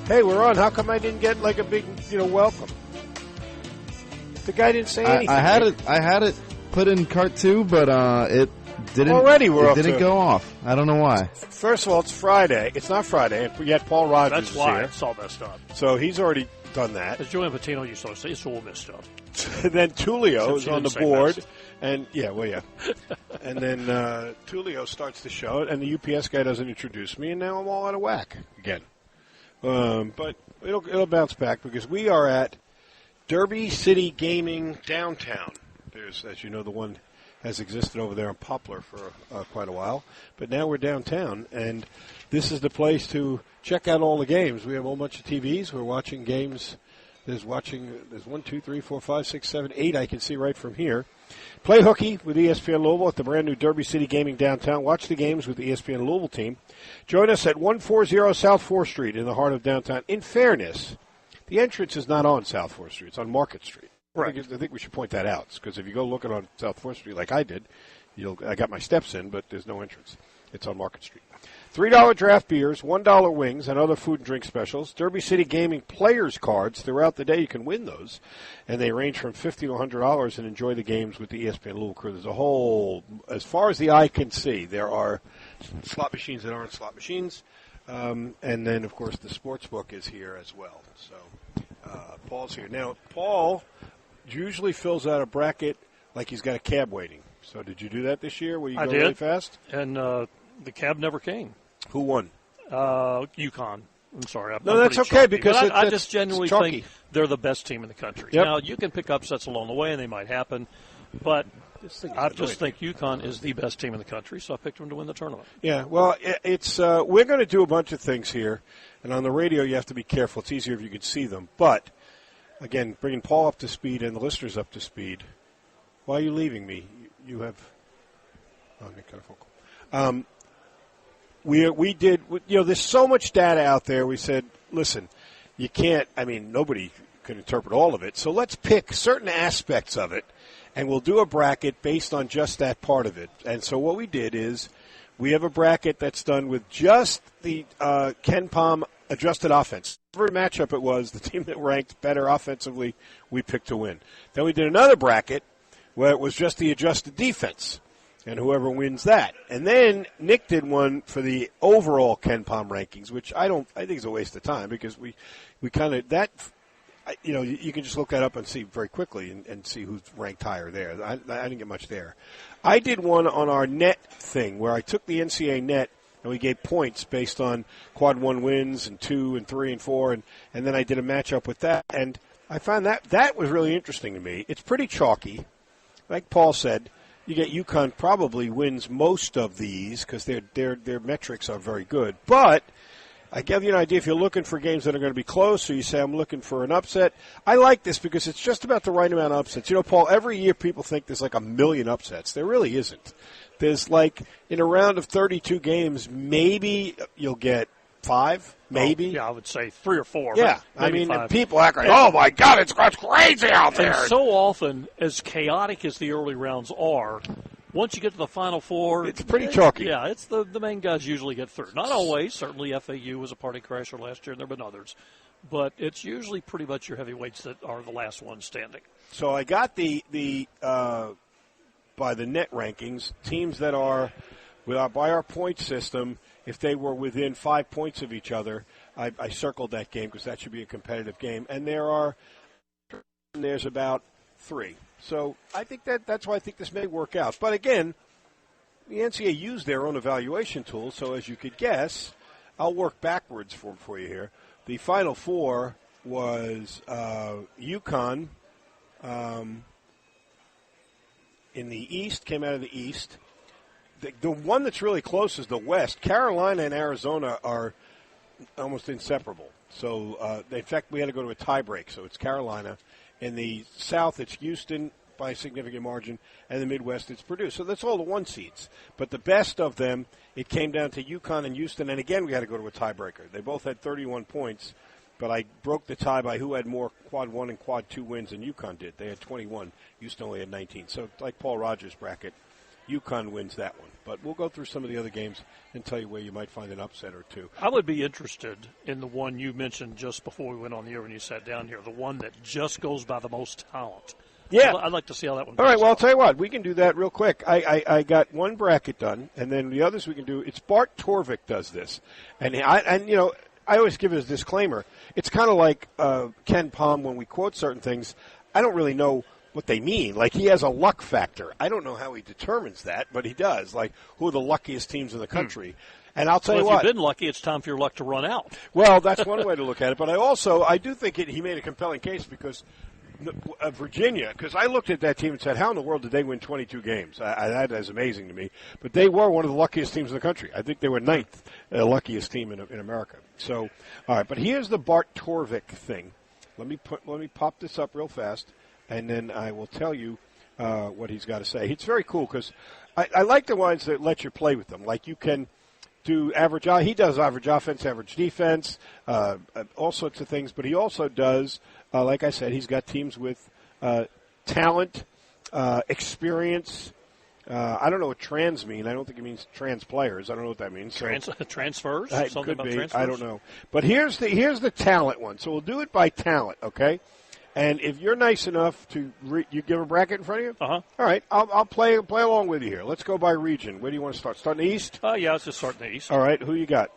Hey, we're on. How come I didn't get like a big, welcome? The guy didn't say anything. I had it put in cart 2, but it didn't. Already we're it didn't go off. I don't know why. First of all, it's Friday. It's not Friday. Yet Paul Rogers That's why here. it's all messed up. So he's already done that. As Joanne Patino used to say, it's all messed up. Then Tulio is on the board. Mess. And and then Tulio starts the show, and the UPS guy doesn't introduce me, and now I'm all out of whack again. But it'll bounce back because we are at Derby City Gaming downtown. There's, as you know, the one has existed over there in Poplar for quite a while, but now we're downtown, and this is the place to check out all the games. We have a whole bunch of TVs. We're watching games. There's 1, 2, 3, 4, 5, 6, 7, 8 I can see right from here. Play hooky with ESPN Louisville at the brand new Derby City Gaming downtown. Watch the games with the ESPN Louisville team. Join us at 140 South 4th Street in the heart of downtown. In fairness, the entrance is not on South 4th Street. It's on Market Street. Right. I think we should point that out because if you go looking on South 4th Street like I did, I got my steps in, but there's no entrance. It's on Market Street. $3 draft beers, $1 wings, and other food and drink specials. Derby City Gaming players cards. Throughout the day, you can win those. And they range from $50 to $100 and enjoy the games with the ESPN Louisville crew. There's a whole, as far as the eye can see, there are slot machines that aren't slot machines. And then, of course, the sports book is here as well. So Paul's here. Now, Paul usually fills out a bracket like he's got a cab waiting. So did you do that this year? Where you go really fast? And the cab never came. Who won? UConn. I'm sorry. No, that's okay because I just genuinely think they're the best team in the country. Yep. Now, you can pick upsets along the way, and they might happen, but I just think UConn is the best team in the country, so I picked them to win the tournament. Yeah, well, it's we're going to do a bunch of things here, and on the radio you have to be careful. It's easier if you could see them. But, again, bringing Paul up to speed and the listeners up to speed, why are you leaving me? You have – oh, I'm kind of focal. We did, there's so much data out there. We said, listen, you can't, nobody can interpret all of it. So let's pick certain aspects of it, and we'll do a bracket based on just that part of it. And so what we did is we have a bracket that's done with just the Ken Pom adjusted offense. Whatever matchup it was, the team that ranked better offensively, we picked to win. Then we did another bracket where it was just the adjusted defense. And whoever wins that. And then Nick did one for the overall Ken Pom rankings, which I think is a waste of time because we kind of, you can just look that up and see very quickly and see who's ranked higher there. I didn't get much there. I did one on our net thing where I took the NCAA net and we gave points based on quad 1 wins and 2 and 3 and 4. And then I did a matchup with that. And I found that was really interesting to me. It's pretty chalky. Like Paul said, you get UConn probably wins most of these because their metrics are very good. But I give you an idea if you're looking for games that are going to be close, or you say I'm looking for an upset. I like this because it's just about the right amount of upsets. Paul, every year people think there's like 1 million upsets. There really isn't. There's in a round of 32 games, maybe you'll get 5, maybe. Yeah, I would say 3 or 4. Yeah, maybe 5. People act like, oh my God, it's crazy out there. And so often, as chaotic as the early rounds are, once you get to the Final Four, it's pretty chalky. Yeah, it's the main guys usually get through. Not always. Certainly, FAU was a party crasher last year, and there have been others. But it's usually pretty much your heavyweights that are the last ones standing. So I got the by the net rankings, teams that are by our point system. If they were within 5 points of each other, I circled that game because that should be a competitive game. And there's about 3. So I think that's why I think this may work out. But again, the NCAA used their own evaluation tool. So as you could guess, I'll work backwards for you here. The Final Four was UConn in the East, came out of the East. The one that's really close is the West. Carolina and Arizona are almost inseparable. So, in fact, we had to go to a tiebreak. So it's Carolina. In the South, it's Houston by a significant margin. And the Midwest, it's Purdue. So that's all the 1 seeds. But the best of them, it came down to UConn and Houston. And, again, we had to go to a tiebreaker. They both had 31 points. But I broke the tie by who had more quad 1 and quad 2 wins than UConn did. They had 21. Houston only had 19. So, like Paul Rogers' bracket. UConn wins that one. But we'll go through some of the other games and tell you where you might find an upset or two. I would be interested in the one you mentioned just before we went on the air when you sat down here, the one that just goes by the most talent. Yeah. I'd like to see how that one All right, well, out. I'll tell you what. We can do that real quick. I got one bracket done, and then the others we can do. It's Bart Torvik does this. And I always give it as a disclaimer. It's kind of like Ken Palm when we quote certain things. I don't really know what they mean. Like, he has a luck factor. I don't know how he determines that, but he does. Like, who are the luckiest teams in the country? And I'll tell you what. If you've been lucky, it's time for your luck to run out. Well, that's one way to look at it. But I do think he made a compelling case because Virginia, because I looked at that team and said, how in the world did they win 22 games? That is amazing to me. But they were one of the luckiest teams in the country. I think they were ninth luckiest team in America. So, all right. But here's the Bart Torvik thing. Let me pop this up real fast, and then I will tell you what he's got to say. It's very cool because I like the ones that let you play with them. Like, you can do average. He does average offense, average defense, all sorts of things. But he also does, like I said, he's got teams with talent, experience. I don't know what trans mean. I don't think it means trans players. I don't know what that means. Transfers? Something could about be. transfers? I don't know. But here's the talent one. So we'll do it by talent, okay? And if you're nice enough to you give a bracket in front of you? Uh-huh. All right, I'll play along with you here. Let's go by region. Where do you want to start? Start in the East? Yeah, let's just start in the East. All right, who you got?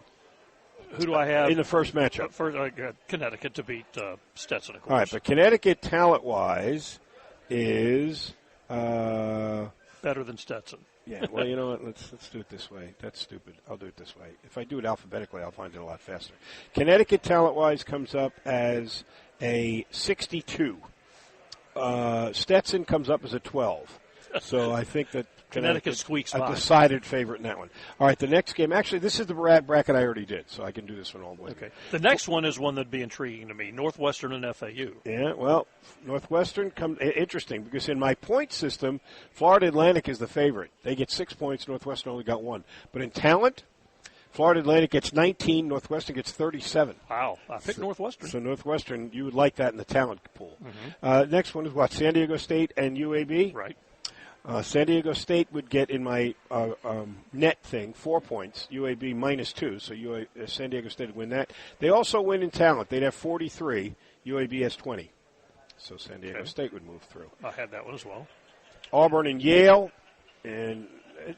Who do I have? In the first matchup. First, I got Connecticut to beat Stetson, of course. All right, but Connecticut, talent-wise, is better than Stetson. Yeah, well, you know what? Let's do it this way. That's stupid. I'll do it this way. If I do it alphabetically, I'll find it a lot faster. Connecticut, talent-wise, comes up as a 62. Stetson comes up as a 12. So I think that Connecticut squeaks by. A decided favorite in that one. All right, the next game. Actually, this is the bracket I already did, so I can do this one all the way. Okay. The next one is one that'd be intriguing to me, Northwestern and FAU. Yeah, well, Northwestern interesting because in my point system, Florida Atlantic is the favorite. They get 6 points. Northwestern only got 1. But in talent, Florida Atlantic gets 19. Northwestern gets 37. Wow. I picked Northwestern. So Northwestern, you would like that in the talent pool. Mm-hmm. Next one is what? San Diego State and UAB? Right. San Diego State would get in my net thing 4 points, UAB -2, so San Diego State would win that. They also win in talent. They'd have 43. UAB has 20. So San Diego State would move through. I had that one as well. Auburn and Yale, and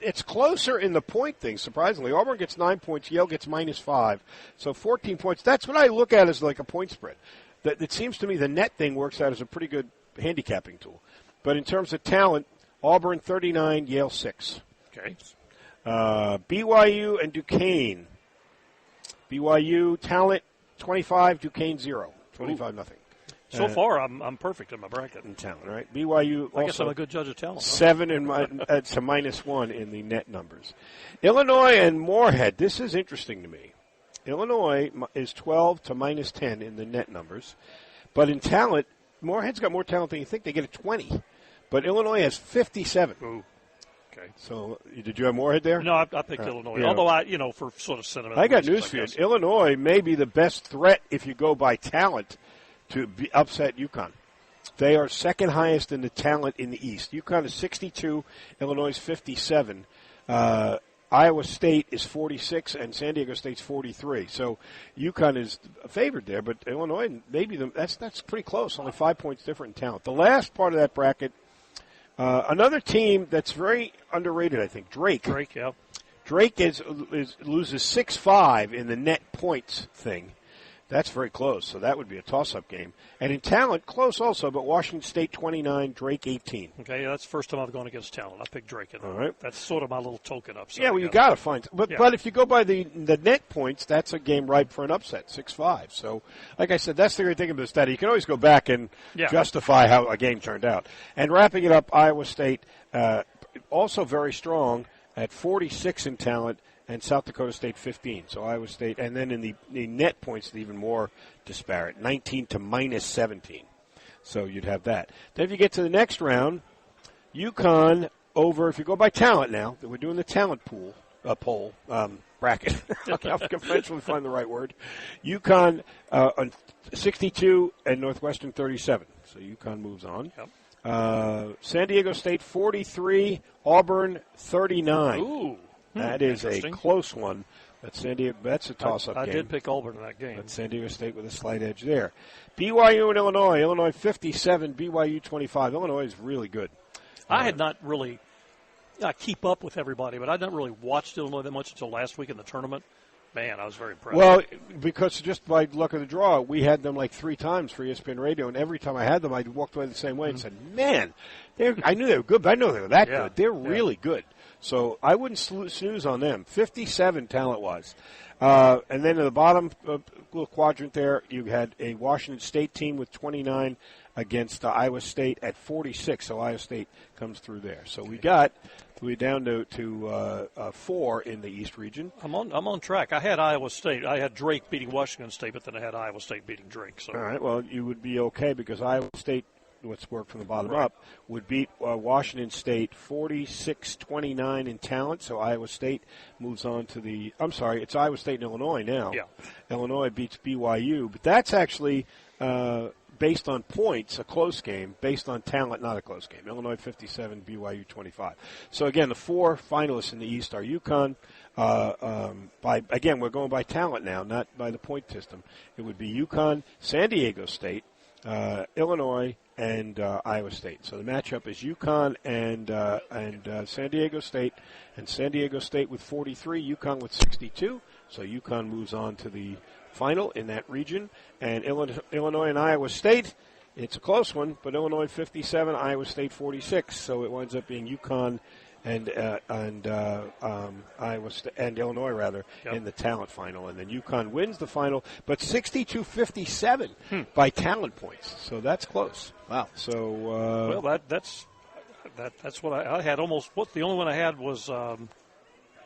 it's closer in the point thing, surprisingly. Auburn gets 9 points, Yale gets -5. So 14 points. That's what I look at as like a point spread. It seems to me the net thing works out as a pretty good handicapping tool. But in terms of talent, Auburn 39, Yale 6. Okay. BYU and Duquesne. BYU talent 25, Duquesne 0. 25-0. So far, I'm perfect in my bracket. In talent, right? BYU. I guess I'm a good judge of talent. 7 to -1 in the net numbers. Illinois and Moorhead. This is interesting to me. Illinois is 12 to -10 in the net numbers, but in talent, Moorhead's got more talent than you think. They get a 20. But Illinois has 57. Ooh. Okay. So, did you have Moorhead there? No, I picked Illinois. Yeah. Although, for sort of sentiment. I got news for you. Illinois may be the best threat if you go by talent to upset UConn. They are second highest in the talent in the East. UConn is 62. Illinois is 57. Iowa State is 46, and San Diego State's 43. So UConn is favored there, but Illinois maybe that's pretty close. Only 5 points different in talent. The last part of that bracket. Another team that's very underrated, I think, Drake. Drake, yeah. Drake loses 6-5 in the net points thing. That's very close, so that would be a toss-up game. And in talent, close also, but Washington State 29, Drake 18. Okay, that's the first time I've gone against talent. I picked Drake in there. All right. That's sort of my little token upset. Yeah, well, you got to find. But if you go by the net points, that's a game ripe for an upset, 6-5. So, like I said, that's the great thing about this data. You can always go back and justify how a game turned out. And wrapping it up, Iowa State also very strong at 46 in talent, and South Dakota State 15. So Iowa State, and then in the net points, even more disparate, 19 to -17. So you'd have that. Then if you get to the next round, UConn over, if you go by talent now, we're doing the talent poll, bracket. I can eventually find the right word. UConn 62 and Northwestern 37. So UConn moves on. Yep. San Diego State 43, Auburn 39. Ooh. That is a close one. That's a toss-up game. I did pick Auburn in that game. That's San Diego State with a slight edge there. BYU and Illinois. Illinois 57, BYU 25. Illinois is really good. I had not really keep up with everybody, but I'd not really watched Illinois that much until last week in the tournament. Man, I was very impressed. Well, because just by luck of the draw, we had them like 3 times for ESPN Radio, and every time I had them, I walked away the same way and said, man, I knew they were good, but I didn't know they were that good. They're really good. So I wouldn't snooze on them. 57 talent-wise. And then in the bottom little quadrant there, you had a Washington State team with 29 against Iowa State at 46. So Iowa State comes through there. So we're down to 4 in the East region. I'm on track. I had Iowa State. I had Drake beating Washington State, but then I had Iowa State beating Drake. So. All right. Well, you would be okay because Iowa State, let's work from the bottom up, would beat Washington State 46-29 in talent. So Iowa State moves on to it's Iowa State and Illinois now. Yeah. Illinois beats BYU, but that's actually based on points, a close game. Based on talent, not a close game. Illinois 57, BYU 25. So again, the 4 finalists in the East are UConn. We're going by talent now, not by the point system. It would be UConn, San Diego State, Illinois, and Iowa State. So the matchup is UConn and San Diego State, and San Diego State with 43, UConn with 62. So UConn moves on to the final in that region, and Illinois and Iowa State. It's a close one, but Illinois 57, Iowa State 46. So it winds up being UConn and Iowa State and Illinois in the talent final, and then UConn wins the final, but 62-57 by talent points. So that's close. Wow. So that's what I had. Almost the only one I had was.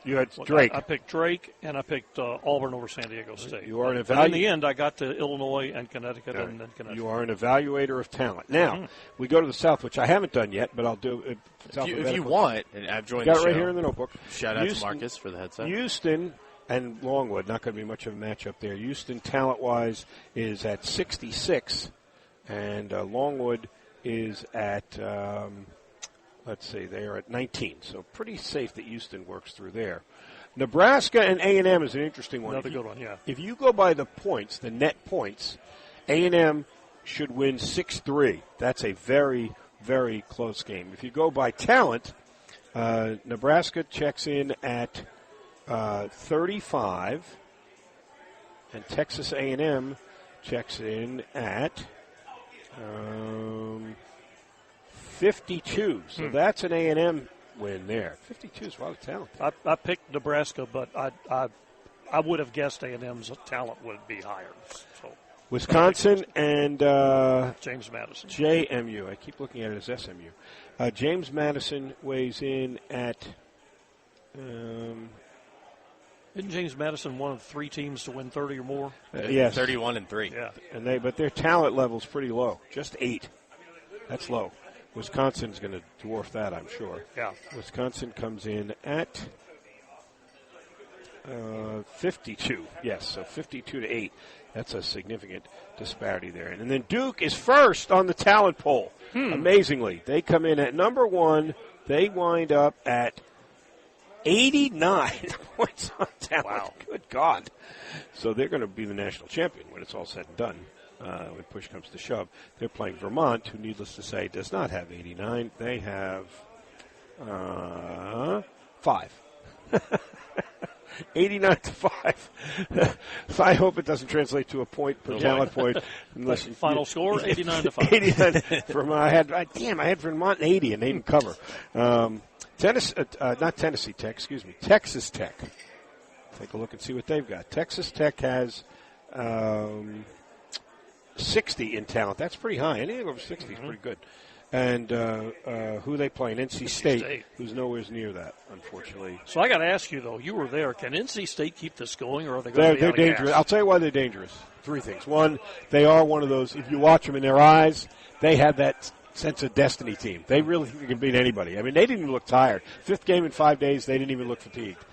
You had Drake. I picked Drake, and I picked Auburn over San Diego State. You are an But in the end, I got to Illinois and Connecticut, and then Connecticut. You are an evaluator of talent. Now, we go to the South, which I haven't done yet, but I'll do it. If you want, and I've joined the show. Got it right here in the notebook. Shout out to Marcus for the headset. Houston and Longwood, not going to be much of a matchup there. Houston, talent-wise, is at 66, and Longwood is at... let's see, they are at 19, so pretty safe that Houston works through there. Nebraska and A&M is an interesting one. Another good one, yeah. If you go by the points, the net points, A&M should win 6-3. That's a very, very close game. If you go by talent, Nebraska checks in at 35, and Texas A&M checks in at 52. So that's an A&M win there. 52 is a lot of talent. I picked Nebraska, but I would have guessed A&M's talent would be higher. So Wisconsin and James Madison. JMU. I keep looking at it as SMU. James Madison weighs in at... Isn't James Madison one of 3 teams to win 30 or more? Yes. 31-3. Yeah. But their talent level's pretty low. Just 8. That's low. Wisconsin's going to dwarf that, I'm sure. Yeah. Wisconsin comes in at 52. Yes, so 52-8. That's a significant disparity there. And then Duke is first on the talent poll. Amazingly, they come in at number 1. They wind up at 89 points on talent. Wow. Good God. So they're going to be the national champion when it's all said and done. When push comes to shove. They're playing Vermont, who, needless to say, does not have 89. They have 5. 89-5. I hope it doesn't translate to a point per talent point. Unless Final score, 89-5. 89. I had Vermont 80, and they didn't cover. Not Tennessee Tech, excuse me, Texas Tech. Take a look and see what they've got. Texas Tech has 60 in talent. That's pretty high. Anything over 60 is pretty good. And who they playing? NC State, who's nowhere near that, unfortunately. So I got to ask you, though, you were there. Can NC State keep this going, or are they going to be They're out of dangerous. gas? I'll tell you why they're dangerous. 3 things. One, they are one of those, if you watch them in their eyes, they have that sense of destiny team. They really think they can beat anybody. I mean, they didn't even look tired. 5th game in 5 days, they didn't even look fatigued.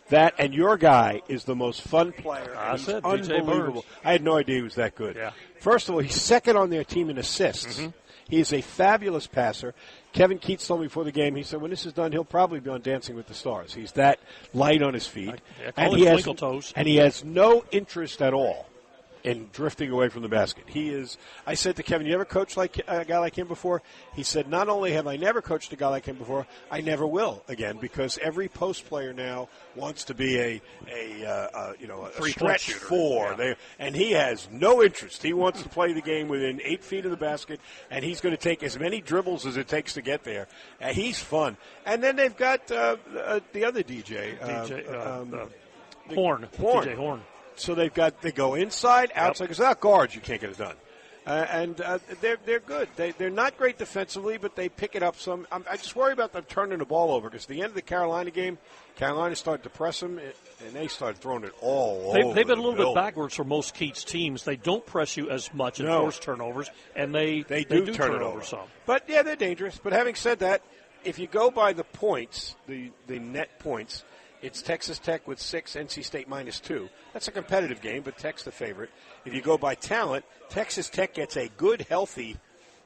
That and your guy is the most fun player. I said unbelievable. Burns. I had no idea he was that good. Yeah. First of all, he's second on their team in assists. He is a fabulous passer. Kevin Keats told me before the game, he said when this is done, he'll probably be on Dancing with the Stars. He's that light on his feet. And he has no interest at all in drifting away from the basket. He is. I said to Kevin, you ever coached like a guy like him before? He said, not only have I never coached a guy like him before, I never will again, because every post player now wants to be a stretch four. Yeah. And he has no interest. He wants to play the game within 8 feet of the basket, and he's going to take as many dribbles as it takes to get there. He's fun. And then they've got the other DJ. Horn. DJ Horn. So they go inside, outside, because without guards you can't get it done. They're good. They're not great defensively, but they pick it up some. I just worry about them turning the ball over, because at the end of the Carolina game, Carolina started to press them, and they started throwing it all over. They've been a little bit backwards for most Keats teams. They don't press you as much and force turnovers, and they do turn it over some. But, yeah, they're dangerous. But having said that, if you go by the points, the net points, it's Texas Tech with 6, NC State -2. That's a competitive game, but Tech's the favorite. If you go by talent, Texas Tech gets a good, healthy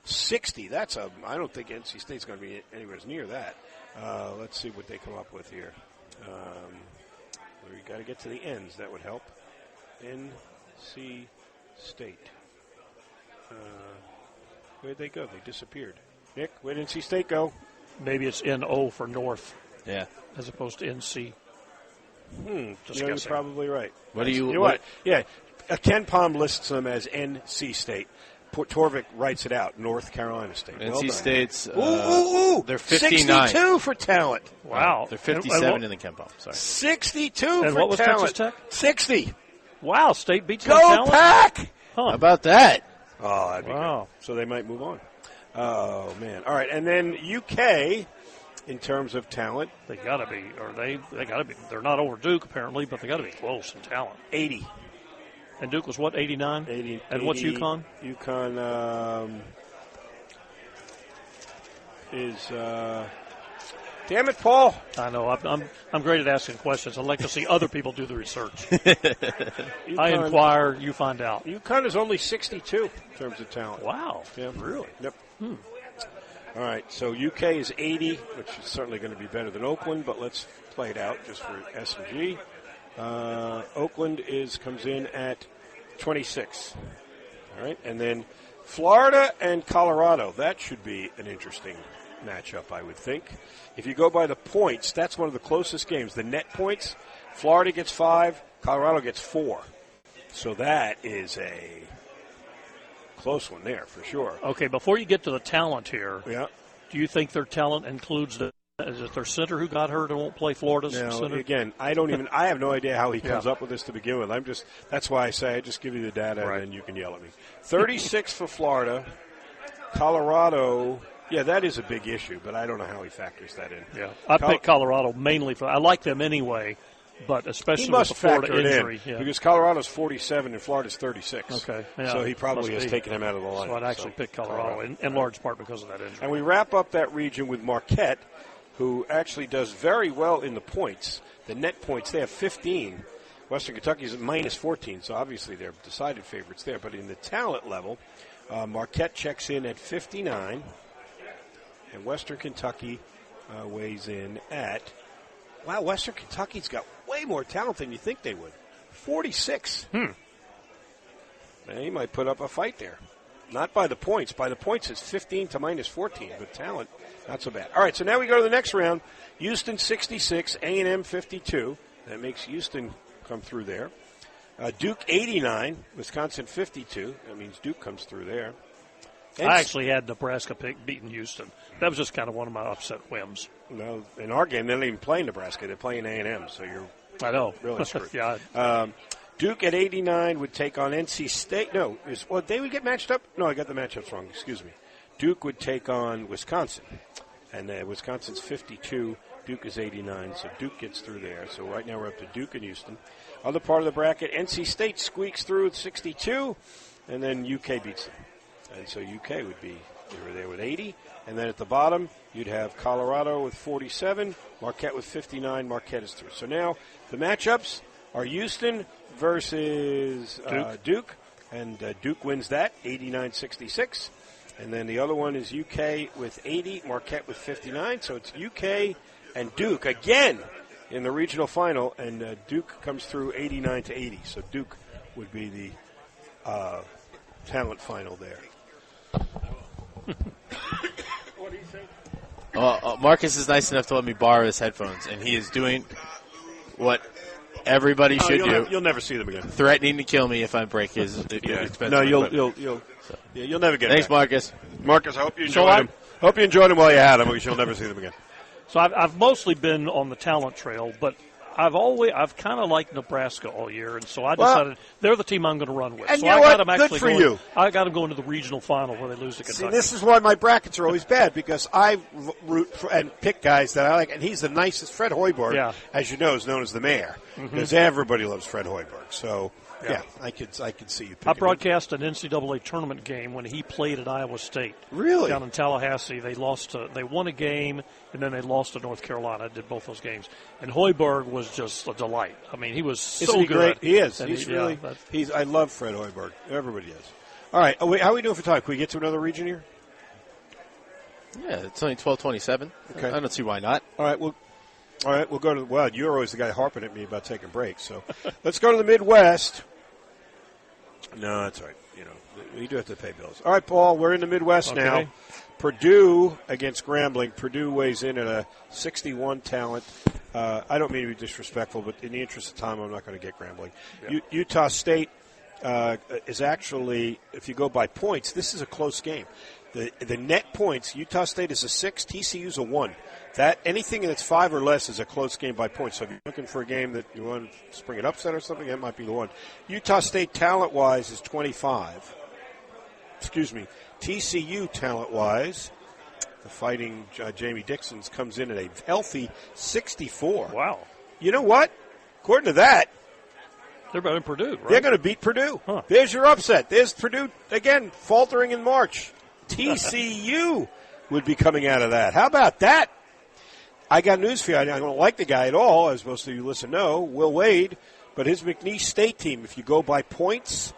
60. I don't think NC State's going to be anywhere near that. Let's see what they come up with here. We've got to get to the ends. That would help. NC State. Where'd they go? They disappeared. Nick, where'd NC State go? Maybe it's NO for North. Yeah. As opposed to NC. You're probably right. You know what? Yeah, Ken Palm lists them as NC State. Torvik writes it out, North Carolina State. NC State's they're 59. 62 for talent. Wow. They're 57 in the Ken Palm. Sorry. 62 and for what was talent. Texas Tech? 60. Wow, State beats Go talent. Pack! Huh. How about that? Oh, that'd be good. So they might move on. Oh, man. All right, and then UK, in terms of talent, they got to be, or they got to be. They're not over Duke apparently, but they got to be close in talent. 80. And Duke was what, 89? 80. And what's UConn? UConn is. Damn it, Paul! I know. I'm great at asking questions. I'd like to see other people do the research. I inquire, you find out. UConn is only 62 in terms of talent. Wow. Yeah. Really? Yep. All right, so UK is 80, which is certainly going to be better than Oakland, but let's play it out just for S&G. Oakland comes in at 26. All right, and then Florida and Colorado. That should be an interesting matchup, I would think. If you go by the points, that's one of the closest games. The net points, Florida gets 5, Colorado gets 4. So that is a close one there for sure. Okay, before you get to the talent here, yeah, do you think their talent includes is it their center who got hurt and won't play Florida's center? Again, I have no idea how he comes up with this to begin with. That's why I say I just give you the data and then you can yell at me. 36 for Florida. Colorado, yeah, that is a big issue, but I don't know how he factors that in. Yeah, I picked Colorado mainly I like them anyway, but especially with the Florida injury. Because Colorado's 47 and Florida's 36. Okay. Yeah, so he probably has taken him out of the line. So I'd actually pick Colorado in large part because of that injury. And we wrap up that region with Marquette, who actually does very well in the points. The net points, they have 15. Western Kentucky's at -14, so obviously they're decided favorites there. But in the talent level, Marquette checks in at 59, and Western Kentucky weighs in at, wow, Western Kentucky's got way more talent than you think they would. 46. Man, he might put up a fight there. Not by the points. By the points, it's 15 to -14, but talent, not so bad. All right, so now we go to the next round. Houston 66, A&M 52. That makes Houston come through there. Duke 89, Wisconsin 52. That means Duke comes through there. I actually had Nebraska beating Houston. That was just kind of one of my upset whims. No, in our game, they're not even playing Nebraska. They're playing A&M, so you're really screwed. Yeah. Duke at 89 would take on NC State. They would get matched up? No, I got the matchups wrong. Excuse me. Duke would take on Wisconsin. And Wisconsin's 52. Duke is 89, so Duke gets through there. So right now we're up to Duke and Houston. Other part of the bracket, NC State squeaks through with 62, and then UK beats them. And so UK would be there with 80. And then at the bottom, you'd have Colorado with 47, Marquette with 59. Marquette is through. So now the matchups are Houston versus Duke, and Duke wins that, 89-66. And then the other one is UK with 80, Marquette with 59. So it's UK and Duke again in the regional final, and Duke comes through 89 to 80. So Duke would be the talent final there. What do you think? Marcus is nice enough to let me borrow his headphones, and he is doing what everybody should do. You'll never see them again. Threatening to kill me if I break his expensive No, you'll never get it. Thanks, back. Marcus. Marcus, I hope you enjoyed them. Hope you enjoyed them while you had them, because you'll never see them again. So I've mostly been on the talent trail, but I've kind of liked Nebraska all year, and so I decided they're the team I'm going to run with. And so you know I got what? them Good for you. I got them going to the regional final where they lose to Kentucky. See, this is why my brackets are always bad, because I root for, and pick guys that I like, and he's the nicest. Fred Hoiberg, as you know, is known as the mayor, because everybody loves Fred Hoiberg. So, yeah, I could see you. I broadcast an NCAA tournament game when he played at Iowa State. Really? Down in Tallahassee, they won a game, and then they lost to North Carolina. I did both those games, and Hoiberg was just a delight. I mean, he was so he good. Great? He is. And He's really. I love Fred Hoiberg. Everybody is. All right. How are we doing for time? Can we get to another region here? Yeah, it's only 12:27. Okay. I don't see why not. All right. We'll go to. Well, you're always the guy harping at me about taking breaks. So let's go to the Midwest. No, that's all right. We do have to pay bills. All right, Paul, we're in the Midwest now. Purdue against Grambling. Purdue weighs in at a 61 talent. I don't mean to be disrespectful, but in the interest of time, I'm not going to get Grambling. Yeah. Utah State is actually, if you go by points, this is a close game. The net points, Utah State is a 6, TCU's a 1. That anything that's 5 or less is a close game by points. So if you're looking for a game that you want to spring an upset or something, that might be the one. Utah State talent-wise is 25. Excuse me. TCU talent-wise, the Fighting Jamie Dixon's comes in at a healthy 64. Wow. You know what? According to that, they're better than Purdue, right? They're going to beat Purdue. Huh. There's your upset. There's Purdue, again, faltering in March. TCU would be coming out of that. How about that? I got news for you. I don't like the guy at all, as most of you listen know, Will Wade, but his McNeese State team, if you go by points,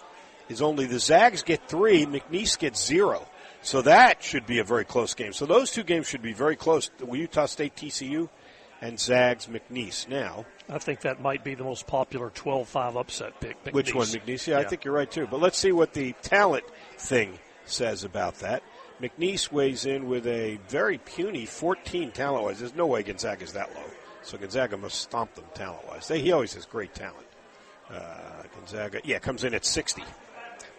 is only the Zags get 3, McNeese gets 0. So that should be a very close game. So those two games should be very close, Utah State TCU and Zags McNeese. Now, I think that might be the most popular 12-5 upset pick. McNeese. Which one, McNeese? Yeah, I think you're right, too. But let's see what the talent thing says about that. McNeese weighs in with a very puny 14 talent-wise. There's no way Gonzaga's that low. So Gonzaga must stomp them talent-wise. He always has great talent. Gonzaga, comes in at 60.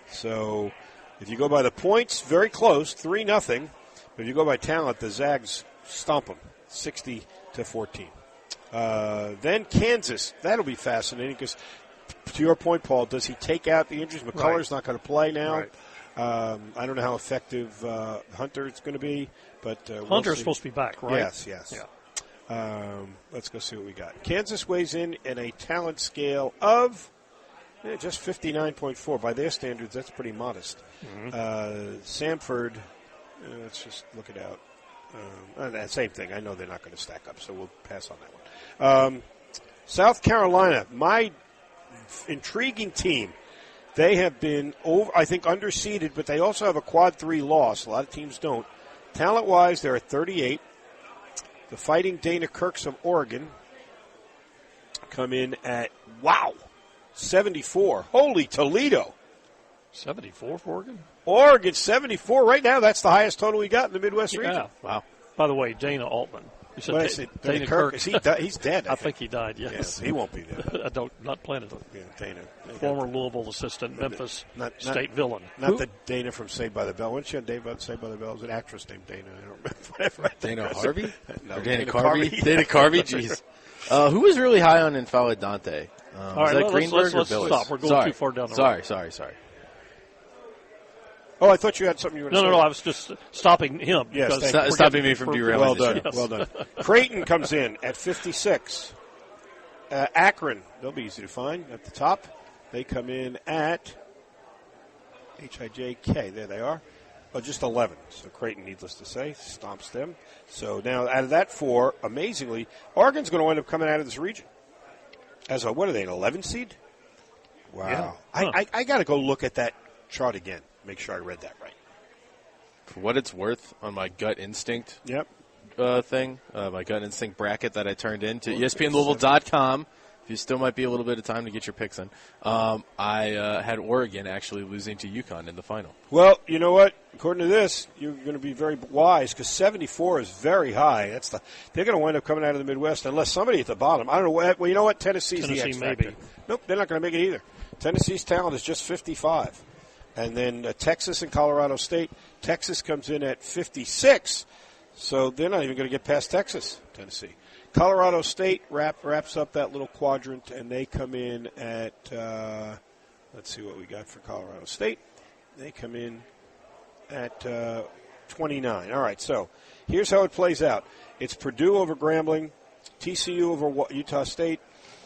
So if you go by the points, very close, 3-0. But if you go by talent, the Zags stomp them, 60-14. Then Kansas, that'll be fascinating because, to your point, Paul, does he take out the injuries? McCullough's not going to play now. Right. I don't know how effective Hunter is going to be, but Hunter's supposed to be back, right? Yes. Yeah. Let's go see what we got. Kansas weighs in at a talent scale of just 59.4. By their standards, that's pretty modest. Mm-hmm. Samford, let's just look it out. Same thing. I know they're not going to stack up, so we'll pass on that one. South Carolina, my intriguing team. They have been, I think, underseeded, but they also have a quad 3 loss. A lot of teams don't. Talent-wise, they're at 38. The Fighting Dana Kirks of Oregon come in at, 74. Holy Toledo. 74 for Oregon? Oregon, 74. Right now, that's the highest total we got in the Midwest region. Yeah. Wow. By the way, Dana Altman. You said Dana Kirks. He's dead. I think he died, yes. Yes, he won't be there. Not planning to. Yeah, Dana. Former Louisville assistant, Memphis State villain. Not the Dana from Saved by the Bell. Wasn't she on Saved by the Bell? It was an actress named Dana. I don't remember. Dana Harvey? No, or Dana Carvey? Dana Carvey? Jeez. Who was really high on Infalidante? Dante? All right, that Greenberg let's or stop. We're going too far down the road. Sorry. Oh, I thought you had something you were going to say. No, I was just stopping him. Yes, stopping me from derailing. Well done. Creighton comes in at 56. Akron, they'll be easy to find at the top. They come in at HIJK. There they are. Oh, just 11. So Creighton, needless to say, stomps them. So now out of that 4, amazingly, Oregon's going to end up coming out of this region. As a, what are they, an 11 seed? Wow. Yeah. Huh. I got to go look at that chart again. Make sure I read that right. for what it's worth, on my gut instinct thing, my gut instinct bracket that I turned in to ESPNLouisville.com. If you still might be a little bit of time to get your picks in. I had Oregon actually losing to UConn in the final. Well, you know what? According to this, you're going to be very wise because 74 is very high. They're going to wind up coming out of the Midwest unless somebody at the bottom. I don't know. Well, you know what? Tennessee's the X factor. Maybe. Nope, they're not going to make it either. Tennessee's talent is just 55. And then Texas and Colorado State. Texas comes in at 56, so they're not even going to get past Texas, Tennessee. Colorado State wraps up that little quadrant, and they come in at, let's see what we got for Colorado State. They come in at 29. All right, so here's how it plays out. It's Purdue over Grambling, TCU over Utah State,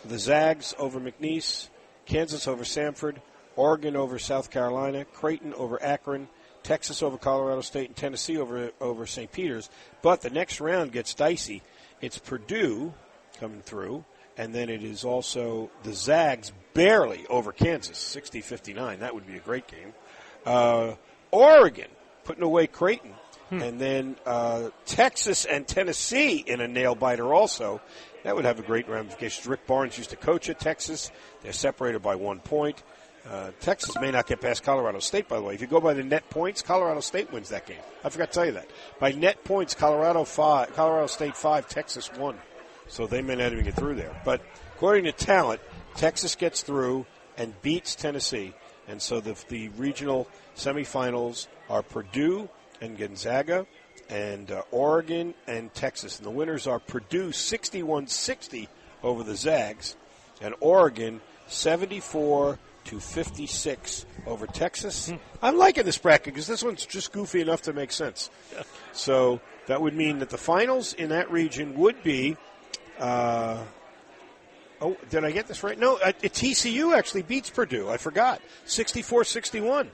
the Zags over McNeese, Kansas over Samford, Oregon over South Carolina, Creighton over Akron, Texas over Colorado State, and Tennessee over St. Peter's. But the next round gets dicey. It's Purdue coming through, and then it is also the Zags barely over Kansas, 60-59. That would be a great game. Oregon putting away Creighton, and then Texas and Tennessee in a nail-biter also. That would have a great ramifications. Rick Barnes used to coach at Texas. They're separated by 1 point. Texas may not get past Colorado State, by the way. If you go by the net points, Colorado State wins that game. I forgot to tell you that. By net points, Colorado State 5, Texas 1. So they may not even get through there. But according to talent, Texas gets through and beats Tennessee. And so the regional semifinals are Purdue and Gonzaga and Oregon and Texas. And the winners are Purdue 61-60 over the Zags and Oregon 74-56 over Texas. I'm liking this bracket because this one's just goofy enough to make sense. So that would mean that the finals in that region would be did I get this right? No, TCU actually beats Purdue. I forgot. 64-61.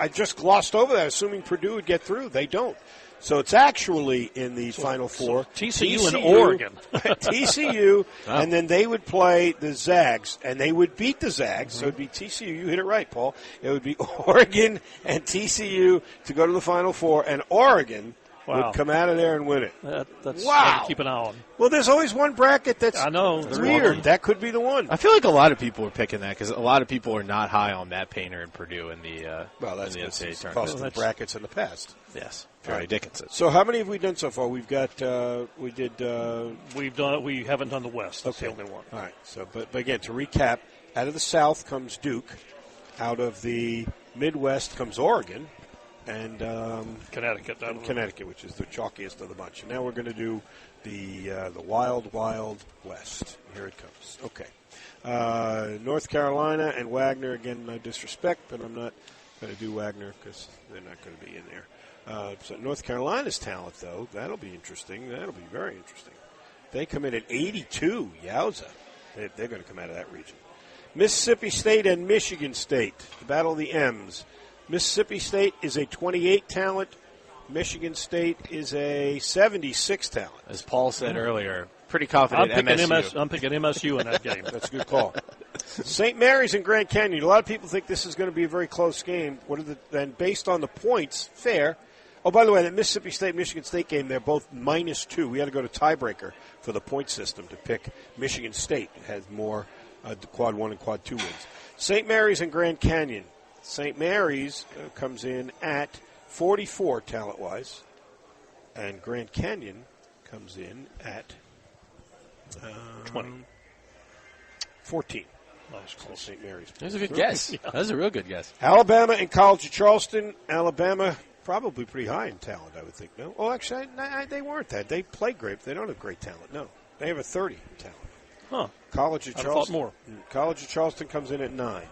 I just glossed over that, assuming Purdue would get through. They don't. So it's actually in the Final Four. So TCU and Oregon. TCU, and then they would play the Zags, and they would beat the Zags. So it would be TCU. You hit it right, Paul. It would be Oregon and TCU to go to the Final Four, and Oregon would come out of there and win it. That's wow. Keep an eye on. Well, there's always one bracket that's weird. That could be the one. I feel like a lot of people are picking that because a lot of people are not high on Matt Painter and Purdue in the that's in the NCAA tournament. Cost of brackets in the past. Yes, Charlie Dickinson. So how many have we done so far? We've got we haven't done the West. That's the only one. All right. So, but again, to recap, out of the South comes Duke, out of the Midwest comes Oregon. And Connecticut, which is the chalkiest of the bunch. And now we're going to do the Wild Wild West. Here it comes. Okay. North Carolina and Wagner, again, no disrespect, but I'm not going to do Wagner because they're not going to be in there. So North Carolina's talent, though, that'll be interesting. That'll be very interesting. They come in at 82. Yowza. They're going to come out of that region. Mississippi State and Michigan State, the Battle of the M's. Mississippi State is a 28 talent. Michigan State is a 76 talent. As Paul said earlier, pretty confident MSU. I'm picking MSU in that game. That's a good call. St. Mary's and Grand Canyon. A lot of people think this is going to be a very close game. Then based on the points, fair. Oh, by the way, that Mississippi State-Michigan State game, they're both -2. We had to go to tiebreaker for the point system to pick Michigan State. It has more quad 1 and quad 2 wins. St. Mary's and Grand Canyon. St. Mary's comes in at 44 talent-wise, and Grand Canyon comes in at 14. Nice call. St. Mary's. That was a good guess. That was a real good guess. Alabama and College of Charleston. Alabama probably pretty high in talent, I would think. No? Oh, actually, they weren't that. They play great. They don't have great talent. No. They have a 30 talent. Huh. College of Charleston. More. College of Charleston comes in at 9.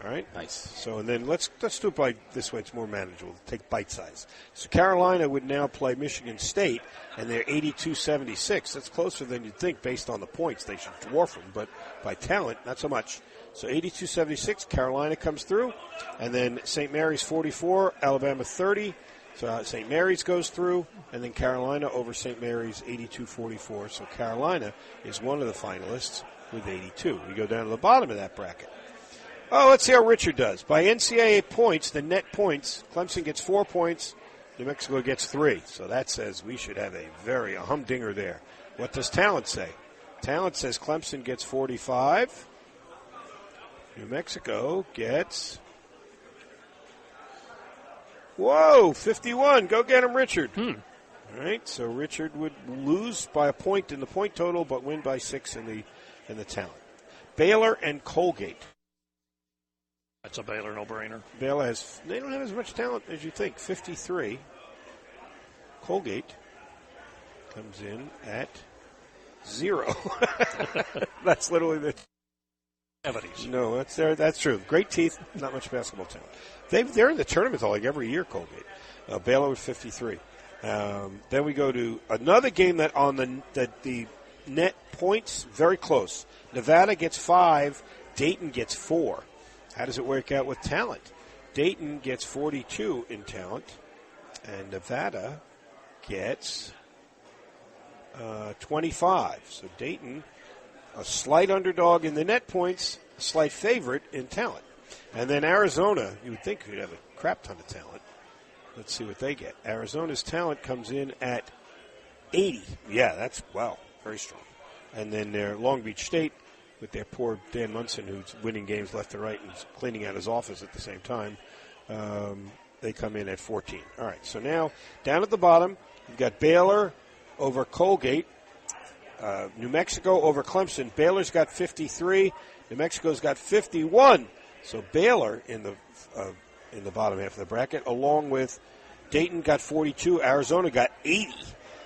All right. Nice. So, and then let's do it this way. It's more manageable. Take bite size. So Carolina would now play Michigan State, and they're 82-76. That's closer than you'd think based on the points. They should dwarf them, but by talent, not so much. So 82-76, Carolina comes through, and then St. Mary's 44, Alabama 30. So St. Mary's goes through, and then Carolina over St. Mary's 82-44. So Carolina is one of the finalists with 82. We go down to the bottom of that bracket. Oh, let's see how Richard does. By NCAA points, the net points, Clemson gets 4 points, New Mexico gets 3. So that says we should have a humdinger there. What does talent say? Talent says Clemson gets 45. New Mexico gets 51. Go get him, Richard. All right, so Richard would lose by a point in the point total, but win by 6 in the talent. Baylor and Colgate. That's a Baylor no-brainer. Baylor they don't have as much talent as you think. 53. Colgate comes in at 0. That's literally the. No, that's true. Great teeth, not much basketball talent. They're in the tournament like every year. Colgate, Baylor with 53. Then we go to another game that on the net points very close. Nevada gets 5, Dayton gets 4. How does it work out with talent? Dayton gets 42 in talent, and Nevada gets 25. So Dayton, a slight underdog in the net points, a slight favorite in talent. And then Arizona, you would think could have a crap ton of talent. Let's see what they get. Arizona's talent comes in at 80. Yeah, that's, very strong. And then their Long Beach State, with their poor Dan Munson, who's winning games left and right and cleaning out his office at the same time, they come in at 14. All right, so now down at the bottom, you've got Baylor over Colgate, New Mexico over Clemson. Baylor's got 53. New Mexico's got 51. So Baylor in the bottom half of the bracket, along with Dayton got 42. Arizona got 80.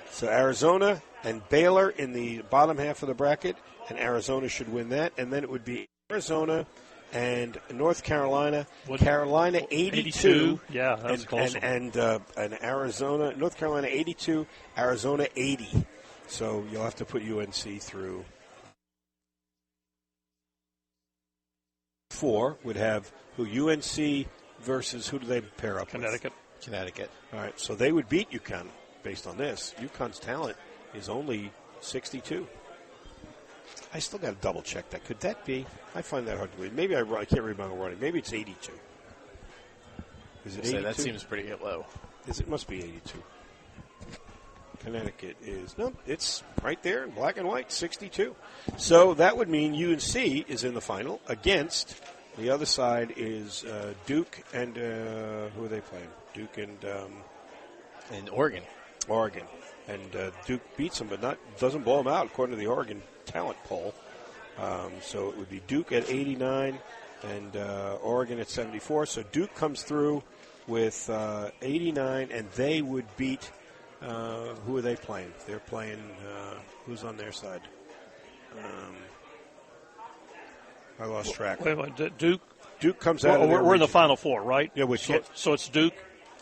So Arizona and Baylor in the bottom half of the bracket, and Arizona should win that. And then it would be Arizona and North Carolina. Carolina 82. Yeah, that's close. And Arizona, North Carolina 82, Arizona 80. So you'll have to put UNC through. 4 would have UNC versus who do they pair up with? Connecticut. All right, so they would beat UConn based on this. UConn's talent is only 62. I still got to double check that. Could that be? I find that hard to believe. Maybe I can't read my own writing. Maybe it's 82. Is it 82? That seems pretty low. It must be 82. Connecticut is, no, it's right there in black and white, 62. So that would mean UNC is in the final against, the other side is Duke and, who are they playing? Duke and Oregon. Oregon. And Duke beats them, but doesn't blow them out according to the Oregon talent poll. So it would be Duke at 89 and Oregon at 74. So Duke comes through with 89, and they would beat. Who are they playing? They're playing. Who's on their side? I lost track. Wait a minute, Duke. Duke comes out. We're in the Final Four, right? Yeah, so it's Duke.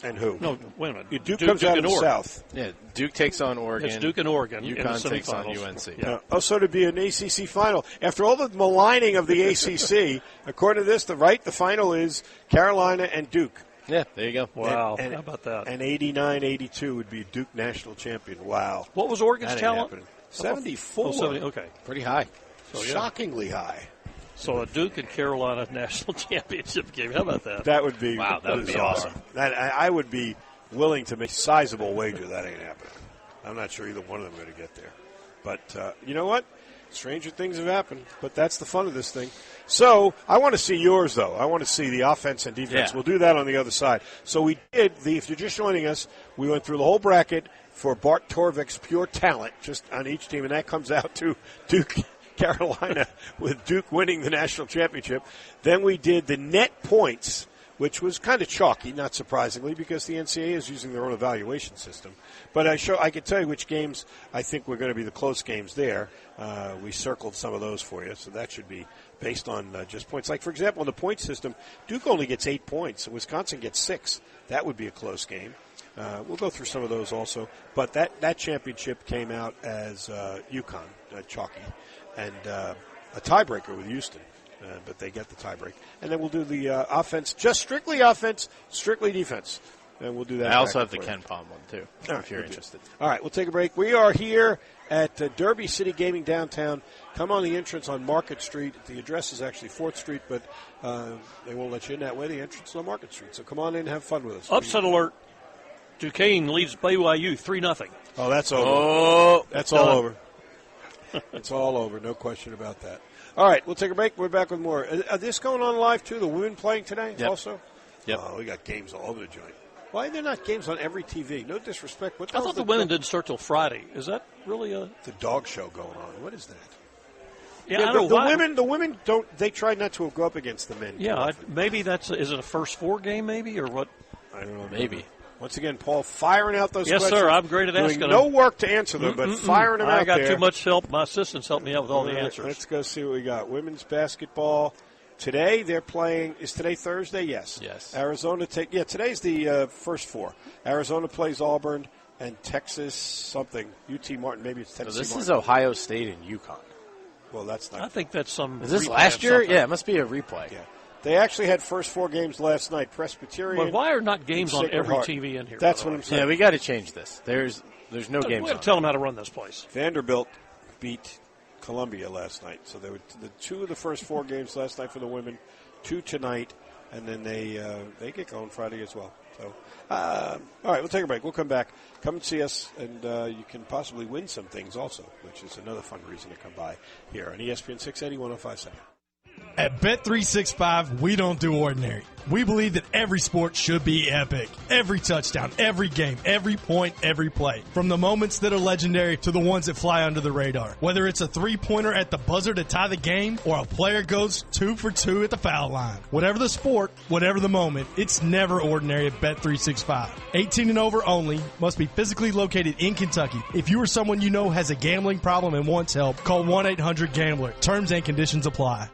And who? No, wait a minute. Duke comes out of the South. Yeah, Duke takes on Oregon. It's Duke and Oregon. UConn takes on UNC. Yeah. So to be an ACC final. After all the maligning of the ACC, according to this, the final is Carolina and Duke. Yeah, there you go. Wow, how about that? And 89-82 would be Duke national champion. Wow. What was Oregon's talent? 74. Oh, 70, okay. Pretty high. So, shockingly high. So a Duke and Carolina national championship game. How about that? That would be that would be awesome. I would be willing to make a sizable wager that ain't happening. I'm not sure either one of them are going to get there. But you know what? Stranger things have happened, but that's the fun of this thing. So I want to see yours, though. I want to see the offense and defense. Yeah. We'll do that on the other side. So we did, if you're just joining us, we went through the whole bracket for Bart Torvik's pure talent just on each team, and that comes out to Duke, Carolina, with Duke winning the national championship. Then we did the net points, which was kind of chalky, not surprisingly, because the NCAA is using their own evaluation system. But I could tell you which games I think were going to be the close games there. We circled some of those for you, so that should be based on just points. Like, for example, in the point system, Duke only gets 8 points, and Wisconsin gets 6. That would be a close game. We'll go through some of those also. But that championship came out as UConn, chalky, and a tiebreaker with Houston. But they get the tiebreak. And then we'll do the offense, just strictly offense, strictly defense. and we'll do that. I also have the Ken Palm one, too, if you're interested. All right, we'll take a break. We are here at Derby City Gaming downtown. Come on the entrance on Market Street. The address is actually 4th Street, but they won't let you in that way. The entrance is on Market Street. So come on in and have fun with us. Upset alert. Duquesne leads BYU 3-0. Oh, that's over. Oh, that's all over. It's all over. No question about that. All right, we'll take a break. We're back with more. Are this going on live, too? The women playing today also? Yep. Oh, we got games all over the joint. Why are there not games on every TV? No disrespect. I thought the women didn't start till Friday. Is that really a... The dog show going on. What is that? Yeah, I don't know the women don't. They try not to go up against the men. Yeah, maybe that's. Is it a first 4 game, maybe, or what? I don't know. Maybe. Once again, Paul firing out those questions. Yes, sir. I'm great at asking them. No work to answer them, but firing them out I got there. too much help. My assistants help me out with all the answers. Let's go see what we got. Women's basketball. Today they're playing. Is today Thursday? Yes. Yes. Arizona today's the first 4. Arizona plays Auburn and Texas something. UT Martin. Maybe it's Tennessee. So this Martin. is Ohio State and UConn. Well, that's not. I think that's some. Is this last year? Something. Yeah, it must be a replay. Yeah. They actually had first 4 games last night. Presbyterian. But why are not games on every Heart. TV in here? That's what I'm saying. Yeah, we got to change this. There's no games. We got to tell them how to run this place. Vanderbilt beat Columbia last night. So they were the 2 of the first 4 games last night for the women, 2 tonight, and then they get going Friday as well. So, all right, we'll take a break. We'll come back. Come and see us, and you can possibly win some things also, which is another fun reason to come by here on ESPN 680 1057. At Bet365, we don't do ordinary. We believe that every sport should be epic. Every touchdown, every game, every point, every play. From the moments that are legendary to the ones that fly under the radar. Whether it's a three-pointer at the buzzer to tie the game or a player goes 2 for 2 at the foul line. Whatever the sport, whatever the moment, it's never ordinary at Bet365. 18 and over only. Must be physically located in Kentucky. If you or someone you know has a gambling problem and wants help, call 1-800-GAMBLER. Terms and conditions apply.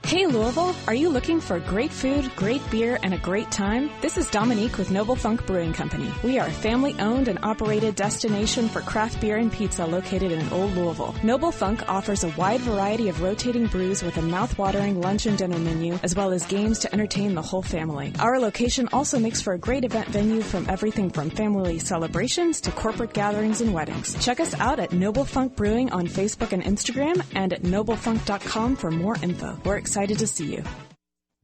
Hey Louisville, are you looking for great food, great beer, and a great time? This is Dominique with Noble Funk Brewing Company. We are a family-owned and operated destination for craft beer and pizza located in Old Louisville. Noble Funk offers a wide variety of rotating brews with a mouth-watering lunch and dinner menu, as well as games to entertain the whole family. Our location also makes for a great event venue from everything from family celebrations to corporate gatherings and weddings. Check us out at Noble Funk Brewing on Facebook and Instagram and at noblefunk.com for more info. We're excited to see you.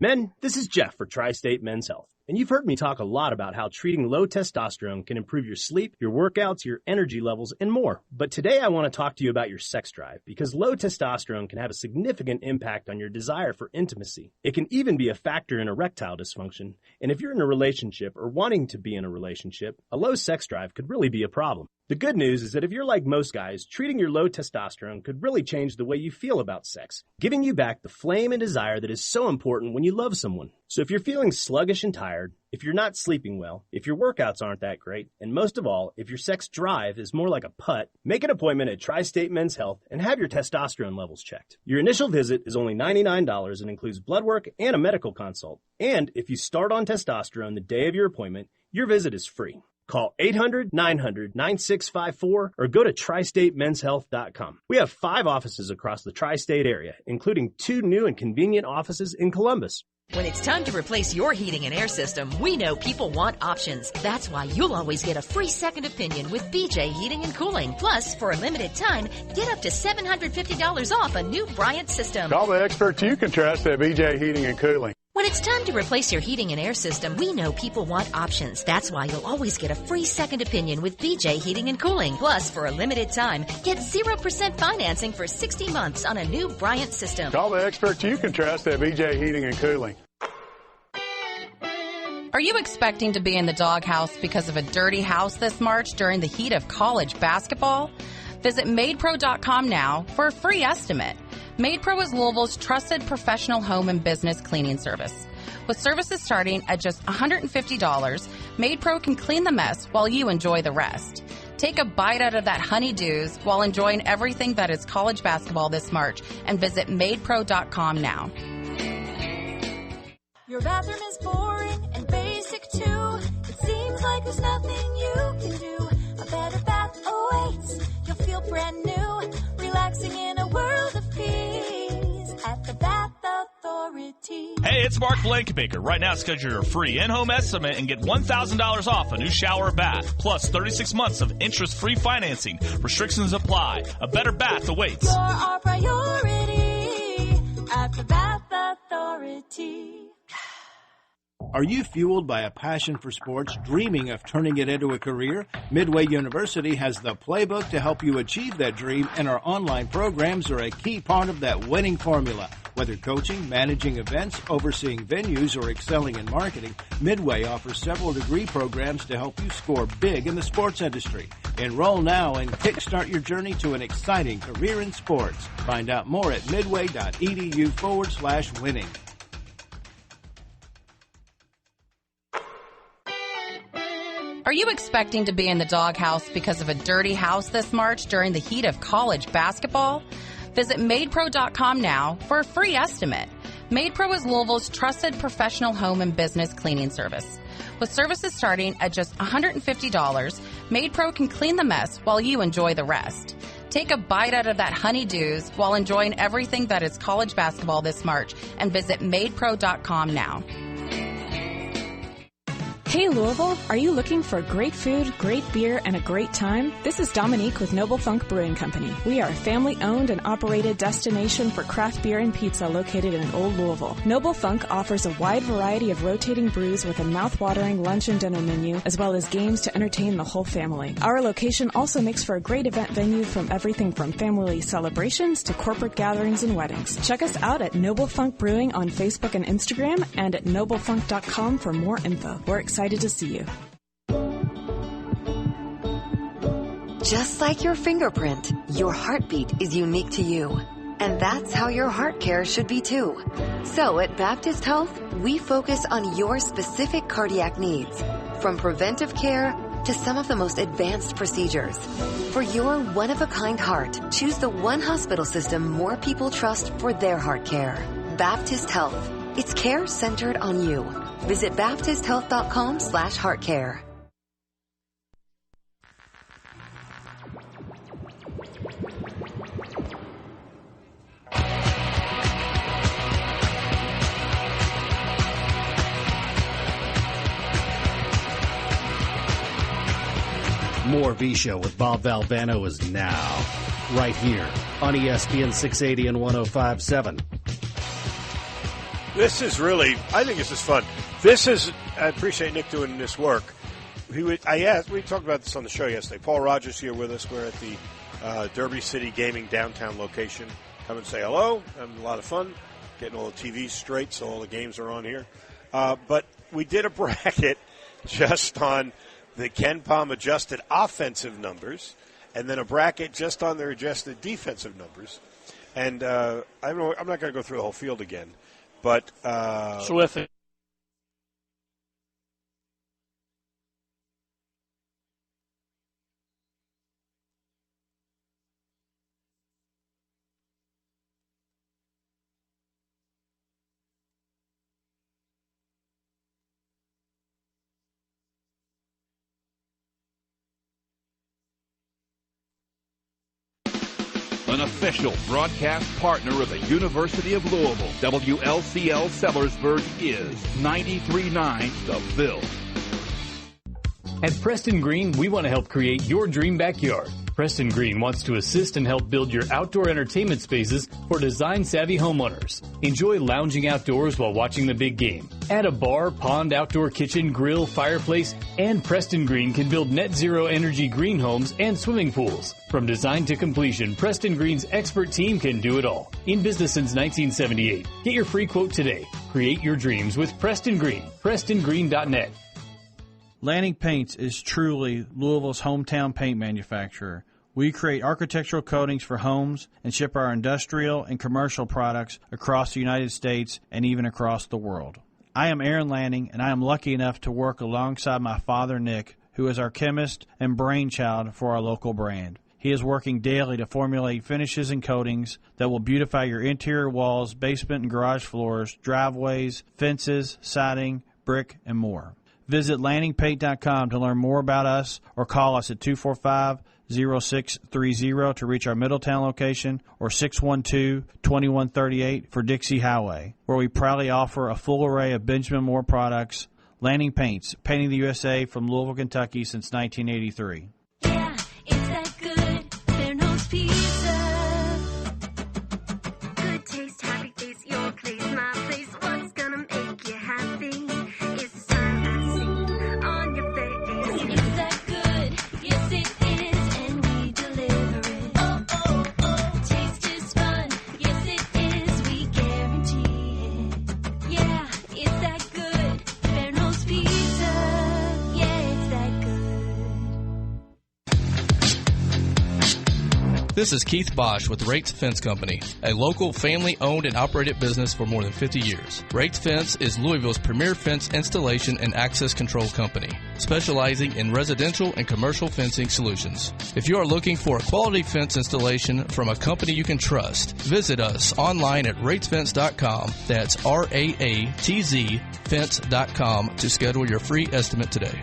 Men, this is Jeff for Tri-State Men's Health. And you've heard me talk a lot about how treating low testosterone can improve your sleep, your workouts, your energy levels, and more. But today I want to talk to you about your sex drive, because low testosterone can have a significant impact on your desire for intimacy. It can even be a factor in erectile dysfunction. And if you're in a relationship or wanting to be in a relationship, a low sex drive could really be a problem. The good news is that if you're like most guys, treating your low testosterone could really change the way you feel about sex, giving you back the flame and desire that is so important when you love someone. So if you're feeling sluggish and tired, if you're not sleeping well, if your workouts aren't that great, and most of all, if your sex drive is more like a putt, make an appointment at Tri-State Men's Health and have your testosterone levels checked. Your initial visit is only $99 and includes blood work and a medical consult. And if you start on testosterone the day of your appointment, your visit is free. Call 800-900-9654 or go to tristatemenshealth.com. We have 5 offices across the tri-state area, including 2 new and convenient offices in Columbus. When it's time to replace your heating and air system, we know people want options. That's why you'll always get a free second opinion with BJ Heating and Cooling. Plus, for a limited time, get up to $750 off a new Bryant system. Call the experts you can trust at BJ Heating and Cooling. When it's time to replace your heating and air system, we know people want options. That's why you'll always get a free second opinion with BJ Heating and Cooling. Plus, for a limited time, get 0% financing for 60 months on a new Bryant system. Call the experts you can trust at BJ Heating and Cooling. Are you expecting to be in the doghouse because of a dirty house this March during the heat of college basketball? Visit MadePro.com now for a free estimate. MadePro is Louisville's trusted professional home and business cleaning service. With services starting at just $150, MadePro can clean the mess while you enjoy the rest. Take a bite out of that honeydews while enjoying everything that is college basketball this March and visit MadePro.com now. Your bathroom is boring and basic too. It seems like there's nothing you can do. A better bath awaits. You'll feel brand new, relaxing in a world of peace at the Bath Authority. Hey, Get Smart Blanket Maker. Right now, schedule your free in-home estimate and get $1,000 off a new shower or bath, plus 36 months of interest-free financing. Restrictions apply. A better bath awaits. You're our priority at the Bath Authority. Are you fueled by a passion for sports, dreaming of turning it into a career? Midway University has the playbook to help you achieve that dream, and our online programs are a key part of that winning formula. Whether coaching, managing events, overseeing venues, or excelling in marketing, Midway offers several degree programs to help you score big in the sports industry. Enroll now and kickstart your journey to an exciting career in sports. Find out more at midway.edu/winning. Are you expecting to be in the doghouse because of a dirty house this March during the heat of college basketball? Visit MadePro.com now for a free estimate. MadePro is Louisville's trusted professional home and business cleaning service. With services starting at just $150, MadePro can clean the mess while you enjoy the rest. Take a bite out of that honeydews while enjoying everything that is college basketball this March and visit MadePro.com now. Hey Louisville, are you looking for great food, great beer, and a great time? This is Dominique with Noble Funk Brewing Company. We are a family-owned and operated destination for craft beer and pizza located in Old Louisville. Noble Funk offers a wide variety of rotating brews with a mouth-watering lunch and dinner menu, as well as games to entertain the whole family. Our location also makes for a great event venue from everything from family celebrations to corporate gatherings and weddings. Check us out at Noble Funk Brewing on Facebook and Instagram and at noblefunk.com for more info. We're excited to see you. Just like your fingerprint, your heartbeat is unique to you. And that's how your heart care should be too. So at Baptist Health, we focus on your specific cardiac needs, from preventive care to some of the most advanced procedures. For your one-of-a-kind heart, choose the one hospital system more people trust for their heart care. Baptist Health. It's care centered on you. Visit BaptistHealth.com/heartcare. More V-Show with Bob Valvano is now, right here on ESPN 680 and 105.7. This is really, I think this is fun. I appreciate Nick doing this work. We talked about this on the show yesterday. Paul Rogers here with us. We're at the Derby City Gaming downtown location. Come and say hello. Having a lot of fun. Getting all the TVs straight so all the games are on here. But we did a bracket just on the Ken Palm adjusted offensive numbers and then a bracket just on their adjusted defensive numbers. And I'm not going to go through the whole field again. But so if it an official broadcast partner of the University of Louisville, WLCL Sellersburg is 93.9 The Ville. At Preston Green, we want to help create your dream backyard. Preston Green wants to assist and help build your outdoor entertainment spaces for design-savvy homeowners. Enjoy lounging outdoors while watching the big game. Add a bar, pond, outdoor kitchen, grill, fireplace, and Preston Green can build net zero energy green homes and swimming pools. From design to completion, Preston Green's expert team can do it all. In business since 1978. Get your free quote today. Create your dreams with Preston Green. PrestonGreen.net. Lanning Paints is truly Louisville's hometown paint manufacturer. We create architectural coatings for homes and ship our industrial and commercial products across the United States and even across the world. I am Aaron Lanning, and I am lucky enough to work alongside my father, Nick, who is our chemist and brainchild for our local brand. He is working daily to formulate finishes and coatings that will beautify your interior walls, basement and garage floors, driveways, fences, siding, brick, and more. Visit LanningPaint.com to learn more about us or call us at 612-646-0630 to reach our Middletown location, or 612-2138 for Dixie Highway, where we proudly offer a full array of Benjamin Moore products. Lanning Paints, painting the USA from Louisville, Kentucky since 1983. Yeah, it's that good Fair Nose Pizza. Good taste, happy face, your place, my place. What's gonna make you happy? It's the sign I see on your face. It's that good, yes it is, and we deliver it. Oh, oh, oh, taste is fun, yes it is, we guarantee it. Yeah, it's that good Fair Nose Pizza. Yeah, it's that good. This is Keith Bosch with Rates Fence Company, a local family-owned and operated business for more than 50 years. Rates Fence is Louisville's premier fence installation and access control company, specializing in residential and commercial fencing solutions. If you are looking for a quality fence installation from a company you can trust, visit us online at ratesfence.com. That's RAATZ fence.com to schedule your free estimate today.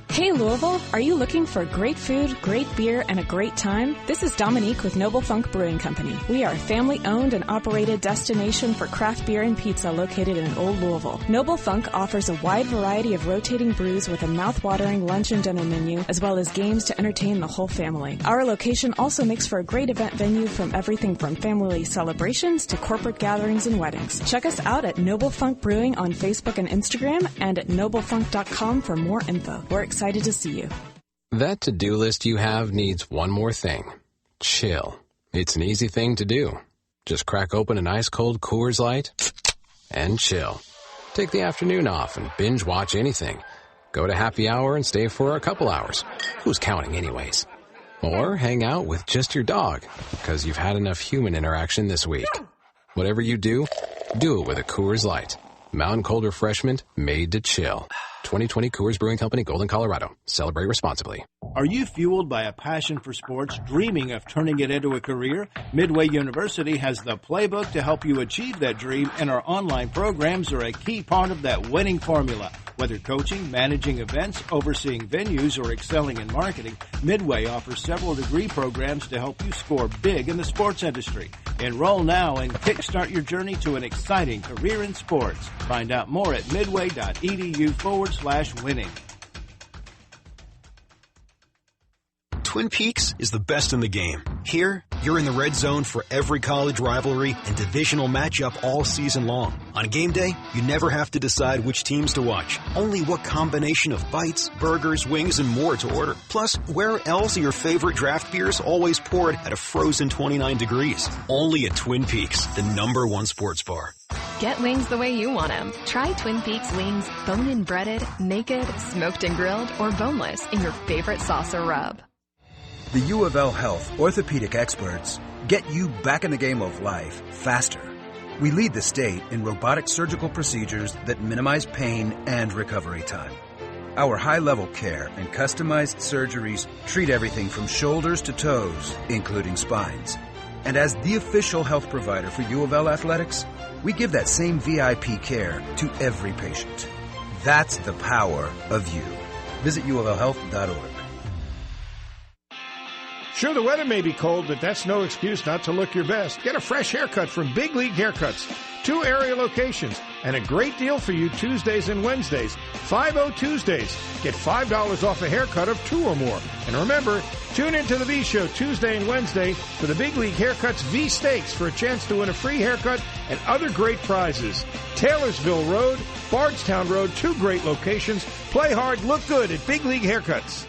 Hey Louisville, are you looking for great food, great beer, and a great time? This is Dominique with Noble Funk Brewing Company. We are a family-owned and operated destination for craft beer and pizza located in Old Louisville. Noble Funk offers a wide variety of rotating brews with a mouth-watering lunch and dinner menu, as well as games to entertain the whole family. Our location also makes for a great event venue from everything from family celebrations to corporate gatherings and weddings. Check us out at Noble Funk Brewing on Facebook and Instagram, and at noblefunk.com for more info. We're excited to see you. That to-do list you have needs one more thing. Chill. It's an easy thing to do. Just crack open an ice-cold Coors Light and chill. Take the afternoon off and binge watch anything. Go to happy hour and stay for a couple hours. Who's counting anyways? Or hang out with just your dog because you've had enough human interaction this week. Whatever you do, do it with a Coors Light. Mountain cold refreshment made to chill. 2020 Coors Brewing Company, Golden, Colorado. Celebrate responsibly. Are you fueled by a passion for sports, dreaming of turning it into a career? Midway University has the playbook to help you achieve that dream, and our online programs are a key part of that winning formula. Whether coaching, managing events, overseeing venues, or excelling in marketing, Midway offers several degree programs to help you score big in the sports industry. Enroll now and kickstart your journey to an exciting career in sports. Find out more at midway.edu/winning. Twin Peaks is the best in the game. Here, you're in the red zone for every college rivalry and divisional matchup all season long. On game day, you never have to decide which teams to watch, only what combination of bites, burgers, wings, and more to order. Plus, where else are your favorite draft beers always poured at a frozen 29 degrees? Only at Twin Peaks, the #1 sports bar. Get wings the way you want them. Try Twin Peaks wings, bone-in breaded, naked, smoked and grilled, or boneless in your favorite sauce or rub. The U of L Health orthopedic experts get you back in the game of life faster. We lead the state in robotic surgical procedures that minimize pain and recovery time. Our high-level care and customized surgeries treat everything from shoulders to toes, including spines. And as the official health provider for U of L athletics, we give that same VIP care to every patient. That's the power of you. Visit uoflhealth.org. Sure, the weather may be cold, but that's no excuse not to look your best. Get a fresh haircut from Big League Haircuts. 2 area locations and a great deal for you Tuesdays and Wednesdays. 50 Tuesdays. Get $5 off a haircut of 2 or more. And remember, tune into the V Show Tuesday and Wednesday for the Big League Haircuts V Stakes for a chance to win a free haircut and other great prizes. Taylorsville Road, Bardstown Road, 2 great locations. Play hard, look good at Big League Haircuts.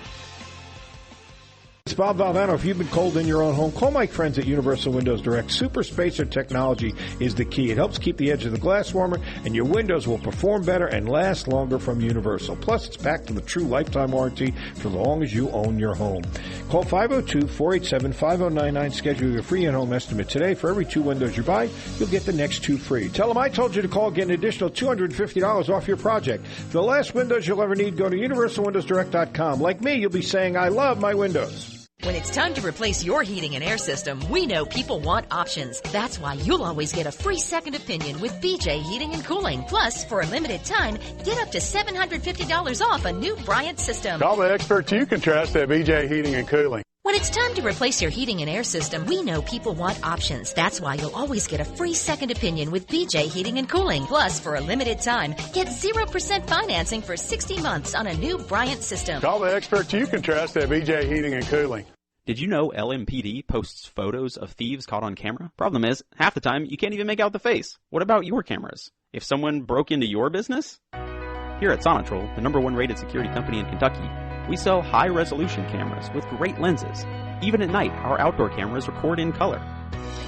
It's Bob Valvano. If you've been cold in your own home, call my friends at Universal Windows Direct. Super Spacer technology is the key. It helps keep the edge of the glass warmer, and your windows will perform better and last longer from Universal. Plus, it's backed with a true lifetime warranty for as long as you own your home. Call 502-487-5099. Schedule your free in-home estimate today. For every 2 windows you buy, you'll get the next 2 free. Tell them I told you to call. Get an additional $250 off your project. For the last windows you'll ever need, go to universalwindowsdirect.com. Like me, you'll be saying, I love my windows. When it's time to replace your heating and air system, we know people want options. That's why you'll always get a free second opinion with BJ Heating and Cooling. Plus, for a limited time, get up to $750 off a new Bryant system. Call the experts you can trust at BJ Heating and Cooling. When it's time to replace your heating and air system, we know people want options. That's why you'll always get a free second opinion with BJ Heating and Cooling. Plus, for a limited time, get 0% financing for 60 months on a new Bryant system. Call the experts you can trust at BJ Heating and Cooling. Did you know LMPD posts photos of thieves caught on camera? Problem is, half the time, you can't even make out the face. What about your cameras? If someone broke into your business? Here at Sonatrol, the #1 rated security company in Kentucky, we sell high-resolution cameras with great lenses. Even at night, our outdoor cameras record in color.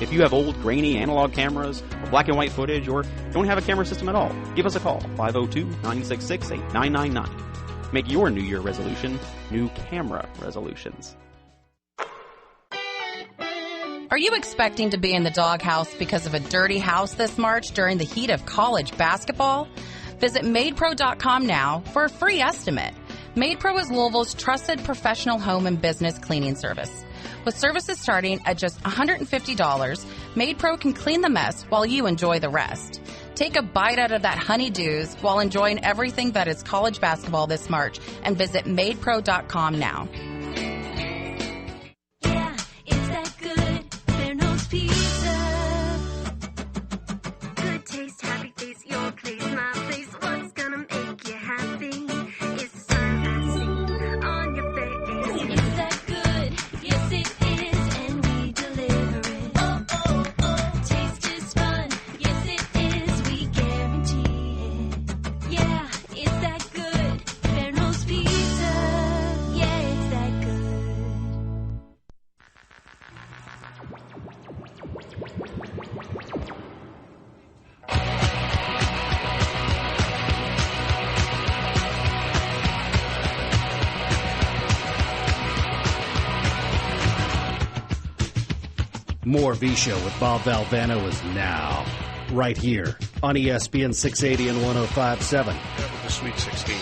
If you have old, grainy analog cameras, or black and white footage, or don't have a camera system at all, give us a call, 502-966-8999. Make your New Year resolution new camera resolutions. Are you expecting to be in the doghouse because of a dirty house this March during the heat of college basketball? Visit MadePro.com now for a free estimate. MadePro is Louisville's trusted professional home and business cleaning service. With services starting at just $150, MadePro can clean the mess while you enjoy the rest. Take a bite out of that honeydews while enjoying everything that is college basketball this March and visit MadePro.com now. Good taste, happy face, your place, my place. What's gonna make you happy? It's the sign I see on your face. It's that good, yes it is, and we deliver it. Oh, oh, oh, taste is fun, yes it is, we guarantee it. Yeah, it's that good, Verno's Pizza. Yeah, it's that good. More V-Show with Bob Valvano is now, right here on ESPN 680 and 105.7. The Sweet 16.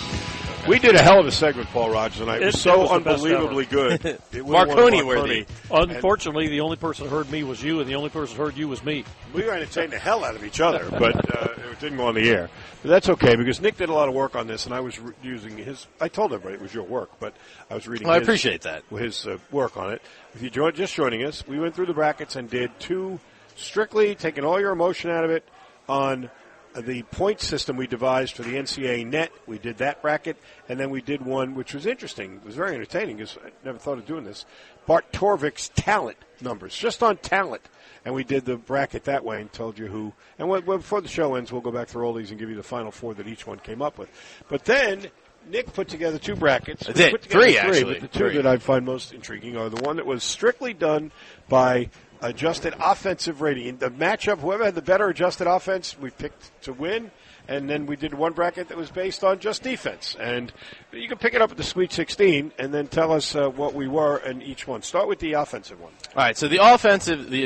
We did a hell of a segment, Paul Rogers, and it was so unbelievably good. It was Marconi worthy. Unfortunately, the only person that heard me was you, and the only person that heard you was me. We were entertaining the hell out of each other, but it didn't go on the air. But that's okay, because Nick did a lot of work on this, and I was using his – I told everybody it was your work, but I was reading I appreciate that. His work on it. If you're just joining us, we went through the brackets and did two strictly, taking all your emotion out of it, on the point system we devised for the NCAA net. We did that bracket, and then we did one which was interesting. It was very entertaining because I never thought of doing this. Bart Torvik's talent numbers, just on talent. And we did the bracket that way and told you who. And before the show ends, we'll go back through all these and give you the final four that each one came up with. But then Nick put together two brackets. I did. Three, actually. But the two that I find most intriguing are the one that was strictly done by adjusted offensive rating. In the matchup, whoever had the better adjusted offense, we picked to win. And then we did one bracket that was based on just defense. And you can pick it up at the Sweet 16 and then tell us what we were in each one. Start with the offensive one. All right, so the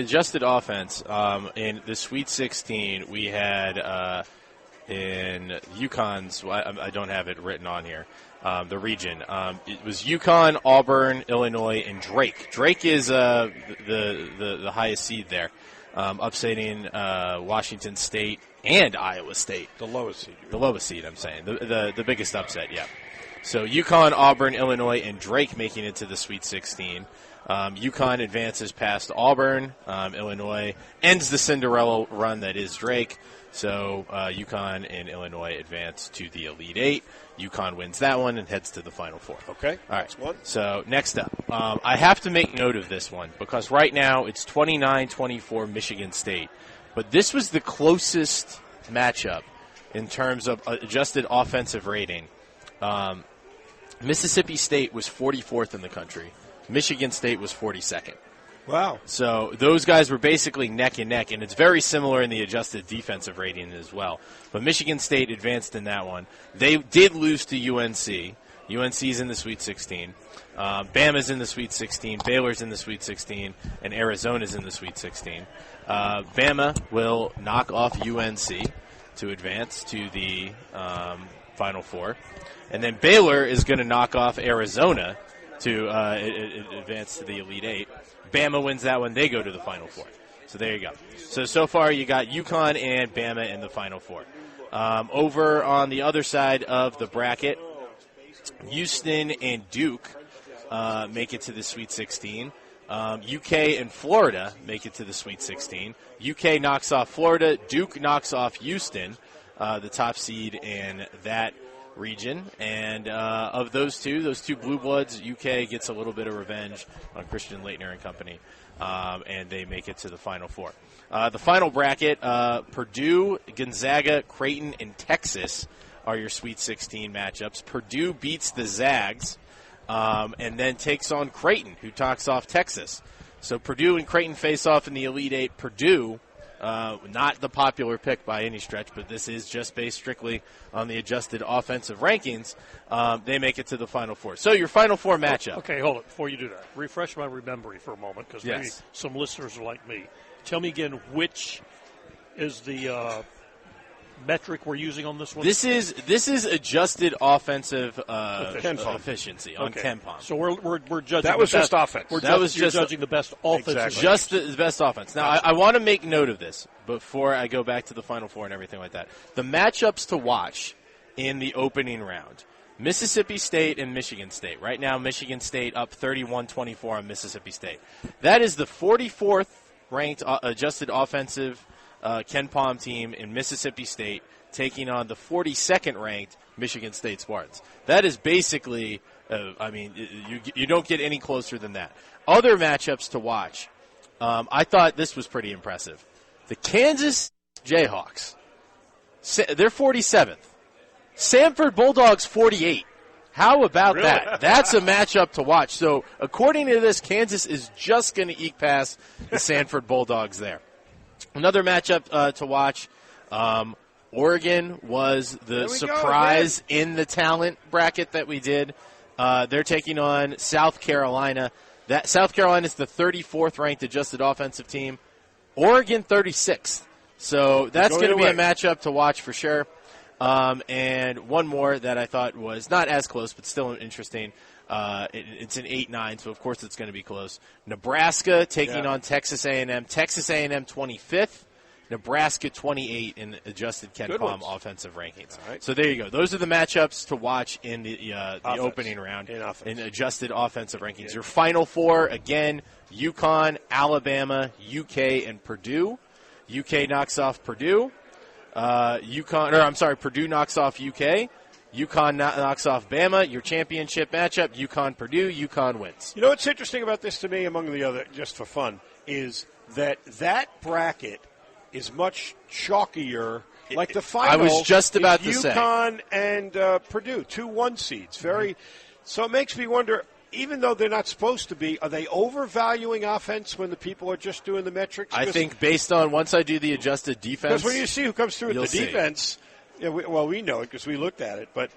adjusted offense in the Sweet 16, we had in UConn's, I don't have it written on here, the region. It was UConn, Auburn, Illinois, and Drake. Drake is the highest seed there, upsetting Washington State and Iowa State. The lowest seed. The lowest seed, I'm saying. The biggest upset, yeah. So UConn, Auburn, Illinois, and Drake making it to the Sweet 16. UConn advances past Auburn. Illinois ends the Cinderella run that is Drake. So UConn and Illinois advance to the Elite Eight. UConn wins that one and heads to the Final Four. Okay, all right. That's one. So next up, I have to make note of this one because right now it's 29-24 Michigan State. But this was the closest matchup in terms of adjusted offensive rating. Mississippi State was 44th in the country. Michigan State was 42nd. Wow. So those guys were basically neck and neck, and it's very similar in the adjusted defensive rating as well. But Michigan State advanced in that one. They did lose to UNC. UNC's in the Sweet 16. Bama's in the Sweet 16. Baylor's in the Sweet 16. And Arizona's in the Sweet 16. Bama will knock off UNC to advance to the Final Four. And then Baylor is going to knock off Arizona to advance to the Elite Eight. Bama wins that one. They go to the Final Four. So there you go. So far you got UConn and Bama in the Final Four. Over on the other side of the bracket, Houston and Duke make it to the Sweet 16. UK and Florida make it to the Sweet 16. UK knocks off Florida. Duke knocks off Houston, the top seed in that region. And of those two blue bloods, UK gets a little bit of revenge on Christian Laettner and company, and they make it to the Final Four. The final bracket, Purdue, Gonzaga, Creighton, and Texas are your Sweet 16 matchups. Purdue beats the Zags and then takes on Creighton, who knocks off Texas. So Purdue and Creighton face off in the Elite Eight. Purdue, not the popular pick by any stretch, but this is just based strictly on the adjusted offensive rankings. They make it to the Final Four. So your Final Four matchup. Okay, hold it. Before you do that, refresh my memory for a moment, because maybe some listeners are like me. Tell me again, which is the metric we're using on this one? This is adjusted offensive efficiency on KenPom. So we're judging. That was just offense. You're judging the best offense. Just the best offense. Now I want to make note of this before I go back to the Final Four and everything like that. The matchups to watch in the opening round: Mississippi State and Michigan State. Right now, Michigan State up 31-24 on Mississippi State. That is the 44th ranked adjusted offensive KenPom team in Mississippi State taking on the 42nd ranked Michigan State Spartans. That is basically, you don't get any closer than that. Other matchups to watch, I thought this was pretty impressive. The Kansas Jayhawks, they're 47th. Samford Bulldogs 48. How about that? That's a matchup to watch. So according to this, Kansas is just going to eke past the Samford Bulldogs there. Another matchup to watch, Oregon was the surprise in the talent bracket that we did. They're taking on South Carolina. South Carolina is the 34th ranked adjusted offensive team. Oregon 36th. So that's going to be a matchup to watch for sure. And one more that I thought was not as close, but still interesting. It's an 8-9, so of course it's going to be close. Nebraska taking on Texas A&M. Texas A&M 25th. Nebraska 28 in adjusted KenPom offensive rankings. Right. So there you go. Those are the matchups to watch in the opening round in adjusted offensive rankings. Yeah. Your Final Four, again, UConn, Alabama, UK, and Purdue. UK knocks off Purdue. Purdue knocks off UK. UConn knocks off Bama. Your championship matchup, UConn-Purdue. UConn wins. You know what's interesting about this to me, among the other, just for fun, is that bracket is much chalkier. Like the final, I was just about to say, UConn and Purdue, 2-1 seeds. So it makes me wonder, even though they're not supposed to be, are they overvaluing offense when the people are just doing the metrics? I think based on once I do the adjusted defense. Because when you see who comes through with the defense, we know it because we looked at it. But,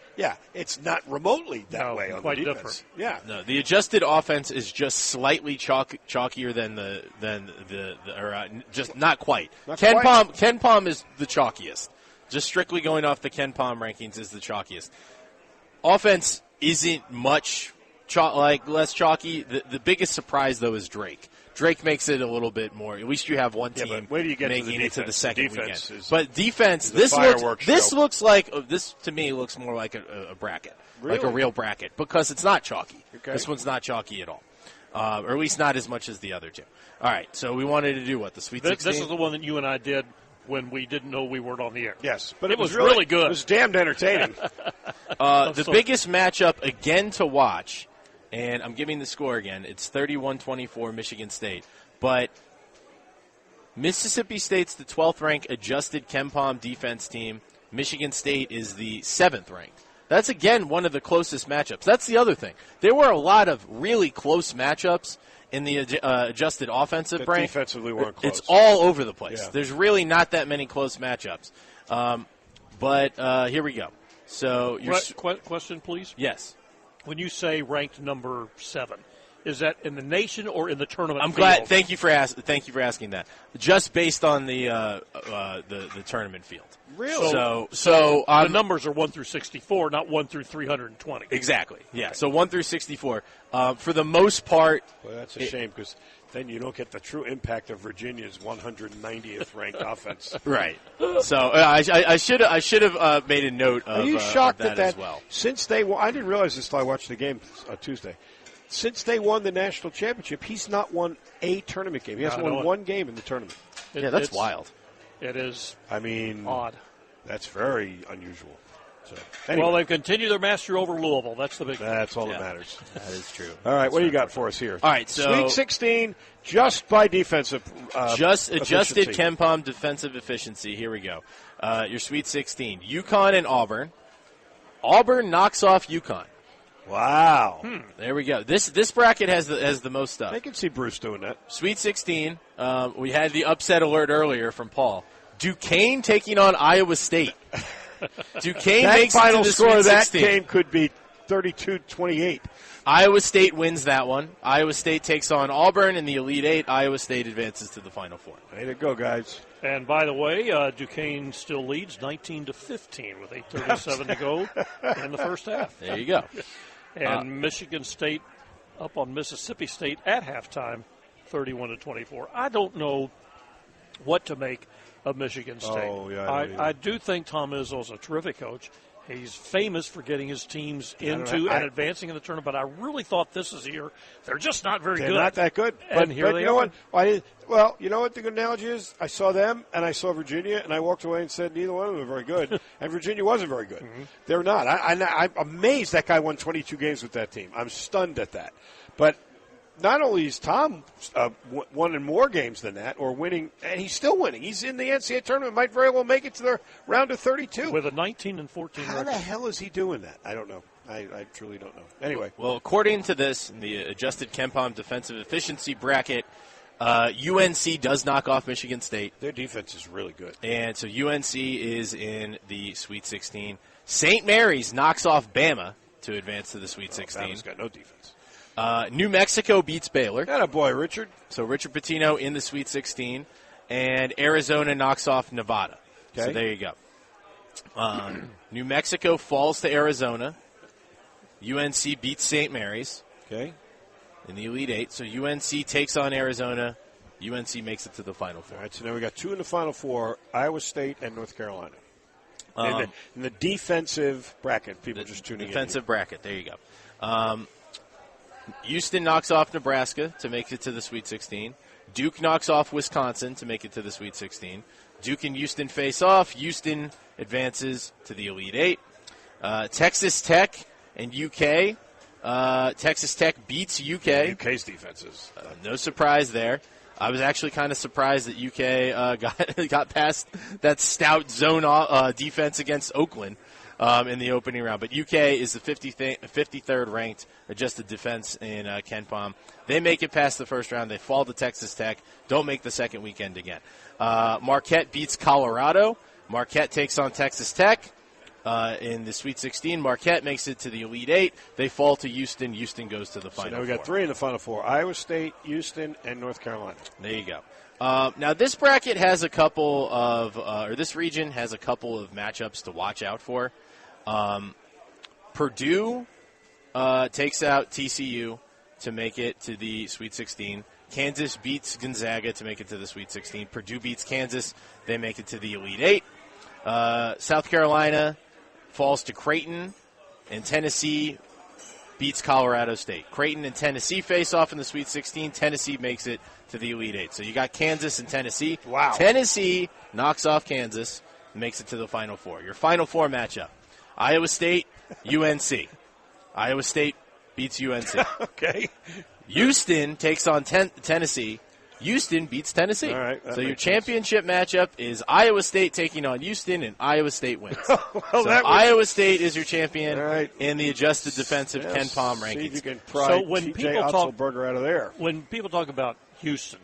it's not remotely that way on the defense. Different. Yeah. No, the adjusted offense is just slightly chalkier than just not quite. KenPom is the chalkiest. Just strictly going off the KenPom rankings is the chalkiest. Offense isn't much less chalky. The biggest surprise, though, is Drake. Drake makes it a little bit more. At least you have one team making it to the second weekend. But defense, this looks like this to me looks more like a bracket, like a real bracket, because it's not chalky. Okay. This one's not chalky at all, or at least not as much as the other two. All right, so we wanted to do what the Sweet 16. This is the one that you and I did when we didn't know we weren't on the air. Yes, but it was really good. It was damned entertaining. The biggest matchup again to watch. And I'm giving the score again. It's 31-24 Michigan State. But Mississippi State's the 12th ranked adjusted KenPom defense team. Michigan State is the 7th ranked. That's, again, one of the closest matchups. That's the other thing. There were a lot of really close matchups in the adjusted offensive rank. Defensively weren't close. It's all over the place. Yeah. There's really not that many close matchups. But here we go. So question, please? Yes. When you say ranked number 7, Is that in the nation or in the tournament? I'm field? glad. Thank you for asking that. Just based on the tournament field. Really? So the numbers are 1 through 64, not 1 through 320. Exactly. Yeah. So 1 through 64. For the most part. Well, that's a shame because then you don't get the true impact of Virginia's 190th ranked offense. Right. So I should have made a note of. Are you shocked of that that as well? Since they won, I didn't realize this until I watched the game Tuesday. Since they won the national championship, he's not won a tournament game. He hasn't won one game in the tournament. That's wild. It is. I mean, odd. That's very unusual. So, anyway. Well, they've continued their mastery over Louisville. That's the big thing. That's all that matters. That is true. All right, what do you got for us here? All right, so Sweet 16, just by defensive just adjusted efficiency. KenPom defensive efficiency. Here we go. Your Sweet 16. UConn and Auburn. Auburn knocks off UConn. Wow. There we go. This bracket has the most stuff. I can see Bruce doing that. Sweet 16. We had the upset alert earlier from Paul. Duquesne taking on Iowa State. Duquesne that makes final it to the score Sweet of that 16. game could be 32-28. Iowa State wins that one. Iowa State takes on Auburn in the Elite Eight. Iowa State advances to the Final Four. Way to go, guys. And by the way, Duquesne still leads 19-15 with 8:37 to go in the first half. There you go. And Michigan State up on Mississippi State at halftime, 31-24. I don't know what to make of Michigan State. Oh, yeah, I do think Tom Izzo's a terrific coach. He's famous for getting his teams into and advancing in the tournament, but I really thought this is here. They're just not very They're good. not that good. And But here they you know are. what? Well, you know what the good analogy is? I saw them, and I saw Virginia, and I walked away and said neither one of them are very good. And Virginia wasn't very good. They're not. I'm amazed that guy won 22 games with that team. I'm stunned at that. But not only is Tom won in more games than that, or winning, and he's still winning. He's in the NCAA tournament, might very well make it to the round of 32. With a 19-14 How the hell is he doing that? I don't know. I truly don't know. Anyway. Well, according to this, in the adjusted KenPom defensive efficiency bracket, UNC does knock off Michigan State. Their defense is really good. And so UNC is in the Sweet 16. St. Mary's knocks off Bama to advance to the Sweet 16. Bama's got no defense. New Mexico beats Baylor. Got a boy, Richard. So Richard Pitino in the Sweet 16. And Arizona knocks off Nevada. Okay. So there you go. New Mexico falls to Arizona. UNC beats St. Mary's. Okay. In the Elite Eight. So UNC takes on Arizona. UNC makes it to the Final Four. All right, so now we got two in the Final Four, Iowa State and North Carolina. In the defensive bracket, people just tuning in. Defensive bracket, there you go. Houston knocks off Nebraska to make it to the Sweet 16. Duke knocks off Wisconsin to make it to the Sweet 16. Duke and Houston face off. Houston advances to the Elite Eight. Texas Tech and UK. Texas Tech beats UK. UK's defenses. No surprise there. I was actually kind of surprised that UK got past that stout zone defense against Oakland in the opening round. But UK is the 53rd ranked adjusted defense in KenPom. They make it past the first round. They fall to Texas Tech. Don't make the second weekend again. Marquette beats Colorado. Marquette takes on Texas Tech. In the Sweet 16, Marquette makes it to the Elite Eight. They fall to Houston. Houston goes to the Final Four. So now we got three in the Final Four: Iowa State, Houston, and North Carolina. There you go. Now this bracket has a couple of, or this region has a couple of matchups to watch out for. Purdue takes out TCU to make it to the Sweet 16. Kansas beats Gonzaga to make it to the Sweet 16. Purdue beats Kansas. They make it to the Elite Eight. South Carolina falls to Creighton, and Tennessee beats Colorado State. Creighton and Tennessee face off in the Sweet 16. Tennessee makes it to the Elite Eight. So you got Kansas and Tennessee. Wow. Tennessee knocks off Kansas and makes it to the Final Four. Your Final Four matchup: Iowa State, UNC. Iowa State beats UNC. Okay. Houston takes on Tennessee. Houston beats Tennessee. All right, so your championship matchup is Iowa State taking on Houston, and Iowa State wins. Well, Iowa State is your champion in the adjusted defensive KenPom rankings. See if you can pry So when TJ people talk Otzelberger out of there. When people talk about Houston,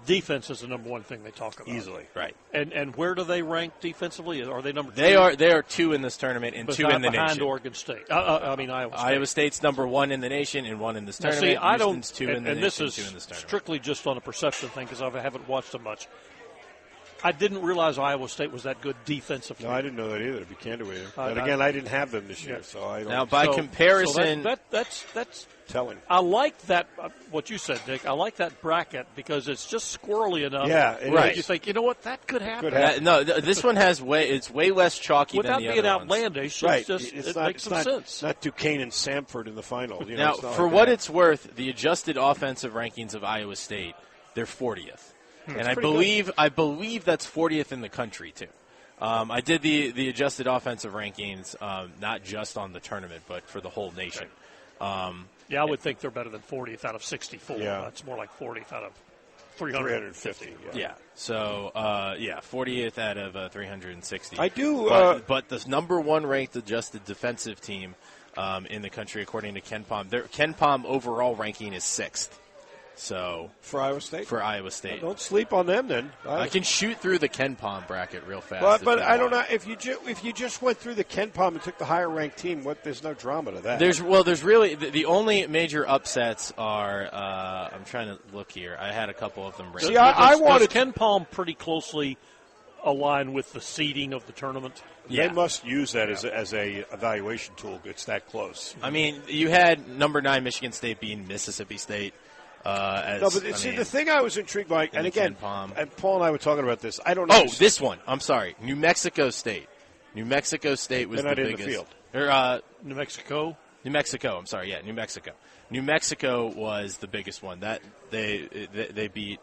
defense is the number one thing they talk about. Easily. Right. And where do they rank defensively? Are they number 2? They are 2 in this tournament and 2 in the behind nation. Oregon State. Iowa State. Iowa State's number 1 in the nation and 1 in this tournament. See, I don't. Houston's 2 in the and nation, this is 2 in this tournament. strictly just on a perception thing because I haven't watched them much. I didn't realize Iowa State was that good defensively. No, I didn't know that either, to be candid with you. But again, I didn't have them this year, so I don't. Now, by comparison, that's telling. I like that. What you said, Dick. I like that bracket because it's just squirrely enough. Yeah, right. You think, you know what, that could happen. This one has it's way less chalky without than the being other outlandish. Right. It makes some sense. Not Duquesne and Samford in the final. You know, now, it's not for like what that. it's worth, the adjusted offensive rankings of Iowa State, they're 40th. And I believe that's 40th in the country too. I did the adjusted offensive rankings, not just on the tournament, but for the whole nation. I would think they're better than 40th out of 64. Yeah. It's more like 40th out of 350. Yeah. So 40th out of 360. I do. But the number 1 ranked adjusted defensive team in the country, according to KenPom, their KenPom overall ranking is 6th. So for Iowa State? For Iowa State. Don't sleep on them then. I can shoot through the KenPom bracket real fast. But I don't know if you just went through the KenPom and took the higher ranked team. There's no drama to that. There's really the only major upsets are. I'm trying to look here. I had a couple of them written. See, I wanted KenPom pretty closely aligned with the seeding of the tournament. They must use that as a evaluation tool. It's that close. I mean, you had number 9 Michigan State beating Mississippi State. The thing I was intrigued by, and again, and Paul and I were talking about this. I don't know. Oh, this one. I'm sorry. New Mexico State. New Mexico State was the biggest. In the field. New Mexico? New Mexico. I'm sorry. Yeah, New Mexico. New Mexico was the biggest one. That they beat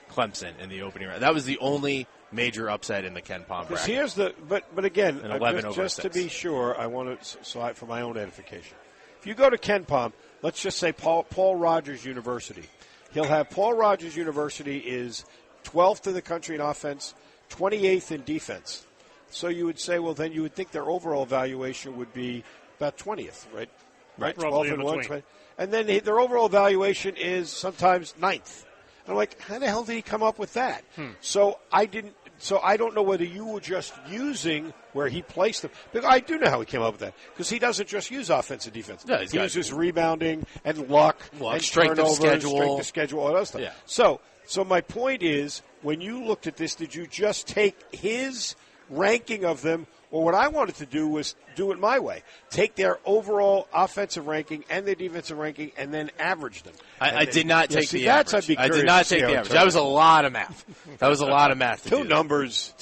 Clemson in the opening round. That was the only major upset in the KenPom bracket. Here's but again, 11 just to be sure, I want to for my own edification. If you go to KenPom, let's just say Paul Rogers University. He'll have Paul Rogers University is 12th in the country in offense, 28th in defense. So you would say, well, then you would think their overall evaluation would be about 20th, right? Right, 12th and 1. And then their overall evaluation is sometimes 9th. And I'm like, how the hell did he come up with that? So I don't know whether you were just using where he placed them. Because I do know how he came up with that. Because he doesn't just use offense and defense. No, he uses rebounding and luck and strength of schedule. strength of schedule, all that other stuff. Yeah. So my point is, when you looked at this, did you just take his ranking of them, or what I wanted to do was do it my way. Take their overall offensive ranking and their defensive ranking and then average them. I did not take the average. I did not take the average. That was a lot of math. That was a lot of math. Two numbers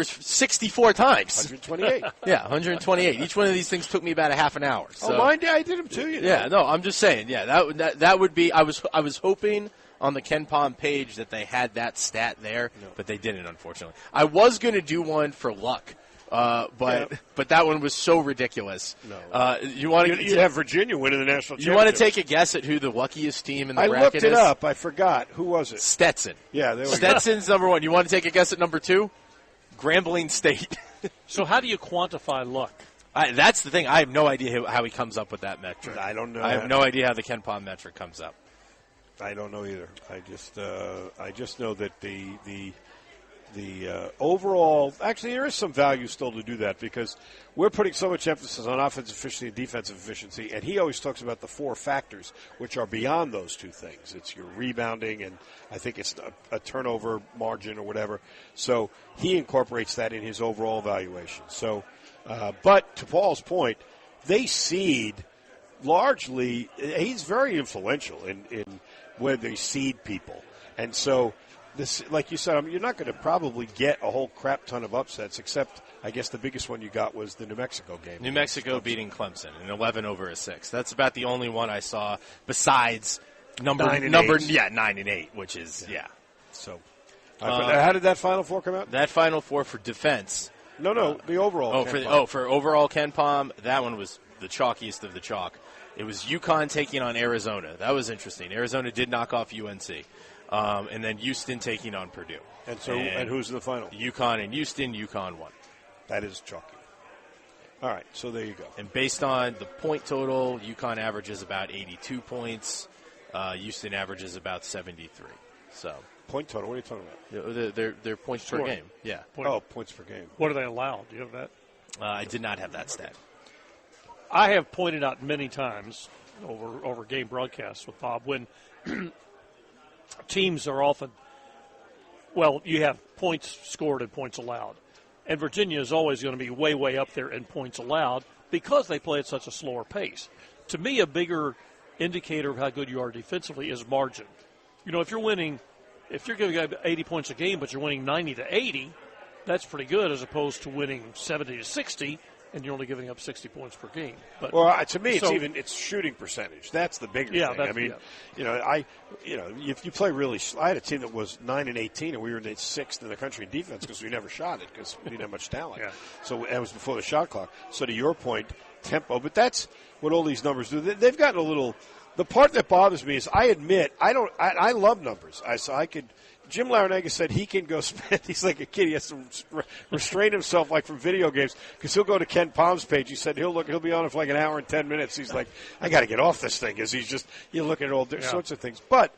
64 times. 128. Yeah, 128. Each one of these things took me about a half an hour. So. Oh, mine did. I did them too. Yeah, no, I'm just saying. Yeah, that would be. I was hoping on the KenPom page that they had that stat there, but they didn't, unfortunately. I was going to do one for luck. But that one was so ridiculous. No, you have Virginia winning the national championship. You want to take a guess at who the luckiest team in the bracket is? I looked it up. I forgot. Who was it? Stetson. Yeah, there we Stetson's number 1. You want to take a guess at number 2? Grambling State. So how do you quantify luck? That's the thing. I have no idea how he comes up with that metric. I don't know. I have no idea how the KenPom metric comes up. I don't know either. I just know that the overall, actually, there is some value still to do that because we're putting so much emphasis on offensive efficiency and defensive efficiency, and he always talks about the 4 factors, which are beyond those 2 things. It's your rebounding, and I think it's a turnover margin or whatever. So he incorporates that in his overall evaluation. So, but to Paul's point, they seed largely. He's very influential in where they seed people, and so. This, like you said, you're not going to probably get a whole crap ton of upsets, except I guess the biggest one you got was the New Mexico game. New Mexico beating Clemson in 11/6. That's about the only one I saw besides 9 and 8, which is So, how did that Final Four come out? That Final Four for defense. No, the overall. For overall KenPom, that one was the chalkiest of the chalk. It was UConn taking on Arizona. That was interesting. Arizona did knock off UNC. And then Houston taking on Purdue. And who's in the final? UConn and Houston. UConn won. That is chalky. All right, so there you go. And based on the point total, UConn averages about 82 points. Houston averages about 73. So point total. What are you talking about? Their points per game. Yeah. Points per game. What are they allowed? Do you have that? I did not have that stat. I have pointed out many times over game broadcasts with Bob when teams are often, you have points scored and points allowed. And Virginia is always going to be way, way up there in points allowed because they play at such a slower pace. To me, a bigger indicator of how good you are defensively is margin. If you're winning, if you're giving up 80 points a game, but you're winning 90 to 80, that's pretty good as opposed to winning 70 to 60 and you're only giving up 60 points per game. But to me, it's shooting percentage. That's the bigger thing. I mean, if you play really, I had a team that was 9-18, and we were in the 6th in the country in defense because we never shot it because we didn't have much talent. Yeah. So that was before the shot clock. So to your point, tempo. But that's what all these numbers do. They've gotten a little. The part that bothers me is I admit I love numbers. Jim Larinaga said he can go spend. He's like a kid. He has to restrain himself, like from video games, because he'll go to Ken Palm's page. He said he'll be on it for like an hour and 10 minutes. He's like, I got to get off this thing, because he's just looking at all sorts of things. But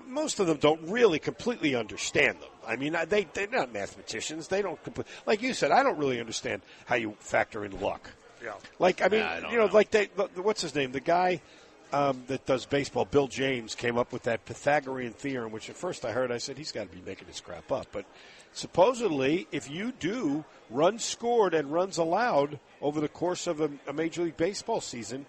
most of them don't really completely understand them. I mean, they're not mathematicians. They don't like you said. I don't really understand how you factor in luck. Yeah. Like I mean, like what's his name? The guy. That does baseball, Bill James, came up with that Pythagorean theorem, which at first I said he's got to be making this crap up. But supposedly, if you do runs scored and runs allowed over the course of a Major League Baseball season,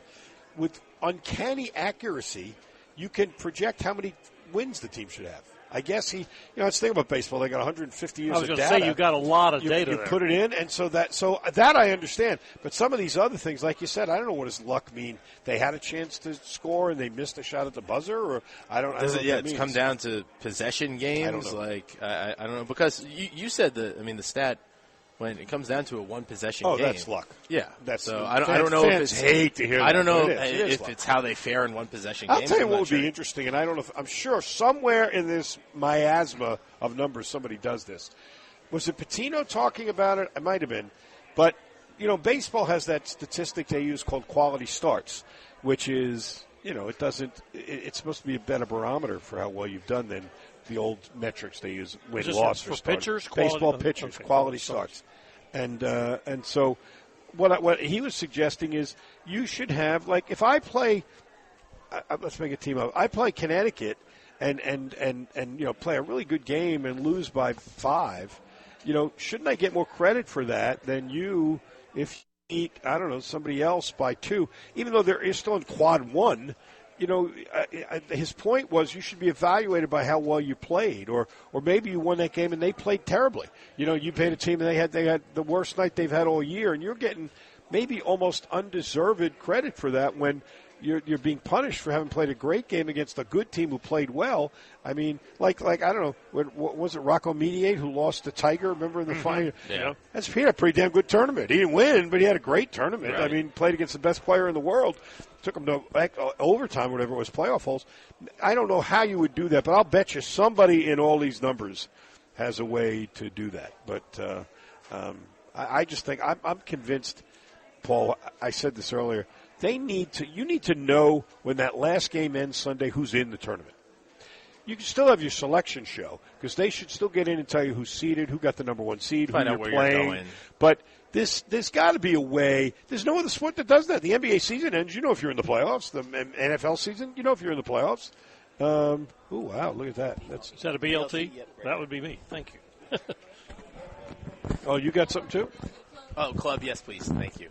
with uncanny accuracy, you can project how many wins the team should have. I guess it's the thing about baseball. They got 150 years of data. I was going to say, you've got a lot of data You there. put it in, and so that I understand. But some of these other things, like you said, I don't know what does luck mean. They had a chance to score, and they missed a shot at the buzzer, or I don't know what that means. It's come down to possession games. I don't know. I don't know. Because you said the stat, when it comes down to a one-possession game. Oh, that's luck. Yeah. So I don't know if it's hate to hear that. I don't know if it's how they fare in one-possession games. games. I'll tell you what would be interesting, and I don't know I'm sure somewhere in this miasma of numbers somebody does this. Was it Patino talking about it? It might have been. But, baseball has that statistic they use called quality starts, which is, it's supposed to be a better barometer for how well you've done than the old metrics they use, win-loss for pitchers, baseball pitchers, quality starts. And so what he was suggesting is you should have, like, if I play, let's make a team up. I play Connecticut and play a really good game and lose by 5, shouldn't I get more credit for that than you if you beat, I don't know, somebody else by 2, even though they're still in quad 1? His point was you should be evaluated by how well you played, or maybe you won that game and they played terribly. You played a team and they had the worst night they've had all year, and you're getting maybe almost undeserved credit for that when you're being punished for having played a great game against a good team who played well. I mean, like I don't know, what was it Rocco Mediate who lost to Tiger? Remember in the final? Yeah. He had a pretty damn good tournament. He didn't win, but he had a great tournament. Right. I mean, played against the best player in the world. Took him to overtime, whatever it was, playoff holes. I don't know how you would do that, but I'll bet you somebody in all these numbers has a way to do that. But I just think I'm convinced, Paul. I said this earlier. You need to know when that last game ends Sunday who's in the tournament. You can still have your selection show because they should still get in and tell you who's seeded, who got the number 1 seed, Find who out you're where playing. you're going. But there's got to be a way. There's no other sport that does that. The NBA season ends, if you're in the playoffs. The NFL season, if you're in the playoffs. Oh, wow, look at that. Is that a BLT? That would be me. Thank you. Oh, you got something too? Oh, club, yes, please. Thank you.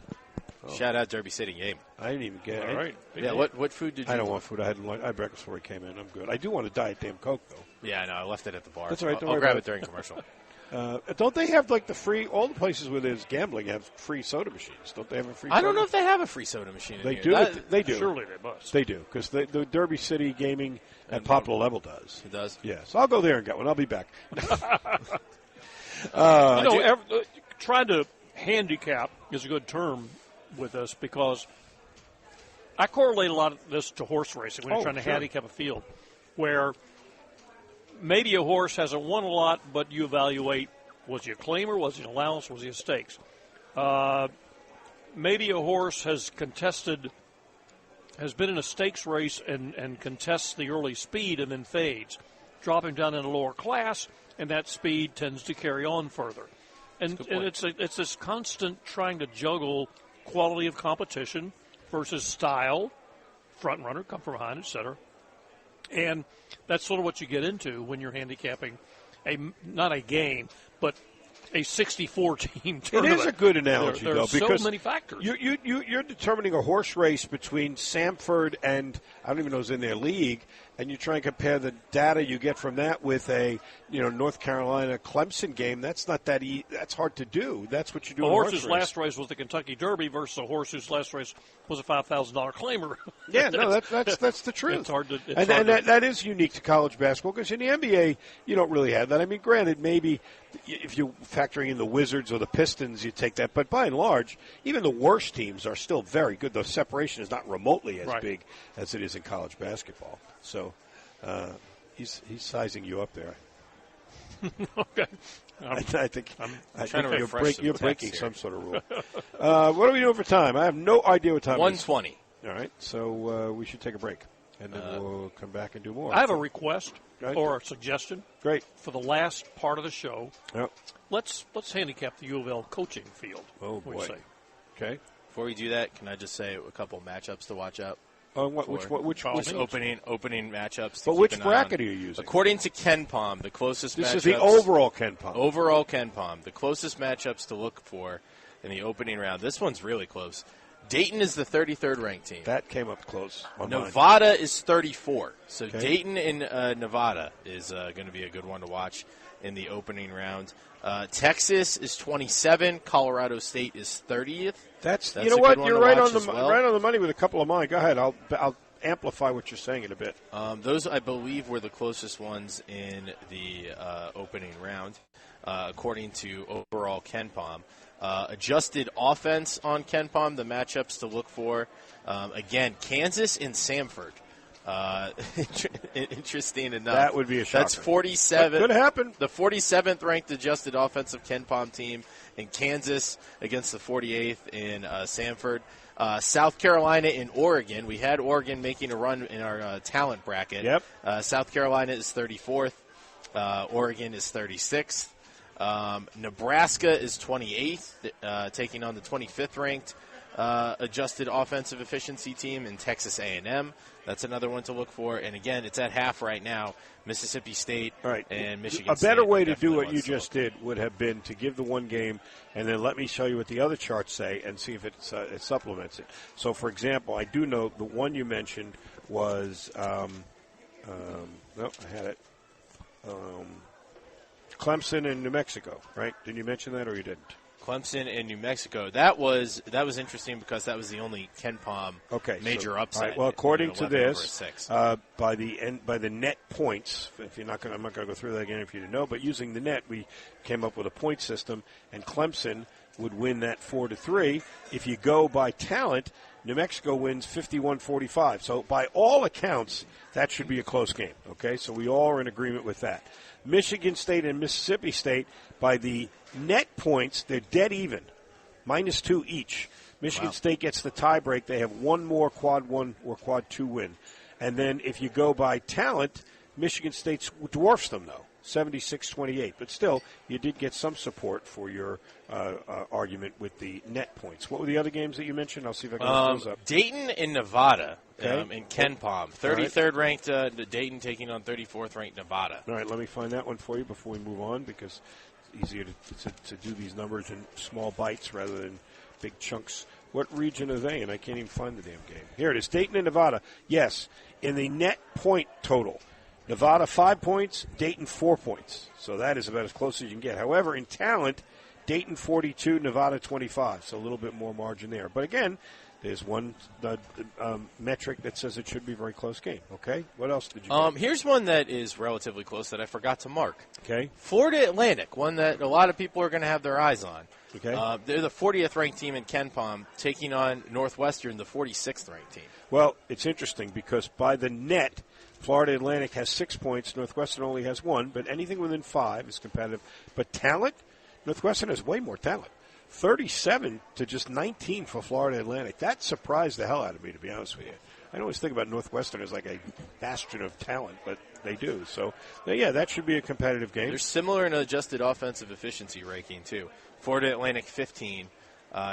Oh. Shout out Derby City game. I didn't even get it. All right. Yeah, what food did you I don't want food. I had breakfast before I came in. I'm good. I do want a Diet Damn Coke, though. Yeah, I know. I left it at the bar. That's all right. I'll grab it during commercial. Don't they have, like, the free, all the places where there's gambling have free soda machines? Don't they have a free soda? I don't know if they have a free soda machine They in do. here. They do. Surely they must. They do, because the Derby City Gaming at Popular Level does. It does? Yeah. So I'll go there and get one. I'll be back. Trying to handicap is a good term with us because I correlate a lot of this to horse racing when you're trying to handicap a field, where maybe a horse hasn't won a lot, but you evaluate, was he a claimer, was he an allowance, was he a stakes? Maybe a horse has been in a stakes race and contests the early speed and then fades. drop him down in a lower class, and that speed tends to carry on further. And it's this constant trying to juggle quality of competition versus style, front runner, come from behind, etc. And that's sort of what you get into when you're handicapping not a game, but a 64-team tournament. It is a good analogy, there though, are because so many factors. You're determining a horse race between Samford and I don't even know who's in their league, and you try and compare the data you get from that with a North Carolina Clemson game. That's not that that's hard to do. That's what you do. A in horse horse whose race. last race was the Kentucky Derby versus a horse whose last race was a $5,000 claimer. Yeah, no, that's the truth. It's hard to. That is unique to college basketball because in the NBA you don't really have that. I mean, granted, maybe if you're factoring in the Wizards or the Pistons, you take that. But by and large, even the worst teams are still very good. The separation is not remotely as big as it is in college basketball. So he's sizing you up there. Okay. I think you're breaking some sort of rule. What are we doing for time? I have no idea what time it is. 1:20. All right, so we should take a break, and then we'll come back and do more. I have a request Right. or a suggestion. Great. For the last part of the show, yep. let's handicap the U of L coaching field. Oh, what do you boy. say? Okay. Before we do that, can I just say a couple matchups to watch out? Which opening matchups? But which bracket are you using? According to KenPom, the closest. This matchups, is the overall KenPom. Overall KenPom, the closest matchups to look for in the opening round. This one's really close. Dayton is the 33rd ranked team. That came up close. Nevada is 34. So Okay. Dayton in Nevada is going to be a good one to watch in the opening round. Texas is 27. Colorado State is 30th. That's a you know what good one you're to right watch on as well. right on the money with a couple of mine. Go ahead. I'll amplify what you're saying in a bit. Those, I believe, were the closest ones in the opening round, according to overall KenPom. Adjusted offense on KenPom, the matchups to look for. Again, Kansas and Samford. Interesting enough. That would be a shocker. That's 47. That could happen. The 47th ranked adjusted offensive KenPom team in Kansas against the 48th in Samford. South Carolina and Oregon. We had Oregon making a run in our talent bracket. Yep. South Carolina is 34th. Oregon is 36th. Nebraska is 28th, taking on the 25th ranked adjusted offensive efficiency team in Texas A&M. That's another one to look for. And again, it's at half right now. Mississippi State and Michigan State. A better way to do what you just did would have been to give the one game and then let me show you what the other charts say and see if it supplements it. So, for example, I do know the one you mentioned was I had it. Clemson and New Mexico, right? Didn't you mention that, or you didn't? Clemson and New Mexico. That was interesting because that was the only KenPom major upset. All right, well, according to this, 6. by the net points, I'm not going to go through that again if you didn't know, but using the net, we came up with a point system, and Clemson would win that 4-3. If you go by talent, New Mexico wins 51-45. So by all accounts, that should be a close game. Okay, so we all are in agreement with that. Michigan State and Mississippi State, by the net points, they're dead even, -2 each. Michigan State gets the tiebreak. They have one more quad 1 or quad 2 win. And then if you go by talent, Michigan State dwarfs them, though, 76-28. But still, you did get some support for your argument with the net points. What were the other games that you mentioned? I'll see if I can look those up. Dayton and Nevada Okay. in KenPom. 33rd ranked Dayton taking on 34th ranked Nevada. All right, let me find that one for you before we move on because it's easier to do these numbers in small bites rather than big chunks. What region are they in? I can't even find the damn game. Here it is, Dayton and Nevada. Yes, in the net point total, Nevada 5 points, Dayton 4 points. So that is about as close as you can get. However, in talent, Dayton 42, Nevada 25. So a little bit more margin there. But again, there's one metric that says it should be a very close game. Okay? What else did you get? Here's one that is relatively close that I forgot to mark. Okay. Florida Atlantic, one that a lot of people are going to have their eyes on. Okay. They're the 40th ranked team in KenPom, taking on Northwestern, the 46th ranked team. Well, it's interesting because by the net, Florida Atlantic has 6 points. Northwestern only has 1, but anything within 5 is competitive. But talent, Northwestern has way more talent. 37 to just 19 for Florida Atlantic. That surprised the hell out of me, to be honest with you. I always think about Northwestern as like a bastion of talent, but they do. So, yeah, that should be a competitive game. They're similar in adjusted offensive efficiency ranking, too. Florida Atlantic 15,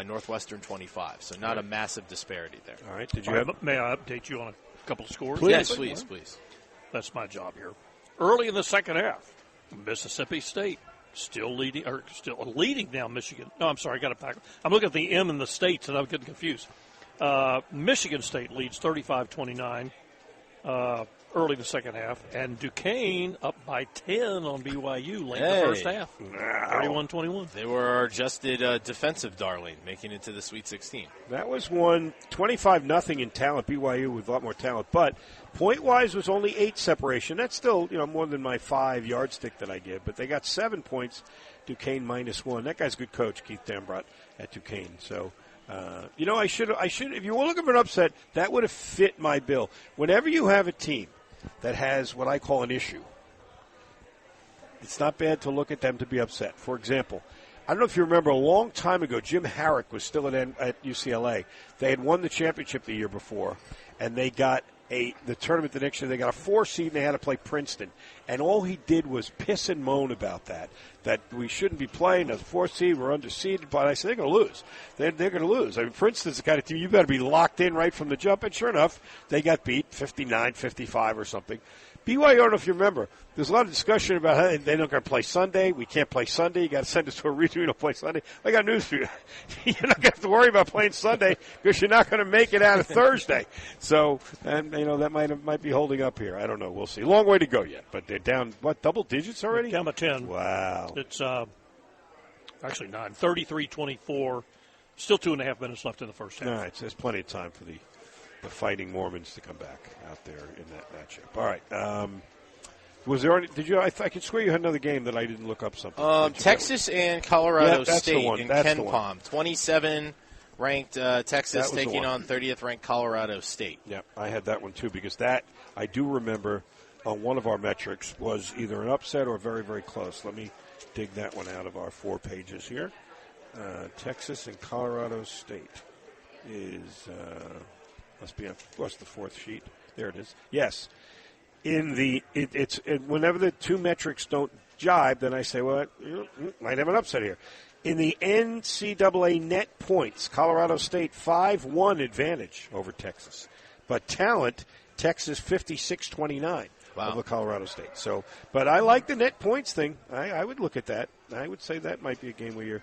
Northwestern 25. So not a massive disparity there. All right. Did you May I update you on a couple of scores? Yes, please. That's my job here. Early in the second half, Mississippi State still leading now Michigan. No, I'm sorry, I got it back. I'm looking at the M in the states, and I'm getting confused. Michigan State leads 35-29 early in the second half, and Duquesne up by 10 on BYU late in the first half. 31-21. They were our adjusted defensive darling, making it to the Sweet 16. That was one 25-0 in talent. BYU with a lot more talent, but point-wise was only 8 separation. That's still more than my 5 yardstick that I give. But they got 7 points. Duquesne -1. That guy's a good coach, Keith Dambrot at Duquesne. So. I should. If you were looking for an upset, that would have fit my bill. Whenever you have a team that has what I call an issue, it's not bad to look at them to be upset. For example, I don't know if you remember a long time ago, Jim Harrick was still at UCLA. They had won the championship the year before, and they got the tournament the next year. They got a 4 seed, and they had to play Princeton. And all he did was piss and moan about that we shouldn't be playing as a 4 seed. We're underseeded. But I said, they're going to lose. They're going to lose. I mean, Princeton's the kind of team you better be locked in right from the jump. And sure enough, they got beat 59-55 or something. BYU, I don't know if you remember, there's a lot of discussion about how they're not going to play Sunday. We can't play Sunday. You got to send us to a region. We don't play Sunday. I got news for you. You're not going to have to worry about playing Sunday because you're not going to make it out of Thursday. So, and that might be holding up here. I don't know. We'll see. Long way to go yet, but they're down, double digits already? Down by 10. Wow. It's actually 9. 33-24. Still 2.5 minutes left in the first half. All right. So there's plenty of time for the Fighting Mormons to come back out there in that matchup. All right. Was there any? Did you? I could swear you had another game that I didn't look up something. Texas and Colorado State in Ken Palm. 27 ranked Texas taking on 30th ranked Colorado State. Yeah, I had that one too because that I do remember on one of our metrics was either an upset or very, very close. Let me dig that one out of our 4 pages here. Texas and Colorado State is. Must be, of course, the 4th sheet. There it is. Yes. Whenever the 2 metrics don't jibe, then I say, well, might have an upset here. In the NCAA net points, Colorado State 5-1 advantage over Texas. But talent, Texas 56-29 over Colorado State. So, but I like the net points thing. I would look at that. I would say that might be a game where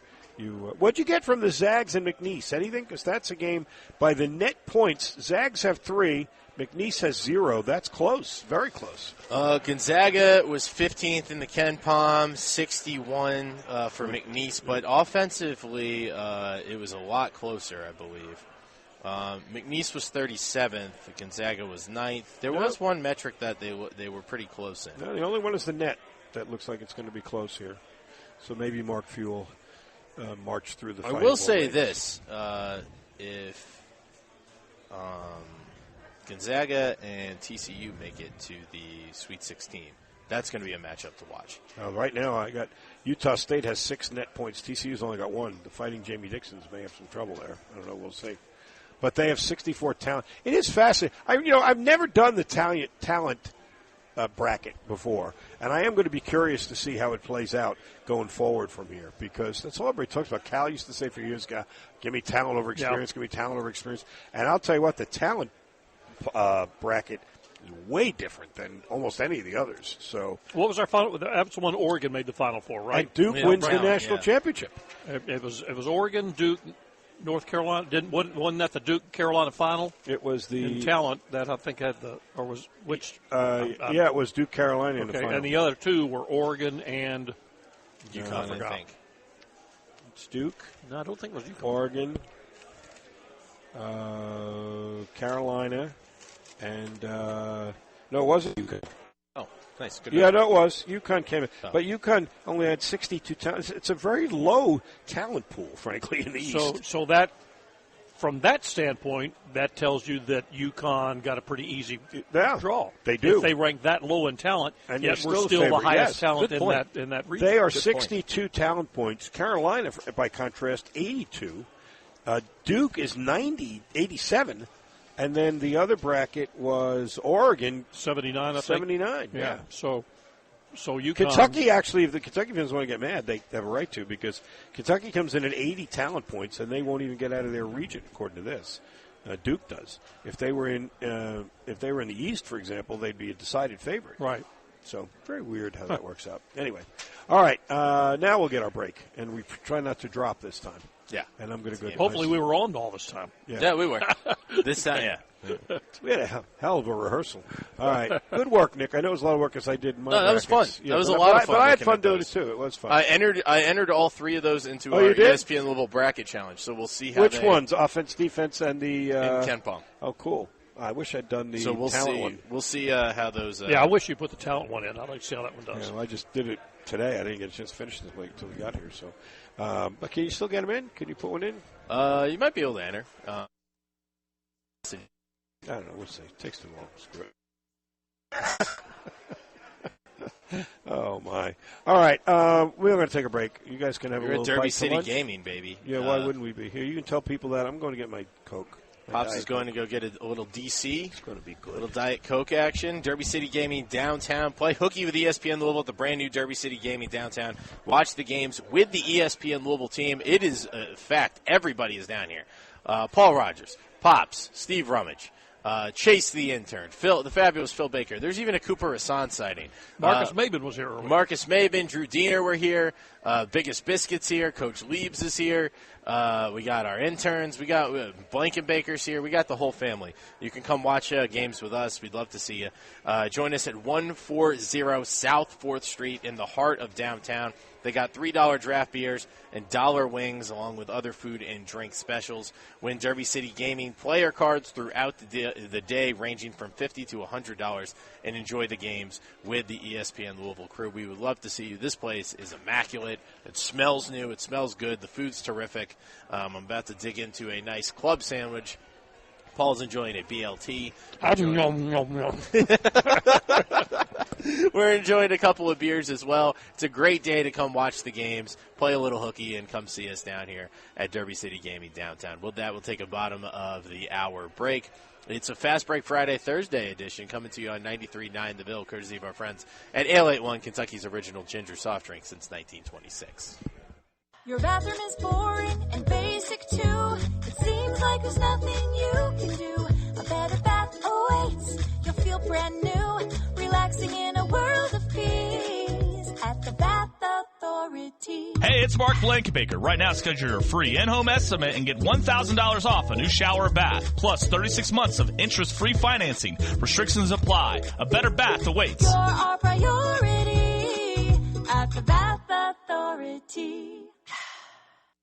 what'd you get from the Zags and McNeese? Anything? Because that's a game by the net points. Zags have 3. McNeese has 0. That's close. Very close. Gonzaga was 15th in the Ken Palm, 61 for McNeese. But offensively, it was a lot closer, I believe. McNeese was 37th. Gonzaga was 9th. There was one metric that they were pretty close in. No, the only one is the net. That looks like it's going to be close here. So maybe Mark Fuel march through the. I will say this: if Gonzaga and TCU make it to the Sweet 16, that's going to be a matchup to watch. Right now, I got Utah State has 6 net points. TCU's only got 1. The Fighting Jamie Dixons may have some trouble there. I don't know. We'll see. But they have 64 talent. It is fascinating. I've never done the talent bracket before, and I am going to be curious to see how it plays out going forward from here because that's all everybody talks about. Cal used to say for years, give me talent over experience, give me talent over experience. And I'll tell you what, the talent bracket is way different than almost any of the others. So, what was our final? That's the one Oregon made the Final Four, right? And Duke wins the national championship. It was Oregon, Duke, North Carolina. Wasn't that the Duke Carolina final? It was the in talent that I think had the or was which? It was Duke Carolina in the final. And the other 2 were Oregon and UConn. I think it's Duke. No, I don't think it was UConn. Oregon, Carolina, and no, it wasn't UConn. Oh, nice. Good yeah, no, it was. UConn came in. But UConn only had 62 talent. It's a very low talent pool, frankly, in the East. So that, from that standpoint, that tells you that UConn got a pretty easy draw. They do. If they rank that low in talent, and yet we're still the highest talent in that region. They are 62 talent points. Carolina, by contrast, 82. Duke is 87. And then the other bracket was Oregon 79. I think. 79. Yeah. So you Kentucky actually, if the Kentucky fans want to get mad, they have a right to, because Kentucky comes in at 80 talent points and they won't even get out of their region according to this. Duke does. If they were in the East, for example, they'd be a decided favorite. Right. So very weird how that works out. Anyway, all right. Now we'll get our break, and we try not to drop this time. Yeah. And I'm going to go. Hopefully, we were on all this time. Yeah, we were. This time, yeah. We had a hell of a rehearsal. All right. Good work, Nick. I know it was a lot of work because I did my No, that was fun. Yeah, that was a lot of fun. But I had fun doing it, too. It was fun. I entered all three of those into our you did? ESPN Louisville bracket challenge, so we'll see how Which ones? Offense, defense, and the... and Ken Pong. Oh, cool. I wish I'd done the so we'll talent see. one. We'll see how those... yeah, I wish you put the talent one in. I'd like to see how that one does. Yeah, well, I just did it today. I didn't get a chance to finish this week until we got here. So, but can you still get them in? Can you put one in? You might be able to enter. I don't know. We'll see. It takes too long. Screw it. Oh, my. All right. We're going to take a break. You guys can have You're a little at Derby bite City lunch. Gaming, baby. Yeah, why wouldn't we be here? You can tell people that. I'm going to get my Coke. Pops is going to go get a little DC. It's going to be good. A little Diet Coke action. Derby City Gaming downtown. Play hooky with ESPN Louisville at the brand new Derby City Gaming downtown. Watch the games with the ESPN Louisville team. It is a fact. Everybody is down here. Paul Rogers, Pops, Steve Rummage, Chase the intern, the fabulous Phil Baker. There's even a Cooper Hassan sighting. Marcus Maben was here earlier. Marcus Maben, Drew Diener were here. Biggest Biscuits here. Coach Liebs is here. We got our interns. We got Blankenbaker's here. We got the whole family. You can come watch games with us. We'd love to see you. Join us at 140 South 4th Street in the heart of downtown. They got $3 draft beers and dollar wings along with other food and drink specials. Win Derby City Gaming player cards throughout the day ranging from $50 to $100 and enjoy the games with the ESPN Louisville crew. We would love to see you. This place is immaculate. It smells new. It smells good. The food's terrific. I'm about to dig into a nice club sandwich. Paul's enjoying a BLT. We're enjoying a couple of beers as well. It's a great day to come watch the games, play a little hooky, and come see us down here at Derby City Gaming downtown. With that, we'll take a bottom of the hour break. It's a Fast Break Friday, Thursday edition coming to you on 93.9 The Ville, courtesy of our friends at Ale 81, Kentucky's original ginger soft drink since 1926. Your bathroom is boring and basic too. It seems like there's nothing you can do. A better bath awaits. You'll feel brand new, relaxing in a world of peace at the Bath Authority. Hey, it's Mark Blankenbaker. Right now, schedule your free in-home estimate and get $1,000 off a new shower or bath, plus 36 months of interest-free financing. Restrictions apply. A better bath awaits. You're our priority at the Bath Authority.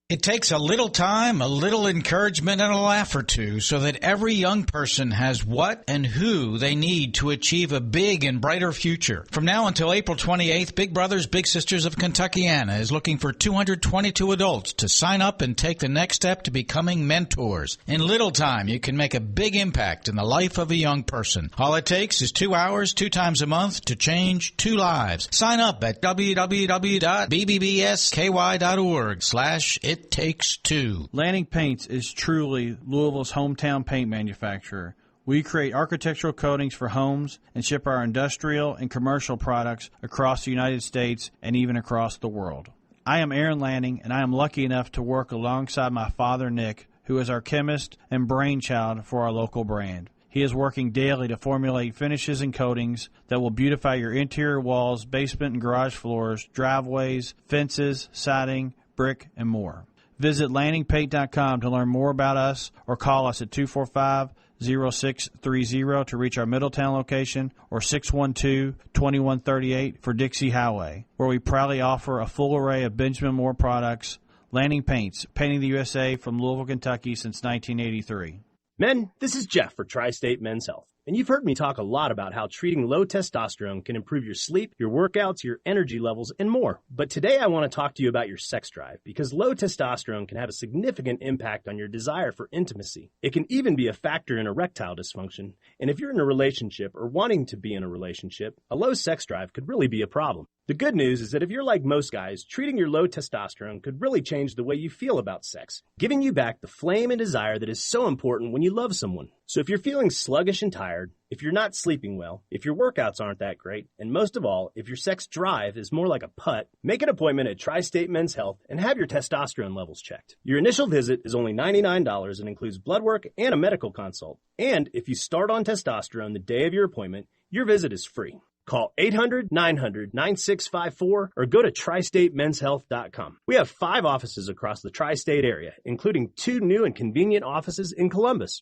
It takes a little time, a little encouragement, and a laugh or two so that every young person has what and who they need to achieve a big and brighter future. From now until April 28th, Big Brothers Big Sisters of Kentuckiana is looking for 222 adults to sign up and take the next step to becoming mentors. In little time, you can make a big impact in the life of a young person. All it takes is 2 hours, 2 times a month to change 2 lives. Sign up at www.bbbsky.org/it takes 2. Lanning Paints is truly Louisville's hometown paint manufacturer. We create architectural coatings for homes and ship our industrial and commercial products across the United States and even across the world. I am Aaron Lanning, and I am lucky enough to work alongside my father, Nick, who is our chemist and brainchild for our local brand. He is working daily to formulate finishes and coatings that will beautify your interior walls, basement and garage floors, driveways, fences, siding, brick, and more. Visit LanningPaint.com to learn more about us or call us at 245-0630 to reach our Middletown location or 612-2138 for Dixie Highway, where we proudly offer a full array of Benjamin Moore products. Lanning Paints, painting the USA from Louisville, Kentucky since 1983. Men, this is Jeff for Tri-State Men's Health. And you've heard me talk a lot about how treating low testosterone can improve your sleep, your workouts, your energy levels, and more. But today I want to talk to you about your sex drive, because low testosterone can have a significant impact on your desire for intimacy. It can even be a factor in erectile dysfunction. And if you're in a relationship or wanting to be in a relationship, a low sex drive could really be a problem. The good news is that if you're like most guys, treating your low testosterone could really change the way you feel about sex, giving you back the flame and desire that is so important when you love someone. So if you're feeling sluggish and tired, if you're not sleeping well, if your workouts aren't that great, and most of all, if your sex drive is more like a putt, make an appointment at Tri-State Men's Health and have your testosterone levels checked. Your initial visit is only $99 and includes blood work and a medical consult. And if you start on testosterone the day of your appointment, your visit is free. Call 800-900-9654 or go to tristatemenshealth.com. We have 5 offices across the tri-state area, including 2 new and convenient offices in Columbus.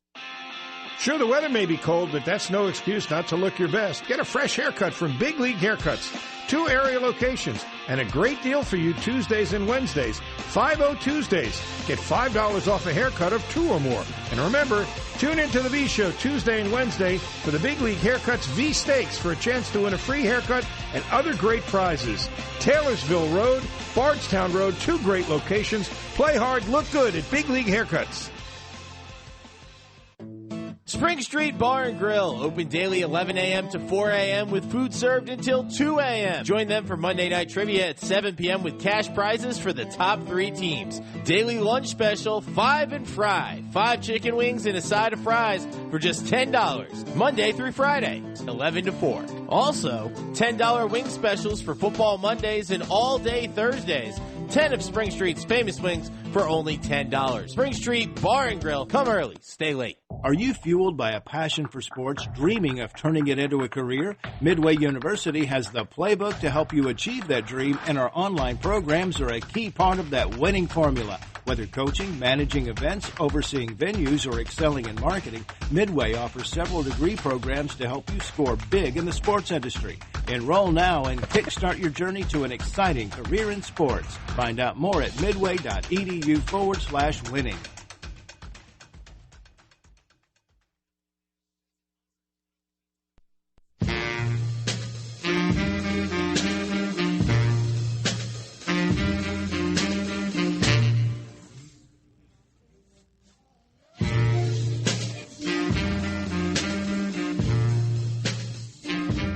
Sure, the weather may be cold, but that's no excuse not to look your best. Get a fresh haircut from Big League Haircuts. 2 area locations and a great deal for you Tuesdays and Wednesdays. 50 Tuesdays. Get $5 off a haircut of 2 or more. And remember, tune into the V Show Tuesday and Wednesday for the Big League Haircuts V Stakes for a chance to win a free haircut and other great prizes. Taylorsville Road, Bardstown Road, 2 great locations. Play hard, look good at Big League Haircuts. Spring Street Bar and Grill, open daily 11 a.m. to 4 a.m. with food served until 2 a.m. Join them for Monday Night Trivia at 7 p.m. with cash prizes for the top 3 teams. Daily lunch special, 5 and fry. 5 chicken wings and a side of fries for just $10. Monday through Friday, 11 to 4. Also, $10 wing specials for football Mondays and all day Thursdays. 10 of Spring Street's famous wings for only $10. Spring Street Bar and Grill. Come early, stay late. Are you fueled by a passion for sports, dreaming of turning it into a career? Midway University has the playbook to help you achieve that dream, and our online programs are a key part of that winning formula. Whether coaching, managing events, overseeing venues, or excelling in marketing, Midway offers several degree programs to help you score big in the sports industry. Enroll now and kickstart your journey to an exciting career in sports. Find out more at midway.edu/winning.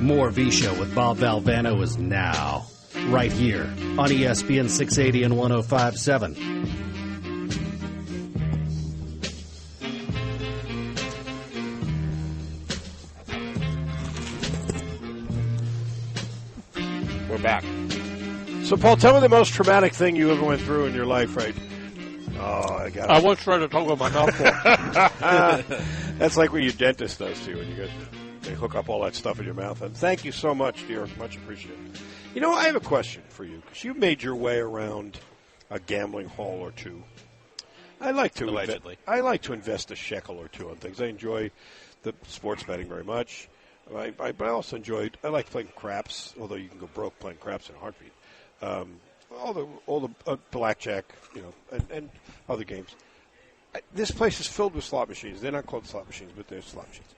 More V-Show with Bob Valvano is now, right here on ESPN 680 and 105.7. We're back. So, Paul, tell me the most traumatic thing you ever went through in your life, right? Oh, I got it. I once tried to talk with my mouth full. That's like what your dentist does to you when you they hook up all that stuff in your mouth. And thank you so much, dear. Much appreciated. You know, I have a question for you, because you made your way around a gambling hall or two. I like to invest a shekel or two on things. I enjoy the sports betting very much. But I also I like playing craps, although you can go broke playing craps in a heartbeat. All the blackjack, and other games. This place is filled with slot machines. They're not called slot machines, but they're slot machines,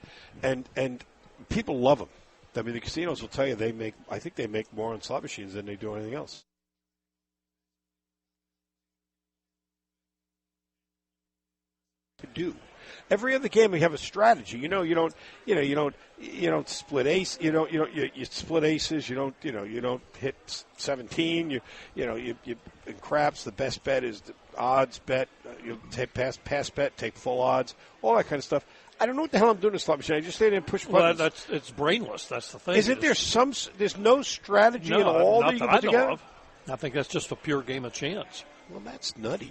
and people love them. I mean, the casinos will tell you I think they make more on slot machines than they do anything else. To do. Every other game we have a strategy. You don't split ace. You split aces. You don't hit 17. You in craps, the best bet is the odds bet. You take pass bet, take full odds, all that kind of stuff. I don't know what the hell I'm doing in slot machine. I just stay there and push buttons. Well, it's brainless. That's the thing. Isn't there there's no strategy at all that you can put together? I think that's just a pure game of chance. Well, that's nutty.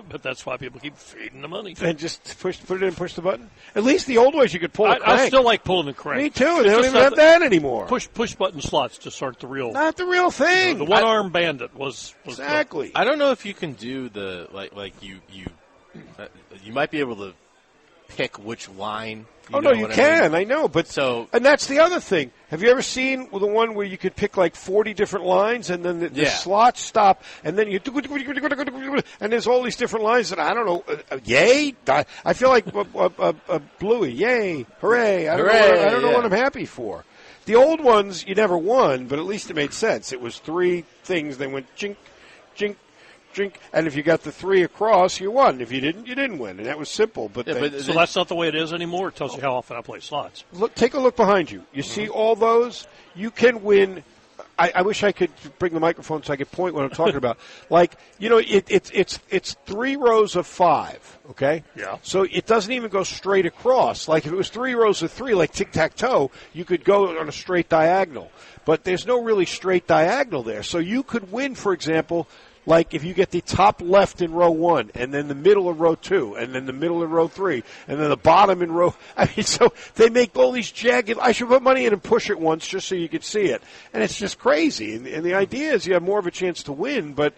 But that's why people keep feeding the money. And just put it in and push the button? At least the old ways you could pull the crank. I still like pulling the crank. Me too. They don't even have that anymore. Push button slots just aren't the real. Not the real thing. The one-armed bandit was exactly. I don't know if you can do the you might be able to pick which line. You can. I know, but and that's the other thing. Have you ever seen the one where you could pick like 40 different lines, and then the slots stop, and then and there's all these different lines that I don't know. Yay! I feel like Bluey. Yay! Hooray! I don't know what I'm happy for. The old ones you never won, but at least it made sense. It was 3 things. They went chink, chink. Drink, and if you got the 3 across, you won. If you didn't, you didn't win, and that was simple. So that's not the way it is anymore. It tells you how often I play slots. Take a look behind you. You see all those? You can win. I wish I could bring the microphone so I could point what I'm talking about. Like, it's 3 rows of 5, okay? Yeah. So it doesn't even go straight across. Like, if it was 3 rows of 3, like tic-tac-toe, you could go on a straight diagonal. But there's no really straight diagonal there. So you could win, for example, like if you get the top left in row 1, and then the middle in row 2, and then the middle in row 3, and then the bottom in row. I mean, so they make all these jagged. I should put money in and push it once just so you could see it, and it's just crazy. And the idea is you have more of a chance to win, but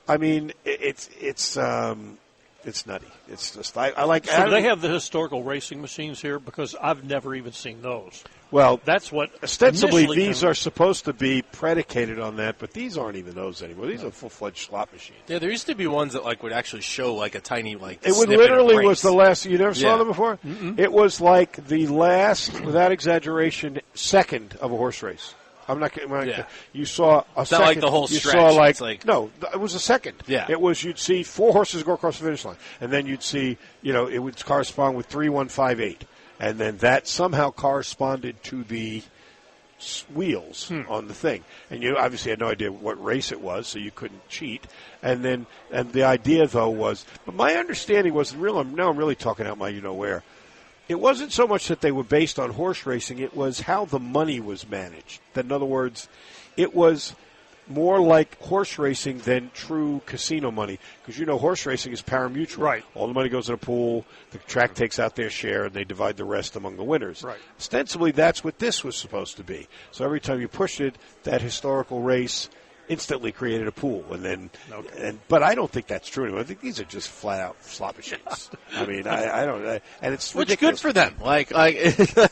I mean, it's nutty. It's just I like. So do they have the historical racing machines here? Because I've never even seen those. Well, that's what ostensibly these are supposed to be predicated on that, but these aren't even those anymore. These are full-fledged slot machines. Yeah, there used to be ones that would actually show like a tiny It would literally was the last. You never saw Yeah. them before. Mm-mm. It was like the last, without exaggeration, second of a horse race. I'm not kidding. Yeah. You saw a It's second. not like the whole you stretch. saw It's like- no, it was a second. Yeah. It was you'd see 4 horses go across the finish line, and then you'd see it would correspond with 3-1-5-8, and then that somehow corresponded to the wheels on the thing, and you obviously had no idea what race it was, so you couldn't cheat. And the idea though was, but my understanding was now I'm really talking out my where. It wasn't so much that they were based on horse racing; it was how the money was managed. In other words, it was more like horse racing than true casino money, because horse racing is pari-mutuel. Right. All the money goes in a pool. The track takes out their share, and they divide the rest among the winners. Right. Ostensibly, that's what this was supposed to be. So every time you pushed it, that historical race instantly created a pool, but I don't think that's true anymore. I think these are just flat out slot machines. I mean, I don't, and it's Which ridiculous. good for them. Like Yeah, I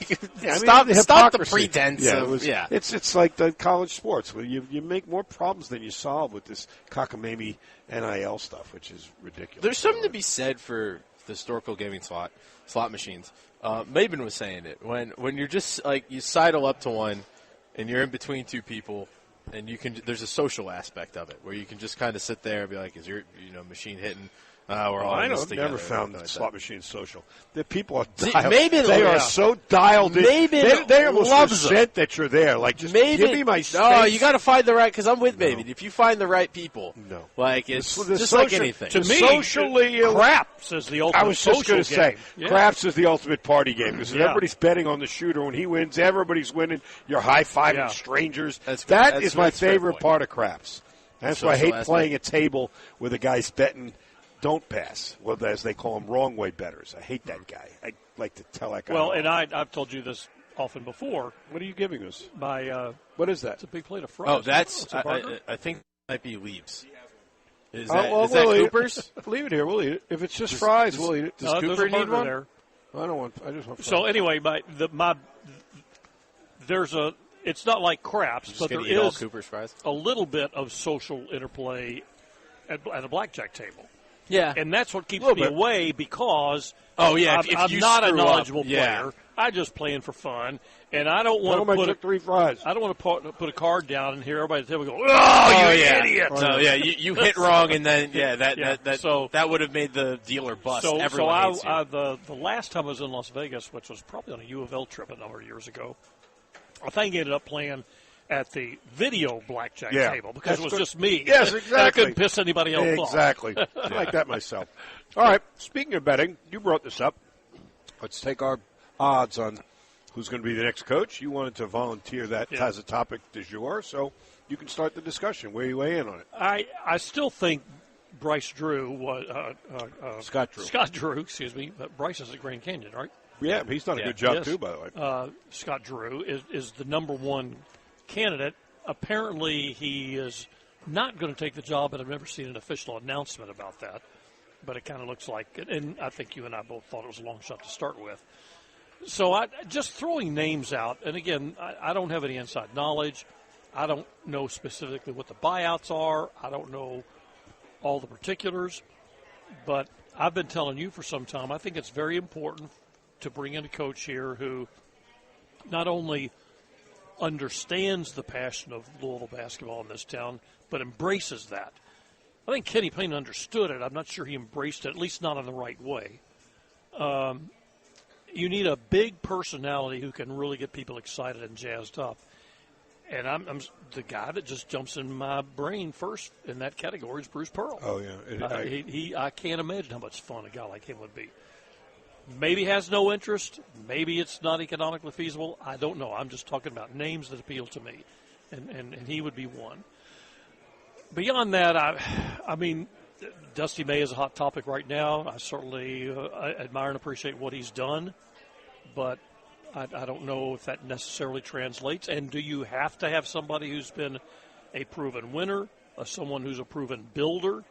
mean, stop the the hypocrisy. pretense. Yeah, of, it's like the college sports where you make more problems than you solve with this cockamamie NIL stuff, which is ridiculous. There's something to be said for the historical gaming slot machines. Maben was saying it when you're just like you sidle up to one, and you're in between 2 people. And there's a social aspect of it where you can just kind of sit there and be like, "Is your machine hitting?" We're all I in this have together. never found Like slot that. machines social. The people are See, dialed. Maben They are so dialed in. Maben They almost loves resent that you're there. Like, just give me my space. No, you got to find the right. Because I'm with Maben. If you find the right people, like it's The just social- like anything. To me, socially, craps is the ultimate I was just going to say, Yeah. craps is the ultimate party game because Yeah. everybody's betting on the shooter. When he wins, everybody's winning. You're high-fiving Yeah. strangers. That's That's my a fair favorite point. part of craps. That's why I Social hate aspect. playing a table where the guy's betting don't pass. Well, as they call them, wrong way betters. I hate that guy. I like to tell that guy. Well, off. and I've told you this often before. What are you giving us? What is that? It's a big plate of fries. Oh, that's It's a burger. I think it might be Leaves. Is Oh, that, well, is that we'll eat it. Cooper's? Leave it here. We'll eat it. If it's just fries, we'll eat it. Does there's Cooper a need burger one? there. I don't want. I just want. Fries. So anyway, it's not like craps, Just but gonna there eat all is Cooper's fries? a little bit of social interplay at a blackjack table. Yeah. And that's what keeps Little me bit. away because Oh, yeah, if I'm you not a screw up, knowledgeable yeah. player. I just playing for fun, and I don't want Tell to him I put took 3 fries. I don't want to put a card down and hear everybody at the table go, "Oh, Oh, you yeah. idiot!" So yeah, you hit wrong, and then So- that would have made the dealer bust. So Everyone hates you. the last time I was in Las Vegas, which was probably on a U of L trip a number of years ago, I think I ended up playing at the video blackjack table because That's it was good. just me. Yes, And exactly. I couldn't piss anybody else off. Exactly. I like that myself. All right. Speaking of betting, you brought this up. Let's take our odds on who's going to be the next coach. You wanted to volunteer that as a topic du jour, so you can start the discussion. Where you weigh in on it? I still think Bryce Drew was Scott Drew. Scott Drew, excuse me. But Bryce is at Grand Canyon, right? Yeah, he's done a good job Yes. too, by the way. Scott Drew is the number one candidate. Apparently, he is not going to take the job, and I've never seen an official announcement about that. But it kind of looks like it, and I think you and I both thought it was a long shot to start with. So just throwing names out, and again, I don't have any inside knowledge. I don't know specifically what the buyouts are. I don't know all the particulars. But I've been telling you for some time, I think it's very important to bring in a coach here who not only understands the passion of Louisville basketball in this town, but embraces that. I think Kenny Payne understood it. I'm not sure he embraced it, at least not in the right way. You need a big personality who can really get people excited and jazzed up. And I'm the guy that just jumps in my brain first in that category is Bruce Pearl. Oh, yeah. I can't imagine how much fun a guy like him would be. Maybe has no interest. Maybe it's not economically feasible. I don't know. I'm just talking about names that appeal to me, and he would be one. Beyond that, I mean, Dusty May is a hot topic right now. I certainly admire and appreciate what he's done, but I don't know if that necessarily translates. And do you have to have somebody who's been a proven winner, someone who's a proven builder?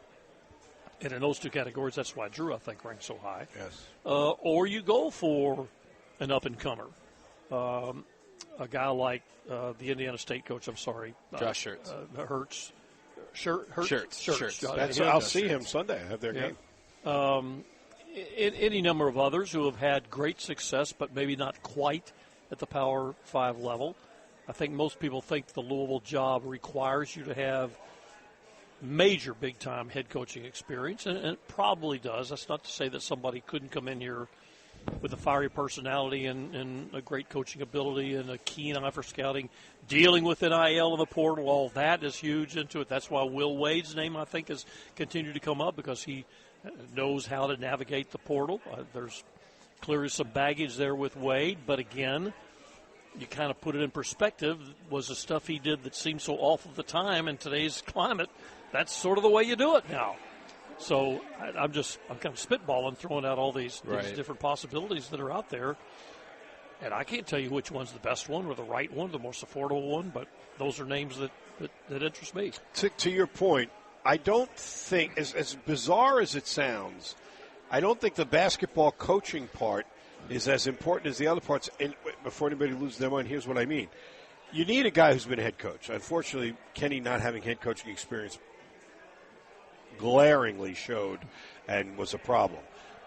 And in those two categories, that's why Drew, I think, ranks so high. Yes. Or you go for an up-and-comer, a guy like the Indiana State coach, I'm sorry. Josh Schertz. Schertz. I'll see him Sunday. I have their game. Any number of others who have had great success, but maybe not quite at the Power 5 level. I think most people think the Louisville job requires you to have major big-time head coaching experience, and it probably does. That's not to say that somebody couldn't come in here with a fiery personality and a great coaching ability and a keen eye for scouting, dealing with NIL in the portal. All that is huge into it. That's why Will Wade's name, I think, has continued to come up because he knows how to navigate the portal. There's clearly some baggage there with Wade, but again, you kind of put it in perspective. Was the stuff he did that seemed so awful at the time in today's climate, that's sort of the way you do it now. So I'm kind of spitballing, throwing out all these different possibilities that are out there. And I can't tell you which one's the best one or the right one, the most affordable one, but those are names that interest me. To your point, I don't think, as bizarre as it sounds, I don't think the basketball coaching part is as important as the other parts. And before anybody loses their mind, here's what I mean. You need a guy who's been a head coach. Unfortunately, Kenny not having head coaching experience glaringly showed and was a problem.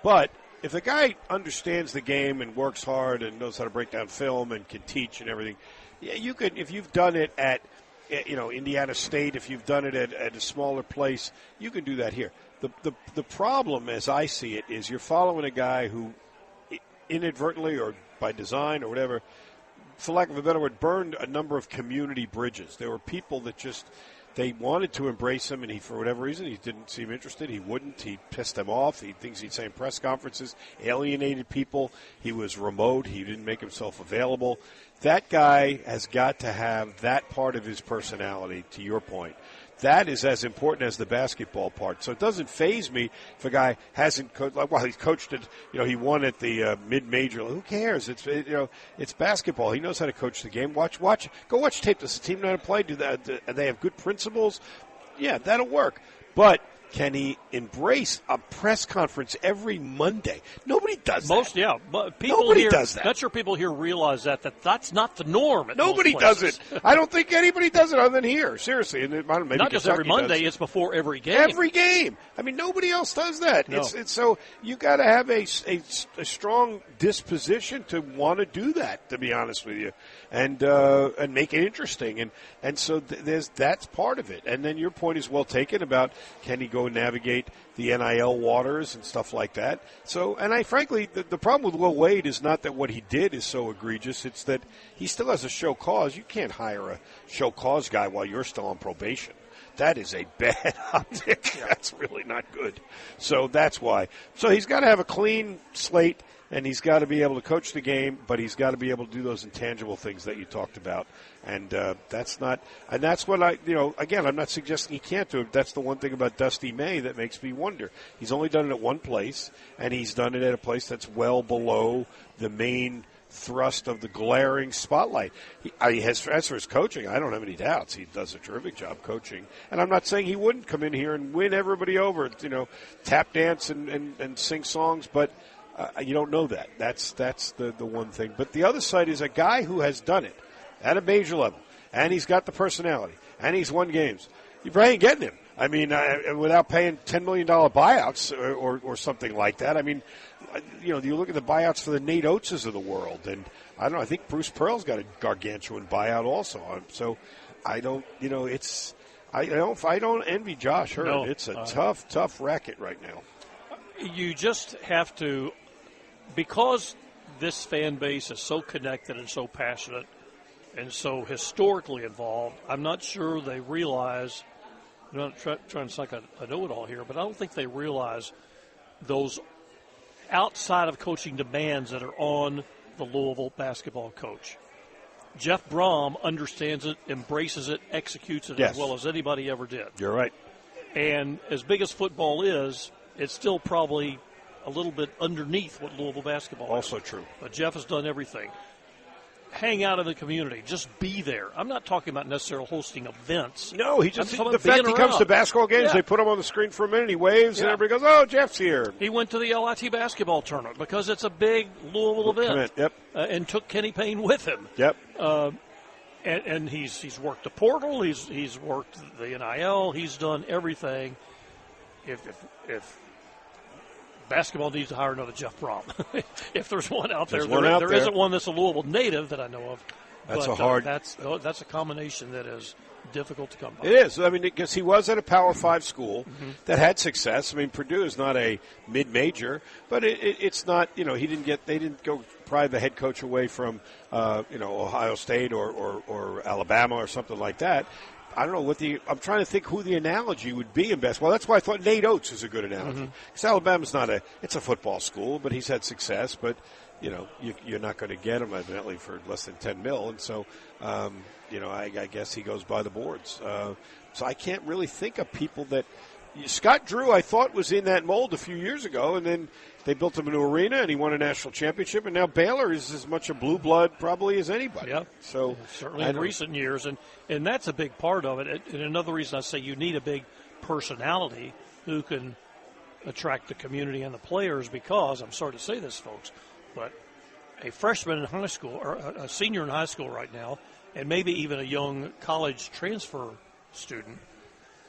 But if a guy understands the game and works hard and knows how to break down film and can teach and everything, yeah, you could, if you've done it at Indiana State, if you've done it at a smaller place, you can do that here. The problem, as I see it, is you're following a guy who inadvertently or by design or whatever, for lack of a better word, burned a number of community bridges. There were people that they wanted to embrace him, and he, for whatever reason, he didn't seem interested. He wouldn't. He pissed them off. Things he'd say in press conferences, alienated people. He was remote. He didn't make himself available. That guy has got to have that part of his personality, to your point. That is as important as the basketball part. So it doesn't faze me if a guy hasn't coached. Well, he's coached it. He won at the mid-major. Who cares? It's basketball. He knows how to coach the game. Go watch tape. Does the team know how to play? Do they have good principles? Yeah, that'll work. But can he embrace a press conference every Monday? Nobody does that. But nobody does that. Not sure people here realize that's not the norm. Nobody does it. I don't think anybody does it other than here. Seriously, and maybe not just every Monday. It's before every game. Every game. I mean, nobody else does that. No. It's so you got to have a strong disposition to want to do that. To be honest with you, and make it interesting, and so that's part of it. And then your point is well taken about can he go navigate the NIL waters and stuff like that. So, and frankly, the problem with Will Wade is not that what he did is so egregious. It's that he still has a show cause. You can't hire a show cause guy while you're still on probation. That is a bad optic. That's really not good. So that's why. So he's got to have a clean slate, and he's got to be able to coach the game, but he's got to be able to do those intangible things that you talked about. And that's what again, I'm not suggesting he can't do it. That's the one thing about Dusty May that makes me wonder. He's only done it at one place, and he's done it at a place that's well below the main thrust of the glaring spotlight. As for his coaching, I don't have any doubts. He does a terrific job coaching. And I'm not saying he wouldn't come in here and win everybody over, tap dance and sing songs, but you don't know that. That's the one thing. But the other side is a guy who has done it at a major level, and he's got the personality, and he's won games. You probably ain't getting him. I mean, without paying $10 million buyouts or something like that. I mean, you look at the buyouts for the Nate Oateses of the world, and I don't know. I think Bruce Pearl's got a gargantuan buyout also. So I don't, I don't envy Josh Hurd. No, it's a tough racket right now. You just have to, because this fan base is so connected and so passionate, and so historically involved. I'm not sure they realize. I'm not trying to sound like I know it all here, but I don't think they realize those outside of coaching demands that are on the Louisville basketball coach. Jeff Brom understands it, embraces it, executes it as well as anybody ever did. You're right. And as big as football is, it's still probably a little bit underneath what Louisville basketball is. Also true. But Jeff has done everything. Hang out in the community. Just be there. I'm not talking about necessarily hosting events. No, the fact he comes to basketball games, they put him on the screen for a minute, he waves, and everybody goes, oh, Jeff's here. He went to the LIT basketball tournament because it's a big Louisville event. Yep. And took Kenny Payne with him. Yep. And he's worked the portal. He's worked the NIL. He's done everything. If basketball needs to hire another Jeff Brom, if there's one out there, there isn't one that's a Louisville native that I know of. That's a combination that is difficult to come by. It is. I mean, because he was at a Power 5 school that had success. I mean, Purdue is not a mid-major, but it's not. They didn't go pry the head coach away from Ohio State or Alabama or something like that. I don't know I'm trying to think who the analogy would be in basketball. That's why I thought Nate Oates is a good analogy. Because Alabama's it's a football school, but he's had success. But, you're not going to get him evidently for less than $10 million. And so, I guess he goes by the boards. So I can't really think of people that Scott Drew, I thought, was in that mold a few years ago, and then they built him a new arena, and he won a national championship, and now Baylor is as much a blue blood probably as anybody. Yeah. So certainly in recent years, and that's a big part of it. And another reason I say you need a big personality who can attract the community and the players, because I'm sorry to say this, folks, but a freshman in high school or a senior in high school right now, and maybe even a young college transfer student,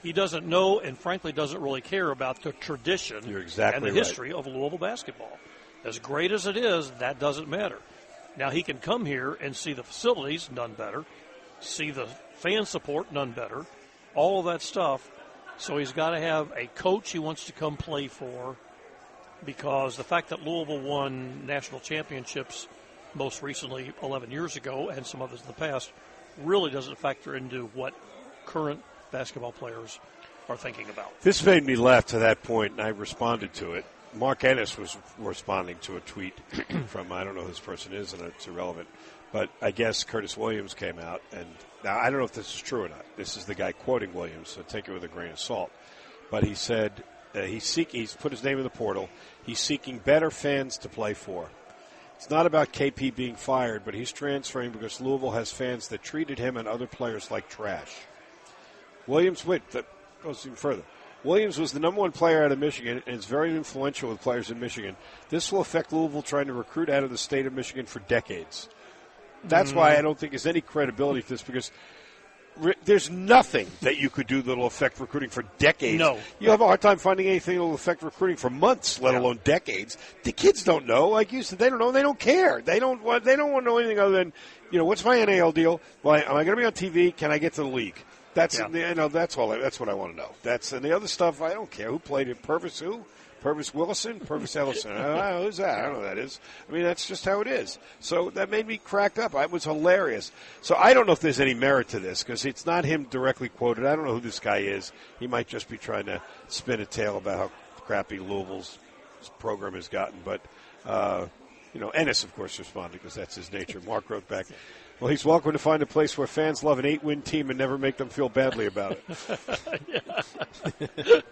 he doesn't know and, frankly, doesn't really care about the tradition and the history of Louisville basketball. As great as it is, that doesn't matter. Now, he can come here and see the facilities, none better, see the fan support, none better, all of that stuff. So he's got to have a coach he wants to come play for, because the fact that Louisville won national championships most recently 11 years ago and some others in the past really doesn't factor into what current basketball players are thinking about. This made me laugh to that point, and I responded to it. Mark Ennis was responding to a tweet from, I don't know who this person is, and it's irrelevant, but I guess Curtis Williams came out, and now I don't know if this is true or not. This is the guy quoting Williams, so take it with a grain of salt. But he said he's put his name in the portal. He's seeking better fans to play for. It's not about KP being fired, but he's transferring because Louisville has fans that treated him and other players like trash. Williams goes even further. Williams was the number one player out of Michigan and is very influential with players in Michigan. This will affect Louisville trying to recruit out of the state of Michigan for decades. That's why I don't think there's any credibility to this, because there's nothing that you could do that will affect recruiting for decades. No. You have a hard time finding anything that will affect recruiting for months, let alone decades. The kids don't know. Like you said, they don't know. They don't care. They don't want to know anything other than, what's my NAL deal? Well, am I going to be on TV? Can I get to the league? That's all. That's what I want to know. And the other stuff, I don't care. Who played it? Purvis who? Purvis Willison? Purvis Ellison. Who's that? I don't know who that is. I mean, that's just how it is. So that made me crack up. It was hilarious. So I don't know if there's any merit to this, because it's not him directly quoted. I don't know who this guy is. He might just be trying to spin a tale about how crappy Louisville's program has gotten. But, Ennis, of course, responded because that's his nature. Mark wrote back, well, he's welcome to find a place where fans love an 8-win team and never make them feel badly about it.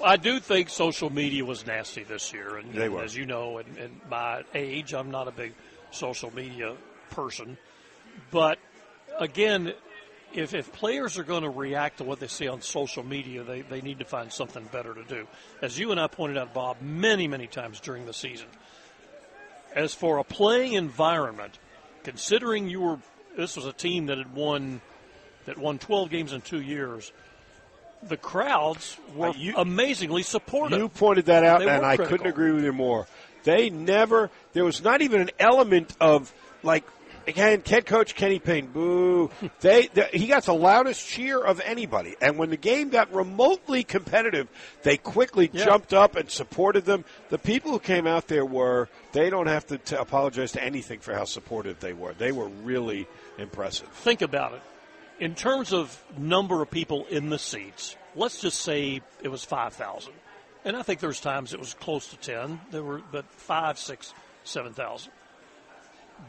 I do think social media was nasty this year. And they were. As you know, and my age, I'm not a big social media person. But, again, if players are going to react to what they see on social media, they need to find something better to do. As you and I pointed out, Bob, many, many times during the season, as for a playing environment, considering this was a team that won 12 games in 2 years, the crowds were amazingly supportive. You pointed that out, and I couldn't agree with you more. There was not even an element of, Again, head coach Kenny Payne, boo. He got the loudest cheer of anybody. And when the game got remotely competitive, they quickly jumped up and supported them. The people who came out there they don't have to apologize to anything for how supportive they were. They were really impressive. Think about it. In terms of number of people in the seats, let's just say it was 5,000. And I think there's times it was close to 10. There were, but 5, 6, 7,000.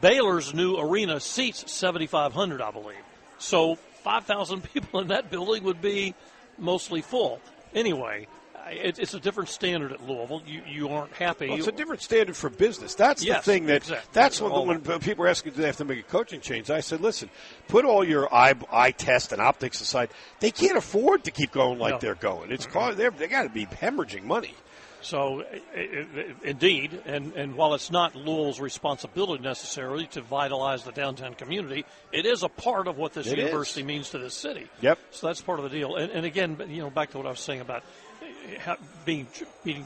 Baylor's new arena seats 7,500, I believe. So 5,000 people in that building would be mostly full. Anyway, it's a different standard at Louisville. You aren't happy. Well, it's a different standard for business. That's the thing that's when people are asking, do they have to make a coaching change? I said, listen, put all your eye test and optics aside. They can't afford to keep going like they're going. It's they got to be hemorrhaging money. So, indeed, and while it's not Louisville's responsibility necessarily to vitalize the downtown community, it is a part of what this university means to this city. Yep. So that's part of the deal. And again, back to what I was saying about being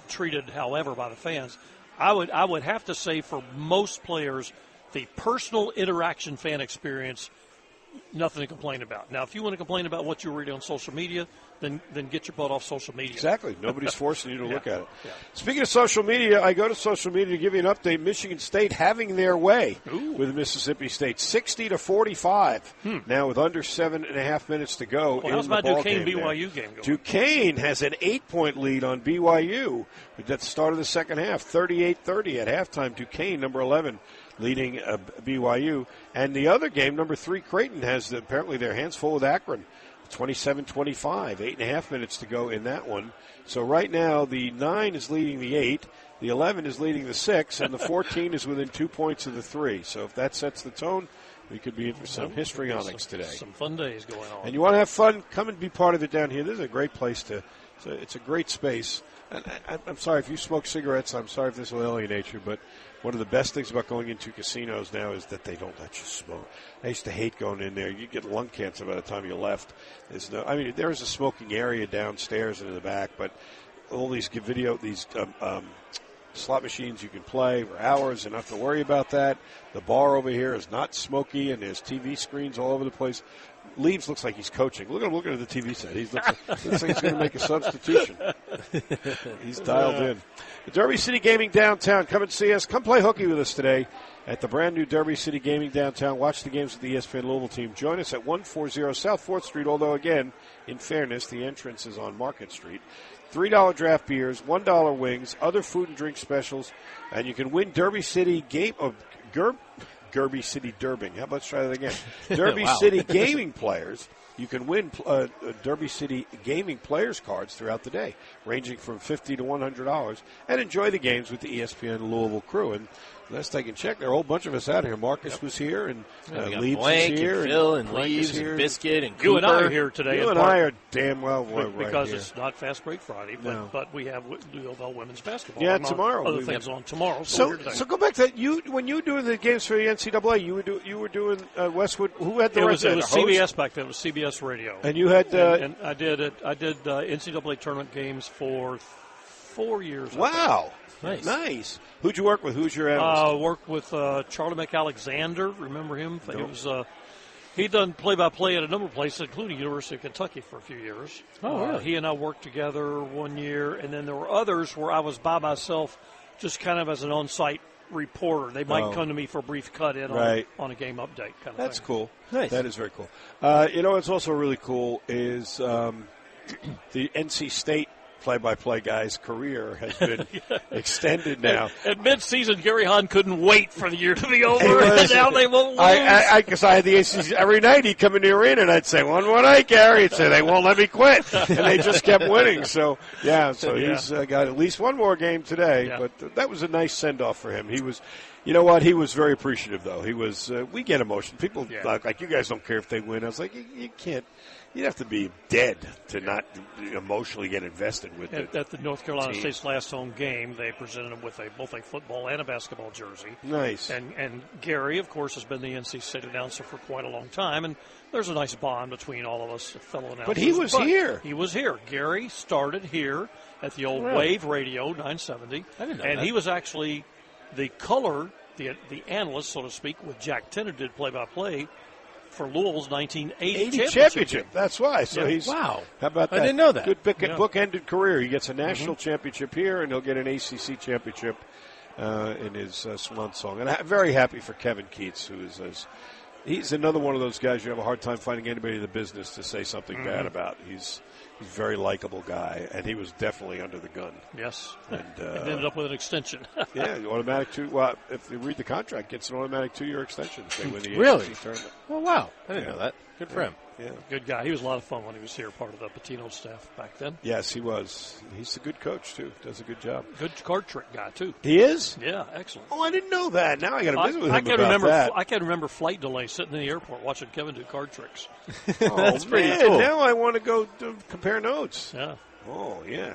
treated, however, by the fans, I would have to say for most players, the personal interaction fan experience, nothing to complain about. Now, if you want to complain about what you read on social media, then get your butt off social media. Exactly. Nobody's forcing you to look at it. Yeah. Speaking of social media, I go to social media to give you an update. Michigan State having their way with Mississippi State, 60-45. Now with under 7.5 minutes to go. Well, how's my Duquesne-BYU game going? Duquesne has an 8-point lead on BYU at the start of the second half, 38-30 at halftime. Duquesne, number 11, leading BYU. And the other game, number 3, Creighton, has apparently their hands full with Akron. 27-25, 8.5 minutes to go in that one. So right now, the 9 is leading the 8, the 11 is leading the 6, and the 14 is within 2 points of the 3. So if that sets the tone, we could be in for some histrionics today. Some fun days going on. And you want to have fun, come and be part of it down here. This is a great place to. It's a great space. And I'm sorry if you smoke cigarettes. I'm sorry if this will alienate you, but one of the best things about going into casinos now is that they don't let you smoke. I used to hate going in there. You get lung cancer by the time you left. There is a smoking area downstairs and in the back, but all these slot machines you can play for hours and not have to worry about that. The bar over here is not smoky, and there's TV screens all over the place. Leaves looks like he's coaching. Look at him looking at the TV set. He looks like he's going to make a substitution. He's dialed in. The Derby City Gaming Downtown. Come and see us. Come play hooky with us today at the brand new Derby City Gaming Downtown. Watch the games with the ESPN Louisville team. Join us at 140 South 4th Street, although, again, in fairness, the entrance is on Market Street. $3 draft beers, $1 wings, other food and drink specials, and you can win Derby City Derby City Derbing. How about let's try that again? Derby City Gaming players. You can win Derby City Gaming players cards throughout the day, ranging from $50 to $100, and enjoy the games with the ESPN Louisville crew. And last I can check, there are a whole bunch of us out here. Marcus was here, and Leeds is here, and Phil, and Leeds, and Biscuit, and Cooper. You and I are here today. You and I are damn well because here. It's not Fast Break Friday, but we have Louisville women's basketball. Yeah, tomorrow. Other things on tomorrow. So go back to that. When you were doing the games for the NCAA, you were doing Westwood. Who had the rights? It was CBS back then. It was CBS Radio. And you had and I did NCAA tournament games for 4 years. Wow. Nice. Who'd you work with? Who's your analyst? Worked with Charlie McAlexander. Remember him? He'd done play-by-play at a number of places, including University of Kentucky for a few years. Oh, really? He and I worked together 1 year, and then there were others where I was by myself, just kind of as an on-site reporter. They might come to me for a brief cut-in on a game update kind of thing. That's cool. Nice. That is very cool. What's also really cool is the NC State play-by-play guy's career has been extended now. At mid-season, Gary Hahn couldn't wait for the year to be over, and now they won't lose. Because I had the ACC every night. He'd come in the arena, and I'd say, 1-1-8, Gary. He'd say, they won't let me quit. And they just kept winning. So he's got at least one more game today. Yeah. But that was a nice send-off for him. He was... You know what? He was very appreciative, though. He was. We get emotion. People like you guys don't care if they win. I was like, you can't. You'd have to be dead to not emotionally get invested with it. At the North Carolina State's last home game, they presented him with both a football and a basketball jersey. Nice. And Gary, of course, has been the NC State announcer for quite a long time, and there's a nice bond between all of us fellow announcers. But he was here. He was here. Gary started here at the old Wave Radio 970. I didn't know and that. he was actually the color the analyst, so to speak, with Jack Tenner did play-by-play for Louisville's 1980 championship. That's why. So he's wow. How about that? I didn't know that. Good book-ended career. He gets a national championship here, and he'll get an ACC championship in his swan song. And I'm very happy for Kevin Keats, who is he's another one of those guys you have a hard time finding anybody in the business to say something bad about. He's a very likable guy, and he was definitely under the gun. Yes. And ended up with an extension. Yeah, automatic well, if you read the contract, gets an automatic 2-year extension if they win the Really? ACC tournament. Oh, wow. I didn't know that. Good for him. Yeah. Good guy. He was a lot of fun when he was here, part of the Patino staff back then. Yes, he was. He's a good coach, too. Does a good job. Good card trick guy, too. He is? Yeah, excellent. Oh, I didn't know that. Now I got to visit with him about that. I can remember flight delays sitting in the airport watching Kevin do card tricks. That's pretty cool. Now I want to go compare notes. Yeah. Oh, yeah.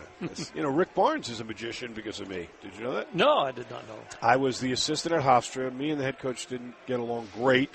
Rick Barnes is a magician because of me. Did you know that? No, I did not know. I was the assistant at Hofstra. Me and the head coach didn't get along great.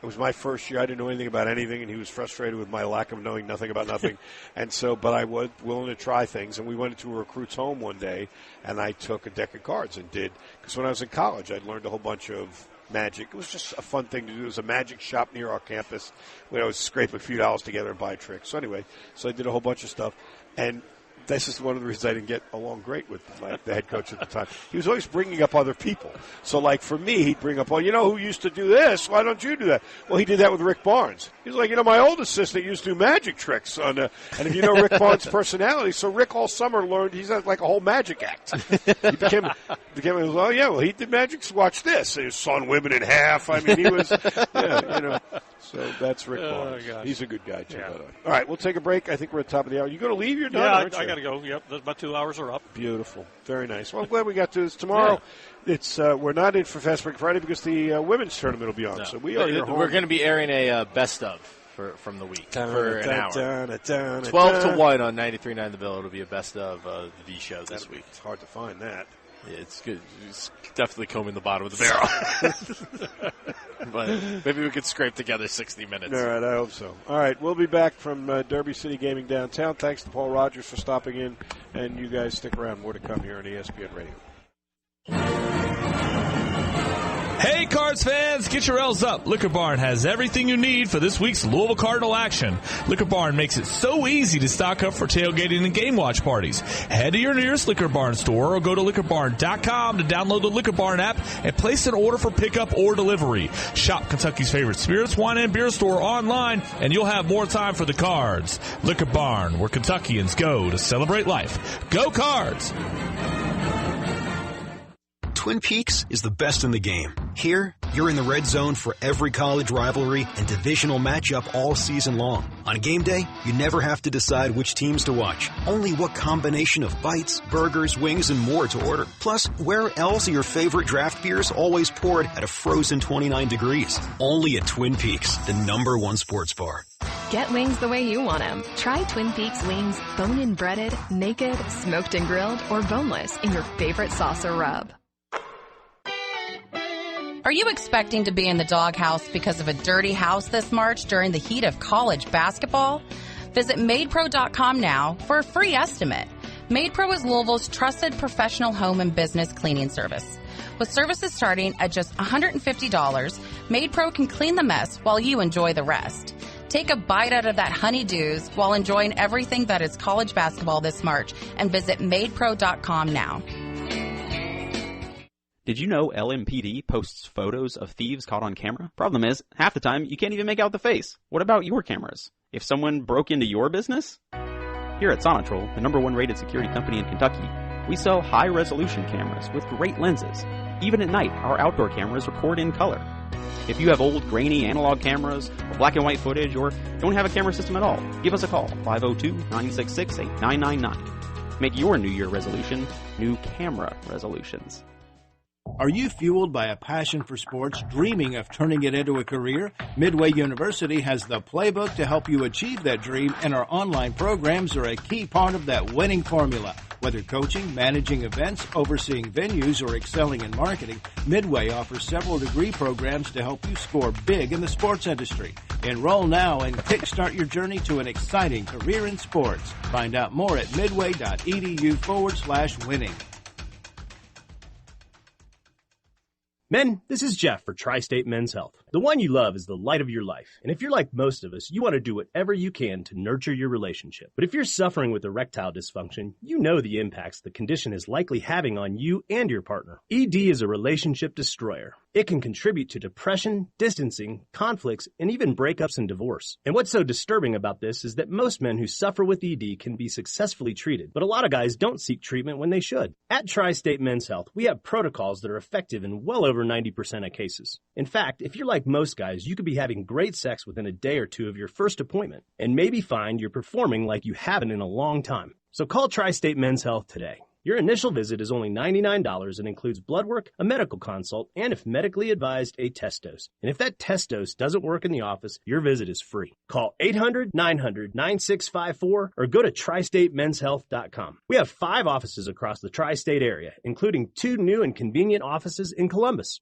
It was my first year. I didn't know anything about anything, and he was frustrated with my lack of knowing nothing about nothing. But I was willing to try things. And we went into a recruit's home one day, and I took a deck of cards and did. Because when I was in college, I'd learned a whole bunch of magic. It was just a fun thing to do. There was a magic shop near our campus where I would scrape a few dollars together and buy tricks. So anyway, I did a whole bunch of stuff. And this is one of the reasons I didn't get along great with the head coach at the time. He was always bringing up other people. So, like, for me, he'd bring up, who used to do this? Why don't you do that? Well, he did that with Rick Barnes. He was like, my old assistant used to do magic tricks. And if you know Rick Barnes' personality, so Rick all summer learned he's like a whole magic act. He became he did magic. So watch this. He was sawing women in half. I mean, he was, So that's Rick Barnes. He's a good guy, too. Yeah. All right, we'll take a break. I think we're at the top of the hour. You going to leave? You're done, aren't you? I got to go. Yep, about 2 hours are up. Beautiful. Very nice. Well, I'm glad we got to this. Tomorrow, it's we're not in for Fast Break Friday because the women's tournament will be on. No. So we are We're going to be airing a best of from the week for an hour. 12 to 1 on 93.9 The Ville. It'll be a best of the V show this week. It's hard to find that. Yeah, it's good. It's definitely combing the bottom of the barrel. But maybe we could scrape together 60 minutes. All right, I hope so. All right, we'll be back from Derby City Gaming downtown. Thanks to Paul Rogers for stopping in, and you guys stick around. More to come here on ESPN Radio. Hey, Cards fans, get your L's up. Liquor Barn has everything you need for this week's Louisville Cardinal action. Liquor Barn makes it so easy to stock up for tailgating and game watch parties. Head to your nearest Liquor Barn store or go to liquorbarn.com to download the Liquor Barn app and place an order for pickup or delivery. Shop Kentucky's favorite spirits, wine, and beer store online, and you'll have more time for the Cards. Liquor Barn, where Kentuckians go to celebrate life. Go Cards! Twin Peaks is the best in the game. Here, you're in the red zone for every college rivalry and divisional matchup all season long. On game day, you never have to decide which teams to watch, only what combination of bites, burgers, wings, and more to order. Plus, where else are your favorite draft beers always poured at a frozen 29 degrees? Only at Twin Peaks, the #1 sports bar. Get wings the way you want them. Try Twin Peaks wings bone-in breaded, naked, smoked and grilled, or boneless in your favorite sauce or rub. Are you expecting to be in the doghouse because of a dirty house this March during the heat of college basketball? Visit MadePro.com now for a free estimate. MadePro is Louisville's trusted professional home and business cleaning service. With services starting at just $150, MadePro can clean the mess while you enjoy the rest. Take a bite out of that honeydews while enjoying everything that is college basketball this March and visit MadePro.com now. Did you know LMPD posts photos of thieves caught on camera? Problem is, half the time, you can't even make out the face. What about your cameras? If someone broke into your business? Here at Sonatrol, the #1 rated security company in Kentucky, we sell high-resolution cameras with great lenses. Even at night, our outdoor cameras record in color. If you have old, grainy analog cameras, or black and white footage, or don't have a camera system at all, give us a call, 502-966-8999. Make your New Year resolution new camera resolutions. Are you fueled by a passion for sports, dreaming of turning it into a career? Midway University has the playbook to help you achieve that dream, and our online programs are a key part of that winning formula. Whether coaching, managing events, overseeing venues, or excelling in marketing, Midway offers several degree programs to help you score big in the sports industry. Enroll now and kickstart your journey to an exciting career in sports. Find out more at midway.edu/winning. Men, this is Jeff for Tri-State Men's Health. The one you love is the light of your life. And if you're like most of us, you want to do whatever you can to nurture your relationship. But if you're suffering with erectile dysfunction, you know the impacts the condition is likely having on you and your partner. ED is a relationship destroyer. It can contribute to depression, distancing, conflicts, and even breakups and divorce. And what's so disturbing about this is that most men who suffer with ED can be successfully treated, but a lot of guys don't seek treatment when they should. At Tri-State Men's Health, we have protocols that are effective in well over 90% of cases. In fact, if you're like most guys, you could be having great sex within a day or two of your first appointment, and maybe find you're performing like you haven't in a long time. So call Tri-State Men's Health today. Your initial visit is only $99 and includes blood work, a medical consult, and if medically advised, a test dose. And if that test dose doesn't work in the office, your visit is free. Call 800-900-9654 or go to tristatemenshealth.com. We have 5 offices across the tri-state area, including 2 new and convenient offices in Columbus.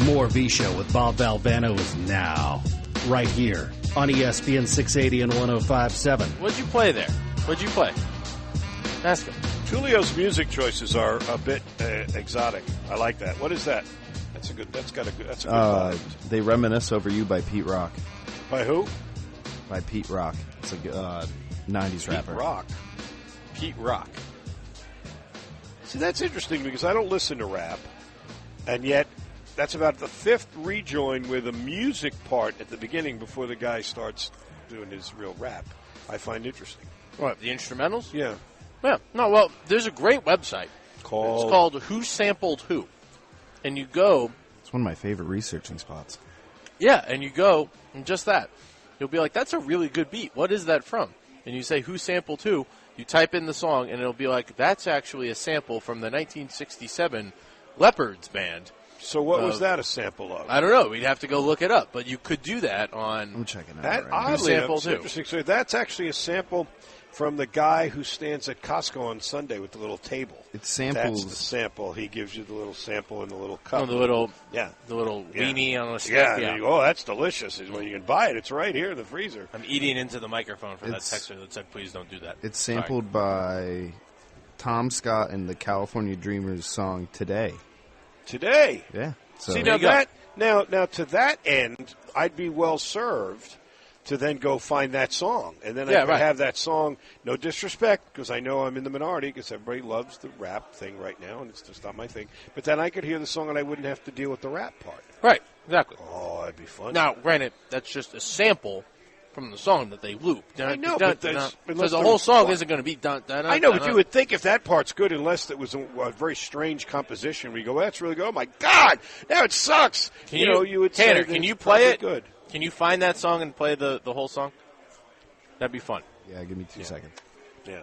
More V-Show with Bob Valvano is now, right here on ESPN 680 and 105.7. What'd you play there? What'd you play? Ask him. Julio's music choices are a bit exotic. I like that. What is that? That's a good vibe. They Reminisce Over You by Pete Rock. By who? By Pete Rock. It's a 90s rapper. Pete Rock. See, that's interesting because I don't listen to rap, and yet that's about the 5th rejoin with a music part at the beginning before the guy starts doing his real rap. I find interesting. What, the instrumentals? Yeah. Yeah. No, well, there's a great website. It's called Who Sampled Who. And you go. It's one of my favorite researching spots. Yeah, and you go, and just that. You'll be like, that's a really good beat. What is that from? And you say, Who Sampled Who? You type in the song, and it'll be like, that's actually a sample from the 1967 Leopards band. So what was that a sample of? I don't know. We'd have to go look it up. But you could do that on. I'm checking that. Right oddly, that's interesting. So that's actually a sample from the guy who stands at Costco on Sunday with the little table. It samples. That's the sample. He gives you the little sample in the little cup. Oh, the little weenie on a stick. Yeah. You go, oh, that's delicious. When you can buy it, it's right here in the freezer. I'm eating into the microphone for that texter that said, please don't do that. It's sampled by Tom Scott and the California Dreamers song Today. Today? Yeah. So. See, now to that end, I'd be well served to then go find that song. And then I could have that song, no disrespect, because I know I'm in the minority, because everybody loves the rap thing right now, and it's just not my thing. But then I could hear the song, and I wouldn't have to deal with the rap part. Right, exactly. Oh, that'd be fun. Now, granted, that's just a sample from the song that they looped. I know, but because the whole song isn't going to be done. I know, but you would think if that part's good, unless it was a very strange composition, we go, well, that's really good. Oh, my God, now it sucks. You would Tanner, say can you play it? Good. Can you find that song and play the whole song? That'd be fun. Yeah, give me 2 seconds. Yeah,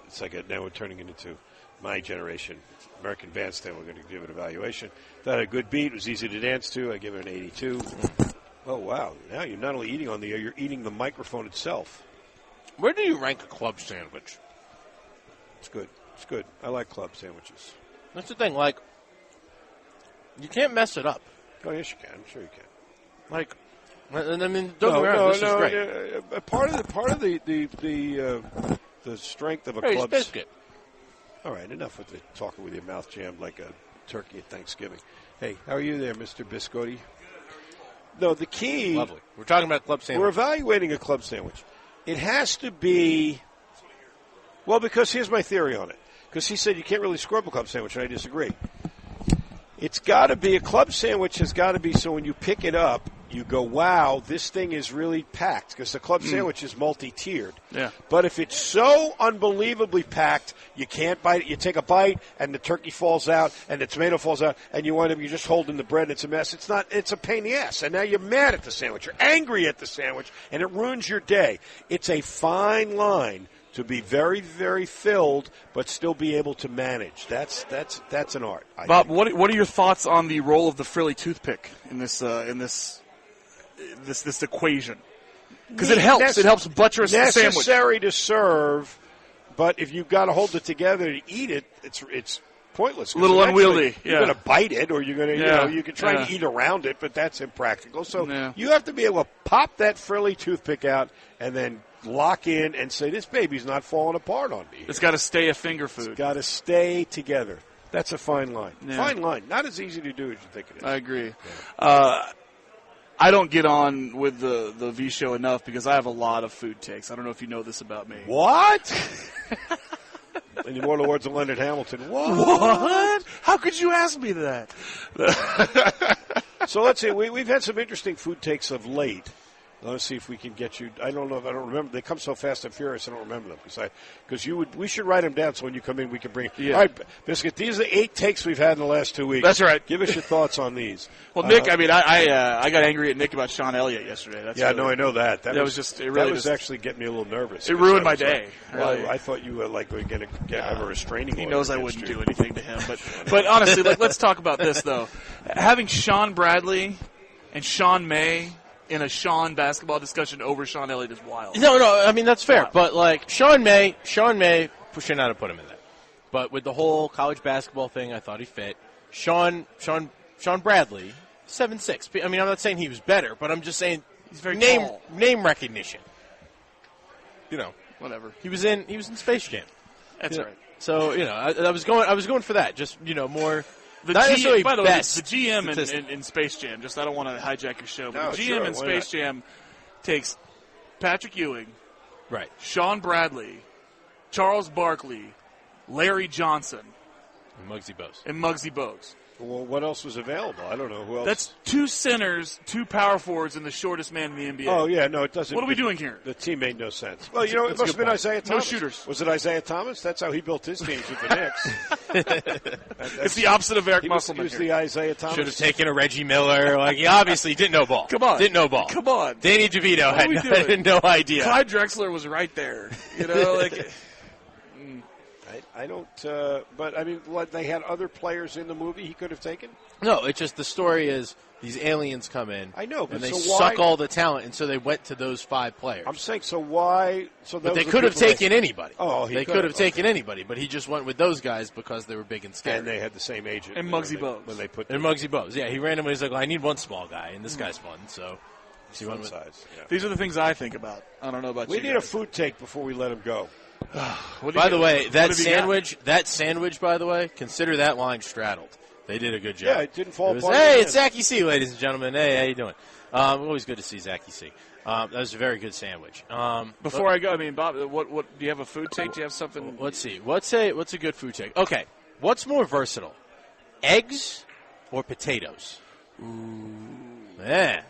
it's like now we're turning it into my generation. American Bandstand, we're going to give it an evaluation. That had a good beat. It was easy to dance to. I give it an 82. Oh, wow. Now you're not only eating on the air, you're eating the microphone itself. Where do you rank a club sandwich? It's good. It's good. I like club sandwiches. That's the thing. Like, you can't mess it up. Oh, yes, you can. I'm sure you can. Like, and I mean, don't get me wrong, this is great. Part of the strength of a club biscuit. All right, enough with the talking with your mouth jammed like a turkey at Thanksgiving. Hey, how are you there, Mr. Biscotti? No, the key. Lovely. We're talking about club sandwich. We're evaluating a club sandwich. It has to be. Well, because here's my theory on it. Because he said you can't really scrub a club sandwich, and I disagree. It's got to be a club sandwich. Has got to be so when you pick it up, you go, wow, this thing is really packed, because the club sandwich is multi-tiered. Yeah. But if it's so unbelievably packed, you can't bite it. You take a bite, and the turkey falls out, and the tomato falls out, and you wind up, you're just holding the bread, and it's a mess. It's a pain in the ass. And now you're mad at the sandwich. You're angry at the sandwich, and it ruins your day. It's a fine line to be very, very filled, but still be able to manage. That's an art. Bob, what are your thoughts on the role of the frilly toothpick in this equation? Because it helps. It helps buttress the sandwich. Necessary to serve, but if you've got to hold it together to eat it, it's pointless. A little unwieldy. You're going to bite it, or you're going to, you can try to eat around it, but that's impractical. So you have to be able to pop that frilly toothpick out and then lock in and say, this baby's not falling apart on me. It's got to stay a finger food. It's got to stay together. That's a fine line. Yeah. Fine line. Not as easy to do as you think it is. I agree. I don't get on with the V show enough because I have a lot of food takes. I don't know if you know this about me. What? In more words of Leonard Hamilton. What? How could you ask me that? So let's see. We've had some interesting food takes of late. Let's see if we can get you. I don't know if I don't remember. They come so fast and furious. I don't remember them because you would. We should write them down so when you come in we can bring. Yeah. All right, Biscuit. These are the 8 takes we've had in the last 2 weeks. That's right. Give us your thoughts on these. Well, Nick, I mean, I got angry at Nick about Sean Elliott yesterday. That's I know that. That was just. It really that was actually getting me a little nervous. It ruined my day. Well, I thought you were like going to have a restraining order. He knows I wouldn't do anything to him, but honestly, let's talk about this though. Having Sean Bradley and Sean May in a Sean basketball discussion over Sean Elliott is wild. No, I mean, that's fair. Wow. But, like, Sean May, we should not have put him in there. But with the whole college basketball thing, I thought he fit. Sean Bradley, 7'6". I mean, I'm not saying he was better, but I'm just saying he's very name recognition. You know. Whatever. He was in Space Jam. That's right. So, I was going for that. Just, more. By the way, the GM in Space Jam, I don't want to hijack your show, but the GM in Space Jam takes Patrick Ewing, right, Sean Bradley, Charles Barkley, Larry Johnson, and Muggsy Bogues. Well, what else was available? I don't know. Who else? That's 2 centers, 2 power forwards, and the shortest man in the NBA. Oh, yeah, no, it doesn't. What are we doing here? The team made no sense. Well, it must have been Isaiah Thomas. No shooters. Was it Isaiah Thomas? That's how he built his teams with the Knicks. It's the opposite of Eric Musselman. He was the Isaiah Thomas. Should have taken a Reggie Miller. Like, he obviously didn't know ball. Come on. Didn't know ball. Come on. Danny DeVito had no idea. Clyde Drexler was right there. I don't, but I mean, they had other players in the movie he could have taken? No, it's just the story is these aliens come in. I know, but and they so suck all the talent, and so they went to those 5 players. I'm saying, so why? But they could have taken anybody. Oh, they could have taken anybody, but he just went with those guys because they were big and scary. And they had the same agent. And Muggsy Bogues. When they put and Muggsy Bogues, yeah, he randomly was like, well, I need one small guy, and this guy's fun, so. Fun size. Yeah. These are the things I think about. I don't know about you. We need a food take before we let him go. By the way, that sandwich, by the way, consider that line straddled. They did a good job. Yeah, it didn't fall apart. Hey, it's Zachy C, ladies and gentlemen. Hey, how you doing? Always good to see Zachy C. That was a very good sandwich. Before I go, I mean, Bob, what do you have a food take? Do you have something? Let's see. What's a good food take? Okay, what's more versatile, eggs or potatoes? Ooh. Yeah.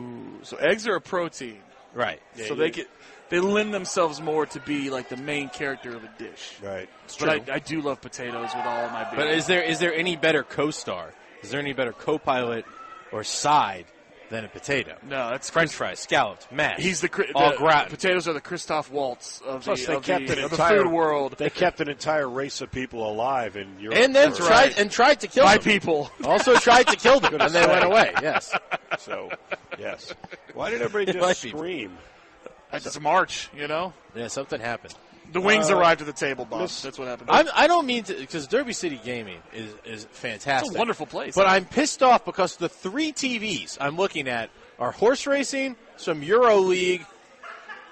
Ooh. So eggs are a protein, right? Yeah, so they lend themselves more to be like the main character of a dish. Right. But I do love potatoes with all of my being. But is there any better co-star? Is there any better co-pilot or side than a potato? No, that's French fries, scalloped, mashed. He's the gratin. Potatoes are the Christoph Waltz of Plus the food world. They kept an entire race of people alive in Europe. And then tried to kill my them. people. Also tried to kill them, and they went away. Yes. So, yes. Why did everybody just scream? It's a march, Yeah, something happened. The wings arrived at the table, Bob. That's what happened. I don't mean to, because Derby City Gaming is fantastic. It's a wonderful place. But I'm pissed off because the 3 TVs I'm looking at are horse racing, some Euro League,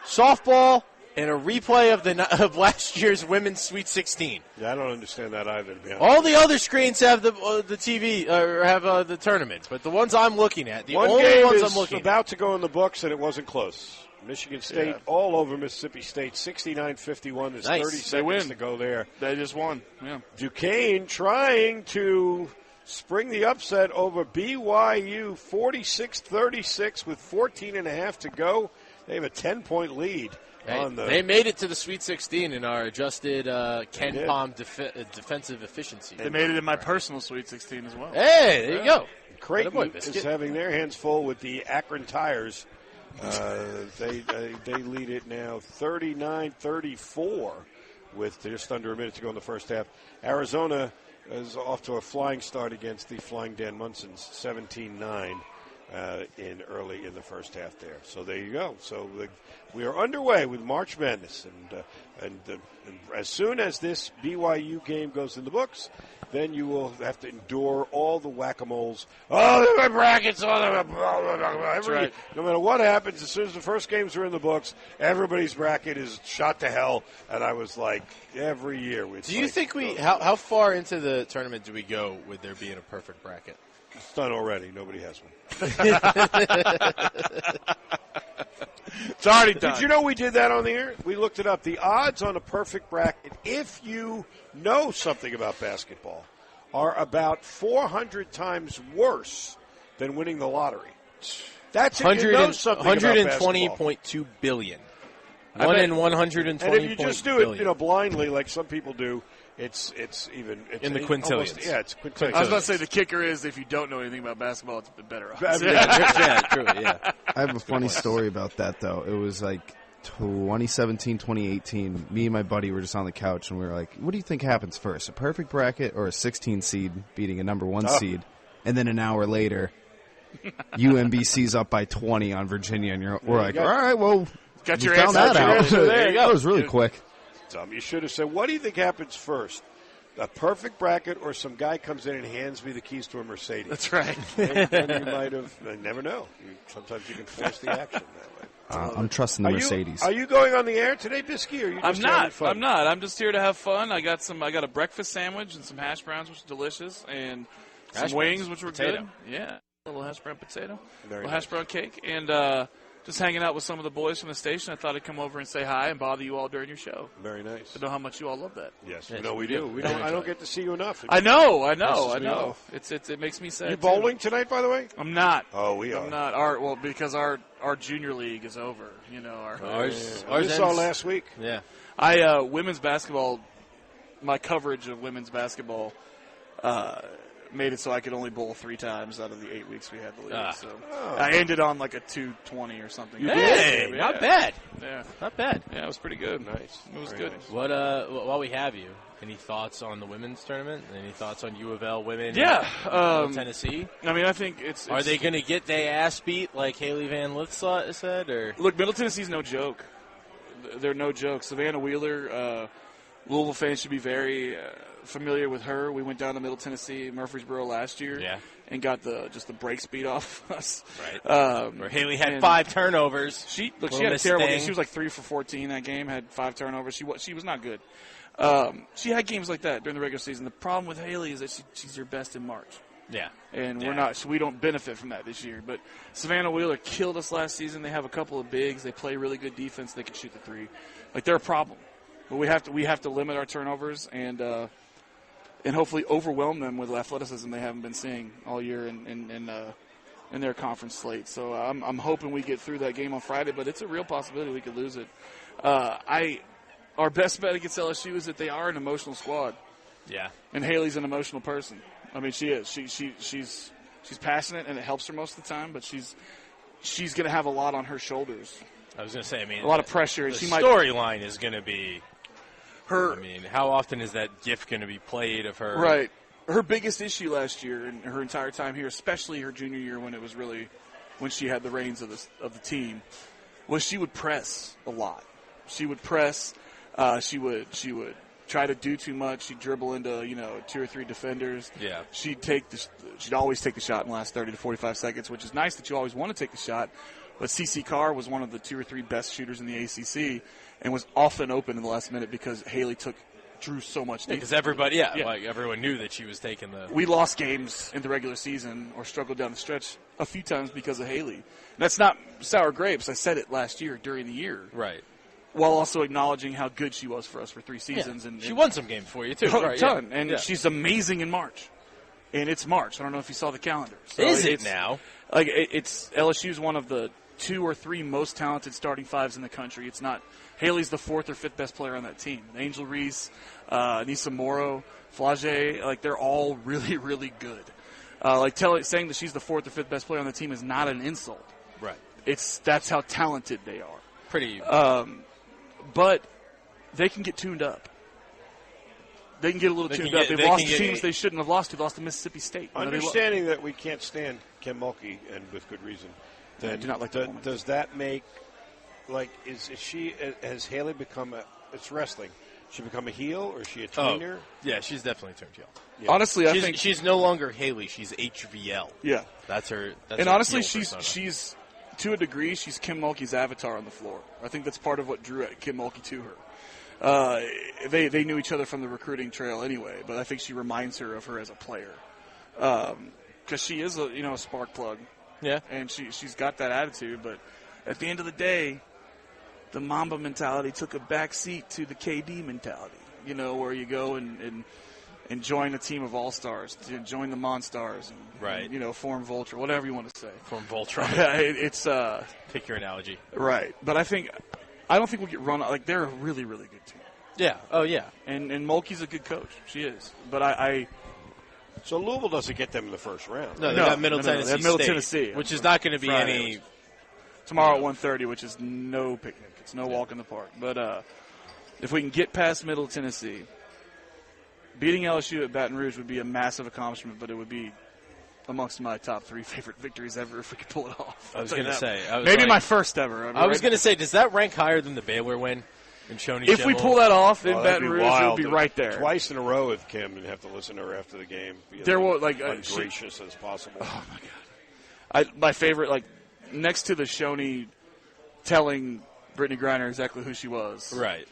softball, and a replay of last year's Women's Sweet 16. Yeah, I don't understand that either, to be honest. All the other screens have the TV, or have the tournament, but the ones I'm looking at, One only game ones is I'm looking about to go in the books, and it wasn't close. Michigan State all over Mississippi State, 69-51. There's 30 seconds to go there. They just won. Yeah. Duquesne trying to spring the upset over BYU, 46-36 with 14.5 to go. They have a 10-point lead. They made it to the Sweet 16 in our adjusted Ken Palm defensive efficiency. They made it in my personal Sweet 16 as well. Hey, there you go. Creighton is having their hands full with the Akron Tigers. They lead it now 39-34 with just under a minute to go in the first half. Arizona is off to a flying start against the Flying Dan Munsons, 17-9. early in the first half there. So there you go. So we are underway with March Madness, and as soon as this BYU game goes in the books, then you will have to endure all the whack-a-moles. Oh, my brackets! Right. No matter what happens, as soon as the first games are in the books, everybody's bracket is shot to hell. And I was like, every year. Do you think how far into the tournament do we go with there being a perfect bracket? It's done already. Nobody has one. It's already done. Did you know we did that on the air? We looked it up. The odds on a perfect bracket, if you know something about basketball, are about 400 times worse than winning the lottery. That's if you know something about basketball. 120.2 billion. 1 in 120. And if you just do it, blindly, like some people do, it's in the quintillions. It's quintillions. I was about to say the kicker is if you don't know anything about basketball, it's better odds. Yeah, true. Yeah. I have a funny story about that though. It was like 2017, 2018. Me and my buddy were just on the couch and we were like, "What do you think happens first? A perfect bracket or a 16 seed beating a number 1 seed?" And then an hour later, UMBC's up by 20 on Virginia, and we're like, "All right, well, got your found that out." There you go. That was really quick. Tom, you should have said, what do you think happens first? A perfect bracket or some guy comes in and hands me the keys to a Mercedes? That's right. And you might have, I never know. Sometimes you can force the action that way. I'm trusting the Mercedes. Are you going on the air today, Bisky, or are you just having fun? I'm not. I'm just here to have fun. I got a breakfast sandwich and some hash browns, which are delicious, and some wings, which were good. Yeah, a little hash brown potato, hash brown cake, and just hanging out with some of the boys from the station. I thought I'd come over and say hi and bother you all during your show. Very nice. I know how much you all love that. Yes, no, we do. I don't get to see you enough. I know. It makes me sad. You bowling tonight, by the way? I'm not. Oh, we are. I'm not. Because our junior league is over. You know, ours saw last week. Yeah. Women's basketball. My coverage of women's basketball made it so I could only bowl 3 times out of the 8 weeks we had the league. So I ended on like a 220 or something. Hey, not bad. Yeah, not bad. Yeah, it was pretty good. Nice. It was good. Nice. What? While we have you, any thoughts on the women's tournament? Any thoughts on U of L women? Yeah, Tennessee. I mean, I think it's are they going to get their ass beat like Haley Van Lith said? Or look, Middle Tennessee's no joke. They're no joke. Savannah Wheeler, Louisville fans should be very familiar with her. We went down to Middle Tennessee, Murfreesboro last year, and got the brakes beat off us. Right. Where Haley had 5 turnovers. She had a terrible game. She was like 3 for 14 that game. Had 5 turnovers. She was not good. She had games like that during the regular season. The problem with Haley is that she's your best in March. Yeah. And we're not. So we don't benefit from that this year. But Savannah Wheeler killed us last season. They have a couple of bigs. They play really good defense. They can shoot the 3. Like they're a problem. But we have to limit our turnovers and hopefully overwhelm them with athleticism they haven't been seeing all year in their conference slate. So I'm hoping we get through that game on Friday, but it's a real possibility we could lose it. Our best bet against LSU is that they are an emotional squad. Yeah. And Haley's an emotional person. I mean, she is. She's passionate, and it helps her most of the time, but she's going to have a lot on her shoulders. I was going to say, a lot of pressure. The storyline is going to be her. I mean, how often is that GIF going to be played of her? Right. Her biggest issue last year and her entire time here, especially her junior year when she had the reins of the team, was she would press a lot. She would press. She would try to do too much. She'd dribble into 2 or 3 defenders. Yeah. She'd always take the shot in the last 30 to 45 seconds, which is nice that you always want to take the shot. But CeCe Carr was one of the 2 or 3 best shooters in the ACC and was often open in the last minute because Haley drew so much defense. Because everybody, like everyone knew that she was taking the. We lost games in the regular season or struggled down the stretch a few times because of Haley. And that's not sour grapes. I said it last year during the year. Right. While also acknowledging how good she was for us for 3 seasons. Yeah. And she won some games for you, too. A ton. And she's amazing in March. And it's March. I don't know if you saw the calendar. So is it now? Like it's LSU's one of the 2 or 3 most talented starting 5s in the country. It's not Haley's the 4th or 5th best player on that team. Angel Reese, Nisa Morrow, Flage, like they're all really, really good. Saying that she's the 4th or 5th best player on the team is not an insult. Right. That's how talented they are. Pretty. But they can get tuned up. They can get a little tuned up. They've lost teams they shouldn't have lost to. They lost to Mississippi State. Understanding that we can't stand Kim Mulkey, and with good reason. I do not like that woman. Does that make, like, has Haley become it's wrestling. She become a heel, or is she a trainer? Yeah, she's definitely turned heel. Yeah. Honestly, I think she's no longer Haley. She's HVL. Yeah, that's her. And honestly, she's to a degree, she's Kim Mulkey's avatar on the floor. I think that's part of what drew Kim Mulkey to her. They knew each other from the recruiting trail anyway, but I think she reminds her of her as a player, because she is a spark plug. Yeah, and she's got that attitude. But at the end of the day, the Mamba mentality took a back seat to the KD mentality. Where you go and join a team of all-stars, to join the Monstars, and, right? Form Voltron, whatever you want to say. Form Voltron. It's pick your analogy. Right, but I don't think we'll get run. Like, they're a really, really good team. Yeah. Oh yeah. And Mulkey's a good coach. She is. But So Louisville doesn't get them in the first round. No, they got Middle Tennessee. They have Middle Tennessee, which is not going to be any. Tomorrow at 1:30, which is no picnic. It's no walk in the park. But if we can get past Middle Tennessee, beating LSU at Baton Rouge would be a massive accomplishment, but it would be amongst my top 3 favorite victories ever if we could pull it off. I was going to say. Maybe my first ever. I was going to say, does that rank higher than the Baylor win? If we pull that off in Baton Rouge, it would be right there. Twice in a row with Kim and have to listen to her after the game. There was ungracious as possible. Oh my God! My favorite, next to the Shoney telling Brittany Griner exactly who she was. Right.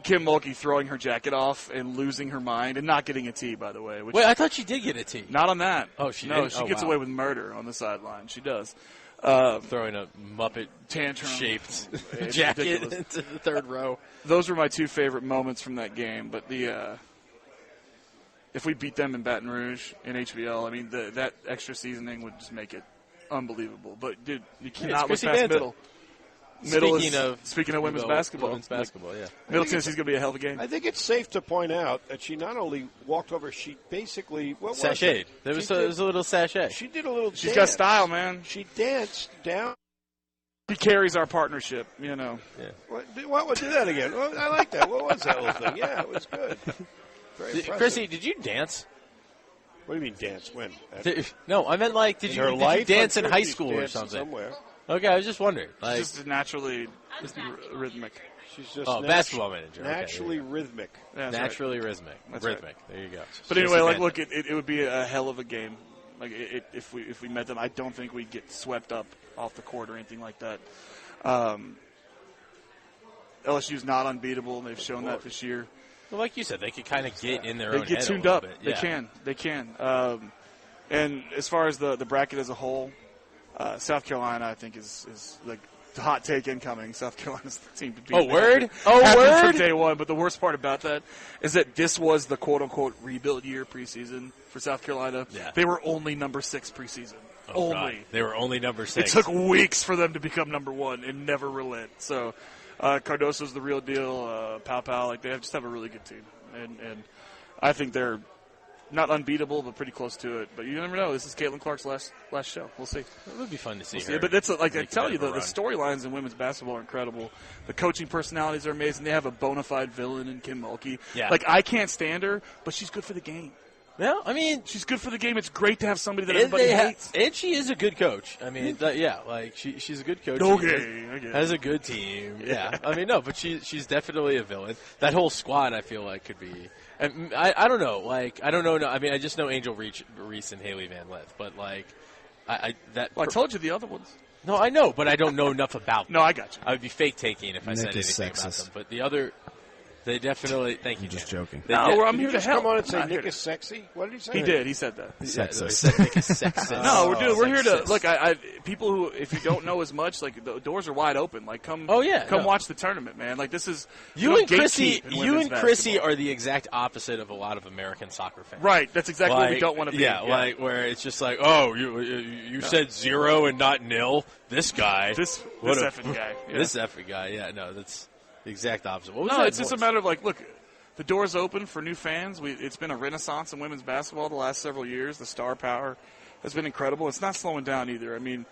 Kim Mulkey throwing her jacket off and losing her mind and not getting a T, by the way. Wait, I thought she did get a T. Not on that. Oh, she no, did? she gets away with murder on the sideline. She does. Throwing a Muppet tantrum-shaped jacket into the third row. Those were my 2 favorite moments from that game. But if we beat them in Baton Rouge in HBL, I mean, that extra seasoning would just make it unbelievable. But dude, you cannot look past Middle. Speaking of women's basketball. Yeah. Middle Tennessee's going to be a hell of a game. I think it's safe to point out that she not only walked over, she basically sashayed. There was a little sachet. She did a little. She's got style, man. She danced down. She carries our partnership, Yeah. What do that again? Well, I like that. What was that little thing? Yeah, it was good. Very impressive. Chrissy, did you dance? What do you mean dance? When? No, I meant did you dance in high school or something? Somewhere. Okay, I was just wondering. She's just naturally rhythmic. She's just basketball manager. Naturally rhythmic. Naturally rhythmic. That's rhythmic. Right. There you go. But anyway, look, it would be a hell of a game. If we met them, I don't think we'd get swept up off the court or anything like that. LSU's not unbeatable, and they've shown that this year. Well, like you said, they could kind of get in their own head. They get tuned up. Bit. They can. And as far as the bracket as a whole, South Carolina, I think, is like the hot take incoming. South Carolina's the team to beat. Oh, word? From day one. But the worst part about that is that this was the quote-unquote rebuild year preseason for South Carolina. Yeah. They were only number 6 preseason. Only. God. They were only number 6. It took weeks for them to become number 1 and never relent. So Cardoso's the real deal. Pau, they just have a really good team. And I think they're not unbeatable, but pretty close to it. But you never know. This is Caitlin Clark's last show. We'll see. It would be fun to see her. See. But that's I tell you, the storylines in women's basketball are incredible. The coaching personalities are amazing. They have a bona fide villain in Kim Mulkey. Yeah. I can't stand her, but she's good for the game. Yeah, I mean, she's good for the game. It's great to have somebody that everybody hates. And she is a good coach. I mean, she's a I get has a good team. Yeah, I mean, no, but she's definitely a villain. That whole squad, I feel like, could be. And I don't know. I don't know. I mean, I just know Angel Reese and Haley Van Lith, but I told you the other ones. No, I know, but I don't know enough about them. No, I got you. I would be fake taking if I said anything about them. But the other. They definitely. Thank you. Just joking. I'm here to help. Come on and say Nick is sexy. What did he say? He did. He said that. Sexist. Nick is sexist. No, we're here to look. People who, if you don't know as much, the doors are wide open. Come watch the tournament, man. This is you and Chrissy. You and Chrissy are the exact opposite of a lot of American soccer fans. Right. That's exactly what we don't want to be. Yeah, where it's just you said 0 and not nil. This guy. This effing guy. Yeah. This effing guy. Yeah. No, that's. The exact opposite. What was no, that it's just a matter of look, the door's open for new fans. It's been a renaissance in women's basketball the last several years. The star power has been incredible. It's not slowing down either. I mean,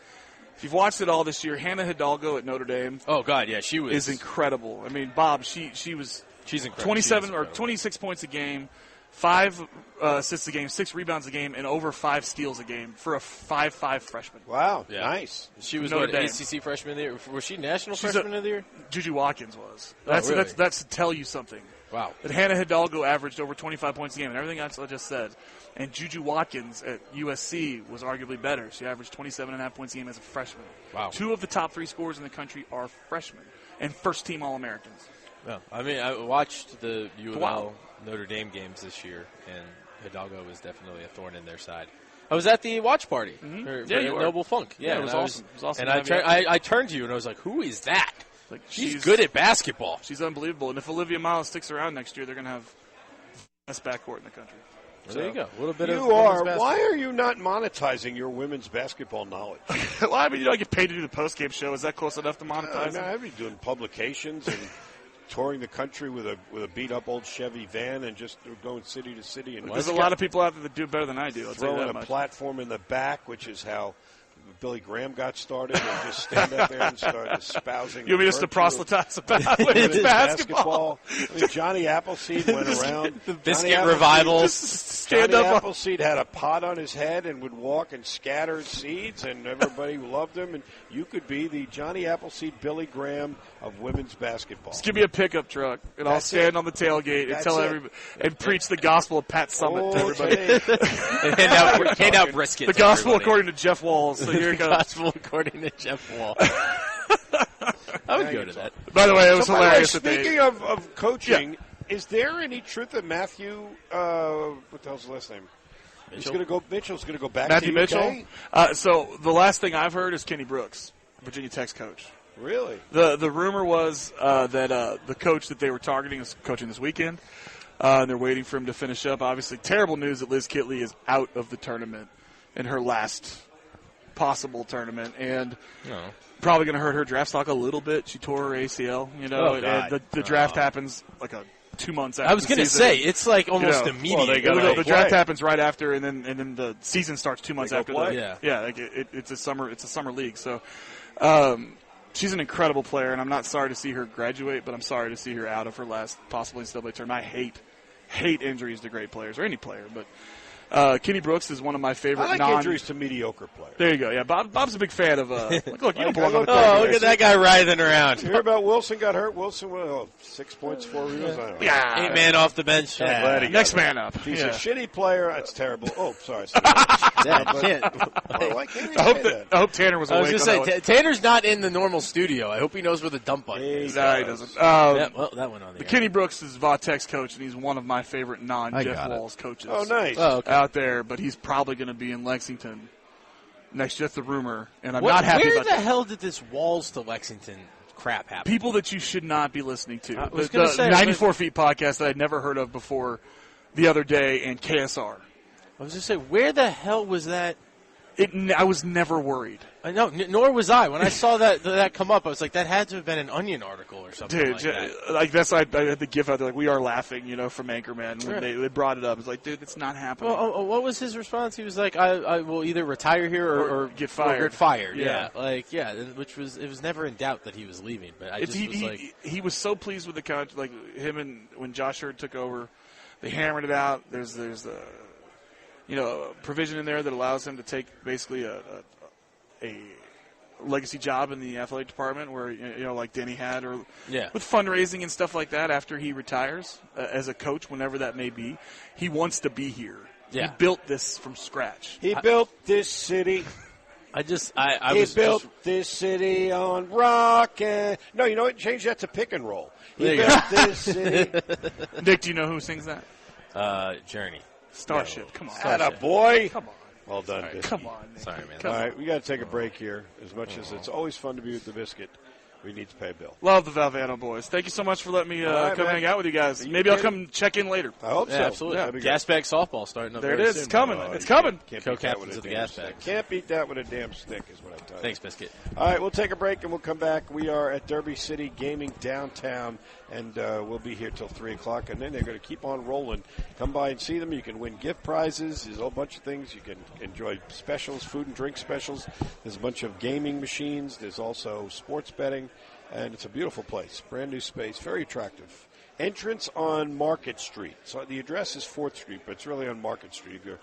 if you've watched it all this year, Hannah Hidalgo at Notre Dame. Oh God, yeah, she was is incredible. I mean, Bob, she was She's incredible. 27 or 26 points a game, 5 assists a game, 6 rebounds a game, and over 5 steals a game for a 5'5" freshman. Wow, Yeah. nice. She was Notre what, Dame. ACC freshman of the year? Was she national She's freshman of the year? Juju Watkins was. Oh, really? That's to tell you something. Wow. That Hannah Hidalgo averaged over 25 points a game, and everything else I just said. And Juju Watkins at USC was arguably better. She averaged 27.5 points a game as a freshman. Wow. 2 of the top 3 scorers in the country are freshmen and first-team All-Americans. Well, I mean, I watched the U of Wow. L Notre Dame games this year, and Hidalgo was definitely a thorn in their side. I was at the watch party. Mm-hmm. For you were. Noble Funk. Yeah, it and was awesome. It was awesome And to have you. I turned to you, and I was like, who is that? Like She's good at basketball. She's unbelievable. And if Olivia Miles sticks around next year, they're going to have the best backcourt in the country. Well, there you go. A little bit of You women's are. basketball. Why are you not monetizing your women's basketball knowledge? Well, I mean, you don't get paid to do the post-game show. Is that close enough to monetize? I'd be doing publications and touring the country with a beat-up old Chevy van and just going city to city. And There's a lot of people out there that do it better than I do. I'll tell you throwing that a much. platform in the back, which is how Billy Graham got started, and just stand up there and start espousing. You want me just to virtue of proselytize about women's women's basketball? I mean, Johnny Appleseed went around. The Johnny biscuit Appleseed- revivals. Stand Johnny up. Appleseed had a pot on his head and would walk and scatter seeds, and everybody loved him. And you could be the Johnny Appleseed, Billy Graham of women's basketball. Just give me a pickup truck, and I'll That's stand it. on the tailgate and That's tell it. everybody and preach the gospel of Pat Summitt to everybody. And hand out brisket. The to gospel everybody. according to Jeff Walls. So here The it goes. gospel according to Jeff Wall. I would go to that. By the way, it was So, by the way, hilarious that they. speaking of coaching, is there any truth that Matthew, what the hell's his last name? He's going to go. Mitchell's going to go back Matthew to Mitchell. UK? So the last thing I've heard is Kenny Brooks, Virginia Tech's coach. Really? The rumor was that the coach that they were targeting is coaching this weekend, and they're waiting for him to finish up. Obviously, terrible news that Liz Kitley is out of the tournament in her last possible tournament, and probably going to hurt her draft stock a little bit. She tore her ACL, Oh, and God. the draft happens like 2 months after. I was going to say it's like almost immediate. The draft happens right after, and then the season starts 2 months after. play. Like it's a summer league. So she's an incredible player, and I'm not sorry to see her graduate, but I'm sorry to see her out of her last possible NCAA tournament. I hate injuries to great players or any player, but. Kenny Brooks is one of my favorite. I like injuries to mediocre players. There you go. Yeah, Bob's a big fan of. Look, you don't belong on the Oh, look at that guy writhing around. You hear about Wilson got hurt? Wilson, 6 points, 4 rebounds. I don't know. Yeah, 8 man off the bench. I'm glad he got next it. man up. If he's Yeah. a shitty player, that's terrible. Oh, sorry. Why can't I hope Tanner was I was awake. going on to that say, Tanner's not in the normal studio. I hope he knows where the dump button is. one. No, he doesn't. Yeah, well, that went on the air. Kenny Brooks is Vautech's coach, and he's one of my favorite I non-Jeff got it. Walls coaches. Oh, nice. Out there, but he's probably going to be in Lexington next year. That's the rumor, and I'm not happy Where about the that. hell did this Walls to Lexington crap happen? People that you should not be listening to. I was The gonna say, 94 Feet podcast that I'd never heard of before the other day, and KSR. I was just saying, where the hell was that? I was never worried. I know, nor was I. When I saw that come up, I was like, that had to have been an Onion article or something Dude, like that. like that's I had the gif out there, like we are laughing, from Anchorman when they brought it up. It's like, dude, it's not happening. Well, what was his response? He was like, I will either retire here or get fired. Or get fired. Yeah. Which was never in doubt that he was leaving. But he was so pleased with the contract, like him and when Josh Hurd took over, they hammered it out. There's a provision in there that allows him to take basically a legacy job in the athletic department where, like Denny had, or with fundraising and stuff like that after he retires as a coach, whenever that may be. He wants to be here. Yeah. He built this from scratch. He built this city. He built this city on rock and... No, you know what? Change that to pick and roll. He There you built go. this city. Nick, do you know who sings that? Journey. Starship. Come on. Atta boy. Come on. Well done, Sorry, Biscuit. come on, Nick. Sorry, man. All right, we got to take a break here. As much as it's always fun to be with the Biscuit, we need to pay a bill. Love the Valvano boys. Thank you so much for letting me All right, come man. hang out with you guys. You Maybe I'll kidding? come check in later. I hope so. Absolutely. That'd be good. Gas bag softball starting up There it very is. soon. It's coming. Oh, It's you coming. Can't beat that Co-captains with a of the damn gas stick. bags. Can't beat that with a damn stick is what I'm telling you. Thanks, Biscuit. All right, we'll take a break and we'll come back. We are at Derby City Gaming downtown, and we'll be here till 3 o'clock, and then they're going to keep on rolling. Come by and see them. You can win gift prizes. There's a whole bunch of things. You can enjoy specials, food and drink specials. There's a bunch of gaming machines. There's also sports betting, and it's a beautiful place. Brand new space, very attractive. entrance on Market Street. So the address is 4th Street, but it's really on Market Street. If you're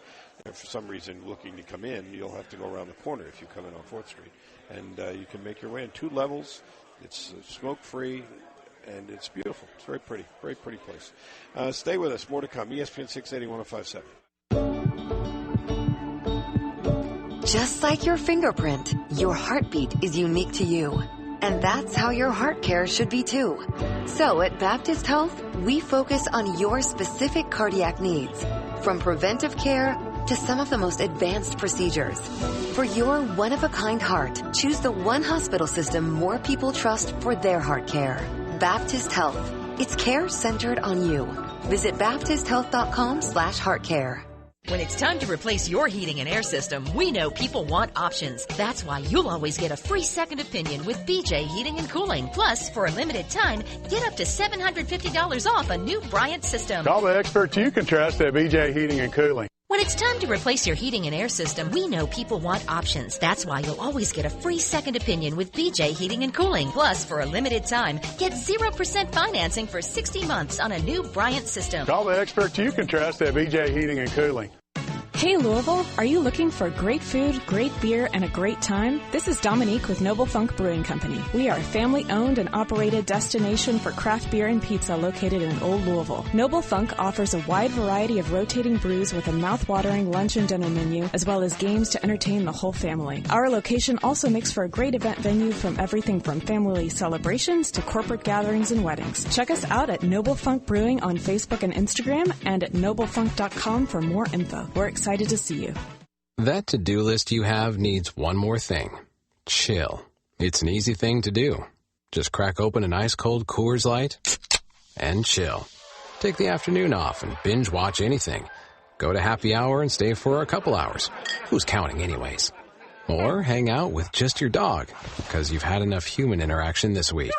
for some reason looking to come in, you'll have to go around the corner if you come in on 4th Street. And you can make your way in 2 levels. It's smoke-free, and it's beautiful. It's very pretty place. Stay with us. More to come. ESPN 680 1057. Just like your fingerprint, your heartbeat is unique to you. And that's how your heart care should be too. So at Baptist Health, we focus on your specific cardiac needs, from preventive care to some of the most advanced procedures. For your one-of-a-kind heart, choose the one hospital system more people trust for their heart care. Baptist Health. It's care centered on you. Visit baptisthealth.com/heartcare. When it's time to replace your heating and air system, we know people want options. That's why you'll always get a free second opinion with BJ Heating and Cooling. Plus, for a limited time, get up to $750 off a new Bryant system. Call the experts you can trust at BJ Heating and Cooling. When it's time to replace your heating and air system, we know people want options. That's why you'll always get a free second opinion with BJ Heating and Cooling. Plus, for a limited time, get 0% financing for 60 months on a new Bryant system. Call the experts you can trust at BJ Heating and Cooling. Hey Louisville, are you looking for great food, great beer, and a great time? This is Dominique with Noble Funk Brewing Company. We are a family-owned and operated destination for craft beer and pizza located in Old Louisville. Noble Funk offers a wide variety of rotating brews with a mouth-watering lunch and dinner menu, as well as games to entertain the whole family. Our location also makes for a great event venue from everything from family celebrations to corporate gatherings and weddings. Check us out at Noble Funk Brewing on Facebook and Instagram and at noblefunk.com for more info. We're excited to see you. That to-do list you have needs one more thing. Chill. It's an easy thing to do. Just crack open an ice-cold Coors Light and chill. Take the afternoon off and binge watch anything. Go to happy hour and stay for a couple hours. Who's counting anyways? Or hang out with just your dog, because you've had enough human interaction this week.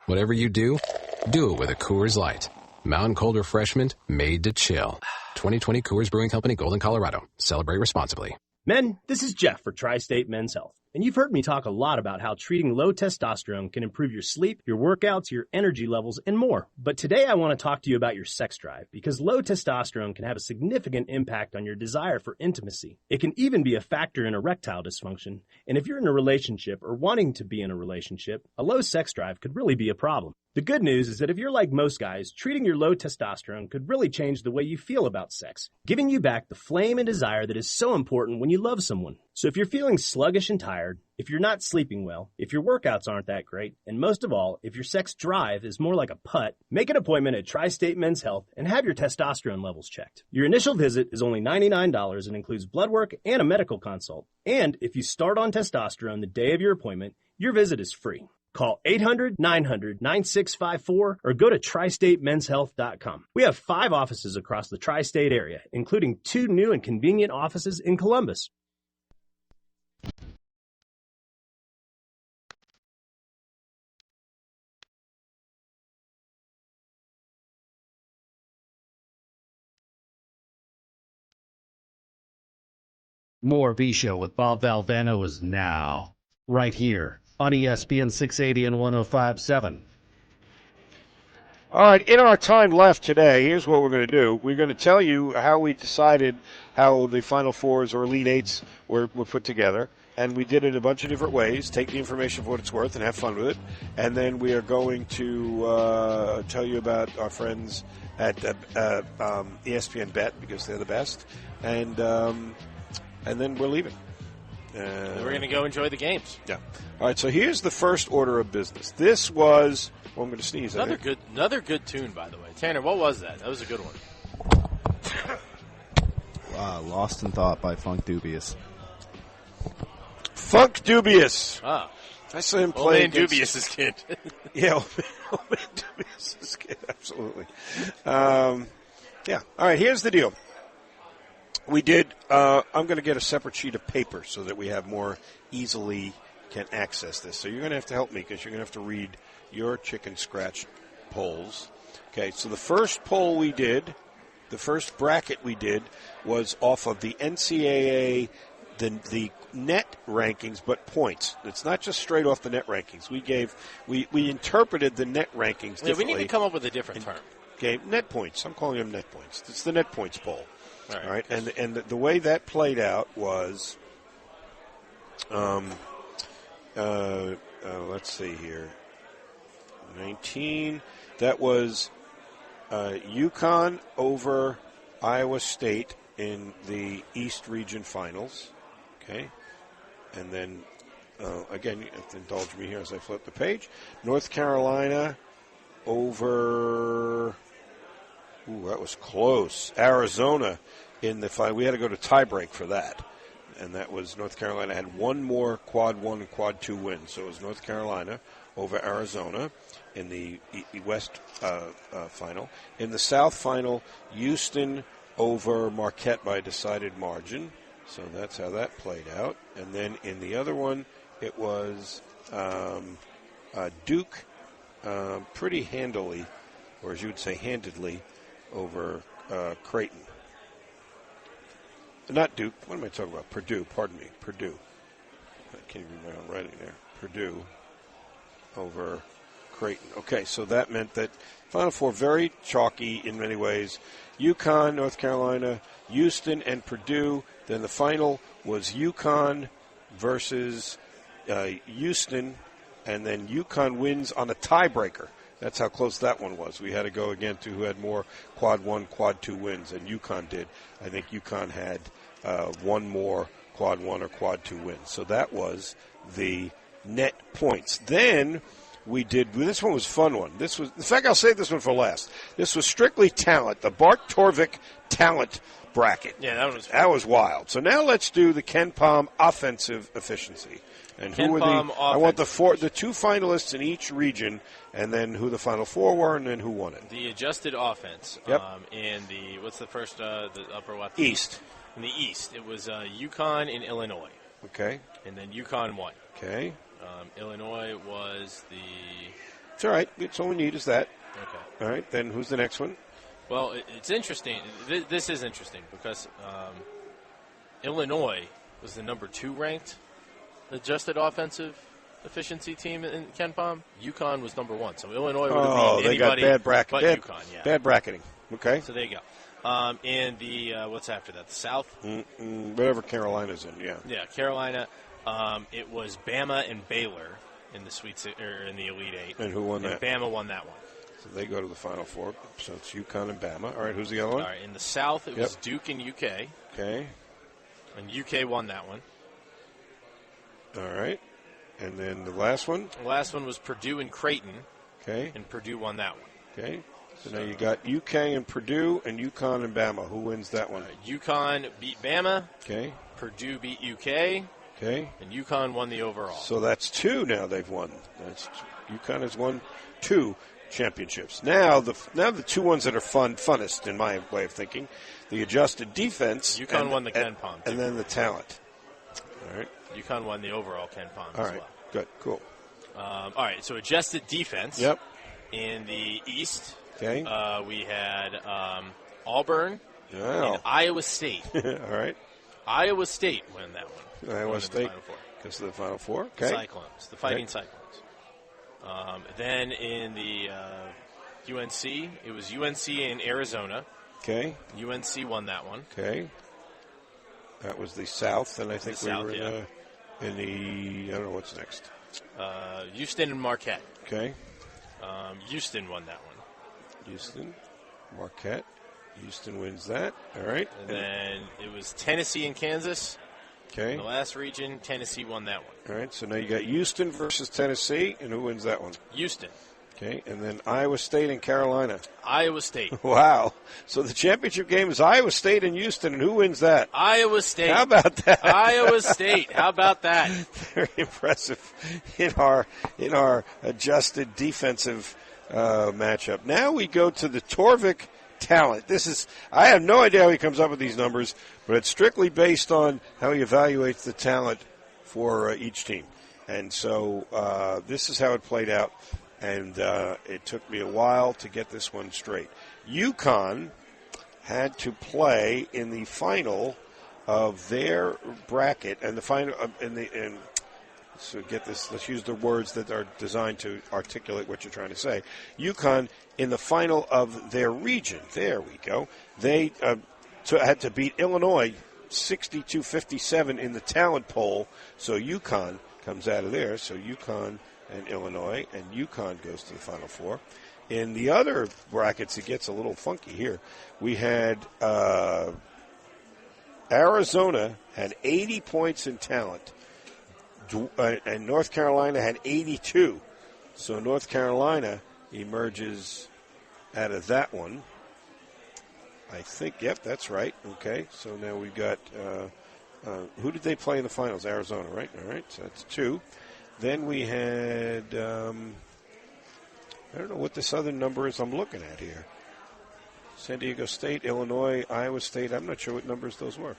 Whatever you do it with a Coors Light. Mountain cold refreshment made to chill. 2020 Coors Brewing Company, Golden, Colorado. Celebrate responsibly. Men, this is Jeff for Tri-State Men's Health. And you've heard me talk a lot about how treating low testosterone can improve your sleep, your workouts, your energy levels, and more. But today I want to talk to you about your sex drive, because low testosterone can have a significant impact on your desire for intimacy. It can even be a factor in erectile dysfunction. And if you're in a relationship or wanting to be in a relationship, a low sex drive could really be a problem. The good news is that if you're like most guys, treating your low testosterone could really change the way you feel about sex, giving you back the flame and desire that is so important when you love someone. So if you're feeling sluggish and tired, if you're not sleeping well, if your workouts aren't that great, and most of all, if your sex drive is more like a putt, make an appointment at Tri-State Men's Health and have your testosterone levels checked. Your initial visit is only $99 and includes blood work and a medical consult. And if you start on testosterone the day of your appointment, your visit is free. Call 800-900-9654 or go to tristatemenshealth.com. We have 5 offices across the tri-state area, including 2 new and convenient offices in Columbus. More V Show with Bob Valvano is now, right here on ESPN 680 and 105.7. All right, in our time left today, here's what we're going to do. We're going to tell you how we decided how the Final Fours or Elite Eights were put together. And we did it a bunch of different ways. Take the information for what it's worth and have fun with it. And then we are going to tell you about our friends at ESPN Bet, because they're the best. And then we're leaving. We're going to go enjoy the games. Yeah. All right, so here's the first order of business. This was, well, I'm going to sneeze. Another good tune, by the way. Tanner, what was that? That was a good one. Lost in Thought by Funk Dubious. Funk Dubious. Ah. I saw him play against Dubious' kid. Yeah, Old Man Dubious' kid, absolutely. Yeah. All right, here's the deal. We did, I'm going to get a separate sheet of paper so that we have more easily can access this. So you're going to have to help me, because you're going to have to read your chicken scratch polls. Okay, so the first poll we did, the first bracket we did, was off of the NCAA, the net rankings, but points. It's not just straight off the net rankings. We interpreted the net rankings differently. We need to come up with a different term. game. Net points. I'm calling them net points. It's the net points bowl. All right. And the way that played out was, let's see here, 19. That was UConn over Iowa State in the East Region Finals. Okay, and then again, you have to indulge me here as I flip the page. North Carolina over. Ooh, that was close. Arizona in the final. We had to go to tiebreak for that. And that was North Carolina had one more quad 1 and quad 2 wins. So it was North Carolina over Arizona in the West final. In the South final, Houston over Marquette by a decided margin. So that's how that played out. And then in the other one, it was Duke pretty handily, or as you would say, handedly, over Creighton. Not Duke. What am I talking about? Purdue. Pardon me. Purdue. I can't even read my own writing there. Purdue over Creighton. Okay, so that meant that Final Four very chalky in many ways. UConn, North Carolina, Houston, and Purdue. Then the final was UConn versus Houston, and then UConn wins on a tiebreaker. That's how close that one was. We had to go again to who had more quad 1, quad 2 wins, and UConn did. I think UConn had one more quad 1 or quad 2 wins. So that was the net points. Then we did, this one was a fun one. This was, in fact, I'll save this one for last. This was strictly talent, the Bart Torvik talent bracket. Yeah, that one was fun. That was wild. So now let's do the Ken Pom offensive efficiency. And who were I want the two finalists in each region, and then who the Final Four were, and then who won it. The adjusted offense. Yep. In the, what's the first, the upper what? East. In the East, it was UConn and Illinois. Okay. And then UConn won. Okay. Illinois was the... It's all right. It's all we need is that. Okay. All right. Then who's the next one? Well, it's interesting. This is interesting because Illinois was the number 2 ranked adjusted offensive efficiency team in Ken Pom. UConn was number 1, so Illinois would have beat anybody got bad bracket, but bad, UConn. Yeah. Bad bracketing. Okay. So there you go. In the what's after that? The South. Whatever Carolina's in. Yeah. Yeah, Carolina. It was Bama and Baylor in the in the Elite Eight. And who won that? Bama won that one. So they go to the Final Four. So it's UConn and Bama. All right. Who's the other one? All right. In the South, it was Duke and UK. Okay. And UK won that one. All right. And then the last one? The last one was Purdue and Creighton. Okay. And Purdue won that one. Okay. So now you got UK and Purdue and UConn and Bama. Who wins that one? UConn beat Bama. Okay. Purdue beat UK. Okay. And UConn won the overall. So that's 2 now they've won. UConn has won 2 championships. Now the 2 ones that are funnest in my way of thinking, the adjusted defense. UConn won the Ken Pom. And then the talent. All right. UConn won the overall Ken Pom as well. Good. Cool. All right. So adjusted defense. Yep. In the East. Okay. We had Auburn and Iowa State. All right. Iowa State won that one. Iowa State because of the Final Four. Okay. Cyclones, the Fighting Cyclones. Then in the UNC, it was UNC in Arizona. Okay. UNC won that one. Okay. That was the South, and I think we were in the, I don't know what's next. Houston and Marquette. Okay. Houston won that one. Houston, Marquette. Houston wins that. All right. And then it was Tennessee and Kansas. Okay. In the last region, Tennessee won that one. All right. So now you got Houston versus Tennessee, and who wins that one? Houston. Okay. And then Iowa State and Carolina. Iowa State. Wow. So the championship game is Iowa State and Houston, and who wins that? Iowa State. How about that? Iowa State. How about that? Very impressive in our adjusted defensive matchup. Now we go to the Torvik talent. I have no idea how he comes up with these numbers, but it's strictly based on how he evaluates the talent for each team. And so this is how it played out, and it took me a while to get this one straight. UConn had to play in the final of their bracket, and the final So get this. Let's use the words that are designed to articulate what you're trying to say. UConn in the final of their region. There we go. They had to beat Illinois 62-57 in the talent poll. So UConn comes out of there. So UConn and Illinois, and UConn goes to the Final Four. In the other brackets, it gets a little funky here. We had Arizona had 80 points in talent. And North Carolina had 82. So North Carolina emerges out of that one. I think, yep, that's right. Okay, so now we've got, who did they play in the finals? Arizona, right? All right, so that's 2. Then we had, I don't know what this other number is I'm looking at here. San Diego State, Illinois, Iowa State. I'm not sure what numbers those were.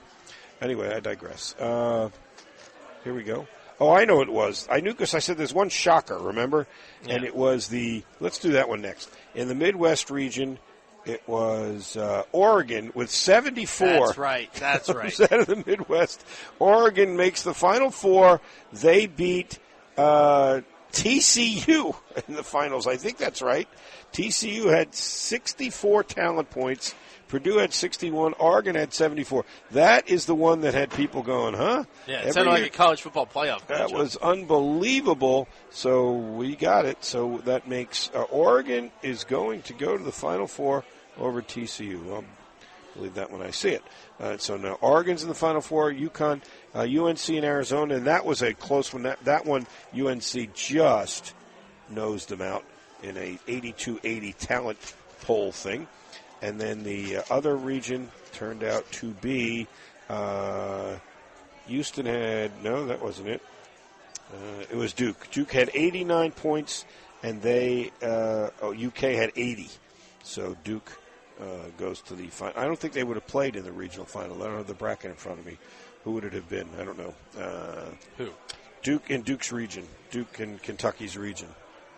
Anyway, I digress. Here we go. Oh, I know what it was. I knew because I said there's one shocker, remember? Yeah. And it was let's do that one next. In the Midwest region, it was Oregon with 74. That's right. That's right. Out of the Midwest. Oregon makes the Final Four. They beat TCU in the finals. I think that's right. TCU had 64 talent points. Purdue had 61. Oregon had 74. That is the one that had people going, huh? Yeah, it sounded like a college football playoff. That was unbelievable. So we got it. So that makes Oregon is going to go to the Final Four over TCU. I'll believe that when I see it. So now Oregon's in the Final Four. UConn, UNC, and Arizona. And that was a close one. That one, UNC just nosed them out in a 82-80 talent poll thing. And then the other region turned out to be Houston had, no, that wasn't it. It was Duke. Duke had 89 points, and UK had 80. So Duke goes to the final. I don't think they would have played in the regional final. I don't have the bracket in front of me. Who would it have been? I don't know. Who? Duke in Duke's region. Duke in Kentucky's region.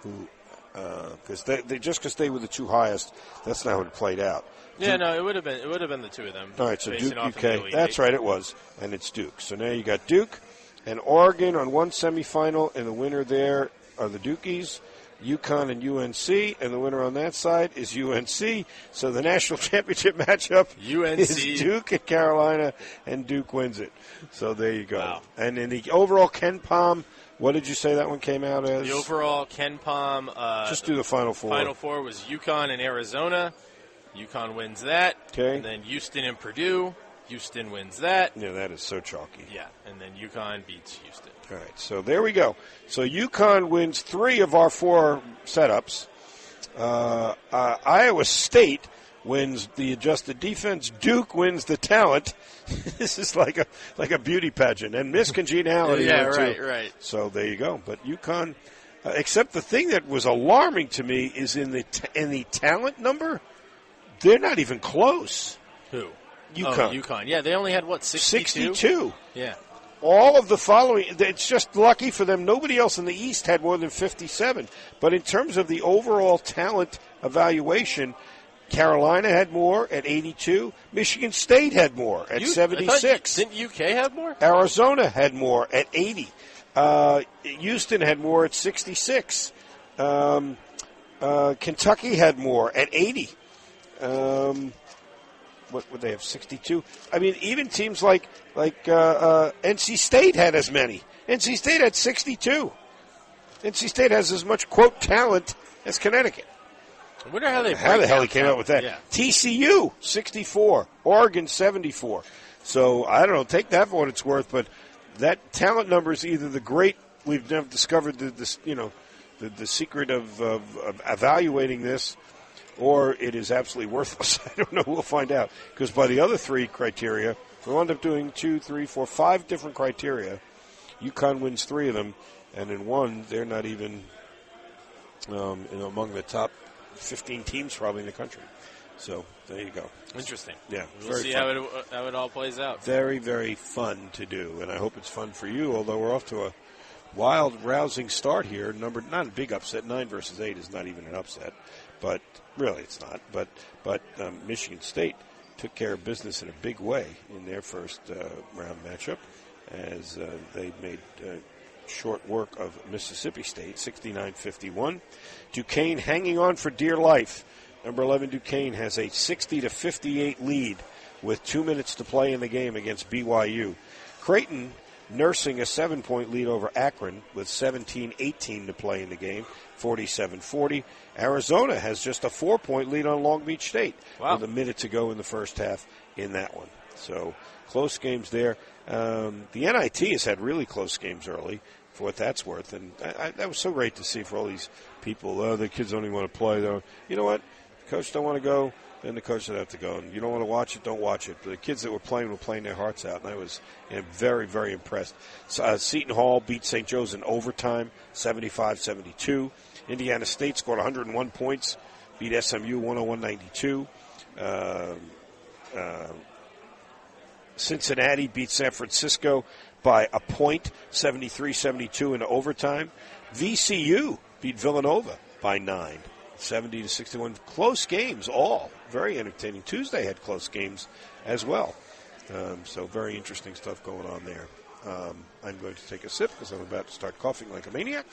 Who? Because because they were the 2 highest, that's not how it played out. Yeah, no, it would have been the 2 of them. All right, so Duke, UK. That's right, it was, and it's Duke. So now you got Duke and Oregon on one semifinal, and the winner there are the Dukies, UConn and UNC, and the winner on that side is UNC. So the national championship matchup is Duke and Carolina, and Duke wins it. So there you go. Wow. And in the overall Ken Pom. What did you say that one came out as? The overall Ken Pom. Just do the Final Four. Final Four was UConn and Arizona. UConn wins that. Okay. And then Houston and Purdue. Houston wins that. Yeah, that is so chalky. Yeah, and then UConn beats Houston. All right, so there we go. So UConn wins 3 of our 4 setups. Iowa State wins the adjusted defense. Duke wins the talent. This is like a beauty pageant, and Miss Congeniality. Yeah, right. So there you go. But UConn, except the thing that was alarming to me is in the talent number, they're not even close. Who? UConn. Oh, UConn. Yeah, they only had 62? 62. Yeah. All of the following, it's just lucky for them. Nobody else in the East had more than 57. But in terms of the overall talent evaluation, Carolina had more at 82. Michigan State had more at 76. Didn't UK have more? Arizona had more at 80. Houston had more at 66. Kentucky had more at 80. What would they have, 62? I mean, even teams like NC State had as many. NC State had 62. NC State has as much, quote, talent as Connecticut. I wonder how the hell he came out with that. Yeah. TCU, 64. Oregon, 74. So, I don't know, take that for what it's worth, but that talent number is either the great, we've never discovered the secret of evaluating this, or it is absolutely worthless. I don't know. We'll find out. Because by the other 3 criteria, we wound up doing 2, 3, 4, 5 different criteria. UConn wins 3 of them, and in one, they're not even among the top 15 teams probably in the country. So there you go. Interesting. Yeah. We'll see how it all plays out. Very, very fun to do, and I hope it's fun for you, although we're off to a wild, rousing start here. Not a big upset. 9 versus 8 is not even an upset. But really, it's not. But Michigan State took care of business in a big way in their first round matchup, as they made short work of Mississippi State, 69-51. Duquesne hanging on for dear life. Number 11 Duquesne has a 60-58 lead with 2 minutes to play in the game against BYU. Creighton nursing a 7-point lead over Akron with 17-18 to play in the game, 47-40. Arizona has just a 4-point lead on Long Beach State with a minute to go in the first half in that one. So close games there. The NIT has had really close games early, for what that's worth, and that was so great to see for all these people. The kids don't even want to play, though. You know what? The coach don't want to go, then the coach would have to go. And you don't want to watch it, don't watch it. But the kids that were playing their hearts out, and I was very, very impressed. Seton Hall beat St. Joe's in overtime, 75-72. Indiana State scored 101 points, beat SMU 101-92. Cincinnati beat San Francisco by a point, 73-72 in overtime. VCU beat Villanova by 9, 70-61. Close games, all very entertaining. Tuesday had close games as well. So very interesting stuff going on there. I'm going to take a sip because I'm about to start coughing like a maniac.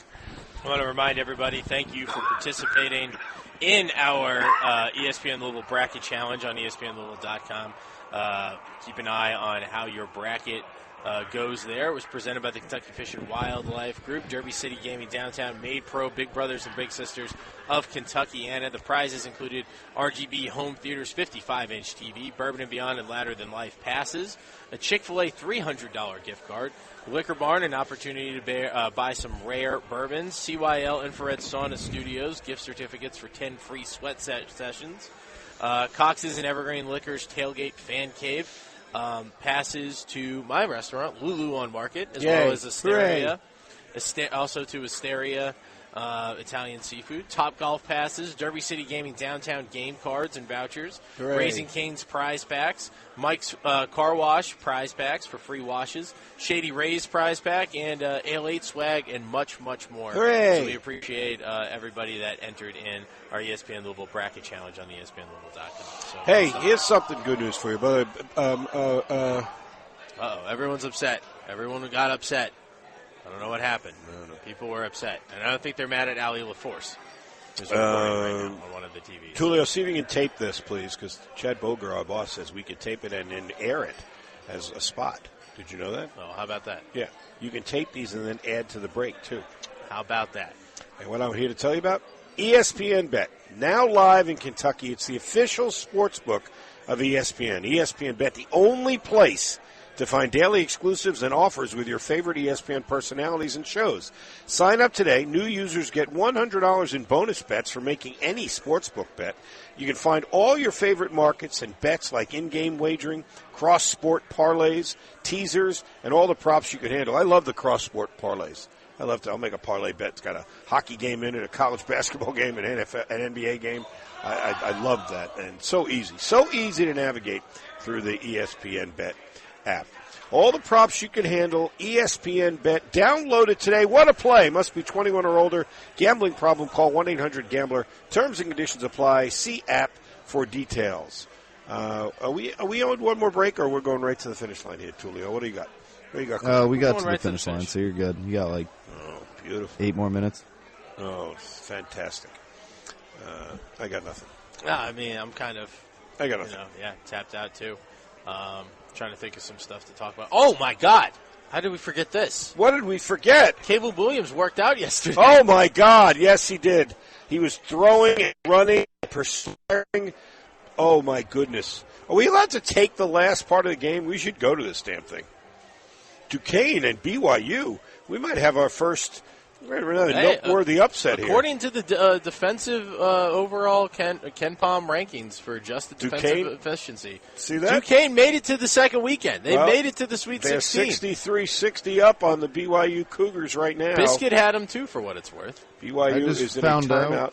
I want to remind everybody, thank you for participating in our ESPN Louisville Bracket Challenge on ESPNLouisville.com. Keep an eye on how your bracket goes there. It was presented by the Kentucky Fish and Wildlife Group, Derby City Gaming Downtown, Made Pro, Big Brothers and Big Sisters of Kentucky. And the prizes included RGB Home Theater's 55-inch TV, Bourbon and Beyond and Ladder Than Life passes, a Chick-fil-A $300 gift card, Liquor Barn, an opportunity to buy some rare bourbons, CYL Infrared Sauna Studios, gift certificates for 10 free sweat sessions, Cox's and Evergreen Liquors Tailgate Fan Cave, passes to my restaurant, Lulu on Market, as well as Asteria, also to Asteria Italian Seafood, Top Golf passes, Derby City Gaming Downtown game cards and vouchers, Raising Cane's prize packs, Mike's Car Wash prize packs for free washes, Shady Ray's prize pack, and Ale 8 swag, and much, much more. Hooray. So we appreciate everybody that entered in our ESPN Louisville Bracket Challenge on ESPNLouisville.com. So, hey, here's something good news for you, brother. Everyone's upset. Everyone got upset. I don't know what happened. No. People were upset. And I don't think they're mad at Ali LaForce, who's recording right now on one of the TVs. Tulio, see if you can tape this, please, because Chad Boger, our boss, says we could tape it and then air it as a spot. Did you know that? Oh, how about that? Yeah. You can tape these and then add to the break, too. How about that? And what I'm here to tell you about, ESPN Bet. Now live in Kentucky. It's the official sports book of ESPN. ESPN Bet, the only place to find daily exclusives and offers with your favorite ESPN personalities and shows. Sign up today. New users get $100 in bonus bets for making any sportsbook bet. You can find all your favorite markets and bets like in-game wagering, cross-sport parlays, teasers, and all the props you can handle. I love the cross-sport parlays. I'll make a parlay bet. It's got a hockey game in it, a college basketball game, an NFL, an NBA game. I love that. And so easy to navigate through the ESPN Bet app. All the props you can handle, ESPN Bet. Download it today. What a play. Must be 21 or older. Gambling problem, call 1-800-GAMBLER. Terms and conditions apply. See app for details. Are we on one more break, or we're going right to the finish line here, Tulio? What do you got? What do you got? We got to the finish line, so you're good. You got beautiful. 8 more minutes. Oh, fantastic. I got nothing. I mean, I'm kind of, I got nothing. Tapped out too. Trying to think of some stuff to talk about. Oh, my God. How did we forget this? What did we forget? Caleb Williams worked out yesterday. Oh, my God. Yes, he did. He was throwing and running, perspiring. Oh, my goodness. Are we allowed to take the last part of the game? We should go to this damn thing. Duquesne and BYU. We might have our first noteworthy upset here. According to the defensive overall Ken Palm rankings for adjusted defensive efficiency, see that? Duquesne made it to the second weekend. They made it to the Sweet 16. They're 63-60 up on the BYU Cougars right now. Biscuit had them, too, for what it's worth. BYU is in a timeout.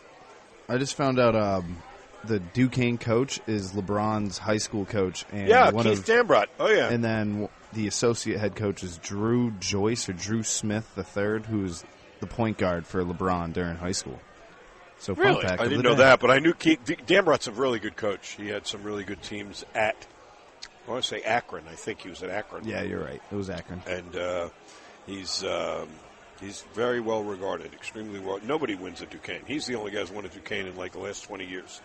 I just found out the Duquesne coach is LeBron's high school coach. And Keith Dambrot. Oh, yeah. And then the associate head coach is Drew Joyce or Drew Smith III, who's the point guard for LeBron during high school. So fun fact. I didn't know that, but I knew Dambrot's a really good coach. He had some really good teams at, I want to say Akron. I think he was at Akron. Yeah, you're right. It was Akron. And he's He's very well regarded, extremely well. Nobody wins at Duquesne. He's the only guy who's won at Duquesne in like the last 20 years.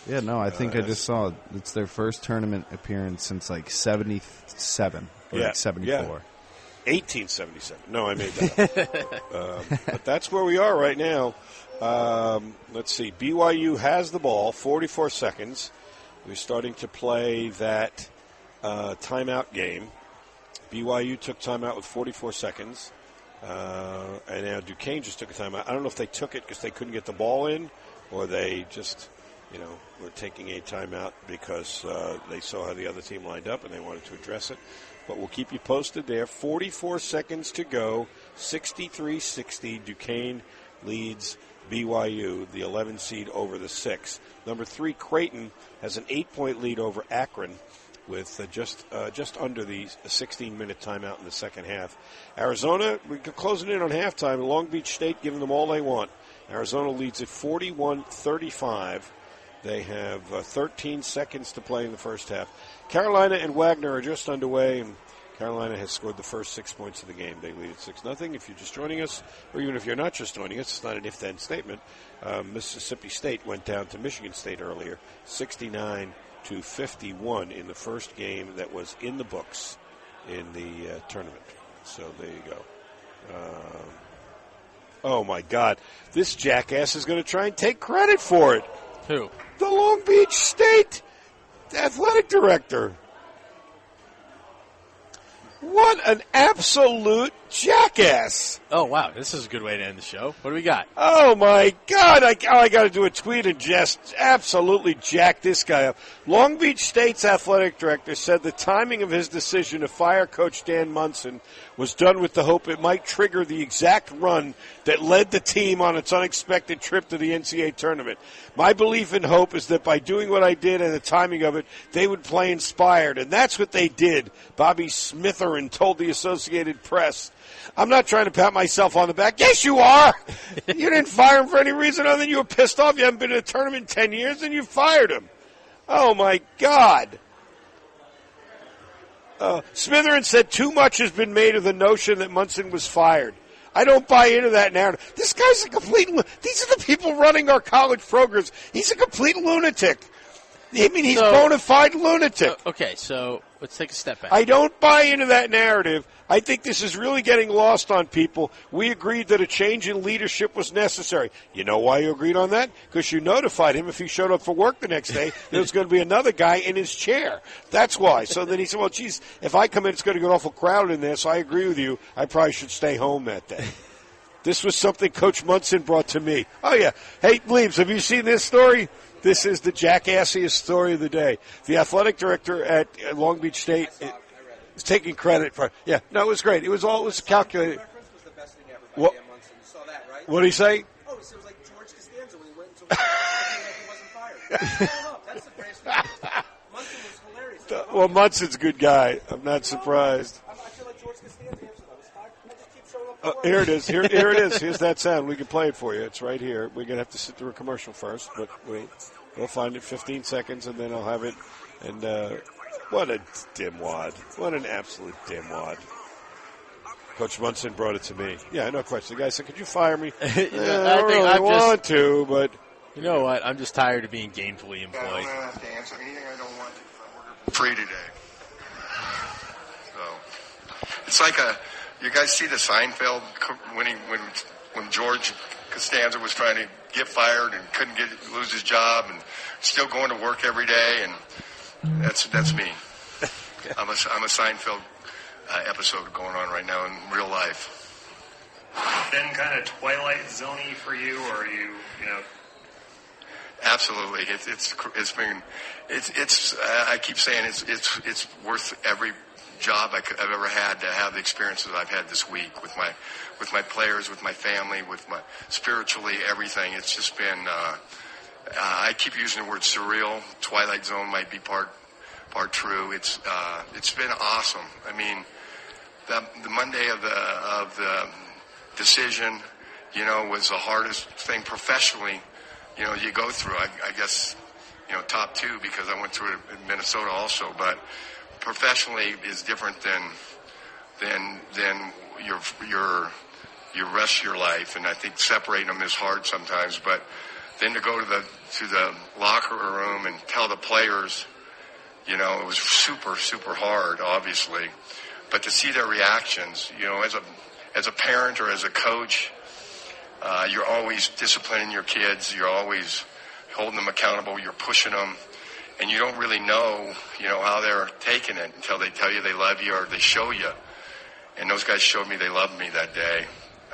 Yeah, no, I think I just saw it's their first tournament appearance since like 77 or like 74. Yeah. 1877. No, I made that up. But that's where we are right now. Let's see. BYU has the ball, 44 seconds. We're starting to play that timeout game. BYU took timeout with 44 seconds. And now Duquesne just took a timeout. I don't know if they took it because they couldn't get the ball in or they just, were taking a timeout because they saw how the other team lined up and they wanted to address it. But we'll keep you posted there. 44 seconds to go, 63-60. Duquesne leads BYU, the 11 seed over the 6. Number 3, Creighton, has an 8-point lead over Akron with just under the 16-minute timeout in the second half. Arizona, we're closing in on halftime. Long Beach State giving them all they want. Arizona leads at 41-35. They have 13 seconds to play in the first half. Carolina and Wagner are just underway, and Carolina has scored the first 6 points of the game. They lead at 6-0. If you're just joining us, or even if you're not just joining us, it's not an if-then statement. Mississippi State went down to Michigan State earlier, 69-51 in the first game that was in the books in the tournament. So there you go. Oh, my God. This jackass is going to try and take credit for it. Who? The Long Beach State athletic director. What an absolute jackass. Oh, wow. This is a good way to end the show. What do we got? Oh, my God. I got to do a tweet and just absolutely jack this guy up. Long Beach State's athletic director said the timing of his decision to fire Coach Dan Munson was done with the hope it might trigger the exact run that led the team on its unexpected trip to the NCAA tournament. My belief and hope is that by doing what I did and the timing of it, they would play inspired. And that's what they did, Bobby Smitherin told the Associated Press. I'm not trying to pat myself on the back. Yes, you are. You didn't fire him for any reason other than you were pissed off. You haven't been in a tournament in 10 years, and you fired him. Oh, my God. Smitherin said too much has been made of the notion that Munson was fired. I don't buy into that narrative. This guy's a complete – these are the people running our college programs. He's a complete lunatic. I mean, he's bona fide lunatic. Okay, so let's take a step back. I don't buy into that narrative. I think this is really getting lost on people. We agreed that a change in leadership was necessary. You know why you agreed on that? Because you notified him if he showed up for work the next day, there was going to be another guy in his chair. That's why. So then he said, well, geez, if I come in, it's going to get awful crowded in there, so I agree with you. I probably should stay home that day. This was something Coach Munson brought to me. Oh, yeah. Hey, Bleeps, have you seen this story? This is the jackassiest story of the day. The athletic director at Long Beach State is taking credit for. Yeah, no, it was great. It was calculated. What did he say? Oh, it was like George Costanza when he went into he wasn't fired. That's the greatest thing. Munson was hilarious. Well, Munson's a good guy. I'm not surprised. I feel like George Costanza answered. I was fired. I just keep showing up. Here it is. Here it is. Here's that sound. We can play it for you. It's right here. We're going to have to sit through a commercial first, but we'll find it 15 seconds, and then I'll have it. And what a dimwad. What an absolute dimwad. Coach Munson brought it to me. Yeah, no question. The guy said, could you fire me? I don't really want to, but... You know what? I'm just tired of being gainfully employed. I don't have to answer anything I don't want to. I'm working free today. So, it's like you guys see the Seinfeld when George Costanza was trying to get fired and couldn't lose his job and still going to work every day, and that's me. I'm a Seinfeld episode going on right now in real life. Been kind of Twilight Zone-y for you, or are you know? Absolutely, it's been I keep saying it's worth every job I've ever had to have the experiences I've had this week with my players, with my family, with my spiritually everything. It's just been I keep using the word surreal. Twilight Zone might be part true. It's been awesome. I mean, the Monday of the decision, was the hardest thing professionally. You go through. I guess, top two because I went through it in Minnesota also, but professionally is different than your your rest of your life. And I think separating them is hard sometimes. But then to go to the locker room and tell the players, it was super, super hard, obviously. But to see their reactions, as a parent or as a coach, you're always disciplining your kids. You're always holding them accountable. You're pushing them. And you don't really know, how they're taking it until they tell you they love you or they show you. And those guys showed me they loved me that day.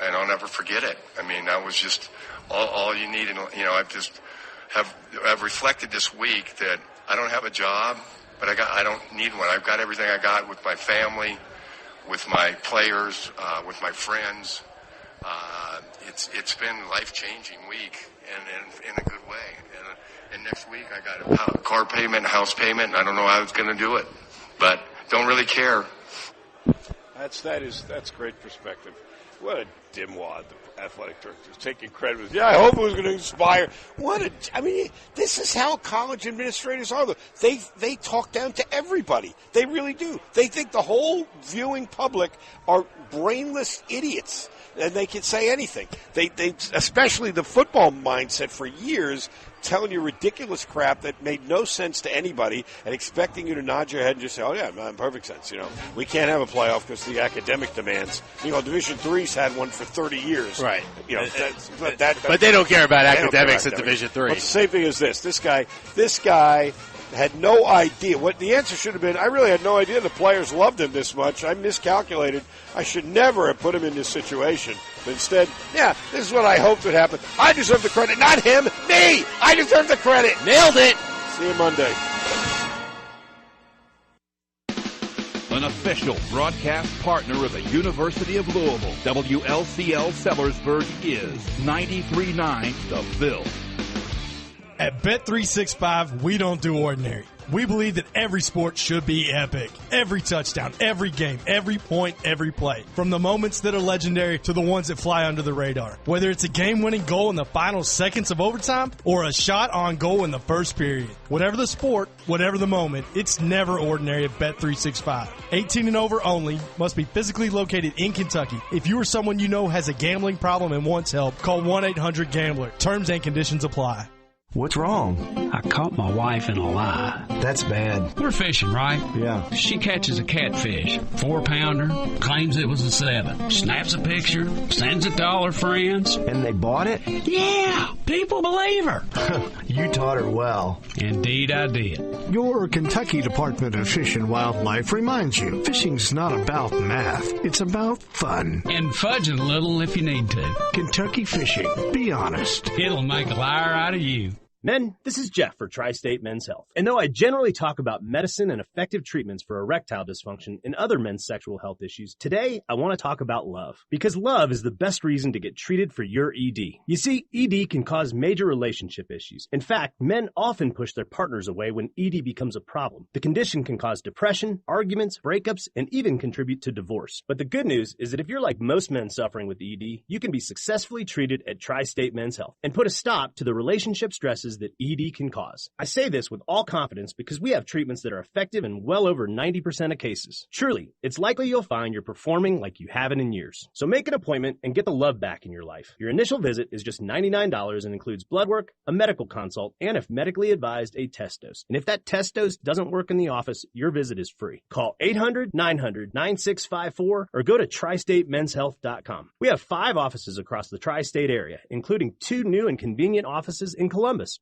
And I'll never forget it. I mean, that was just all you need. And, I've reflected this week that I don't have a job, but I don't need one. I've got everything I got with my family, with my players, with my friends. It's been a life-changing week, and in a good way. And next week I got a car payment, house payment, and I don't know how it's going to do it, but don't really care. That's great perspective. What a dimwad, the athletic director is taking credit. Yeah, I hope it was going to inspire. This is how college administrators are. They talk down to everybody. They really do. They think the whole viewing public are brainless idiots, and they can say anything. They especially the football mindset for years, telling you ridiculous crap that made no sense to anybody and expecting you to nod your head and just say, oh, yeah, in perfect sense. We can't have a playoff because of the academic demands. Division III's had one for 30 years. Right. But they don't care about academics at Division III. But the same thing as this. This guy had no idea. What the answer should have been, I really had no idea the players loved him this much. I miscalculated. I should never have put him in this situation. But instead, this is what I hoped would happen. I deserve the credit, not him, me. I deserve the credit. Nailed it. See you Monday. An official broadcast partner of the University of Louisville, WLCL Sellersburg is 93.9 The Ville. At Bet365, we don't do ordinary. We believe that every sport should be epic. Every touchdown, every game, every point, every play. From the moments that are legendary to the ones that fly under the radar. Whether it's a game-winning goal in the final seconds of overtime or a shot on goal in the first period. Whatever the sport, whatever the moment, it's never ordinary at Bet365. 18 and over only. Must be physically located in Kentucky. If you or someone you know has a gambling problem and wants help, call 1-800-GAMBLER. Terms and conditions apply. What's wrong? I caught my wife in a lie. That's bad. We're fishing, right? Yeah. She catches a catfish, 4-pounder, claims it was a 7, snaps a picture, sends it to all her friends. And they bought it? Yeah, people believe her. You taught her well. Indeed I did. Your Kentucky Department of Fish and Wildlife reminds you, fishing's not about math, it's about fun. And fudging a little if you need to. Kentucky Fishing. Be honest. It'll make a liar out of you. Men, this is Jeff for Tri-State Men's Health. And though I generally talk about medicine and effective treatments for erectile dysfunction and other men's sexual health issues, today I want to talk about love. Because love is the best reason to get treated for your ED. You see, ED can cause major relationship issues. In fact, men often push their partners away when ED becomes a problem. The condition can cause depression, arguments, breakups, and even contribute to divorce. But the good news is that if you're like most men suffering with ED, you can be successfully treated at Tri-State Men's Health and put a stop to the relationship stresses that ED can cause. I say this with all confidence because we have treatments that are effective in well over 90% of cases. Truly, it's likely you'll find you're performing like you haven't in years. So make an appointment and get the love back in your life. Your initial visit is just $99 and includes blood work, a medical consult, and if medically advised, a test dose. And if that test dose doesn't work in the office, your visit is free. Call 800-900-9654 or go to tristatemenshealth.com. We have 5 offices across the tri-state area, including 2 new and convenient offices in Columbus.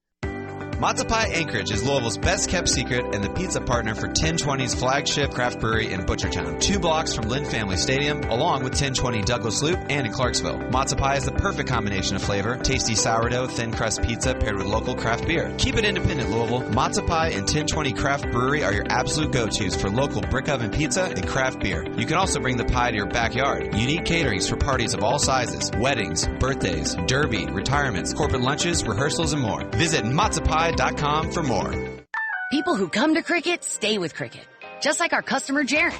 Matzo Pie Anchorage is Louisville's best-kept secret and the pizza partner for 1020's flagship craft brewery in Butchertown, 2 blocks from Lynn Family Stadium, along with 1020 Douglas Loop and in Clarksville. Matzo Pie is the perfect combination of flavor, tasty sourdough, thin-crust pizza paired with local craft beer. Keep it independent, Louisville. Matzo Pie and 1020 Craft Brewery are your absolute go-tos for local brick oven pizza and craft beer. You can also bring the pie to your backyard. Unique caterings for parties of all sizes, weddings, birthdays, derby, retirements, corporate lunches, rehearsals, and more. Visit matzopie.com for more. People who come to Cricket stay with Cricket, just like our customer Jaron.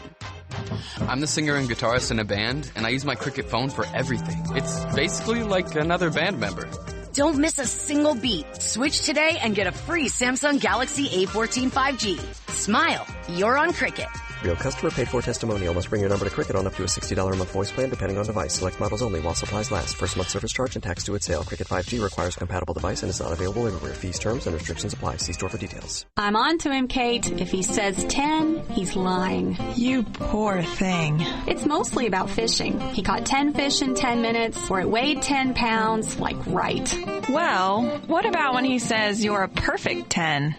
I'm the singer and guitarist in a band, and I use my Cricket phone for everything. It's basically like another band member. Don't miss a single beat. Switch today and get a free Samsung Galaxy A14 5G. Smile, you're on Cricket. Real customer paid for testimonial. Must bring your number to Cricket on up to a $60 a month voice plan depending on device. Select models only while supplies last. First month service charge and tax due at sale. Cricket 5G requires a compatible device and is not available everywhere. Fees, terms, and restrictions apply. See store for details. I'm on to him, Kate. If he says 10, he's lying. You poor thing. It's mostly about fishing. He caught 10 fish in 10 minutes, or it weighed 10 pounds, like right. Well, what about when he says you're a perfect 10?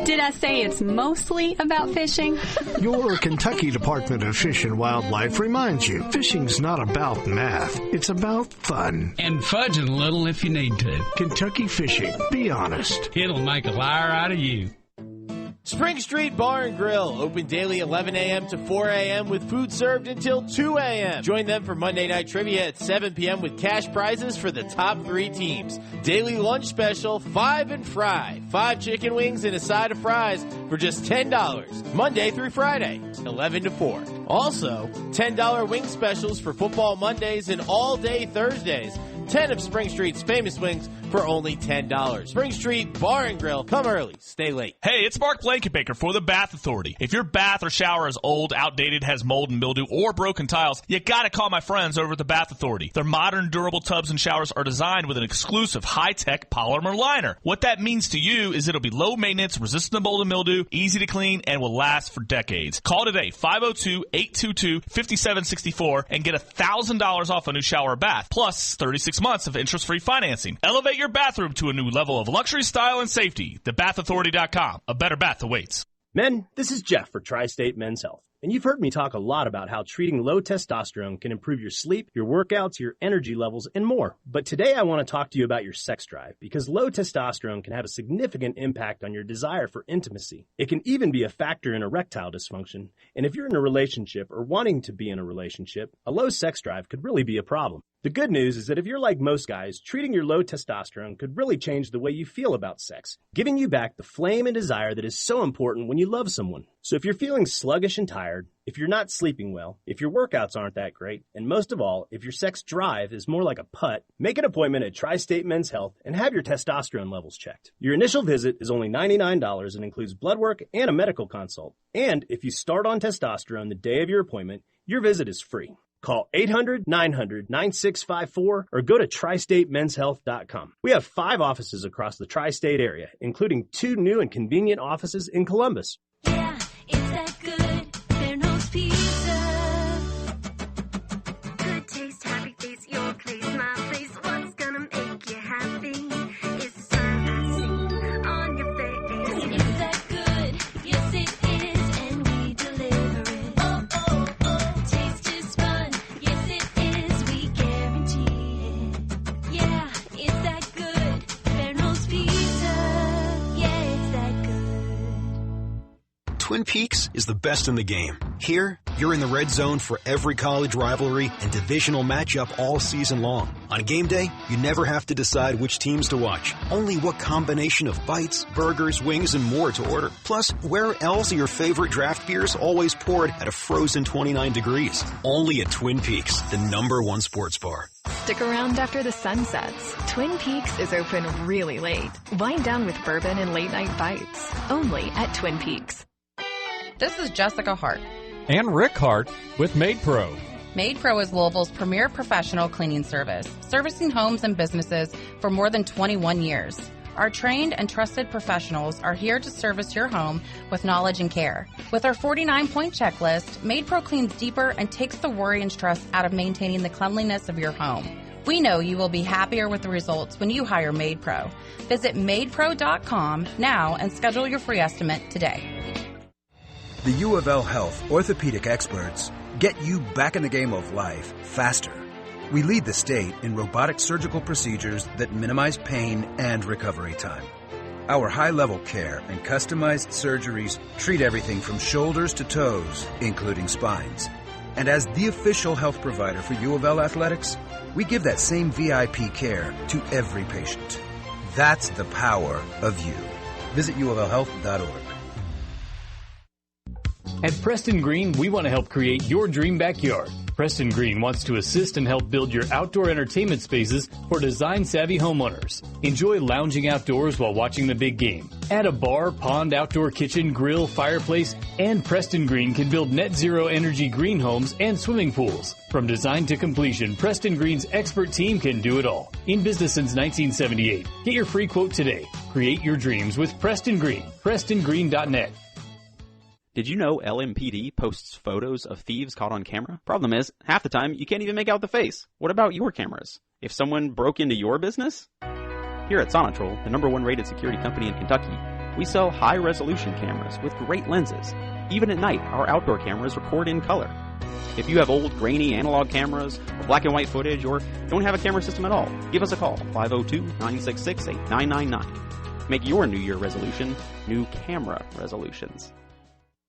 Did I say it's mostly about fishing? Your Kentucky Department of Fish and Wildlife reminds you, fishing's not about math. It's about fun. And fudging a little if you need to. Kentucky Fishing. Be honest. It'll make a liar out of you. Spring Street Bar and Grill, open daily 11 a.m. to 4 a.m. with food served until 2 a.m. Join them for Monday Night Trivia at 7 p.m. with cash prizes for the top 3 teams. Daily lunch special, 5 and fry. 5 chicken wings and a side of fries for just $10. Monday through Friday, 11 to 4. Also, $10 wing specials for football Mondays and all-day Thursdays. 10 of Spring Street's famous wings for only $10. Spring Street Bar and Grill. Come early, stay late. Hey, it's Mark Blankenbaker for the Bath Authority. If your bath or shower is old, outdated, has mold and mildew, or broken tiles, you gotta call my friends over at the Bath Authority. Their modern, durable tubs and showers are designed with an exclusive high-tech polymer liner. What that means to you is it'll be low maintenance, resistant to mold and mildew, easy to clean, and will last for decades. Call today, 502-822-5764, and get $1,000 off a new shower or bath, plus 36 months of interest-free financing. Elevate your bathroom to a new level of luxury, style, and safety. TheBathAuthority.com. A better bath awaits. Men, this is Jeff for Tri-State Men's Health. And you've heard me talk a lot about how treating low testosterone can improve your sleep, your workouts, your energy levels, and more. But today I want to talk to you about your sex drive, because low testosterone can have a significant impact on your desire for intimacy. It can even be a factor in erectile dysfunction. And if you're in a relationship or wanting to be in a relationship, a low sex drive could really be a problem. The good news is that if you're like most guys, treating your low testosterone could really change the way you feel about sex, giving you back the flame and desire that is so important when you love someone. So if you're feeling sluggish and tired, if you're not sleeping well, if your workouts aren't that great, and most of all, if your sex drive is more like a putt, make an appointment at Tri-State Men's Health and have your testosterone levels checked. Your initial visit is only $99 and includes blood work and a medical consult. And if you start on testosterone the day of your appointment, your visit is free. Call 800-900-9654 or go to tristatemenshealth.com. We have 5 offices across the tri-state area, including 2 new and convenient offices in Columbus. Yeah, it's that good. Fairnose Pizza. Good taste, happy face, your place, my place. What's gonna make you happy? It's the sign I see on your face. It's that good. Yes, it is, and we deliver it. Oh, oh, oh. Taste is fun. Yes, it is. We guarantee it. Yeah, it's that good. Fairnose Pizza. Yeah, it's that good. Twin Peaks is the best in the game. Here, you're in the red zone for every college rivalry and divisional matchup all season long. On game day, you never have to decide which teams to watch. Only what combination of bites, burgers, wings, and more to order. Plus, where else are your favorite draft beers always poured at a frozen 29 degrees? Only at Twin Peaks, the #1 sports bar. Stick around after the sun sets. Twin Peaks is open really late. Wind down with bourbon and late night bites. Only at Twin Peaks. This is Jessica Hart. And Rick Hart with MaidPro. MaidPro is Louisville's premier professional cleaning service, servicing homes and businesses for more than 21 years. Our trained and trusted professionals are here to service your home with knowledge and care. With our 49-point checklist, MaidPro cleans deeper and takes the worry and stress out of maintaining the cleanliness of your home. We know you will be happier with the results when you hire MaidPro. Visit maidpro.com now and schedule your free estimate today. The U of L Health orthopedic experts get you back in the game of life faster. We lead the state in robotic surgical procedures that minimize pain and recovery time. Our high-level care and customized surgeries treat everything from shoulders to toes, including spines. And as the official health provider for U of L athletics, we give that same VIP care to every patient. That's the power of you. Visit uoflhealth.org. At Preston Green, we want to help create your dream backyard. Preston Green wants to assist and help build your outdoor entertainment spaces for design-savvy homeowners. Enjoy lounging outdoors while watching the big game. Add a bar, pond, outdoor kitchen, grill, fireplace, and Preston Green can build net zero energy green homes and swimming pools. From design to completion, Preston Green's expert team can do it all. In business since 1978. Get your free quote today. Create your dreams with Preston Green. PrestonGreen.net. Did you know LMPD posts photos of thieves caught on camera? Problem is, half the time, you can't even make out the face. What about your cameras? If someone broke into your business? Here at Sonatrol, the #1 rated security company in Kentucky, we sell high-resolution cameras with great lenses. Even at night, our outdoor cameras record in color. If you have old, grainy analog cameras, or black and white footage, or don't have a camera system at all, give us a call, 502-966-8999. Make your New Year resolution new camera resolutions.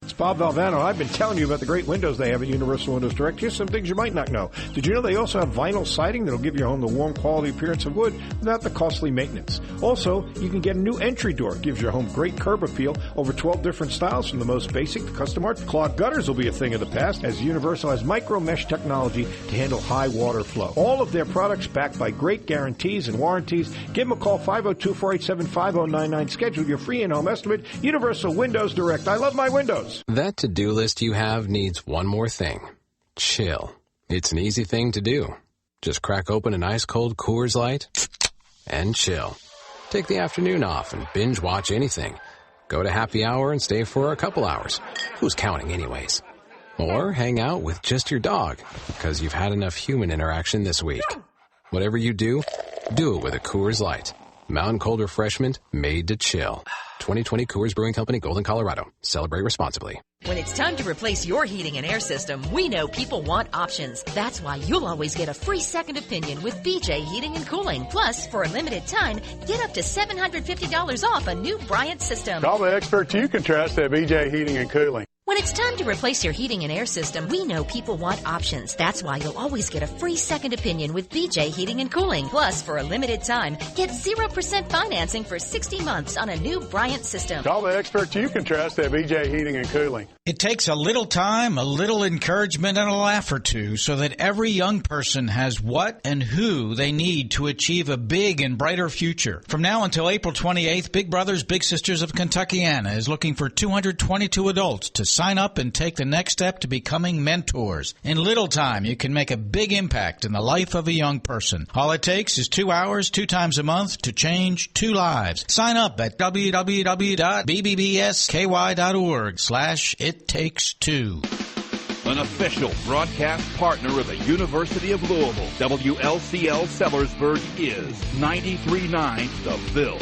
It's Bob Valvano. I've been telling you about the great windows they have at Universal Windows Direct. Here's some things you might not know. Did you know they also have vinyl siding that'll give your home the warm quality appearance of wood without the costly maintenance? Also, you can get a new entry door. It gives your home great curb appeal. Over 12 different styles from the most basic to custom art. Clogged gutters will be a thing of the past as Universal has micro mesh technology to handle high water flow. All of their products backed by great guarantees and warranties. Give them a call, 502-487-5099. Schedule your free in-home estimate. Universal Windows Direct. I love my windows. That to-do list you have needs one more thing. Chill. It's an easy thing to do. Just crack open an ice-cold Coors Light and chill. Take the afternoon off and binge watch anything. Go to happy hour and stay for a couple hours. Who's counting anyways? Or hang out with just your dog, because you've had enough human interaction this week. Whatever you do, do it with a Coors Light. Mountain cold refreshment made to chill. 2020 Coors Brewing Company, Golden, Colorado. Celebrate responsibly. When it's time to replace your heating and air system, we know people want options. That's why you'll always get a free second opinion with BJ Heating and Cooling. Plus, for a limited time, get up to $750 off a new Bryant system. Call the experts you can trust at BJ Heating and Cooling. When it's time to replace your heating and air system, we know people want options. That's why you'll always get a free second opinion with BJ Heating and Cooling. Plus, for a limited time, get 0% financing for 60 months on a new Bryant system. Call the experts you can trust at BJ Heating and Cooling. It takes a little time, a little encouragement, and a laugh or two so that every young person has what and who they need to achieve a big and brighter future. From now until April 28th, Big Brothers Big Sisters of Kentuckiana is looking for 222 adults to sign up and take the next step to becoming mentors. In little time, you can make a big impact in the life of a young person. All it takes is 2 hours, 2 times a month to change 2 lives. Sign up at www.bbbsky.org/ittakes2. An official broadcast partner of the University of Louisville, WLCL Sellersburg is 93.9 The Ville.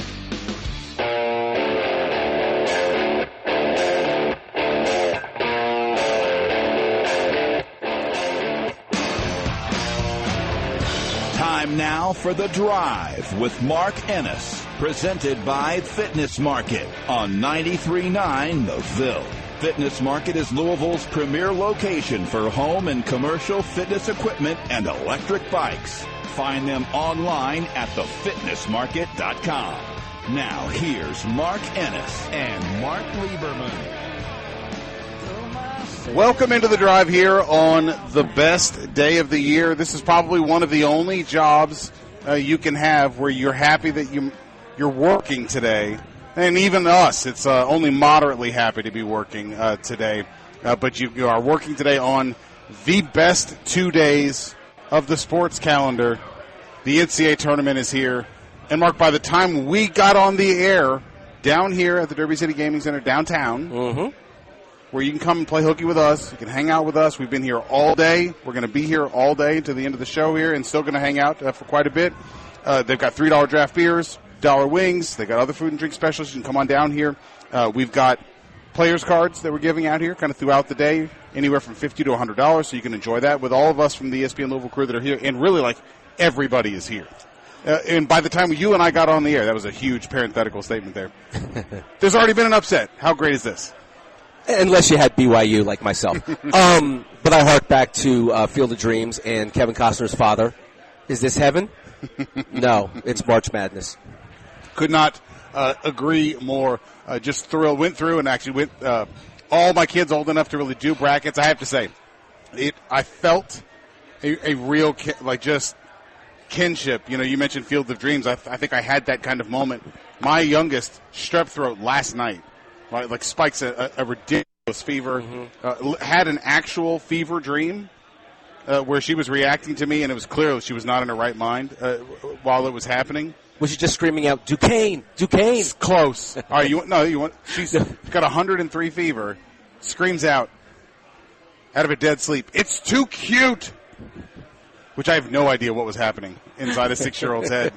Time now for The Drive with Mark Ennis, presented by Fitness Market on 93.9 The Ville. Fitness Market is Louisville's premier location for home and commercial fitness equipment and electric bikes. Find them online at thefitnessmarket.com. Now here's Mark Ennis and Mark Lieberman. Welcome into The Drive here on the best day of the year. This is probably one of the only jobs you can have where you're happy that you're working today. And even us, it's only moderately happy to be working today. But you are working today on the best 2 days of the sports calendar. The NCAA tournament is here. And, Mark, by the time we got on the air down here at the Derby City Gaming Center downtown, where you can come and play hooky with us, you can hang out with us. We've been here all day. We're going to be here all day to the end of the show here and still going to hang out for quite a bit. They've got $3 draft beers, $1 wings. They got other food and drink specials. You can come on down here. We've got players cards that we're giving out here kind of throughout the day, anywhere from $50 to $100, so you can enjoy that with all of us from the ESPN Louisville crew that are here. And really, like, everybody is here. And by the time you and I got on the air, that was a huge parenthetical statement there. There's already been an upset. How great is this? Unless you had BYU like myself. But I hark back to Field of Dreams and Kevin Costner's father. Is this heaven? No, it's March Madness. Could not agree more. Just thrilled. Went through and actually went all my kids old enough to really do brackets. I have to say, I felt a real just kinship. You mentioned Field of Dreams. I think I had that kind of moment. My youngest strep throat last night, like spikes a ridiculous fever. Had an actual fever dream where she was reacting to me, and it was clear that she was not in her right mind while it was happening. Was she just screaming out, Duquesne, Duquesne? It's close. All right, you want? She's got 103 fever. Screams out of a dead sleep, "It's too cute," which I have no idea what was happening inside a 6-year-old's head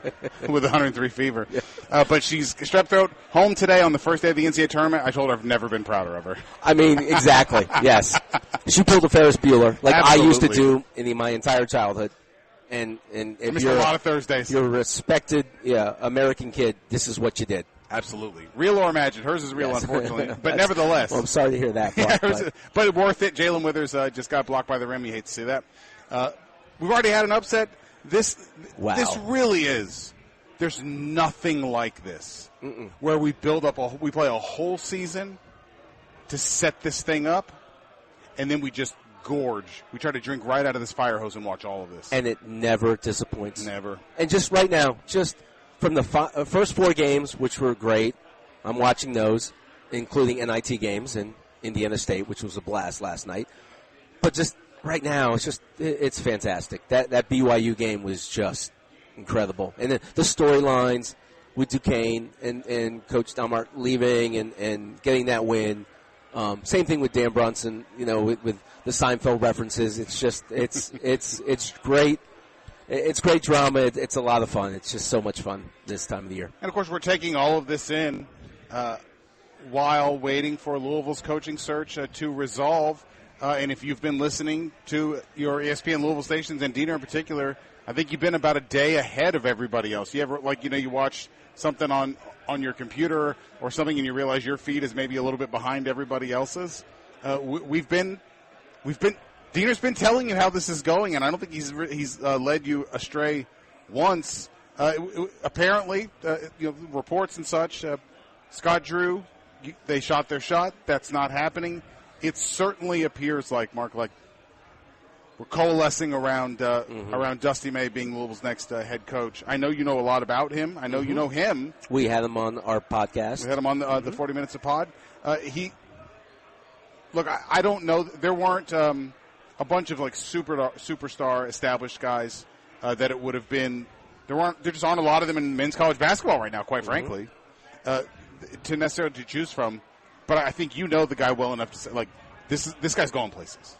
with 103 fever. But she's strep throat, home today on the first day of the NCAA tournament. I told her I've never been prouder of her. I mean, exactly, yes. She pulled a Ferris Bueller like Absolutely. I used to do in my entire childhood. And if you're a lot of Thursdays. You're a respected American kid, this is what you did. Absolutely. Real or imagined. Hers is real, unfortunately. But nevertheless. Well, I'm sorry to hear that. But worth it. Jalen Withers just got blocked by the rim. You hate to see that. We've already had an upset. This really is. There's nothing like this. Where we build up, we play a whole season to set this thing up, and then we just gorge. We try to drink right out of this fire hose and watch all of this. And it never disappoints. Never. And just right now, just from the first 4 games, which were great, I'm watching those, including NIT games and Indiana State, which was a blast last night. But just right now, it's fantastic. That BYU game was just incredible. And the storylines with Duquesne and Coach Delmar leaving and getting that win. Same thing with Dan Brunson, with the Seinfeld references. It's just, it's great. It's great drama. It's a lot of fun. It's just so much fun this time of the year. And, of course, we're taking all of this in while waiting for Louisville's coaching search to resolve. And if you've been listening to your ESPN Louisville stations, and Dina in particular, I think you've been about a day ahead of everybody else. You ever, you watch something on your computer or something and you realize your feed is maybe a little bit behind everybody else's? Diener's been telling you how this is going, and I don't think he's led you astray once. Apparently, reports and such, Scott Drew, they shot their shot. That's not happening. It certainly appears like, Mark, we're coalescing around Dusty May being Louisville's next head coach. I know you know a lot about him. I know you know him. We had him on our podcast. We had him on the 40 Minutes of Pod. I don't know. There weren't a bunch of superstar established guys that it would have been. There just aren't a lot of them in men's college basketball right now, quite frankly, to necessarily to choose from. But I think you know the guy well enough to say, this guy's going places.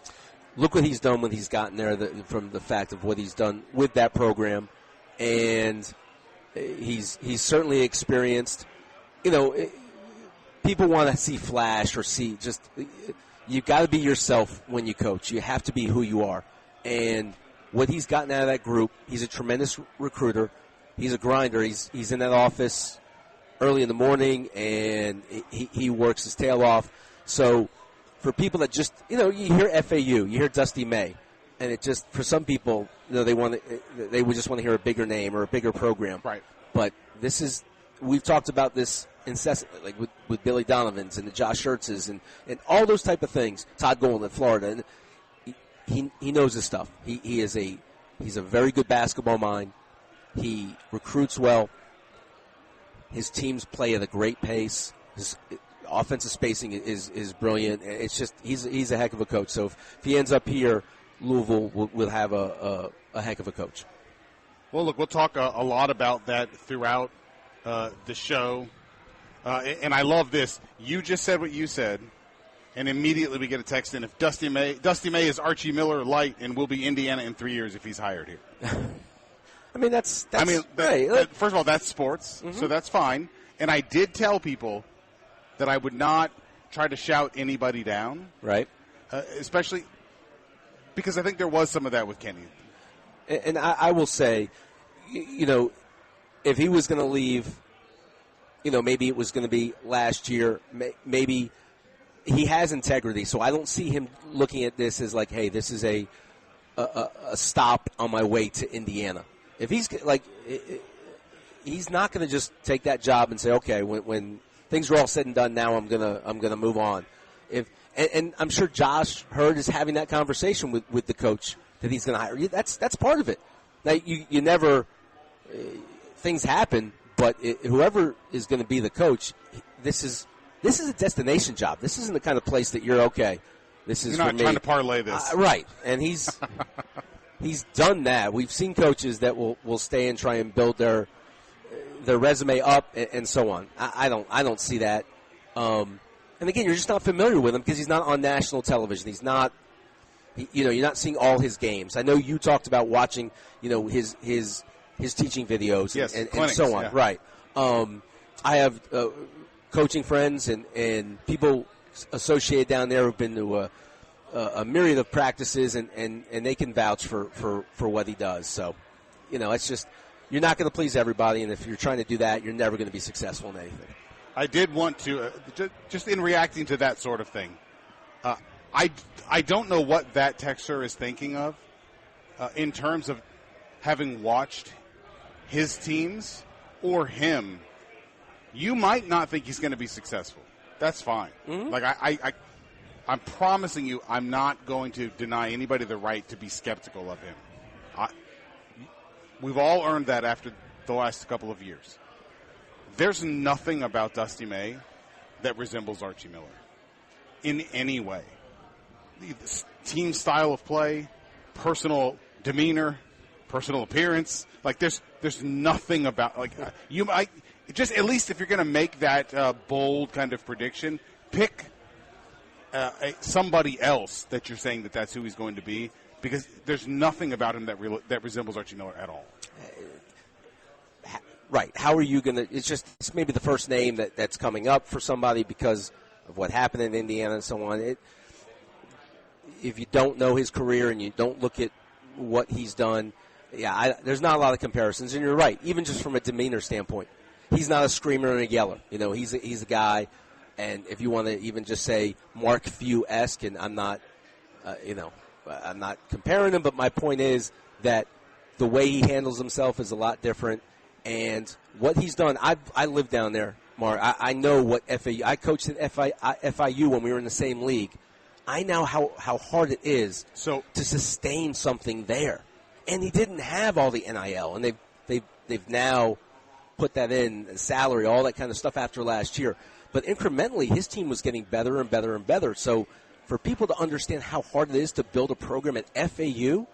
Look what he's done when he's gotten there, from the fact of what he's done with that program, and he's certainly experienced. People want to see flash or see just. You've got to be yourself when you coach. You have to be who you are. And what he's gotten out of that group, he's a tremendous recruiter. He's a grinder. He's in that office early in the morning, and he works his tail off. So for people that just, you hear FAU, you hear Dusty May, and it just, for some people, they would just want to hear a bigger name or a bigger program. Right. But we've talked about this incessantly, with Billy Donovan's and the Josh Schertz's and all those type of things. Todd Golden at Florida, and he knows his stuff. He's a very good basketball mind. He recruits well. His teams play at a great pace. His offensive spacing is brilliant. It's just he's a heck of a coach. So if he ends up here, Louisville will have a heck of a coach. Well, look, we'll talk a lot about that throughout the show. And I love this. You just said what you said, and immediately we get a text in. If Dusty May is Archie Miller light and will be Indiana in 3 years if he's hired here. I mean, that's right. First of all, that's sports, so that's fine. And I did tell people that I would not try to shout anybody down. Right. Especially because I think there was some of that with Kenny. And I will say, if he was going to leave, maybe it was going to be last year. Maybe he has integrity, so I don't see him looking at this as hey, this is a stop on my way to Indiana. If he's he's not going to just take that job and say, okay, when things are all said and done, now I'm gonna move on. And I'm sure Josh Hurd is having that conversation with the coach that he's going to hire you. That's part of it. Now, you never things happen, but whoever is going to be the coach, this is a destination job. This isn't the kind of place that you're okay. This is you're not for me. Trying to parlay this, right? And he's done that. We've seen coaches that will stay and try and build their resume up and so on. I don't see that. And again, you're just not familiar with him because he's not on national television. He's not. You're not seeing all his games. I know you talked about watching, his teaching videos and clinics, so on. yeah. Right. I have coaching friends and people associated down there who've been to a myriad of practices and they can vouch for what he does. So, it's just you're not going to please everybody, and if you're trying to do that, you're never going to be successful in anything. I did want to just in reacting to that sort of thing. I don't know what that texter is thinking of in terms of having watched his teams or him. You might not think he's going to be successful. That's fine. Mm-hmm. Like I'm promising you, I'm not going to deny anybody the right to be skeptical of him. We've all earned that after the last couple of years. There's nothing about Dusty May that resembles Archie Miller in any way. Team style of play, personal demeanor, personal appearance. Like there's nothing about you might just at least if you're going to make that bold kind of prediction, pick somebody else that you're saying that's who he's going to be, because there's nothing about him that resembles Archie Miller at all. Right. How are you going to – it's maybe the first name that's coming up for somebody because of what happened in Indiana and so on. If you don't know his career and you don't look at what he's done, there's not a lot of comparisons. And you're right, even just from a demeanor standpoint. He's not a screamer and a yeller. He's a guy, and if you want to even just say Mark Few-esque, and I'm not I'm not comparing him, but my point is that the way he handles himself is a lot different. And what he's done, I live down there, Mark. I know what FAU. I coached at FIU when we were in the same league. I know how hard it is to sustain something there. And he didn't have all the NIL, and they've now put that in, salary, all that kind of stuff after last year. But incrementally, his team was getting better and better and better. So for people to understand how hard it is to build a program at FAU,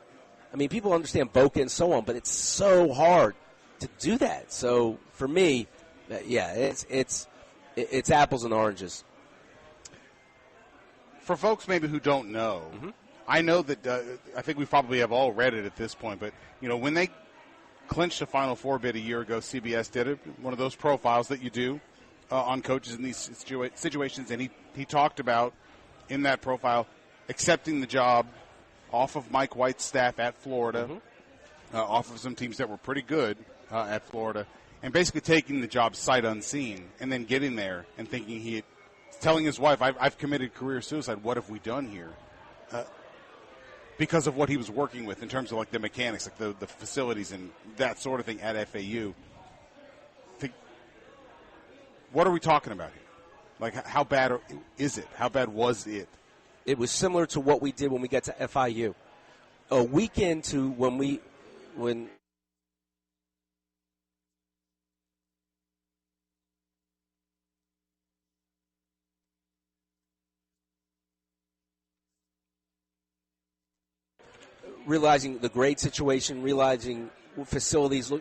I mean, people understand Boca and so on, but it's so hard to do that. So for me, it's apples and oranges. For folks maybe who don't know, I know that I think we probably have all read it at this point, but when they clinched the Final Four bid a year ago, CBS did it, one of those profiles that you do on coaches in these situations, and he talked about in that profile accepting the job off of Mike White's staff at Florida, off of some teams that were pretty good at Florida, and basically taking the job sight unseen, and then getting there and thinking telling his wife, I've committed career suicide. What have we done here? Because of what he was working with in terms of like the mechanics, like the facilities and that sort of thing at FAU. What are we talking about here? Like, how bad is it? How bad was it? It was similar to what we did when we got to FIU. A week into when realizing the grade situation, realizing facilities,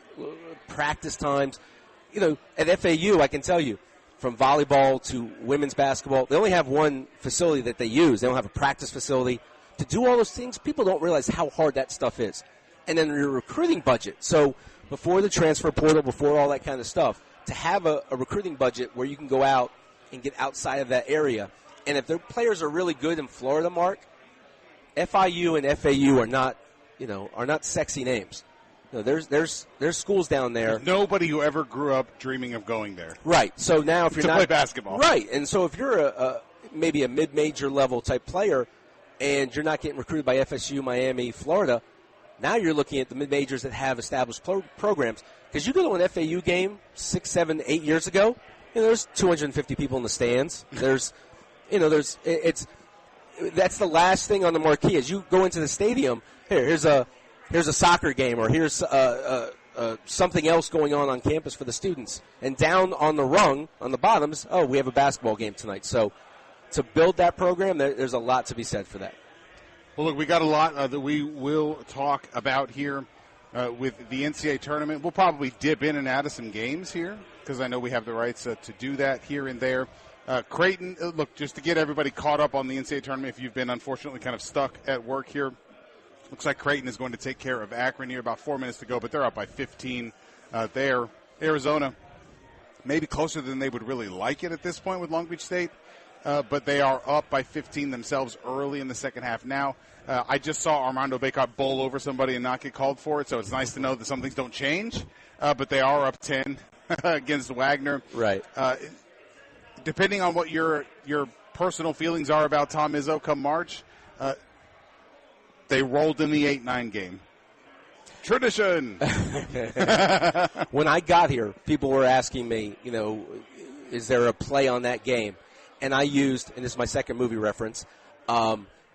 practice times. At FAU, I can tell you, from volleyball to women's basketball, they only have one facility that they use. They don't have a practice facility. To do all those things, people don't realize how hard that stuff is. And then your recruiting budget. So before the transfer portal, before all that kind of stuff, to have a recruiting budget where you can go out and get outside of that area. And if their players are really good in Florida, Mark, FIU and FAU are not sexy names. There's schools down there. There's nobody who ever grew up dreaming of going there. Right. So now if you're to play basketball. Right. And so if you're maybe a mid-major level type player and you're not getting recruited by FSU, Miami, Florida, now you're looking at the mid-majors that have established programs. Because you go to an FAU game 6, 7, 8 years ago, there's 250 people in the stands. That's the last thing on the marquee. As you go into the stadium, here's a soccer game, or here's something else going on campus for the students. And down on the rung, on the bottoms, we have a basketball game tonight. So to build that program, there's a lot to be said for that. Well, look, we got a lot that we will talk about here with the NCAA tournament. We'll probably dip in and out of some games here because I know we have the rights to do that here and there. Creighton, look, just to get everybody caught up on the NCAA tournament, if you've been unfortunately kind of stuck at work here, looks like Creighton is going to take care of Akron here. About 4 minutes to go, but they're up by 15 there. Arizona, maybe closer than they would really like it at this point with Long Beach State. But they are up by 15 themselves early in the second half now. I just saw Armando Bacot bowl over somebody and not get called for it, so it's nice to know that some things don't change. But they are up 10 against Wagner. Right. Depending on what your personal feelings are about Tom Izzo come March, they rolled in the 8-9 game. Tradition! When I got here, people were asking me, is there a play on that game? And I used, and this is my second movie reference,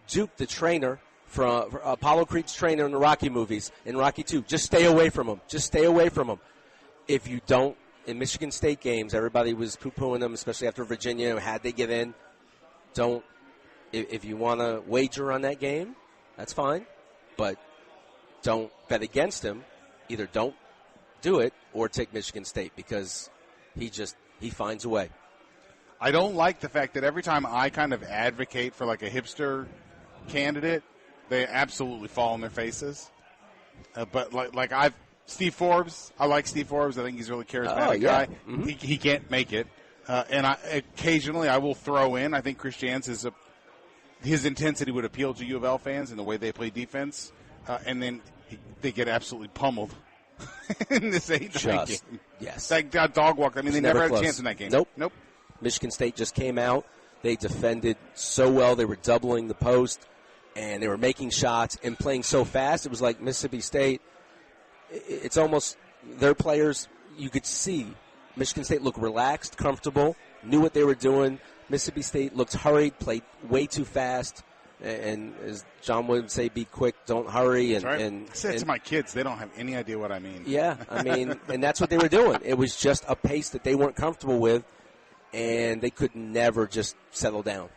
Duke, the trainer, from Apollo Creed's trainer in the Rocky movies, in Rocky 2. Just stay away from him. Just stay away from him. If you don't, in Michigan State games, everybody was poo-pooing them, especially after Virginia, had they get in. Don't, if you want to wager on that game, that's fine. But don't bet against him. Either don't do it or take Michigan State because he finds a way. I don't like the fact that every time I kind of advocate for like a hipster candidate, they absolutely fall on their faces. But Steve Forbes, I like Steve Forbes. I think he's a really charismatic guy. Mm-hmm. He can't make it. And occasionally I will throw in, I think Chris Jans his intensity would appeal to U of L fans in the way they play defense. And then they get absolutely pummeled in this 8-9 game. Yes. That dog walk. I mean, they never had a chance in that game. Nope. Michigan State just came out. They defended so well. They were doubling the post, and they were making shots and playing so fast. It was like Mississippi State. It's almost their players, you could see Michigan State looked relaxed, comfortable, knew what they were doing. Mississippi State looked hurried, played way too fast. And as John would say, be quick, don't hurry. And, right. and I said to my kids, they don't have any idea what I mean. Yeah, I mean, and that's what they were doing. It was just a pace that they weren't comfortable with. And they could never just settle down.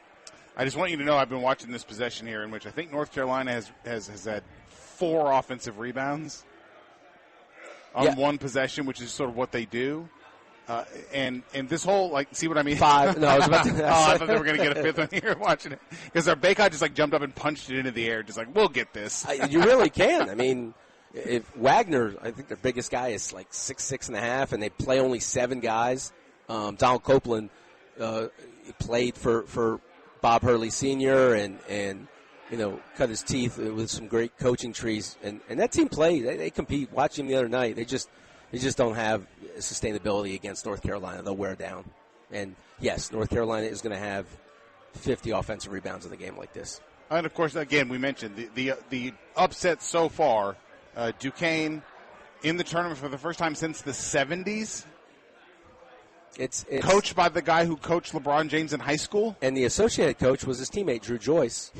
I just want you to know I've been watching this possession here in which I think North Carolina has had 4 offensive rebounds on one possession, which is sort of what they do. And this whole, see what I mean? 5. No, I was about to. I thought they were going to get a 5th one here watching it. Because our Bacot just jumped up and punched it into the air, just we'll get this. You really can. I mean, if Wagner, I think their biggest guy is 6'6.5", and they play only 7 guys. Donald Copeland played for Bob Hurley Sr. and cut his teeth with some great coaching trees. And that team played. They compete. Watching the other night, they just don't have sustainability against North Carolina. They'll wear down. And, yes, North Carolina is going to have 50 offensive rebounds in a game like this. And, of course, again, we mentioned the upset so far. Duquesne in the tournament for the first time since the 70s. It's coached by the guy who coached LeBron James in high school, and the associate coach was his teammate Drew Joyce,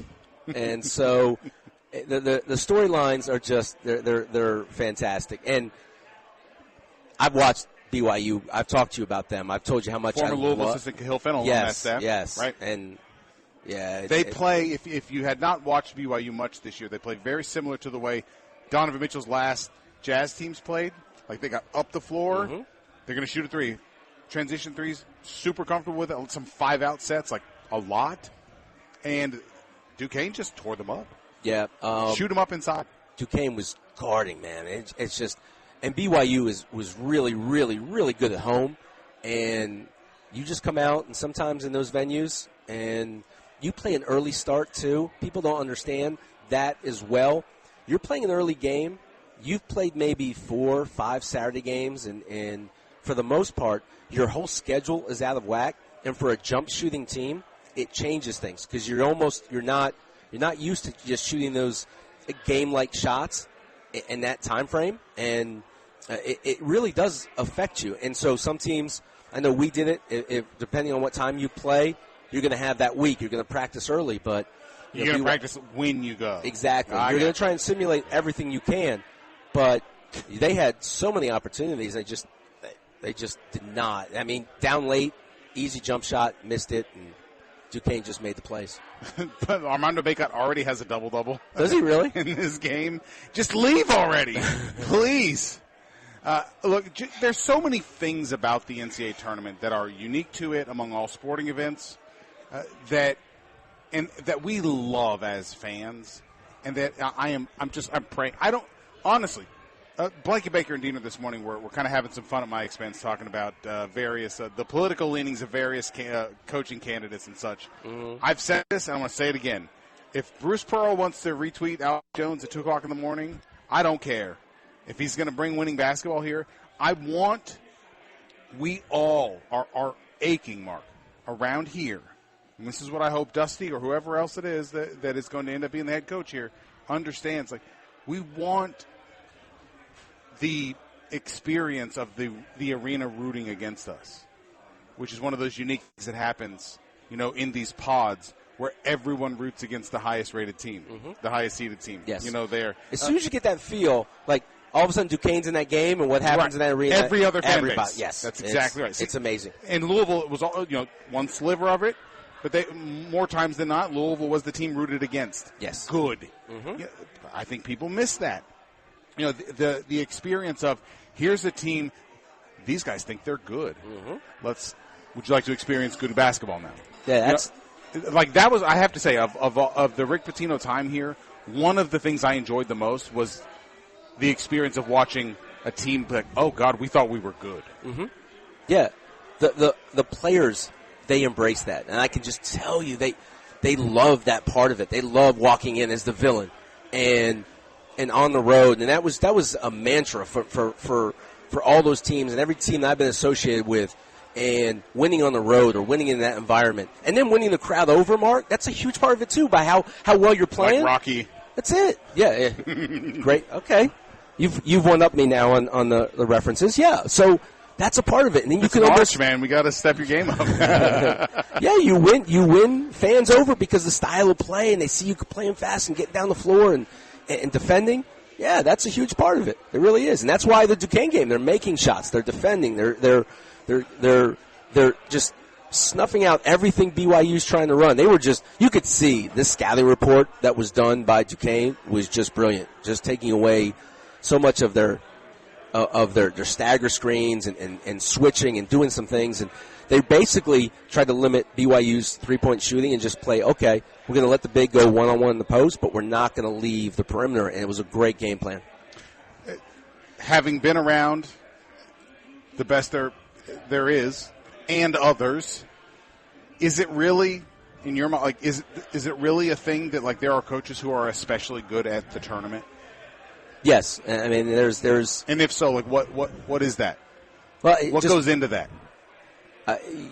and so the storylines are just they're fantastic. And I've watched BYU. I've talked to you about them. I've told you how much former Louisville assistant Hill Fennell on that staff. Yes, right, and yeah, they play. If you had not watched BYU much this year, they played very similar to the way Donovan Mitchell's last Jazz teams played. They got up the floor. Mm-hmm. They're going to shoot a 3. Transition threes, super comfortable with it. Some 5-out sets, a lot. And Duquesne just tore them up. Yeah. Shoot them up inside. Duquesne was guarding, man. It's just – and BYU was really, really, really good at home. And you just come out, and sometimes in those venues, and you play an early start too. People don't understand that as well. You're playing an early game. You've played maybe 4 or 5 Saturday games, and for the most part, your whole schedule is out of whack, and for a jump shooting team, it changes things because you're not used to just shooting those game-like shots in that time frame, and it really does affect you. And so some teams, I know we did it. If depending on what time you play, you're going to have that week. You're going to practice early, but You're going to practice when you go. Exactly. You're going to try and simulate everything you can, but they had so many opportunities. They just did not. I mean, down late, easy jump shot, missed it, and Duquesne just made the plays. But Armando Bacot already has a double-double. Does he really? In this game. Just leave already, please. Look, there's so many things about the NCAA tournament that are unique to it among all sporting events that we love as fans, and that I'm praying. I don't honestly. Blakey Baker and Diener this morning were kind of having some fun at my expense talking about various the political leanings of various coaching candidates and such. Mm-hmm. I've said this, and I'm going to say it again. If Bruce Pearl wants to retweet Alex Jones at 2 o'clock in the morning, I don't care. If he's going to bring winning basketball here, we all are aching, Mark, around here. And this is what I hope Dusty or whoever else it is that is going to end up being the head coach here understands. Like, we want the experience of the arena rooting against us, which is one of those unique things that happens, in these pods where everyone roots against the highest rated team, the highest seeded team. Yes. There. As soon as you get that feel, like all of a sudden Duquesne's in that game, and what happens in that arena? Every other fan base. Yes, that's exactly right. It's amazing. And Louisville was all, one sliver of it, but more times than not, Louisville was the team rooted against. Yes, good. I think people miss that. The experience of here's a team. These guys think they're good. Would you like to experience good basketball now? Yeah, that's that was. I have to say of the Rick Pitino time here. One of the things I enjoyed the most was the experience of watching a team like, oh God, we thought we were good. Yeah, the players, they embrace that, and I can just tell you they love that part of it. They love walking in as the villain and on the road, and that was a mantra for all those teams and every team that I've been associated with, and winning on the road or winning in that environment, and then winning the crowd over, Mark, that's a huge part of it too, by how well you're playing. Like Rocky. That's it. Yeah. Great. Okay. You've one up me now on the references. Yeah. So that's a part of it, and then you can almost, man. We got to step your game up. Yeah, you win fans over because the style of play, and they see you playing fast and getting down the floor and defending. Yeah, that's a huge part of it. It really is, and that's why the Duquesne game, they're making shots, they're defending, they're just snuffing out everything BYU's trying to run. They were just, you could see this scouting report that was done by Duquesne was just brilliant, just taking away so much of their stagger screens and switching and doing some things, and they basically tried to limit BYU's three-point shooting and just play, okay, we're going to let the big go one-on-one in the post, but we're not going to leave the perimeter, and it was a great game plan. Having been around the best there is and others, is it really, in your mind, like, is it really a thing that, like, there are coaches who are especially good at the tournament? Yes. I mean, there's and if so, like, what is that? Well, what goes into that?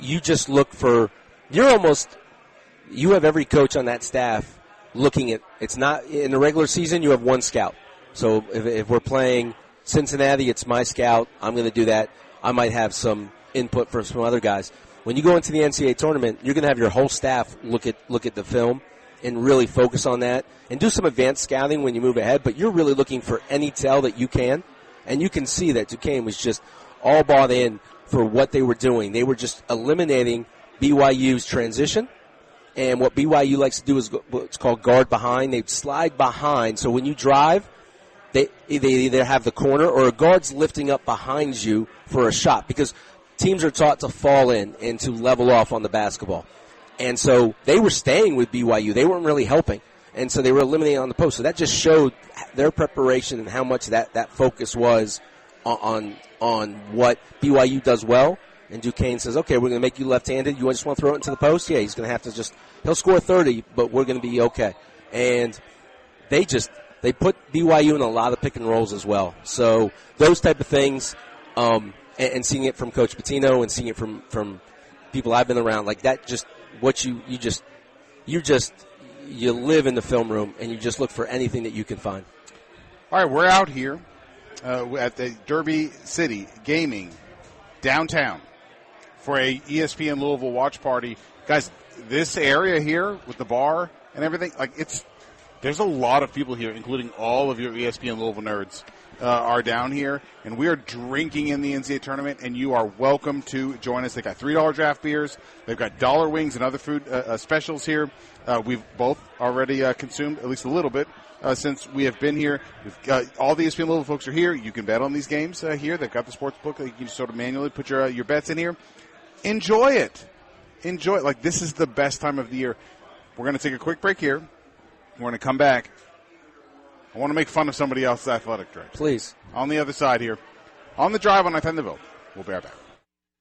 You just look for, you have every coach on that staff looking at, it's not, in the regular season, you have one scout. So if we're playing Cincinnati, it's my scout. I'm going to do that. I might have some input from some other guys. When you go into the NCAA tournament, you're going to have your whole staff look at the film and really focus on that and do some advanced scouting when you move ahead, but you're really looking for any tell that you can, and you can see that Duquesne was just all bought in for what they were doing. They were just eliminating BYU's transition, and what BYU likes to do is what's called guard behind. They slide behind, so when you drive, they either have the corner or a guard's lifting up behind you for a shot, because teams are taught to fall in and to level off on the basketball. And so they were staying with BYU. They weren't really helping. And so they were eliminating on the post. So that just showed their preparation and how much that focus was on what BYU does well. And Duquesne says, okay, we're going to make you left-handed. You just want to throw it into the post? Yeah, he's going to have to he'll score 30, but we're going to be okay. And they put BYU in a lot of pick and rolls as well. So those type of things, and seeing it from Coach Pitino and seeing it from people I've been around, like that, just what you live in the film room and you just look for anything that you can find. All right, we're out here at the Derby City Gaming downtown for a ESPN Louisville watch party. Guys, this area here with the bar, and everything. Like, there's a lot of people here, including all of your ESPN Louisville nerds, are down here, and we are drinking in the NCAA tournament, and you are welcome to join us. They got $3 draft beers. They've got dollar wings and other food specials here. We've both already consumed at least a little bit since we have been here. All the ESPN Louisville folks are here. You can bet on these games here. They've got the sports book. You can just sort of manually put your bets in here. Enjoy it. Enjoy it. Like, this is the best time of the year. We're going to take a quick break here. We're going to come back. I want to make fun of somebody else's athletic director. Please. On the other side here. On the drive on 9th and the Ville. We'll be right back.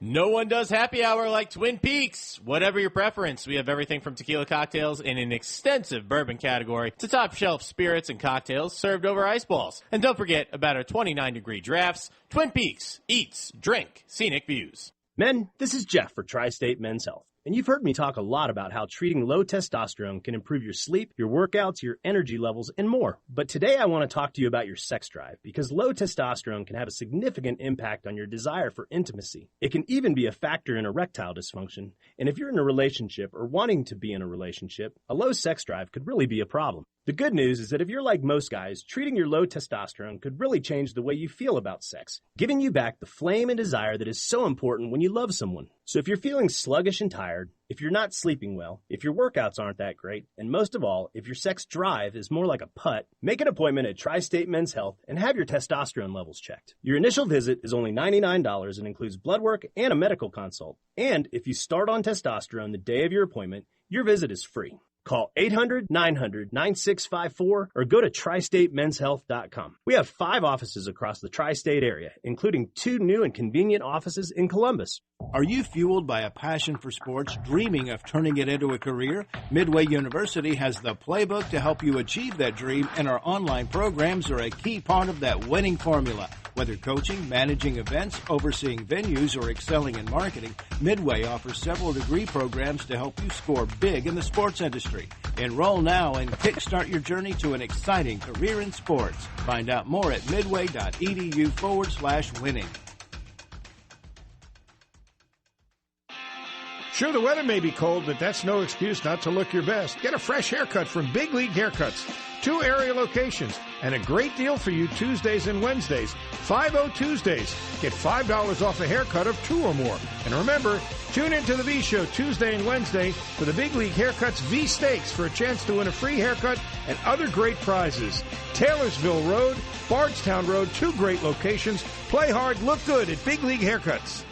No one does happy hour like Twin Peaks. Whatever your preference, we have everything from tequila cocktails in an extensive bourbon category to top shelf spirits and cocktails served over ice balls. And don't forget about our 29-degree drafts. Twin Peaks. Eats. Drink. Scenic views. Men, this is Jeff for Tri-State Men's Health. And you've heard me talk a lot about how treating low testosterone can improve your sleep, your workouts, your energy levels, and more. But today I want to talk to you about your sex drive, because low testosterone can have a significant impact on your desire for intimacy. It can even be a factor in erectile dysfunction. And if you're in a relationship or wanting to be in a relationship, a low sex drive could really be a problem. The good news is that if you're like most guys, treating your low testosterone could really change the way you feel about sex, giving you back the flame and desire that is so important when you love someone. So if you're feeling sluggish and tired, if you're not sleeping well, if your workouts aren't that great, and most of all, if your sex drive is more like a putt, make an appointment at Tri-State Men's Health and have your testosterone levels checked. Your initial visit is only $99 and includes blood work and a medical consult. And if you start on testosterone the day of your appointment, your visit is free. Call 800-900-9654 or go to tristatemenshealth.com. We have 5 offices across the tri-state area, including 2 new and convenient offices in Columbus. Are you fueled by a passion for sports, dreaming of turning it into a career? Midway University has the playbook to help you achieve that dream, and our online programs are a key part of that winning formula. Whether coaching, managing events, overseeing venues, or excelling in marketing, Midway offers several degree programs to help you score big in the sports industry. Enroll now and kickstart your journey to an exciting career in sports. Find out more at midway.edu/winning. Sure, the weather may be cold, but that's no excuse not to look your best. Get a fresh haircut from Big League Haircuts. 2 area locations and a great deal for you Tuesdays and Wednesdays. 50 Tuesdays. Get $5 off a haircut of 2 or more. And remember, tune into the V Show Tuesday and Wednesday for the Big League Haircuts V Stakes for a chance to win a free haircut and other great prizes. Taylorsville Road, Bardstown Road, 2 great locations. Play hard, look good at Big League Haircuts.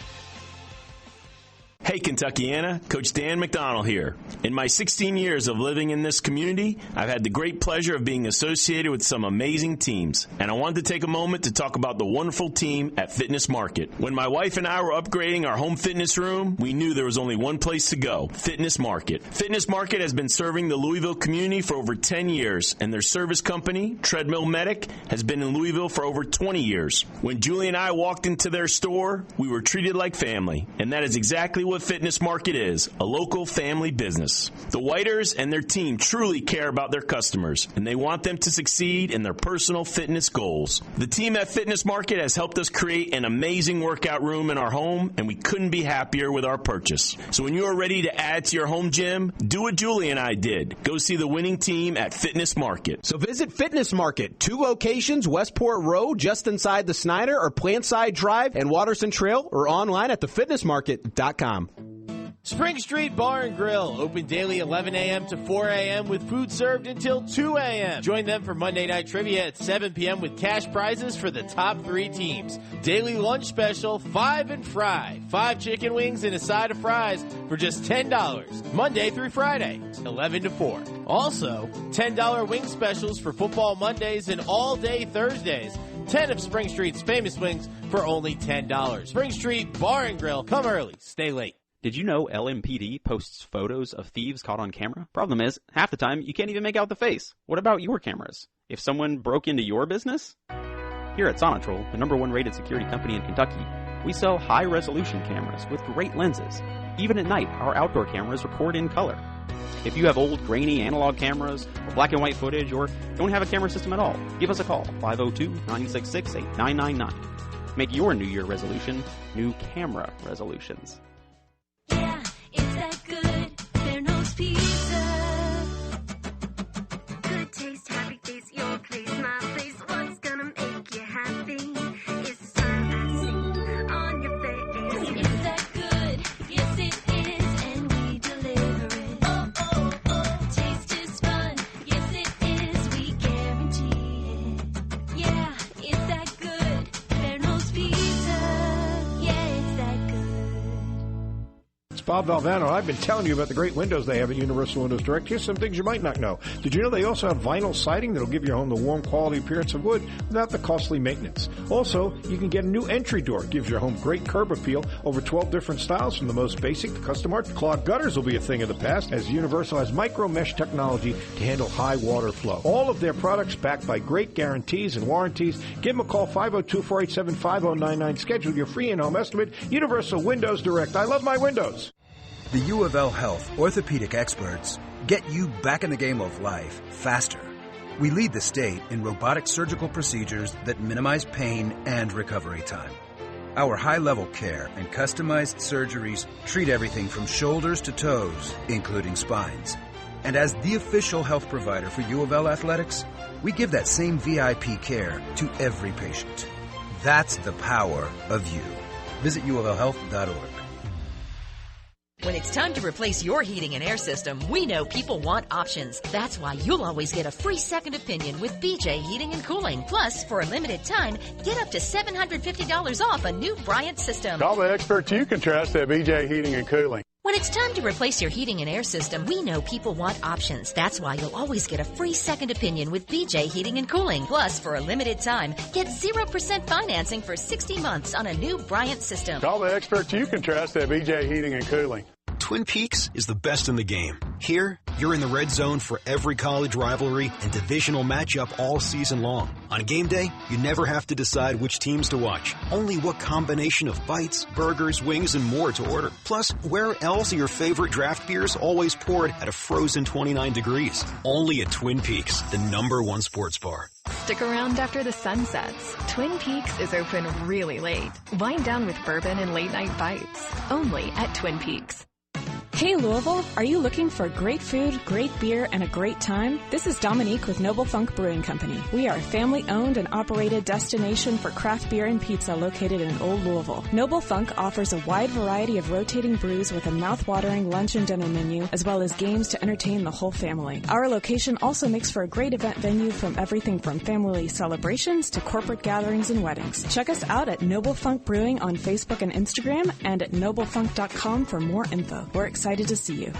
Hey Kentuckiana, Coach Dan McDonald here. In my 16 years of living in this community, I've had the great pleasure of being associated with some amazing teams. And I wanted to take a moment to talk about the wonderful team at Fitness Market. When my wife and I were upgrading our home fitness room, we knew there was only one place to go, Fitness Market. Fitness Market has been serving the Louisville community for over 10 years, and their service company, Treadmill Medic, has been in Louisville for over 20 years. When Julie and I walked into their store, we were treated like family, and that is exactly what Fitness Market is, a local family business. The Whiters and their team truly care about their customers, and they want them to succeed in their personal fitness goals. The team at Fitness Market has helped us create an amazing workout room in our home, and we couldn't be happier with our purchase. So when you are ready to add to your home gym, do what Julie and I did. Go see the winning team at Fitness Market. So visit Fitness Market, 2 locations, Westport Road, just inside the Snyder or Plantside Drive and Watterson Trail, or online at thefitnessmarket.com. Spring Street Bar and Grill, open daily 11 a.m. to 4 a.m. with food served until 2 a.m. Join them for Monday Night Trivia at 7 p.m. with cash prizes for the top 3 teams. Daily lunch special, 5 and fry. 5 chicken wings and a side of fries for just $10. Monday through Friday, 11 to 4. Also, $10 wing specials for football Mondays and all-day Thursdays. 10 of Spring Street's famous wings for only $10. Spring Street Bar and Grill. Come early, stay late. Did you know LMPD posts photos of thieves caught on camera? Problem is, half the time, you can't even make out the face. What about your cameras? If someone broke into your business? Here at Sonatrol, the #1 rated security company in Kentucky, we sell high-resolution cameras with great lenses. Even at night, our outdoor cameras record in color. If you have old, grainy analog cameras, or black and white footage, or don't have a camera system at all, give us a call, 502-966-8999. Make your New Year resolution new camera resolutions. Yeah, it's that good. Fair Nose Pizza. Bob Valvano. I've been telling you about the great windows they have at Universal Windows Direct. Here's some things you might not know. Did you know they also have vinyl siding that'll give your home the warm quality appearance of wood without the costly maintenance? Also, you can get a new entry door. It gives your home great curb appeal. Over 12 different styles from the most basic to custom art. Clogged gutters will be a thing of the past as Universal has micro mesh technology to handle high water flow. All of their products backed by great guarantees and warranties. Give them a call, 502-487-5099. Schedule your free in-home estimate. Universal Windows Direct. I love my windows. The U of L Health orthopedic experts get you back in the game of life faster. We lead the state in robotic surgical procedures that minimize pain and recovery time. Our high-level care and customized surgeries treat everything from shoulders to toes, including spines. And as the official health provider for U of L Athletics, we give that same VIP care to every patient. That's the power of you. Visit uoflhealth.org. When it's time to replace your heating and air system, we know people want options. That's why you'll always get a free second opinion with BJ Heating and Cooling. Plus, for a limited time, get up to $750 off a new Bryant system. Call the experts you can trust at BJ Heating and Cooling. When it's time to replace your heating and air system, we know people want options. That's why you'll always get a free second opinion with BJ Heating and Cooling. Plus, for a limited time, get 0% financing for 60 months on a new Bryant system. Call the experts you can trust at BJ Heating and Cooling. Twin Peaks is the best in the game. Here, you're in the red zone for every college rivalry and divisional matchup all season long. On game day, you never have to decide which teams to watch, only what combination of bites, burgers, wings, and more to order. Plus, where else are your favorite draft beers always poured at a frozen 29 degrees? Only at Twin Peaks, the #1 sports bar. Stick around after the sun sets. Twin Peaks is open really late. Wind down with bourbon and late night bites. Only at Twin Peaks. Hey Louisville, are you looking for great food, great beer, and a great time? This is Dominique with Noble Funk Brewing Company. We are a family-owned and operated destination for craft beer and pizza located in Old Louisville. Noble Funk offers a wide variety of rotating brews with a mouth-watering lunch and dinner menu, as well as games to entertain the whole family. Our location also makes for a great event venue from everything from family celebrations to corporate gatherings and weddings. Check us out at Noble Funk Brewing on Facebook and Instagram and at noblefunk.com for more info. We're excited to see you.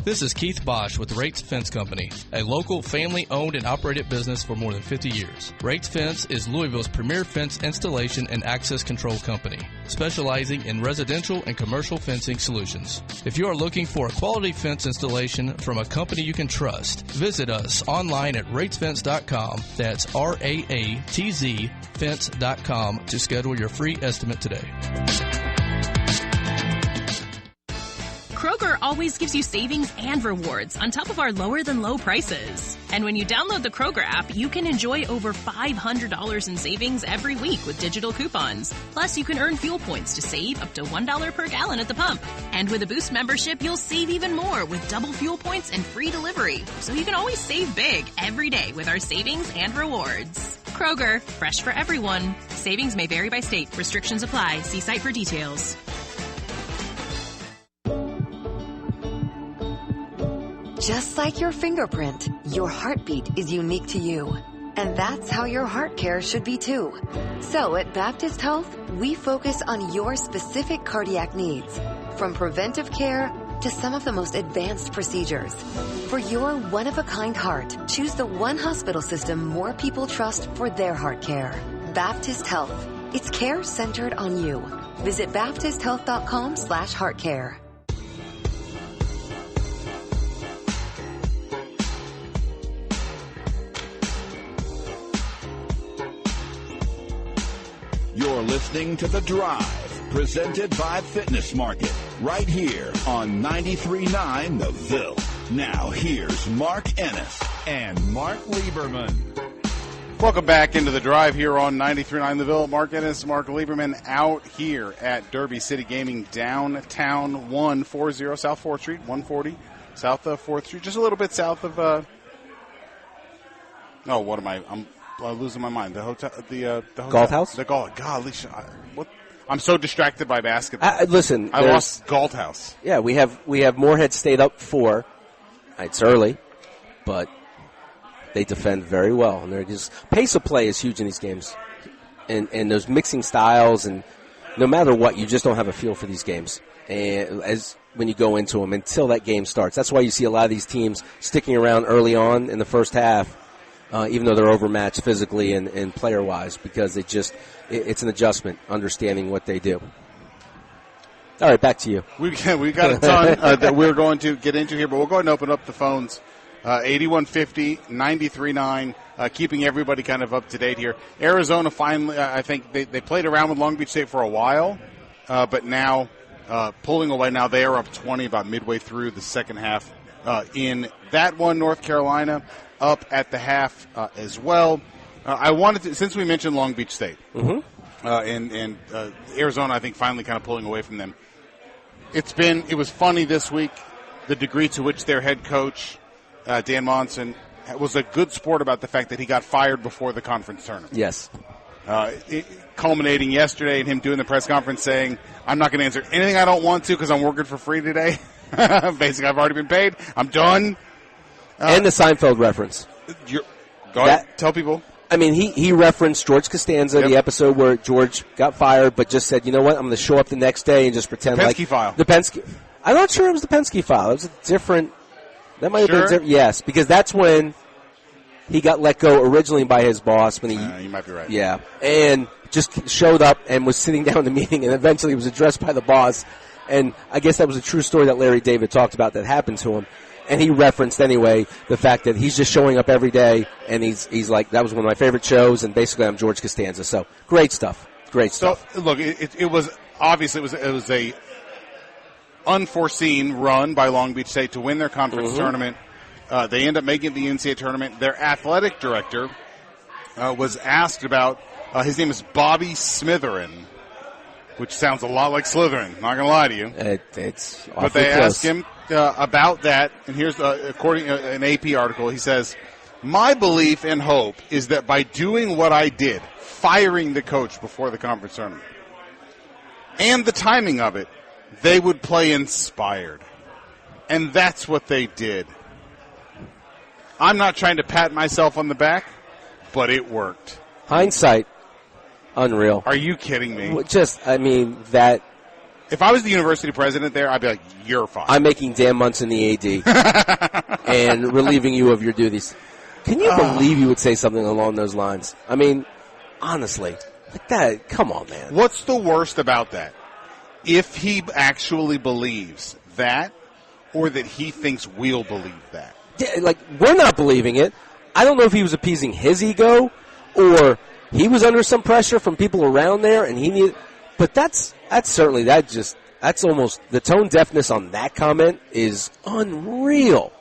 This is Keith Bosch with Rates Fence Company, a local family-owned and operated business for more than 50 years. Rates Fence is Louisville's premier fence installation and access control company, specializing in residential and commercial fencing solutions. If you are looking for a quality fence installation from a company you can trust, visit us online at ratesfence.com. That's RAATZ fence.com to schedule your free estimate today. Kroger always gives you savings and rewards on top of our lower-than-low prices. And when you download the Kroger app, you can enjoy over $500 in savings every week with digital coupons. Plus, you can earn fuel points to save up to $1 per gallon at the pump. And with a Boost membership, you'll save even more with double fuel points and free delivery. So you can always save big every day with our savings and rewards. Kroger, fresh for everyone. Savings may vary by state. Restrictions apply. See site for details. Just like your fingerprint, your heartbeat is unique to you. And that's how your heart care should be too. So at Baptist Health, we focus on your specific cardiac needs, from preventive care to some of the most advanced procedures. For your one-of-a-kind heart, choose the one hospital system more people trust for their heart care. Baptist Health. It's care centered on you. Visit baptisthealth.com/heartcare. You're listening to The Drive, presented by Fitness Market, right here on 93.9 The Ville. Now, here's Mark Ennis and Mark Lieberman. Welcome back into The Drive here on 93.9 The Ville. Mark Ennis, Mark Lieberman out here at Derby City Gaming, downtown 140 South 4th Street, 140 South 4th Street, just a little bit south of, what am I? I'm losing my mind. The hotel, the hotel, Galt House? The Galt. Golly, what? I'm so distracted by basketball. Listen, I lost Galt House. Yeah, we have Moorhead stayed up 4. It's early, but they defend very well, and they're just pace of play is huge in these games, and those mixing styles and no matter what, you just don't have a feel for these games. And when you go into them until that game starts. That's why you see a lot of these teams sticking around early on in the first half, even though they're overmatched physically and player-wise, because it's an adjustment, understanding what they do. All right, back to you. We got a ton that we're going to get into here, but we'll go ahead and open up the phones. 8150, 93.9, keeping everybody kind of up to date here. Arizona finally, I think they played around with Long Beach State for a while, but now pulling away. Now they are up 20 about midway through the second half in that one. North Carolina up at the half as well. I wanted to, since we mentioned Long Beach State, and Arizona, I think, finally kind of pulling away from them. It was funny this week, the degree to which their head coach, Dan Monson, was a good sport about the fact that he got fired before the conference tournament. Yes. Culminating yesterday in him doing the press conference saying, I'm not going to answer anything I don't want to because I'm working for free today. Basically, I've already been paid. I'm done. And the Seinfeld reference. Go ahead. Tell people. I mean, he referenced George Costanza, the episode where George got fired, but just said, you know what, I'm going to show up the next day and just pretend like... Penske file. The Penske. I'm not sure it was the Penske file. It was a different... That might have been different. Yes, because that's when he got let go originally by his boss. When you might be right. Yeah, and just showed up and was sitting down in the meeting, and eventually was addressed by the boss. And I guess that was a true story that Larry David talked about that happened to him. And he referenced anyway the fact that he's just showing up every day, and he's like, that was one of my favorite shows, and basically I'm George Costanza. So great stuff. Great stuff. So look, it was obviously it was a unforeseen run by Long Beach State to win their conference tournament. They end up making the NCAA tournament. Their athletic director was asked about, his name is Bobby Smitherin, which sounds a lot like Slytherin, not going to lie to you. It's But they asked him about that, and here's, according to an AP article, he says, my belief and hope is that by doing what I did, firing the coach before the conference tournament, and the timing of it, they would play inspired. And that's what they did. I'm not trying to pat myself on the back, but it worked. Hindsight, unreal. Are you kidding me? That... If I was the university president there, I'd be like, you're fine. I'm making Dan Munson the AD and relieving you of your duties. Can you believe you would say something along those lines? I mean, honestly, like that, come on, man. What's the worst about that? If he actually believes that, or that he thinks we'll believe that. Yeah, like, we're not believing it. I don't know if he was appeasing his ego, or he was under some pressure from people around there, and he needed. But that's almost, the tone deafness on that comment is unreal.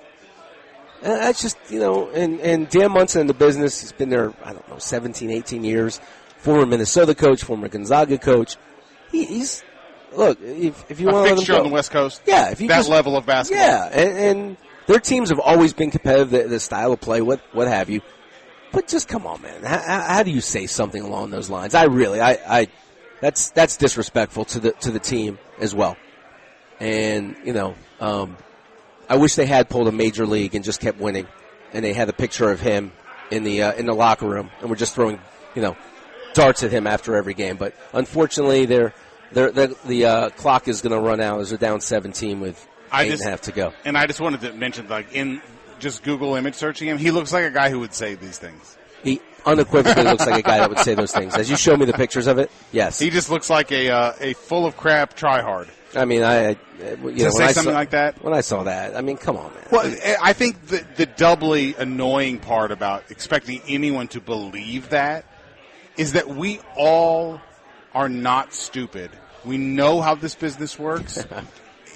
And that's just, and Dan Munson in the business, he's been there, 17, 18 years, former Minnesota coach, former Gonzaga coach. He's, look, if you want to let him go. On the West Coast. Yeah. If you that level of basketball. Yeah, and their teams have always been competitive, the style of play, what have you. But just come on, man. How do you say something along those lines? That's disrespectful to the team as well. And, I wish they had pulled a major league and just kept winning. And they had a picture of him in the locker room and were just throwing, darts at him after every game. But unfortunately, the clock is going to run out as they're down 17 with 8.5 to go. And I just wanted to mention, like, in just Google image searching him, he looks like a guy who would say these things. He unequivocally looks like a guy that would say those things. As you show me the pictures of it, yes. He just looks like a full of crap tryhard. I mean, like that? When I saw that, I mean, come on, man. Well, I think the doubly annoying part about expecting anyone to believe that is that we all are not stupid. We know how this business works.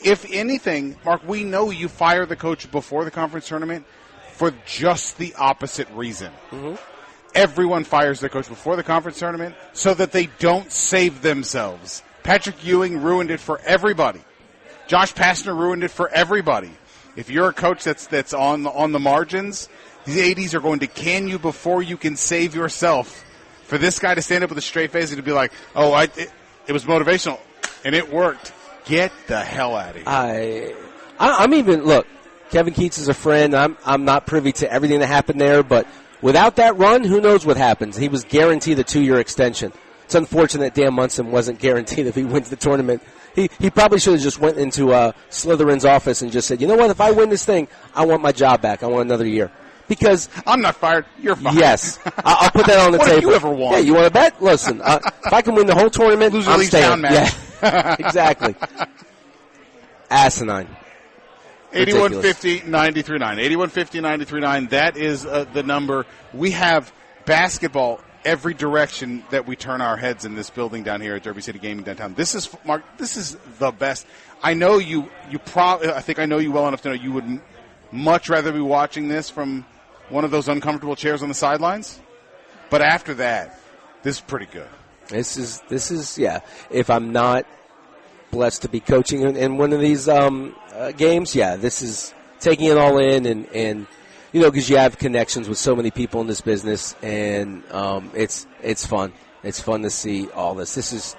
If anything, Mark, we know you fire the coach before the conference tournament for just the opposite reason. Mm-hmm. Everyone fires their coach before the conference tournament so that they don't save themselves. Patrick Ewing ruined it for everybody. Josh Pastner ruined it for everybody. If you're a coach that's on the margins, the ADs are going to can you before you can save yourself. For this guy to stand up with a straight face and to be like, it was motivational, and it worked. Get the hell out of here. I'm even, look, Kevin Keats is a friend. I'm not privy to everything that happened there, but without that run, who knows what happens. He was guaranteed a 2-year extension. It's unfortunate Dan Munson wasn't guaranteed if he wins the tournament. He probably should have just went into Slytherin's office and just said, you know what, if I win this thing, I want my job back. I want another year. Because I'm not fired. You're fired. Yes. I'll put that on the what table. What have you ever won? Yeah, you want to bet? Listen, if I can win the whole tournament, Loser I'm leaves staying. town, man. Yeah, exactly. Asinine. 8150-93.9. 8150-93.9. That is the number. We have basketball every direction that we turn our heads in this building down here at Derby City Gaming downtown. This is, Mark, this is the best. I know I think I know you well enough to know you would much rather be watching this from one of those uncomfortable chairs on the sidelines. But after that, this is pretty good. This is yeah. If I'm not blessed to be coaching in one of these games, yeah, this is taking it all in and you know, because you have connections with so many people in this business, and it's fun. It's fun to see all this. It's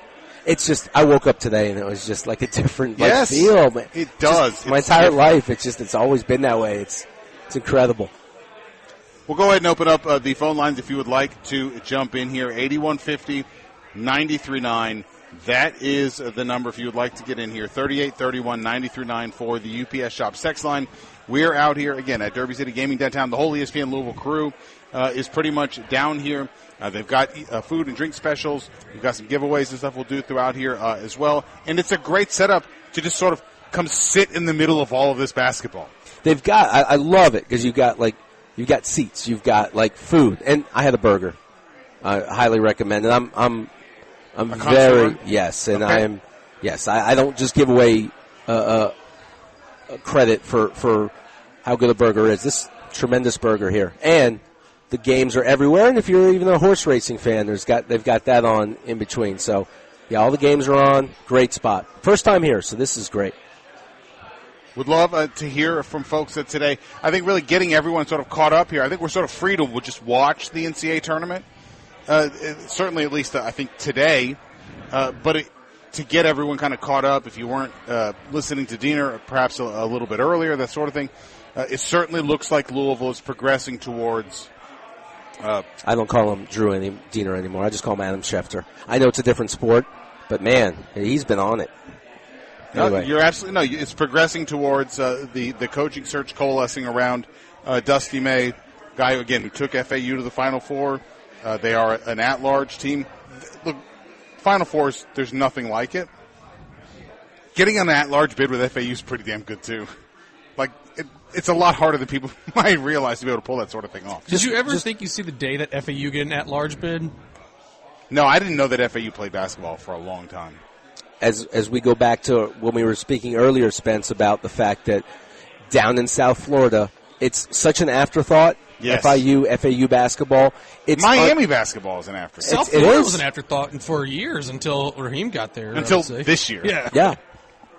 just, I woke up today and it was just like a different feel. Man. It does. Just my entire life, it's always been that way. It's incredible. We'll go ahead and open up the phone lines if you would like to jump in here. 8150-93.9. That is the number if you would like to get in here. 3831-93.9 for the UPS Shop sex line. We're out here, again, at Derby City Gaming downtown. The whole ESPN Louisville crew is pretty much down here. They've got food and drink specials. We've got some giveaways and stuff we'll do throughout here as well. And it's a great setup to just sort of come sit in the middle of all of this basketball. They've got, I love it, because you've got seats, you've got like food, and I had a burger. I highly recommend it. I'm very, yes, and okay. I don't just give away credit for how good a burger is. This tremendous burger here, and the games are everywhere. And if you're even a horse racing fan, they've got that on in between. So, yeah, all the games are on. Great spot. First time here, so this is great. Would love to hear from folks that today. I think really getting everyone sort of caught up here. I think we're sort of free to just watch the NCAA tournament. Certainly, at least I think today. But to get everyone kind of caught up, if you weren't listening to Diener perhaps a little bit earlier, that sort of thing, it certainly looks like Louisville is progressing towards. I don't call him Diener anymore. I just call him Adam Schefter. I know it's a different sport, but man, he's been on it. Anyway. No, you're absolutely it's progressing towards the coaching search coalescing around Dusty May, guy again who took FAU to the Final Four. They are an at-large team. Look, Final Fours, there's nothing like it. Getting an at-large bid with FAU is pretty damn good too. Like it's a lot harder than people might realize to be able to pull that sort of thing off. Did you ever think you see the day that FAU get an at-large bid? No, I didn't know that FAU played basketball for a long time. As we go back to when we were speaking earlier, Spence, about the fact that down in South Florida, it's such an afterthought. Yes. FAU basketball. It's Miami basketball is an afterthought. South Florida was an afterthought for years until Raheem got there. Until this year. Yeah.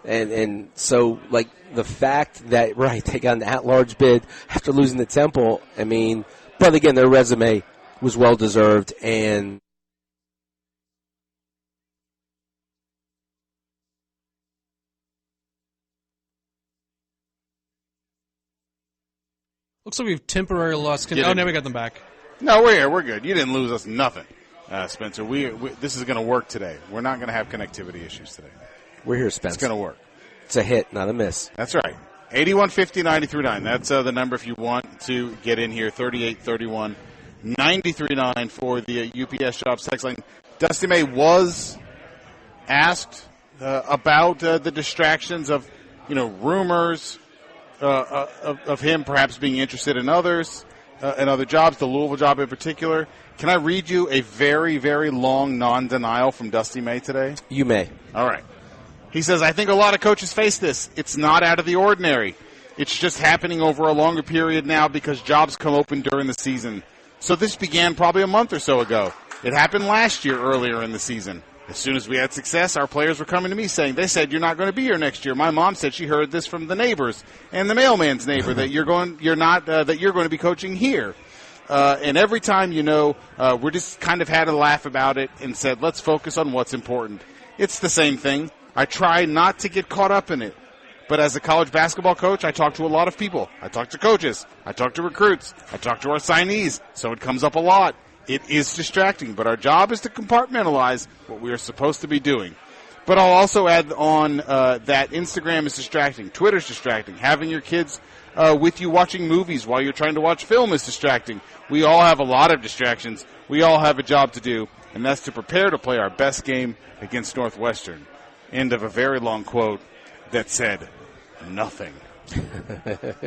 And so, like, the fact that, they got an at-large bid after losing to Temple, I mean, but again, their resume was well-deserved, and looks like we've temporarily lost. Now we got them back. No, we're here. We're good. You didn't lose us nothing, Spencer. This is going to work today. We're not going to have connectivity issues today. We're here, Spencer. It's going to work. It's a hit, not a miss. That's right. 8150-93.9. That's the number if you want to get in here. 3831-93.9 for the UPS Shop text line. Dusty May was asked about the distractions of, rumors of him perhaps being interested in others, in other jobs, the Louisville job in particular. Can I read you a very, very long non-denial from Dusty May today? You may. All right. He says, I think a lot of coaches face this. It's not out of the ordinary. It's just happening over a longer period now because jobs come open during the season. So this began probably a month or so ago. It happened last year earlier in the season. As soon as we had success, our players were coming to me saying, they said, you're not going to be here next year. My mom said she heard this from the neighbors and the mailman's neighbor that you're going to be coaching here. And every time, we're just kind of had a laugh about it and said, let's focus on what's important. It's the same thing. I try not to get caught up in it. But as a college basketball coach, I talk to a lot of people. I talk to coaches. I talk to recruits. I talk to our signees. So it comes up a lot. It is distracting, but our job is to compartmentalize what we are supposed to be doing. But I'll also add on that Instagram is distracting. Twitter's distracting. Having your kids with you watching movies while you're trying to watch film is distracting. We all have a lot of distractions. We all have a job to do, and that's to prepare to play our best game against Northwestern. End of a very long quote that said nothing.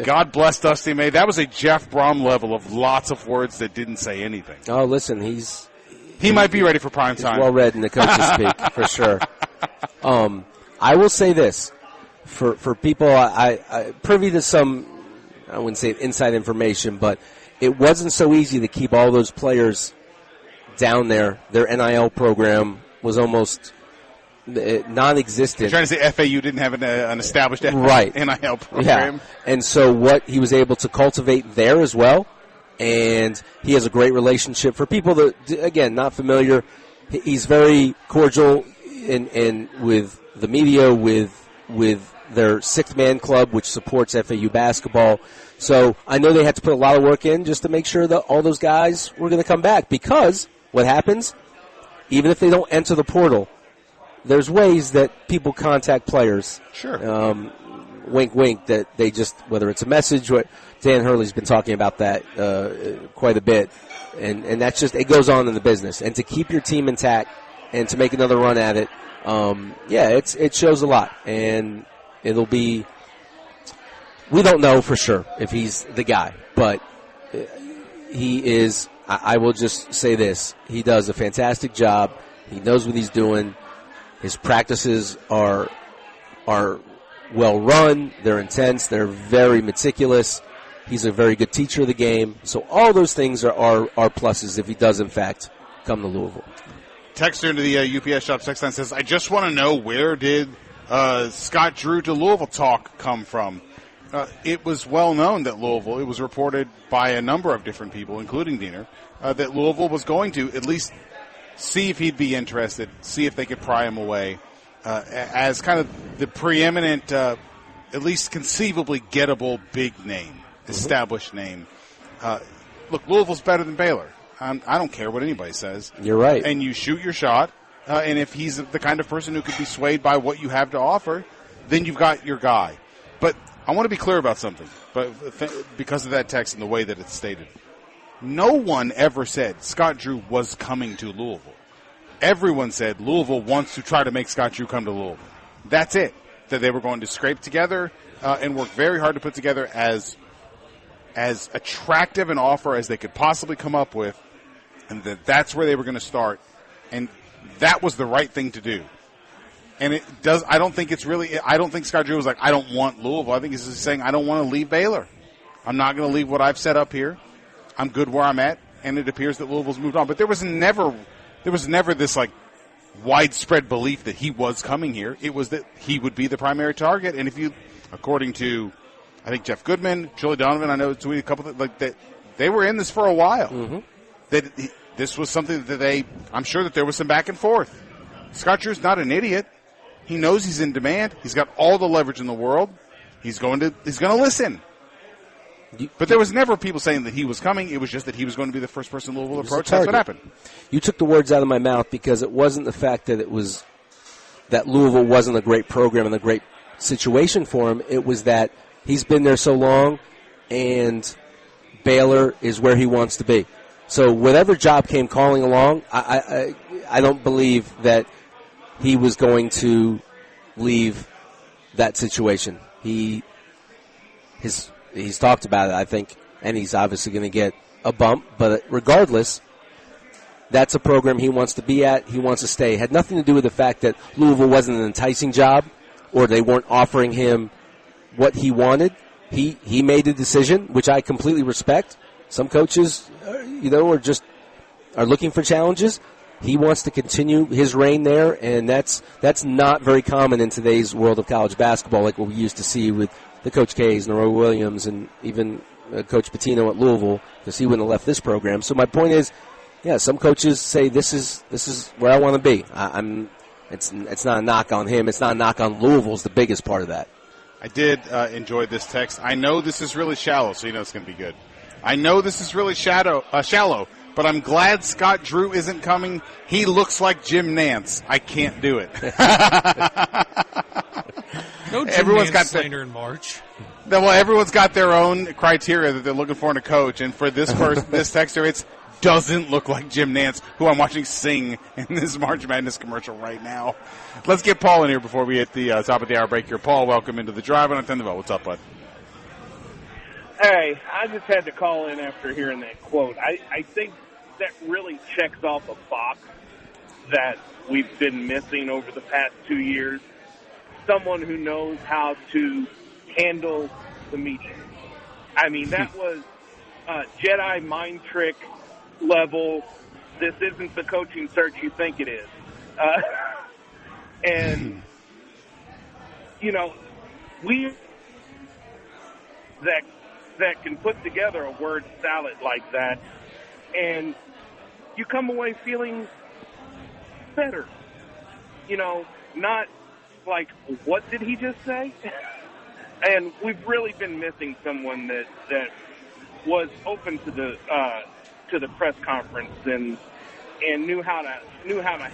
God bless Dusty May. That was a Jeff Brom level of lots of words that didn't say anything. Oh, listen, he might be ready for prime time. Well read in the coach's speak, for sure. I will say this. For people, I privy to some, I wouldn't say inside information, but it wasn't so easy to keep all those players down there. Their NIL program was almost non-existent. You're trying to say FAU didn't have an established right. NIL program? Yeah. And so what he was able to cultivate there as well, and he has a great relationship. For people that, again, not familiar, he's very cordial in with the media, with their sixth man club, which supports FAU basketball. So I know they had to put a lot of work in just to make sure that all those guys were going to come back, because what happens, even if they don't enter the portal, there's ways that people contact players. Sure. Wink, wink, that they just, whether it's a message, what Dan Hurley's been talking about that quite a bit. And that's just, it goes on in the business. And to keep your team intact and to make another run at it, it shows a lot. And it'll be, we don't know for sure if he's the guy, but he is, I will just say this, he does a fantastic job. He knows what he's doing. His practices are well run. They're intense. They're very meticulous. He's a very good teacher of the game. So all those things are pluses if he does, in fact, come to Louisville. Texter into the UPS shop text line says, I just want to know, where did Scott Drew to Louisville talk come from? It was well known that Louisville, it was reported by a number of different people, including Diener, that Louisville was going to at least see if he'd be interested, see if they could pry him away as kind of the preeminent, at least conceivably gettable big name, established name. Look, Louisville's better than Baylor. I don't care what anybody says. You're right. And you shoot your shot, and if he's the kind of person who could be swayed by what you have to offer, then you've got your guy. But I want to be clear about something, but because of that text and the way that it's stated. No one ever said Scott Drew was coming to Louisville. Everyone said Louisville wants to try to make Scott Drew come to Louisville. That's it. That they were going to scrape together and work very hard to put together as attractive an offer as they could possibly come up with, and that's where they were going to start. And that was the right thing to do. And it does. I don't think Scott Drew was like, I don't want Louisville. I think he's just saying, I don't want to leave Baylor. I'm not going to leave what I've set up here. I'm good where I'm at, and it appears that Louisville's moved on. But there was never this like widespread belief that he was coming here. It was that he would be the primary target. And if you, according to, I think Jeff Goodman, Chili Donovan, I know tweeted a couple of, like that, they were in this for a while. Mm-hmm. That this was something that I'm sure that there was some back and forth. Scott Drew's not an idiot. He knows he's in demand. He's got all the leverage in the world. He's going to listen. But there was never people saying that he was coming. It was just that he was going to be the first person Louisville approached. That's what happened. You took the words out of my mouth, because it wasn't the fact that that Louisville wasn't a great program and a great situation for him. It was that he's been there so long, and Baylor is where he wants to be. So whatever job came calling along, I don't believe that he was going to leave that situation. He's talked about it, I think, and he's obviously going to get a bump. But regardless, that's a program he wants to be at. He wants to stay. It had nothing to do with the fact that Louisville wasn't an enticing job or they weren't offering him what he wanted. He made a decision, which I completely respect. Some coaches, are looking for challenges. He wants to continue his reign there, and that's not very common in today's world of college basketball, like what we used to see with the Coach K's and Roy Williams and even Coach Pitino at Louisville, because he wouldn't have left this program. So my point is, some coaches say this is where I want to be. It's not a knock on him. It's not a knock on Louisville. Is the biggest part of that. I did enjoy this text. I know this is really shallow, so you know it's going to be good. I know this is really shallow, but I'm glad Scott Drew isn't coming. He looks like Jim Nance. I can't do it. No Jim Everyone's Nance got slander in March. Well, everyone's got their own criteria that they're looking for in a coach, and for this person, this texter, it doesn't look like Jim Nance, who I'm watching sing in this March Madness commercial right now. Let's get Paul in here before we hit the top of the hour break here. Paul, welcome into the Drive on Attendable. What's up, bud? Hey, I just had to call in after hearing that quote. I think that really checks off a box that we've been missing over the past 2 years. Someone who knows how to handle the media. I mean, that was Jedi mind trick level. This isn't the coaching search you think it is. And, you know, we that can put together a word salad like that, and you come away feeling better. You know, not like, what did he just say? And we've really been missing someone that was open to the press conference and knew how to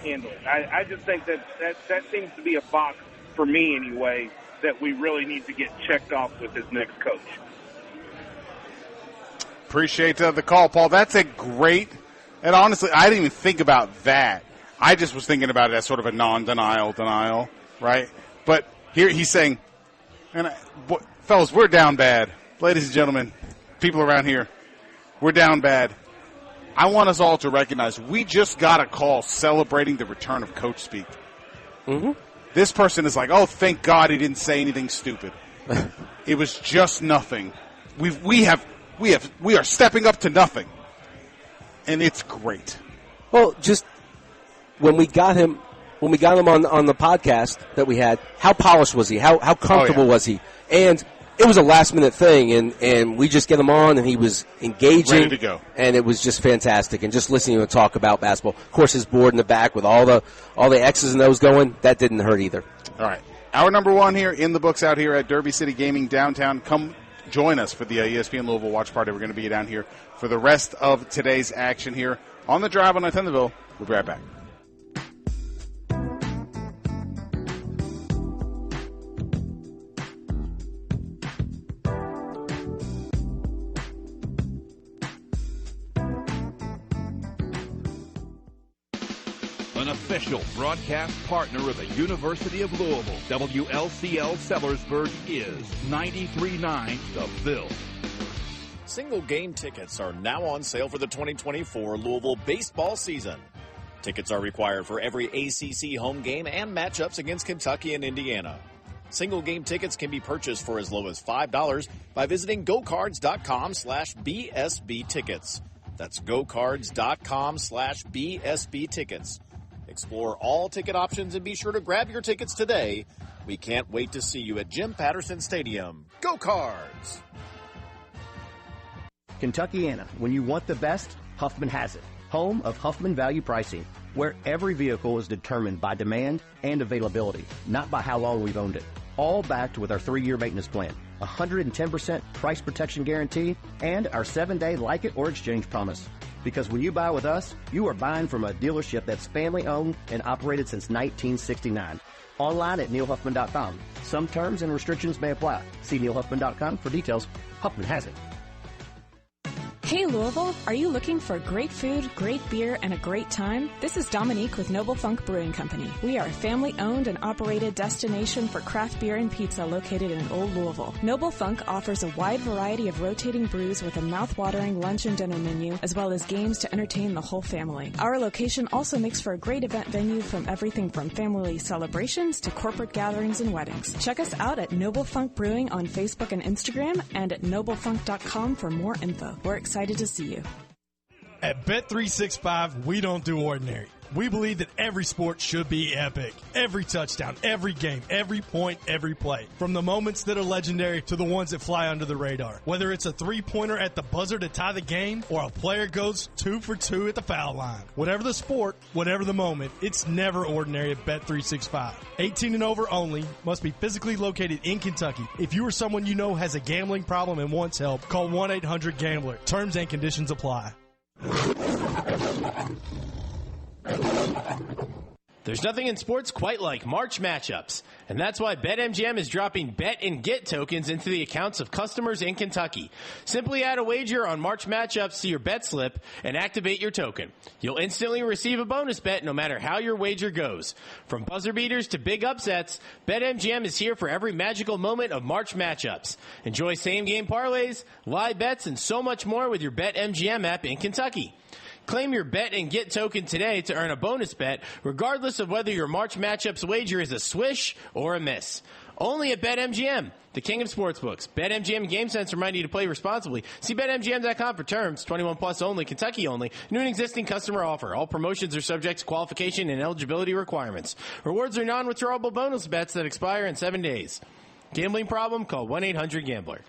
handle it. I just think that seems to be a box for me anyway that we really need to get checked off with this next coach. Appreciate the call, Paul. That's a great, and honestly, I didn't even think about that. I just was thinking about it as sort of a denial, right? But here he's saying, fellas, we're down bad. Ladies and gentlemen, people around here, we're down bad. I want us all to recognize we just got a call celebrating the return of Coach Speak. Mm-hmm. This person is like, oh, thank God he didn't say anything stupid. It was just nothing. We are stepping up to nothing, and it's great. Well, just when we got him on the podcast that we had, how polished was he? How comfortable was he? And it was a last-minute thing, and we just get him on, and he was engaging. Ready to go. And it was just fantastic. And just listening to him talk about basketball. Of course, his board in the back with all the X's and O's going, that didn't hurt either. All right. Hour number 1 here in the books out here at Derby City Gaming downtown. Come join us for the ESPN Louisville watch party. We're going to be down here for the rest of today's action here on the Drive on Attendable. We'll be right back. An official broadcast partner of the University of Louisville, WLCL Sellersburg is 93.9 The Ville. Single game tickets are now on sale for the 2024 Louisville baseball season. Tickets are required for every ACC home game and matchups against Kentucky and Indiana. Single game tickets can be purchased for as low as $5 by visiting gocards.com/BSB tickets. That's gocards.com/BSB tickets. Explore all ticket options and be sure to grab your tickets today. We can't wait to see you at Jim Patterson Stadium. Go Cards! Kentuckiana, when you want the best, Huffman has it. Home of Huffman Value Pricing, where every vehicle is determined by demand and availability, not by how long we've owned it. All backed with our 3-year maintenance plan, 110% price protection guarantee, and our 7-day like it or exchange promise. Because when you buy with us, you are buying from a dealership that's family-owned and operated since 1969. Online at neilhuffman.com. Some terms and restrictions may apply. See neilhuffman.com for details. Huffman has it. Hey Louisville, are you looking for great food, great beer, and a great time? This is Dominique with Noble Funk Brewing Company. We are a family-owned and operated destination for craft beer and pizza located in Old Louisville. Noble Funk offers a wide variety of rotating brews with a mouth-watering lunch and dinner menu, as well as games to entertain the whole family. Our location also makes for a great event venue from everything from family celebrations to corporate gatherings and weddings. Check us out at Noble Funk Brewing on Facebook and Instagram and at noblefunk.com for more info. We're excited to see you. At Bet365, we don't do ordinary. We believe that every sport should be epic. Every touchdown, every game, every point, every play. From the moments that are legendary to the ones that fly under the radar. Whether it's a three-pointer at the buzzer to tie the game or a player goes 2 for 2 at the foul line. Whatever the sport, whatever the moment, it's never ordinary at Bet365. 18 and over only. Must be physically located in Kentucky. If you or someone you know has a gambling problem and wants help, call 1-800-GAMBLER. Terms and conditions apply. There's nothing in sports quite like March matchups, and that's why BetMGM is dropping bet and get tokens into the accounts of customers in Kentucky. Simply add a wager on March matchups to your bet slip and activate your token. You'll instantly receive a bonus bet no matter how your wager goes. From buzzer beaters to big upsets, BetMGM is here for every magical moment of March matchups. Enjoy same-game parlays, live bets, and so much more with your BetMGM app in Kentucky. Claim your bet and get token today to earn a bonus bet, regardless of whether your March matchups wager is a swish or a miss. Only at BetMGM, the king of sportsbooks. BetMGM GameSense remind you to play responsibly. See BetMGM.com for terms. 21 plus only, Kentucky only. New and existing customer offer. All promotions are subject to qualification and eligibility requirements. Rewards are non-withdrawable bonus bets that expire in 7 days. Gambling problem? Call 1-800-GAMBLER.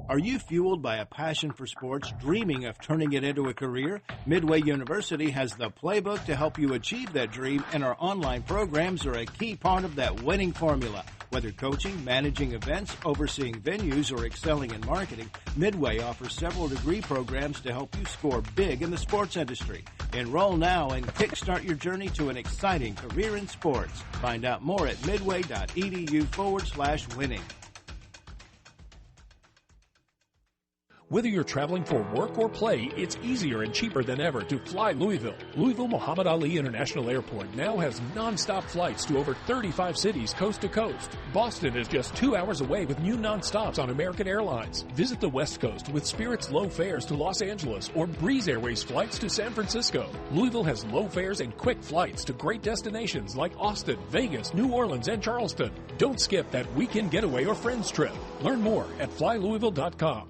Are you fueled by a passion for sports, dreaming of turning it into a career? Midway University has the playbook to help you achieve that dream, and our online programs are a key part of that winning formula. Whether coaching, managing events, overseeing venues, or excelling in marketing, Midway offers several degree programs to help you score big in the sports industry. Enroll now and kickstart your journey to an exciting career in sports. Find out more at midway.edu/winning. Whether you're traveling for work or play, it's easier and cheaper than ever to fly Louisville. Louisville Muhammad Ali International Airport now has non-stop flights to over 35 cities coast to coast. Boston is just 2 hours away with new non-stops on American Airlines. Visit the West Coast with Spirit's low fares to Los Angeles or Breeze Airways flights to San Francisco. Louisville has low fares and quick flights to great destinations like Austin, Vegas, New Orleans, and Charleston. Don't skip that weekend getaway or friends trip. Learn more at flylouisville.com.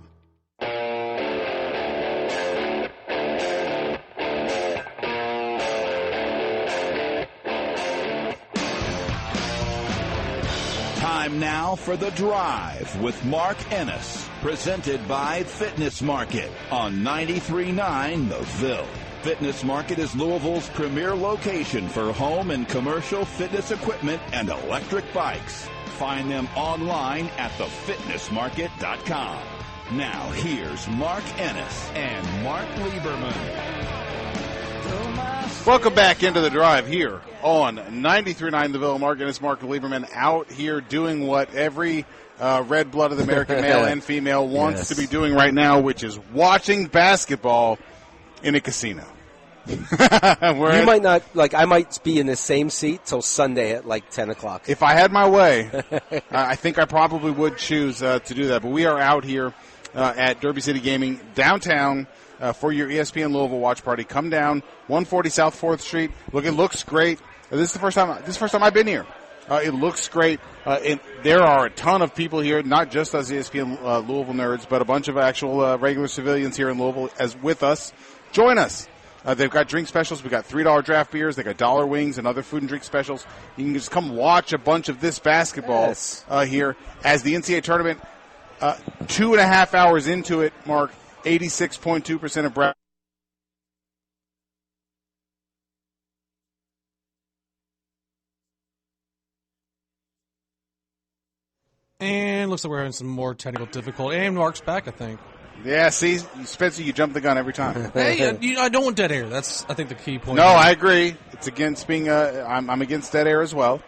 Time now for The Drive with Mark Ennis, presented by Fitness Market on 93.9 The Ville. Fitness Market is Louisville's premier location for home and commercial fitness equipment and electric bikes. Find them online at thefitnessmarket.com. Now here's Mark Ennis and Mark Lieberman. Welcome back into The Drive here on 93.9 The Ville. Mark Ennis, Mark Lieberman out here doing what every red-blooded American male and female wants to be doing right now, which is watching basketball in a casino. You might not, I might be in the same seat till Sunday at 10 o'clock. If I had my way, I think I probably would choose to do that. But we are out here at Derby City Gaming downtown for your ESPN Louisville watch party. Come down 140 South 4th Street. Look, it looks great. This is the first time I've been here. It looks great. There are a ton of people here, not just us ESPN Louisville nerds, but a bunch of actual regular civilians here in Louisville as with us. Join us. They've got drink specials. We've got $3 draft beers. They got dollar wings and other food and drink specials. You can just come watch a bunch of this basketball here as the NCAA tournament. 2.5 hours into it, Mark, 86.2% of bracket. And looks like we're having some more technical difficulty. And Mark's back, I think. Yeah, see, Spencer, you jump the gun every time. Hey, I don't want dead air. That's, I think, the key point. No, I agree. It's against being. I'm against dead air as well.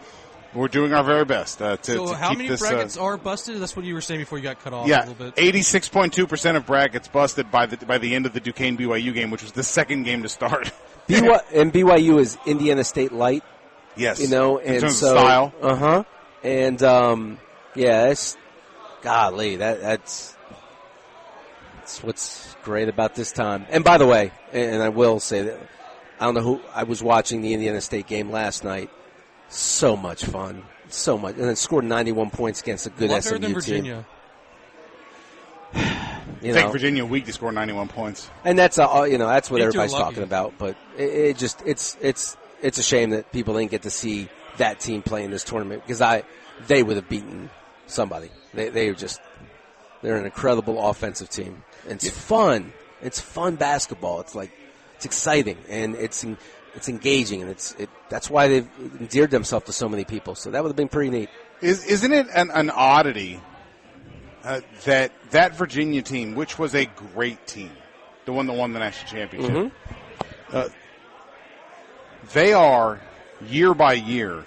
We're doing our very best to So how keep many this, brackets are busted? That's what you were saying before you got cut off a Yeah, little bit. 86.2% of brackets busted by the end of the Duquesne BYU game, which was the second game to start. And BYU is Indiana State light. Yes, and in terms of style. And it's golly, that's what's great about this time. And by the way, and I will say that I don't know who I was watching the Indiana State game last night. So much fun, so much, and then scored 91 points against a good SMU than Virginia. team. Take Virginia weak to score 91 points, and that's that's what everybody's talking about. But it's a shame that people didn't get to see that team play in this tournament because they would have beaten somebody. They're an incredible offensive team. And it's fun. It's fun basketball. It's exciting and it's engaging, and that's why they've endeared themselves to so many people. So that would have been pretty neat. Isn't it an oddity that Virginia team, which was a great team, the one that won the national championship, they are year by year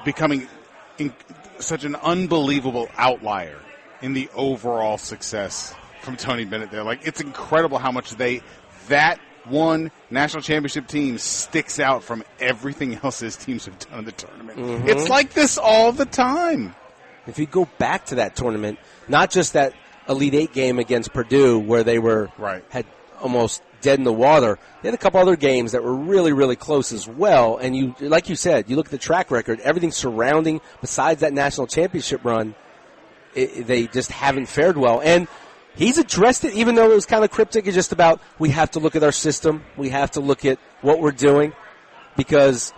becoming such an unbelievable outlier in the overall success from Tony Bennett there. Like, it's incredible how much that one national championship team sticks out from everything else his teams have done in the tournament. It's like this all the time. If you go back to that tournament, not just that Elite Eight game against Purdue where they were had almost dead in the water, they had a couple other games that were really, really close as well. And you, like you said, you look at the track record, everything surrounding, besides that national championship run, they just haven't fared well. And he's addressed it, even though it was kind of cryptic. It's just about, we have to look at our system. We have to look at what we're doing, because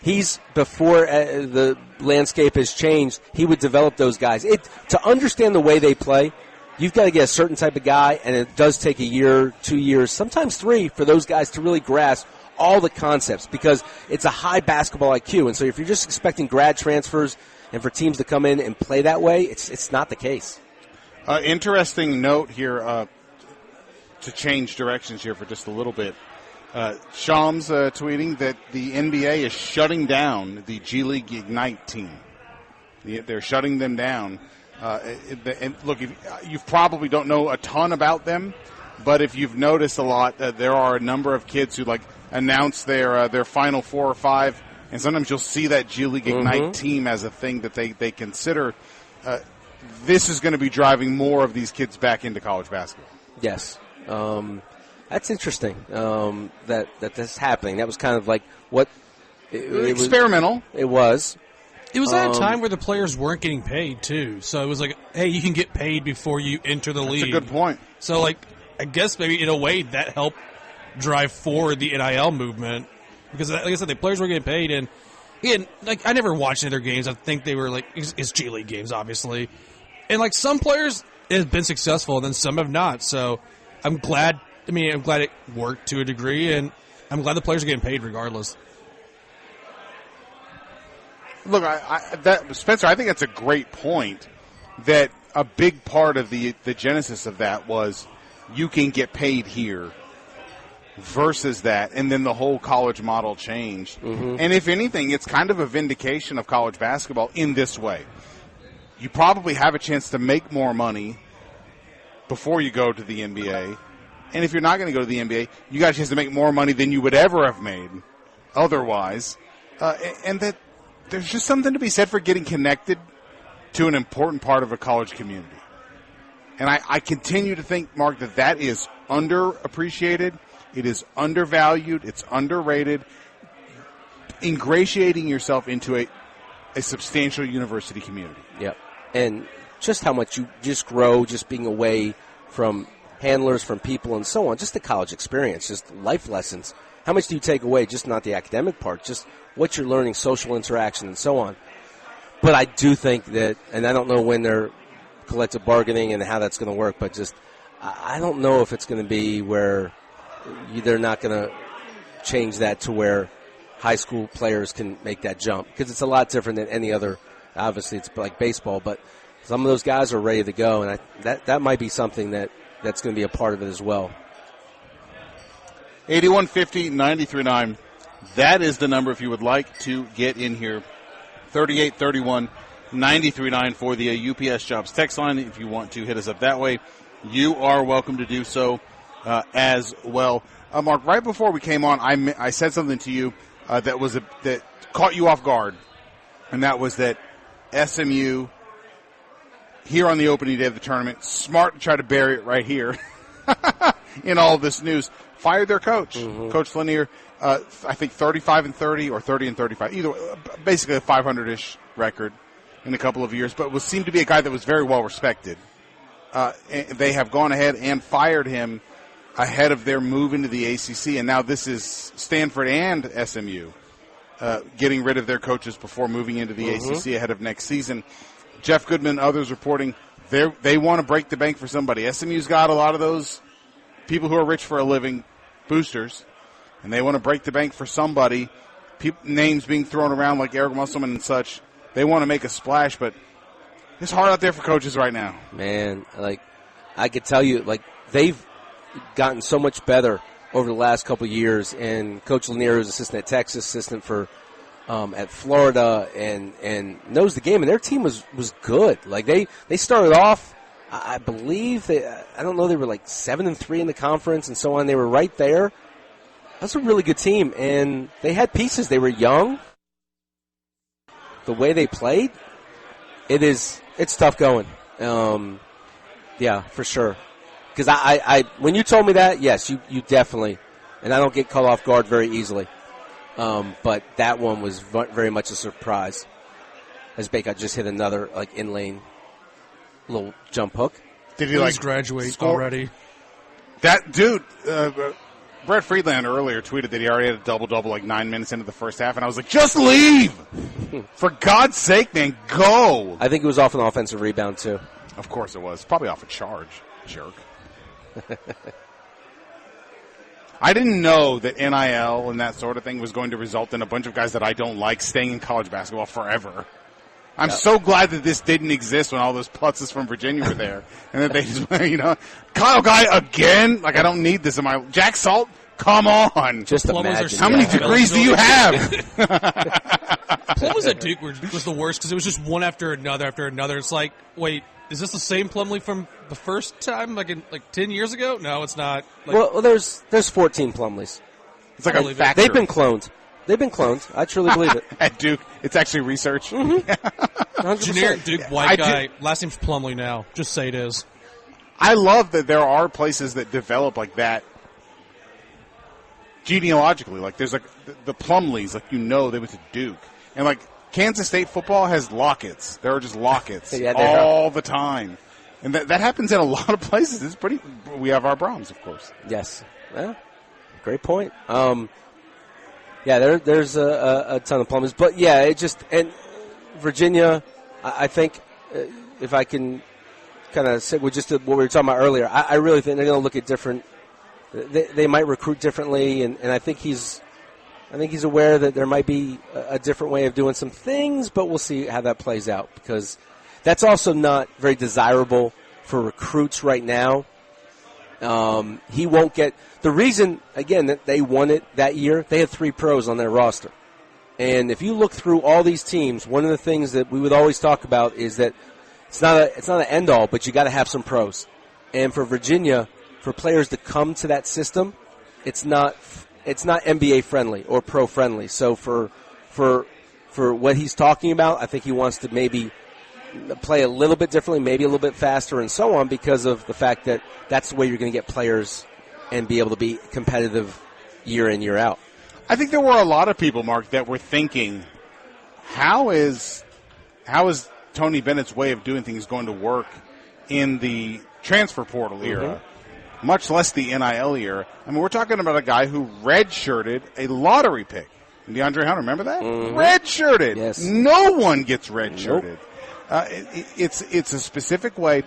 he's, before the landscape has changed, he would develop those guys. To understand the way they play, you've got to get a certain type of guy, and it does take a year, 2 years, sometimes 3 for those guys to really grasp all the concepts, because it's a high basketball IQ. And so if you're just expecting grad transfers and for teams to come in and play that way, it's not the case. Interesting note here, to change directions here for just a little bit. Shams tweeting that the NBA is shutting down the G League Ignite team. They're shutting them down. And look, you probably don't know a ton about them, but if you've noticed a lot, there are a number of kids who announce their final 4 or 5, and sometimes you'll see that G League Ignite team as a thing that they consider. This is going to be driving more of these kids back into college basketball. Yes. That's interesting that that's happening. That was kind of like what it experimental. It was. It was at a time where the players weren't getting paid, too. So it was like, hey, you can get paid before you enter the league. That's a good point. So, I guess maybe in a way that helped drive forward the NIL movement. Because, like I said, the players were getting paid. And, again, I never watched any of their games. I think they were, it's G League games, obviously. And, some players have been successful, and then some have not. So I'm glad it worked to a degree, and I'm glad the players are getting paid regardless. Look, Spencer, I think that's a great point, that a big part of the genesis of that was you can get paid here versus that, and then the whole college model changed. And if anything, it's kind of a vindication of college basketball in this way. You probably have a chance to make more money before you go to the NBA, and if you're not going to go to the NBA, you got a chance to make more money than you would ever have made otherwise, and that there's just something to be said for getting connected to an important part of a college community. And I continue to think, Mark, that is underappreciated. It is undervalued. It's underrated. Ingratiating yourself into a substantial university community. Yep. And just how much you just grow just being away from handlers, from people, and so on. Just the college experience, just life lessons. How much do you take away? Just not the academic part, just what you're learning, social interaction, and so on. But I do think that, and I don't know when they're collective bargaining and how that's going to work, but just I don't know if it's going to be where they're not going to change that to where high school players can make that jump, because it's a lot different than any other. Obviously, it's like baseball, but some of those guys are ready to go, and that might be something that's going to be a part of it as well. 8150-93.9. That is the number if you would like to get in here. 3831-93.9 for the UPS Jobs text line. If you want to hit us up that way, you are welcome to do so as well. Mark, right before we came on, I said something to you that caught you off guard, and that was that SMU, here on the opening day of the tournament, smart to try to bury it right here in all this news, fired their coach, Coach Lanier. I think 35-30 or 30-35, either basically a 500-ish record in a couple of years, but seemed to be a guy that was very well respected. They have gone ahead and fired him ahead of their move into the ACC, and now this is Stanford and SMU getting rid of their coaches before moving into the ACC ahead of next season. Jeff Goodman, others reporting they want to break the bank for somebody. SMU's got a lot of those people who are rich for a living, boosters, and they want to break the bank for somebody. Names being thrown around like Eric Musselman and such. They want to make a splash, but It's hard out there for coaches right now. Man, like, I could tell you, like, they've gotten so much better over the last couple of years. And Coach Lanier was assistant at Texas, assistant for at Florida, and knows the game. And their team was good. Like, they started off, I believe, I don't know, they were like 7-3 in the conference and so on. They were right there. That's a really good team. And they had pieces. They were young. The way they played, it's tough going. Yeah, for sure. Because I when you told me that, yes, you definitely, and I don't get caught off guard very easily. But that one was very much a surprise. As Bacot just hit another in lane little jump hook. Did he graduate already? That dude, Brett Friedlander earlier tweeted that he already had a double-double 9 minutes into the first half, and I was like, just leave! For God's sake, man, go! I think it was off an offensive rebound, too. Of course it was. Probably off a charge, jerk. I didn't know that NIL and that sort of thing was going to result in a bunch of guys that I don't like staying in college basketball forever. I'm so glad that this didn't exist when all those putzes from Virginia were there. And that they just, Kyle Guy again? I don't need this in my... Jack Salt? Come on. Just imagine. How many degrees do you have? Plumbers at Duke was the worst because it was just one after another after another. It's like, wait, is this the same Plumlee from the first time, 10 years ago? No, it's not. Well, there's 14 Plumlees. It's like a factory. They've been cloned. I truly believe it. At Duke, it's actually research. Mm-hmm. Generic Duke white guy. Last name's Plumlee now. Just say it is. I love that there are places that develop like that genealogically. There's the Plumlees, they went to Duke. And Kansas State football has Locketts. There are just Locketts all the time. And that happens in a lot of places. It's pretty. We have our Brahms, of course. Yes. Well, great point. Yeah, there's a ton of Plumlees. But, yeah, and Virginia, I think, if I can kind of sit with just what we were talking about earlier, I really think they're going to look at different – they might recruit differently, and I think he's aware that there might be a different way of doing some things, but we'll see how that plays out because that's also not very desirable for recruits right now. He won't get – the reason, again, that they won it that year, they had 3 pros on their roster. And if you look through all these teams, one of the things that we would always talk about is that it's not an end-all, but you got to have some pros. And for Virginia, for players to come to that system, it's not NBA friendly or pro friendly. So for what he's talking about, I think he wants to maybe play a little bit differently, maybe a little bit faster and so on because of the fact that that's the way you're going to get players and be able to be competitive year in, year out. I think there were a lot of people, Mark, that were thinking, how is Tony Bennett's way of doing things going to work in the transfer portal era, much less the NIL era? I mean, we're talking about a guy who redshirted a lottery pick. DeAndre Hunter, remember that? Mm-hmm. Redshirted. Yes. No one gets redshirted. Nope. It's a specific way.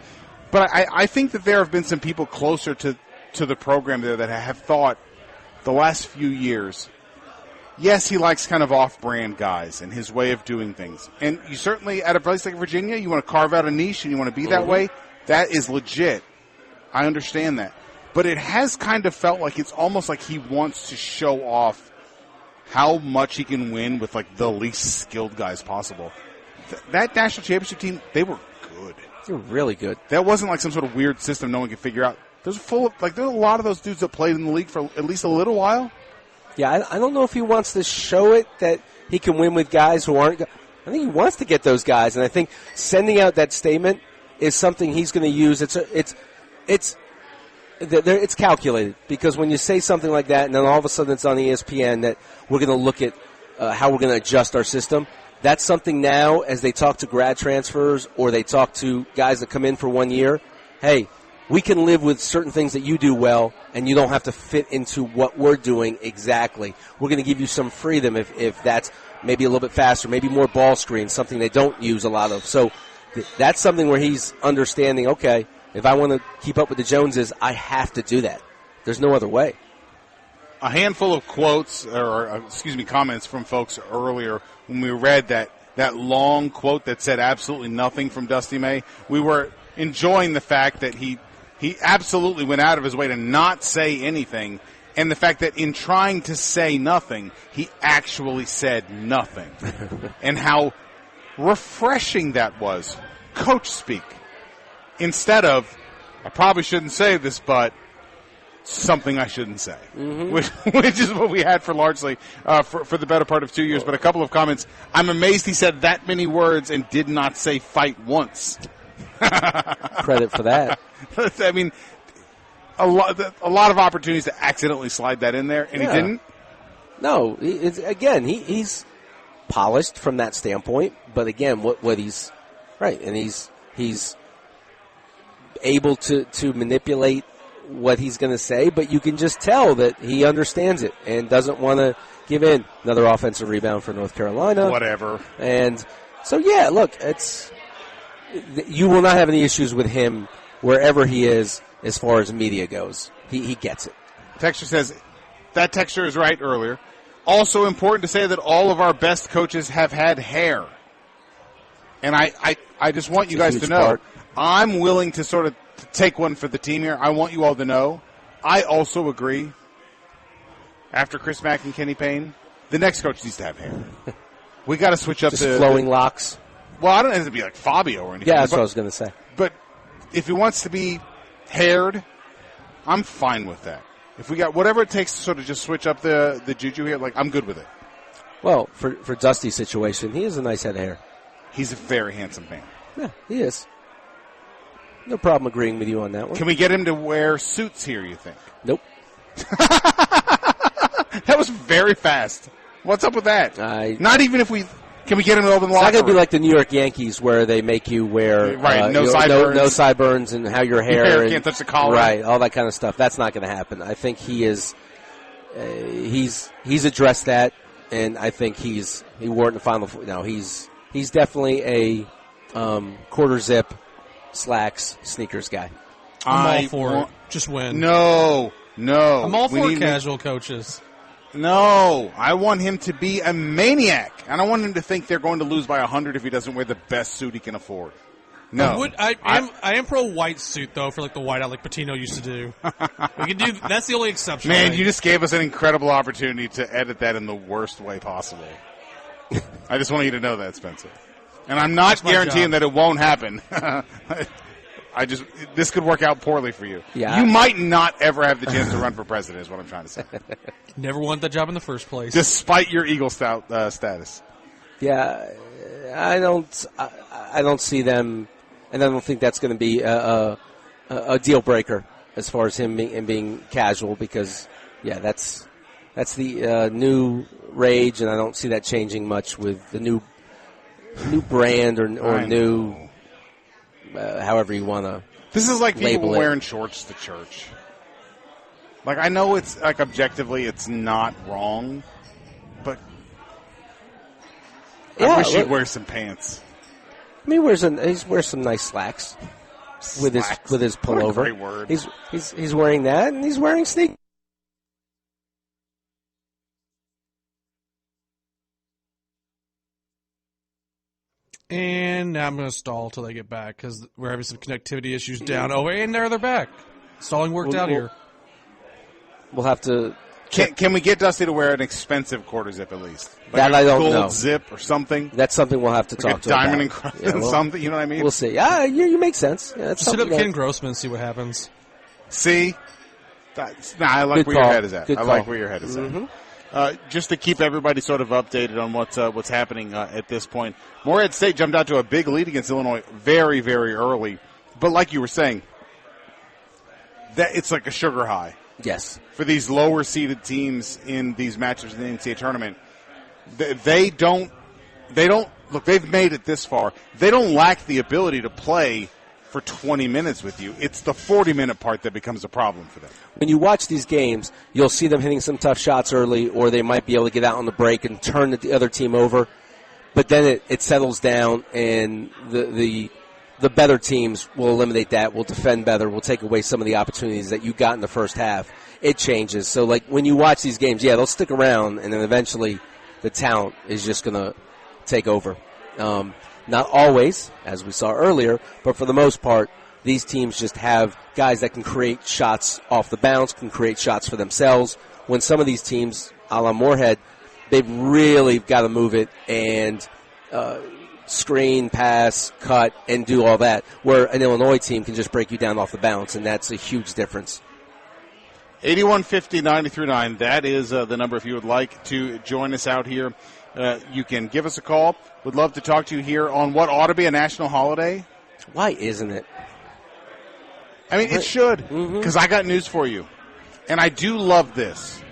But I think that there have been some people closer to the program there that have thought the last few years, yes, he likes kind of off-brand guys and his way of doing things. And you certainly, at a place like Virginia, you want to carve out a niche and you want to be that way. That is legit. I understand that. But it has kind of felt like it's almost like he wants to show off how much he can win with the least skilled guys possible. That national championship team, they were good. They were really good. That wasn't some sort of weird system no one could figure out. There's a lot of those dudes that played in the league for at least a little while. Yeah, I don't know if he wants to show it that he can win with guys who aren't. I think he wants to get those guys, and I think sending out that statement is something he's going to use. It's calculated because when you say something like that, and then all of a sudden it's on ESPN that we're going to look at how we're going to adjust our system. That's something now as they talk to grad transfers or they talk to guys that come in for 1 year. Hey, we can live with certain things that you do well, and you don't have to fit into what we're doing exactly. We're going to give you some freedom if that's maybe a little bit faster, maybe more ball screens, something they don't use a lot of. So that's something where he's understanding, okay, if I want to keep up with the Joneses, I have to do that. There's no other way. A handful of quotes, comments from folks earlier when we read that that long quote that said absolutely nothing from Dusty May. We were enjoying the fact that he absolutely went out of his way to not say anything, and the fact that in trying to say nothing, he actually said nothing. And how refreshing that was. Coach speak. Instead of, I probably shouldn't say this, but something I shouldn't say, which is what we had for largely for the better part of 2 years. But a couple of comments. I'm amazed he said that many words and did not say fight once. Credit for that. I mean, a lot of opportunities to accidentally slide that in there, and he didn't. No, he's polished from that standpoint. But again, what he's right, and he's able to manipulate what he's going to say, but you can just tell that he understands it and doesn't want to give in. Another offensive rebound for North Carolina. Whatever. And so, look, you will not have any issues with him wherever he is as far as media goes. He gets it. Texture says, that texture is right earlier. Also important to say that all of our best coaches have had hair. And I just want you guys to know, I'm willing to sort of take one for the team here. I want you all to know, I also agree, after Chris Mack and Kenny Payne, the next coach needs to have hair. We got to switch up to flowing locks. Well, I don't have to be like Fabio or anything. Yeah, that's what I was going to say. But if he wants to be haired, I'm fine with that. If we got whatever it takes to sort of just switch up the juju here, like, I'm good with it. Well, for Dusty's situation, he has a nice head of hair. He's a very handsome man. Yeah, he is. No problem agreeing with you on that one. Can we get him to wear suits here, you think? Nope. That was very fast. What's up with that? Not even if we... Can we get him to open the locker room? It's not going to be like the New York Yankees where they make you wear no sideburns. No sideburns and how your hair can't touch the collar. Right, all that kind of stuff. That's not going to happen. I think he is he's addressed that, and I think he wore it in the final. No, he's definitely a quarter zip slacks sneakers guy. I'm all for it. Just win. No. I'm all for casual coaches. No, I want him to be a maniac. I don't want him to think they're going to lose by 100 if he doesn't wear the best suit he can afford. No, I am pro white suit though, for like the whiteout like Patino used to do. We can do. That's the only exception. Man, you just gave us an incredible opportunity to edit that in the worst way possible. I just want you to know that, Spencer. And I'm not guaranteeing that it won't happen. This could work out poorly for you. Yeah. You might not ever have the chance to run for president, is what I'm trying to say. Never wanted that job in the first place. Despite your Eagle status. Yeah, I don't see them, and I don't think that's going to be a deal breaker as far as him being casual, because, that's the new rage, and I don't see that changing much with the new brand or new... however you want to. This is like people it. wearing shorts to church. Like, I know it's like objectively it's not wrong, but I wish he'd wear some pants. I mean, he wears some nice slacks with his pullover. What a great word. He's wearing that, and he's wearing sneakers. And now I'm going to stall till they get back because we're having some connectivity issues down. Oh, and there they're back. Stalling worked out here. We'll have to. Can we get Dusty to wear an expensive quarter zip at least? Like that I don't know. know. Gold zip or something. That's something we'll have to talk to. Diamond and something. You know what I mean? We'll see. Yeah, you make sense. Yeah, just hit up Ken Grossman and see what happens. See, I like where your head is at. I like where your head is at. Just to keep everybody sort of updated on what's happening at this point. Morehead State jumped out to a big lead against Illinois very, very early. But like you were saying, that it's like a sugar high. Yes. For these lower-seeded teams in these matchups in the NCAA tournament, they don't look, they've made it this far. They don't lack the ability to play for 20 minutes with you. It's the 40-minute part that becomes a problem for them. When you watch these games, you'll see them hitting some tough shots early, or they might be able to get out on the break and turn the other team over. But then it settles down, and the better teams will eliminate that, will defend better, will take away some of the opportunities that you got in the first half. It changes. So, like, when you watch these games, they'll stick around, and then eventually the talent is just going to take over. Not always, as we saw earlier, but for the most part, these teams just have guys that can create shots off the bounce, can create shots for themselves. When some of these teams, a la Moorhead, they've really got to move it and screen, pass, cut, and do all that, where an Illinois team can just break you down off the bounce, and that's a huge difference. 8150-939, that is the number if you would like to join us out here. You can give us a call. Would love to talk to you here on what ought to be a national holiday. Why isn't it? I mean, it should, because I got news for you. And I do love this.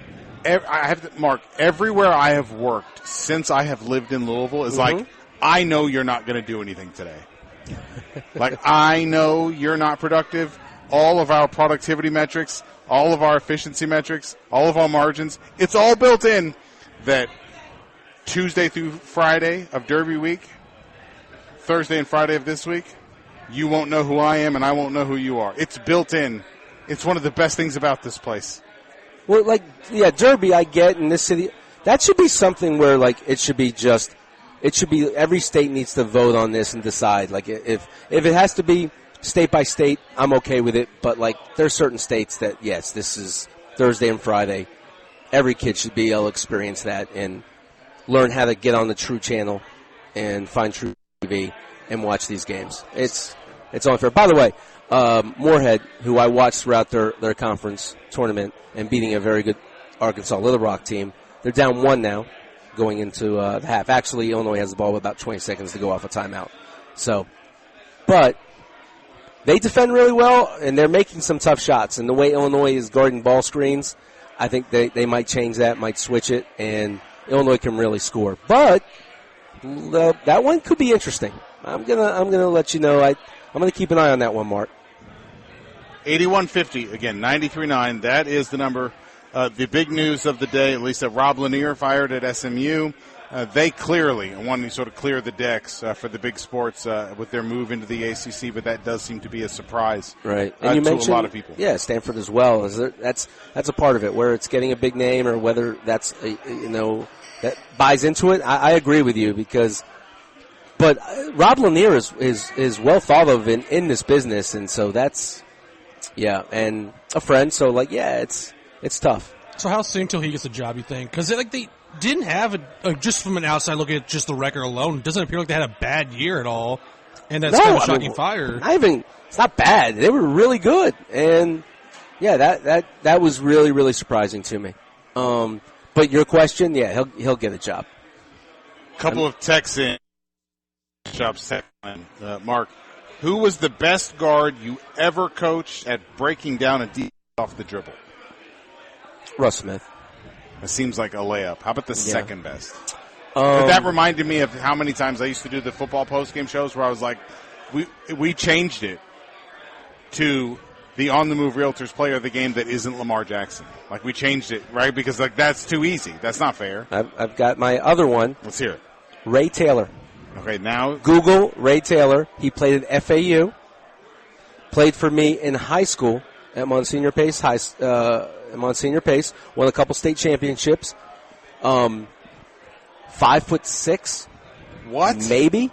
I have to, Mark, everywhere I have worked since I have lived in Louisville is like, I know you're not going to do anything today. Like, I know you're not productive. All of our productivity metrics, all of our efficiency metrics, all of our margins, it's all built in that Tuesday through Friday of Derby week, Thursday and Friday of this week, you won't know who I am and I won't know who you are. It's built in. It's one of the best things about this place. Well, like, yeah, Derby I get in this city. That should be something where, like, it should be every state needs to vote on this and decide. Like, if it has to be state by state, I'm okay with it. But, like, there's certain states that, yes, this is Thursday and Friday. Every kid should be able to experience that and learn how to get on the True channel and find True TV and watch these games. It's unfair. By the way, Moorhead, who I watched throughout their conference tournament and beating a very good Arkansas Little Rock team, they're down 1 now going into the half. Actually, Illinois has the ball with about 20 seconds to go off a timeout. So, but they defend really well, and they're making some tough shots. And the way Illinois is guarding ball screens, I think they might change that, might switch it, and Illinois can really score. But that one could be interesting. I'm gonna let you know. I'm gonna keep an eye on that one, Mark. 8150, again, 93.9. That is the number. The big news of the day, at least that Rob Lanier fired at SMU. They clearly want to sort of clear the decks for the big sports with their move into the ACC, but that does seem to be a surprise, right? And you to mentioned a lot of people. Yeah, Stanford as well. That's a part of it, where it's getting a big name or whether that's that buys into it. I agree with you but Rob Lanier is well thought of in this business, and so that's and a friend. So it's tough. So how soon till he gets a job, you think? Because they didn't have just from an outside look at just the record alone, it doesn't appear like they had a bad year at all, and that's kind of a shocking fire. It's not bad. They were really good, and that was really, really surprising to me. But your question, he'll get a job. Couple of texts in. Mark, who was the best guard you ever coached at breaking down a deep off the dribble? Russ Smith. It seems like a layup. How about the second best? That reminded me of how many times I used to do the football postgame shows where I was like, we changed it to the on-the-move Realtors player of the game that isn't Lamar Jackson. Like, we changed it, right? Because, that's too easy. That's not fair. I've got my other one. Let's hear it. Ray Taylor. Okay, now. Google Ray Taylor. He played at FAU. Played for me in high school at Monsignor Pace. Won a couple state championships. 5'6". What? Maybe.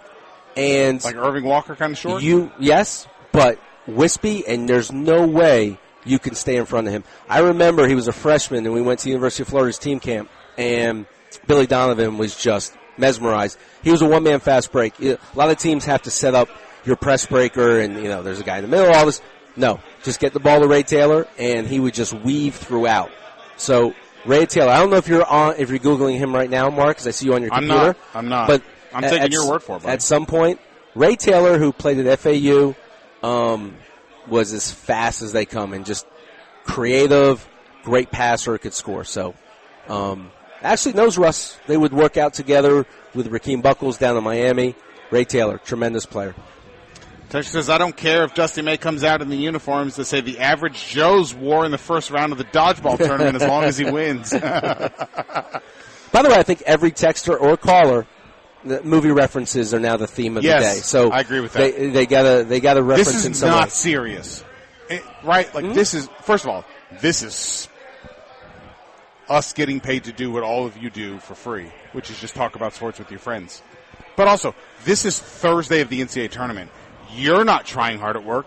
And like Irving Walker kind of short? Yes, but wispy, and there's no way you can stay in front of him. I remember he was a freshman, and we went to University of Florida's team camp, and Billy Donovan was just mesmerized. He was a one-man fast break. A lot of teams have to set up your press breaker, and, there's a guy in the middle, all this. No, just get the ball to Ray Taylor, and he would just weave throughout. So, Ray Taylor, I don't know if you're Googling him right now, Mark, because I see you on your computer. I'm not. But I'm taking your word for it, buddy. At some point, Ray Taylor, who played at FAU, was as fast as they come and just creative, great passer, could score. So, actually knows Russ. They would work out together with Rakeem Buckles down in Miami. Ray Taylor, tremendous player. Texas says, I don't care if Dusty May comes out in the uniforms to say the average Joe's wore in the first round of the dodgeball tournament as long as he wins. By the way, I think every texter or caller, the movie references are now the theme of the day. So I agree with that. They gotta reference this is in some not way. serious. Right? Like, this is, first of all, this is us getting paid to do what all of you do for free, which is just talk about sports with your friends. But also, this is Thursday of the NCAA tournament. You're not trying hard at work.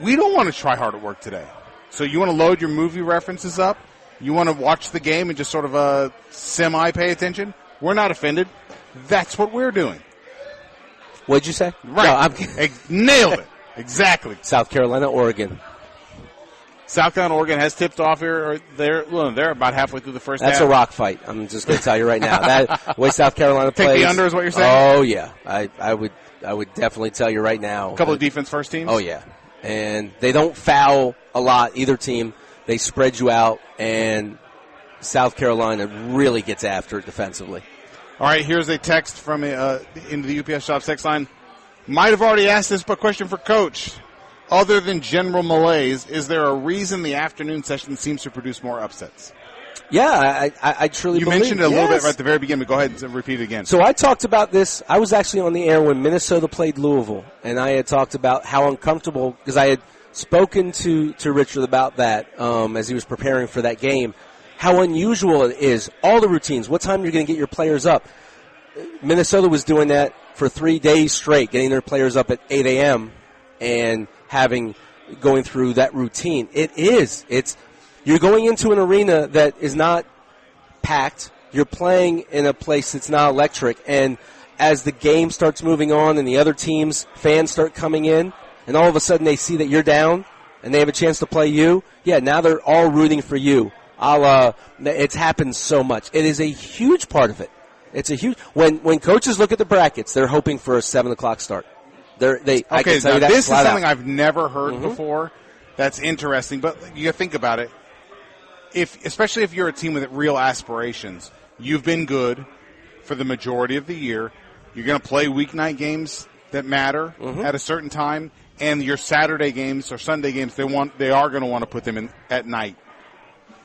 We don't want to try hard at work today. So you want to load your movie references up? You want to watch the game and just sort of semi-pay attention? We're not offended. That's what we're doing. What'd you say? Right. No, nailed it. Exactly. South Carolina, Oregon. South Carolina, Oregon has tipped off here. They're about halfway through the first half. That's a rock fight. I'm just going to tell you right now. That way South Carolina plays. Take the under is what you're saying? Oh, yeah. I would definitely tell you right now. A couple of defense first teams? Oh, yeah. And they don't foul a lot, either team. They spread you out, and South Carolina really gets after it defensively. All right, here's a text from into the UPS Shops text line. Might have already asked this, but question for Coach. Other than general malaise, is there a reason the afternoon session seems to produce more upsets? Yeah, I truly believe. You mentioned it a little bit right at the very beginning, but go ahead and repeat it again. So I talked about this. I was actually on the air when Minnesota played Louisville, and I had talked about how uncomfortable, because I had spoken to Richard about that as he was preparing for that game, how unusual it is, all the routines, what time you're going to get your players up. Minnesota was doing that for 3 days straight, getting their players up at 8 a.m. and going through that routine. You're going into an arena that is not packed. You're playing in a place that's not electric. And as the game starts moving on and the other team's fans start coming in, and all of a sudden they see that you're down and they have a chance to play you, now they're all rooting for you. It's happened so much. It is a huge part of it. It's a huge. When coaches look at the brackets, they're hoping for a 7 o'clock start. I can tell you that this is something out. I've never heard before. That's interesting, but you think about it. Especially if you're a team with real aspirations, you've been good for the majority of the year. You're going to play weeknight games that matter at a certain time, and your Saturday games or Sunday games, they are going to want to put them in at night.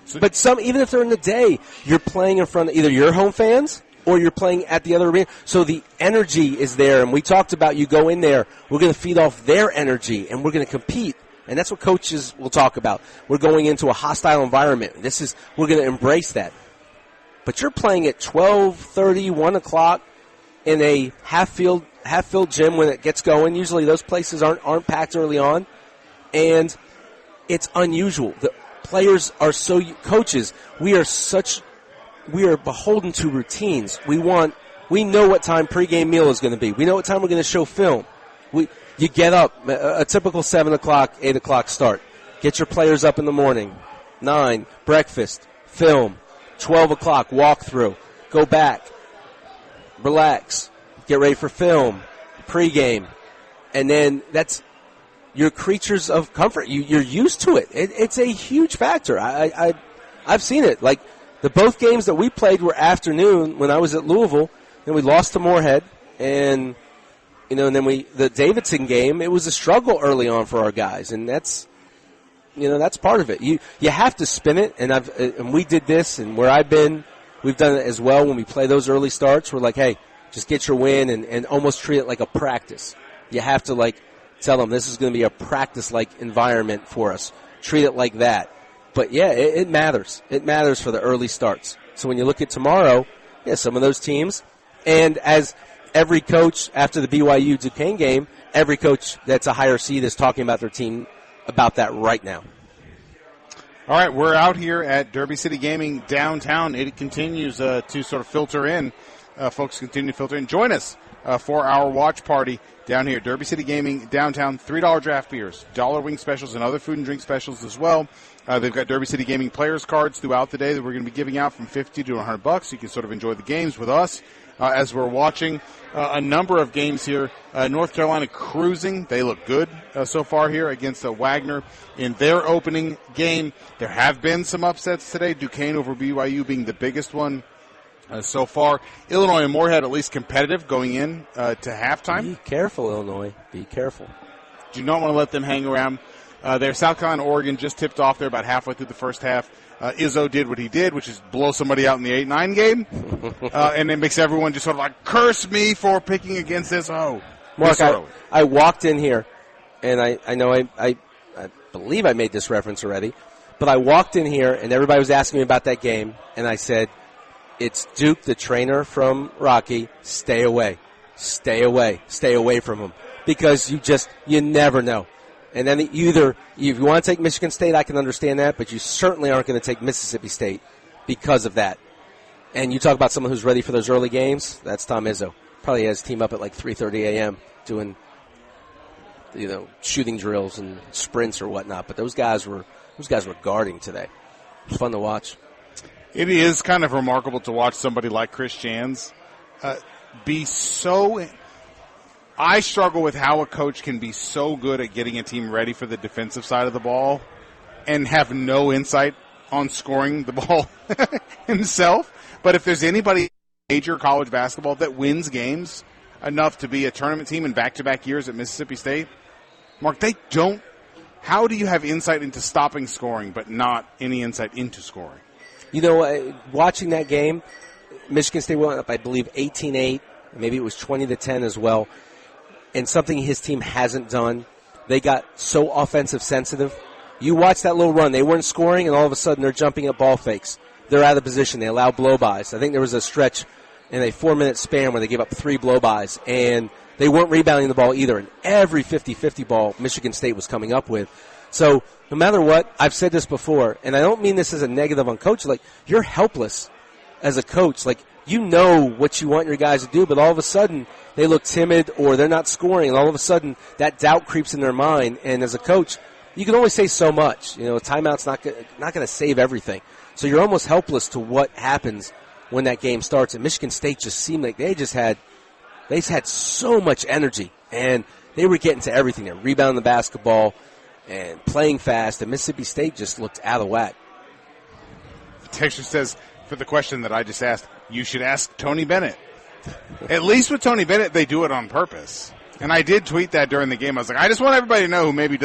So, but even if they're in the day, you're playing in front of either your home fans or you're playing at the other arena. So the energy is there, and we talked about you go in there, we're going to feed off their energy, and we're going to compete. And that's what coaches will talk about. We're going into a hostile environment. We're going to embrace that. But you're playing at 12:30, 1 o'clock in a half-filled gym when it gets going. Usually those places aren't packed early on, and it's unusual. The players are coaches. We are beholden to routines. We know what time pregame meal is going to be. We know what time we're going to show film. You get up, a typical 7 o'clock, 8 o'clock start. Get your players up in the morning. 9, breakfast, film. 12 o'clock, walkthrough. Go back, relax, get ready for film, pregame. And then you're creatures of comfort. You're used to it. It's a huge factor. I've seen it. Like both games that we played were afternoon when I was at Louisville, and we lost to Moorhead, and and then the Davidson game, it was a struggle early on for our guys, and that's part of it. You have to spin it, and we did this, and where I've been, we've done it as well. When we play those early starts, we're like, hey, just get your win, and almost treat it like a practice. You have to tell them this is going to be a practice-like environment for us. Treat it like that. But it matters. It matters for the early starts. So when you look at tomorrow, some of those teams, and as every coach after the BYU Duquesne game, every coach that's a higher seed is talking about their team about that right now. All right, we're out here at Derby City Gaming downtown. It continues to sort of filter in. Folks continue to filter in. Join us for our watch party down here. Derby City Gaming downtown, $3 draft beers, dollar wing specials, and other food and drink specials as well. They've got Derby City Gaming players cards throughout the day that we're going to be giving out from $50 to $100. You can sort of enjoy the games with us as we're watching a number of games here. North Carolina cruising. They look good so far here against Wagner in their opening game. There have been some upsets today. Duquesne over BYU being the biggest one so far. Illinois and Moorhead at least competitive going in to halftime. Be careful, Illinois. Be careful. Do not want to let them hang around. There, South Carolina, Oregon just tipped off there about halfway through the first half. Izzo did what he did, which is blow somebody out in the 8-9 game. And it makes everyone just sort of curse me for picking against this. Oh, Mark, I walked in here, and I know I believe I made this reference already, but I walked in here, and everybody was asking me about that game, and I said, it's Duke, the trainer from Rocky, stay away. stay away from them, because you never know. And then if you want to take Michigan State, I can understand that, but you certainly aren't going to take Mississippi State because of that. And you talk about someone who's ready for those early games, that's Tom Izzo. Probably has his team up at like 3:30 a.m. doing, shooting drills and sprints or whatnot. But those guys were guarding today. It was fun to watch. It is kind of remarkable to watch somebody like Chris Jans be so. I struggle with how a coach can be so good at getting a team ready for the defensive side of the ball and have no insight on scoring the ball himself. But if there's anybody in major college basketball that wins games enough to be a tournament team in back-to-back years at Mississippi State, Mark, they don't. How do you have insight into stopping scoring but not any insight into scoring? Watching that game, Michigan State went up, I believe, 18-8. Maybe it was 20-10 as well. And something his team hasn't done, they got so offensive sensitive. You watch that little run. They weren't scoring, and all of a sudden they're jumping at ball fakes. They're out of position. They allow blow-bys. I think there was a stretch in a 4-minute span where they gave up 3 blow-bys, and they weren't rebounding the ball either. And every 50-50 ball Michigan State was coming up with. So no matter what, I've said this before, and I don't mean this as a negative on coach. Like, you're helpless as a coach. Like, you know what you want your guys to do, but all of a sudden they look timid or they're not scoring, and all of a sudden that doubt creeps in their mind. And as a coach, you can only say so much. A timeout's not going to save everything. So you're almost helpless to what happens when that game starts. And Michigan State just seemed like they had so much energy, and they were getting to everything. They're rebounding the basketball and playing fast, and Mississippi State just looked out of whack. Texture says, for the question that I just asked, you should ask Tony Bennett. At least with Tony Bennett, they do it on purpose. And I did tweet that during the game. I was like, I just want everybody to know who maybe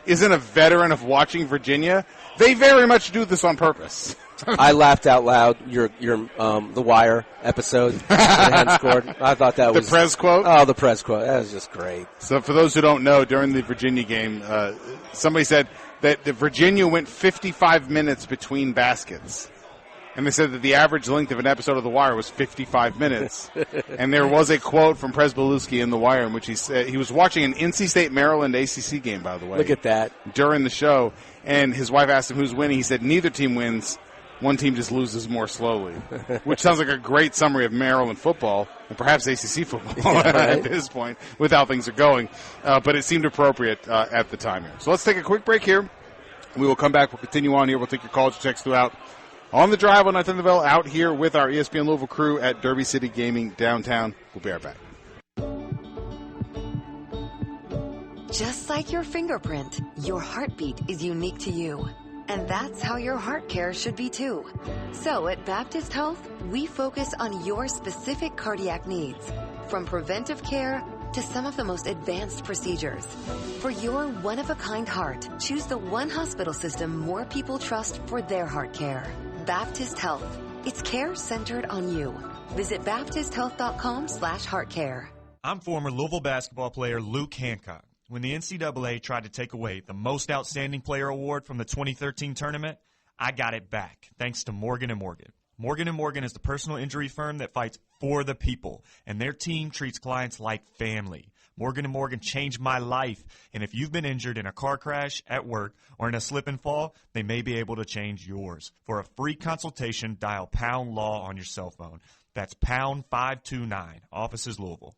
isn't a veteran of watching Virginia. They very much do this on purpose. I laughed out loud. Your The Wire episode. They hadn't scored. I thought that was the Prez quote. Oh, the Prez quote. That was just great. So for those who don't know, during the Virginia game, somebody said that the Virginia went 55 minutes between baskets. And they said that the average length of an episode of The Wire was 55 minutes. And there was a quote from Prez Belusky in The Wire in which he said he was watching an NC State-Maryland ACC game, by the way. Look at that. During the show. And his wife asked him who's winning. He said neither team wins. One team just loses more slowly. Which sounds like a great summary of Maryland football and perhaps ACC football at this point with how things are going. But it seemed appropriate at the time here. So let's take a quick break here. We will come back. We'll continue on here. We'll take your calls and texts throughout. On the drive on 9th and the Ville, out here with our ESPN Louisville crew at Derby City Gaming downtown. We'll be right back. Just like your fingerprint, your heartbeat is unique to you. And that's how your heart care should be too. So at Baptist Health, we focus on your specific cardiac needs, from preventive care to some of the most advanced procedures. For your one-of-a-kind heart, choose the one hospital system more people trust for their heart care. Baptist Health. It's care centered on you. Visit baptisthealth.com/heartcare. I'm former Louisville basketball player Luke Hancock. When the NCAA tried to take away the Most Outstanding Player Award from the 2013 tournament, I got it back, thanks to Morgan & Morgan. Morgan & Morgan is the personal injury firm that fights for the people, and their team treats clients like family. Morgan & Morgan changed my life, and if you've been injured in a car crash, at work, or in a slip and fall, they may be able to change yours. For a free consultation, dial #LAW on your cell phone. That's #529. Office is Louisville.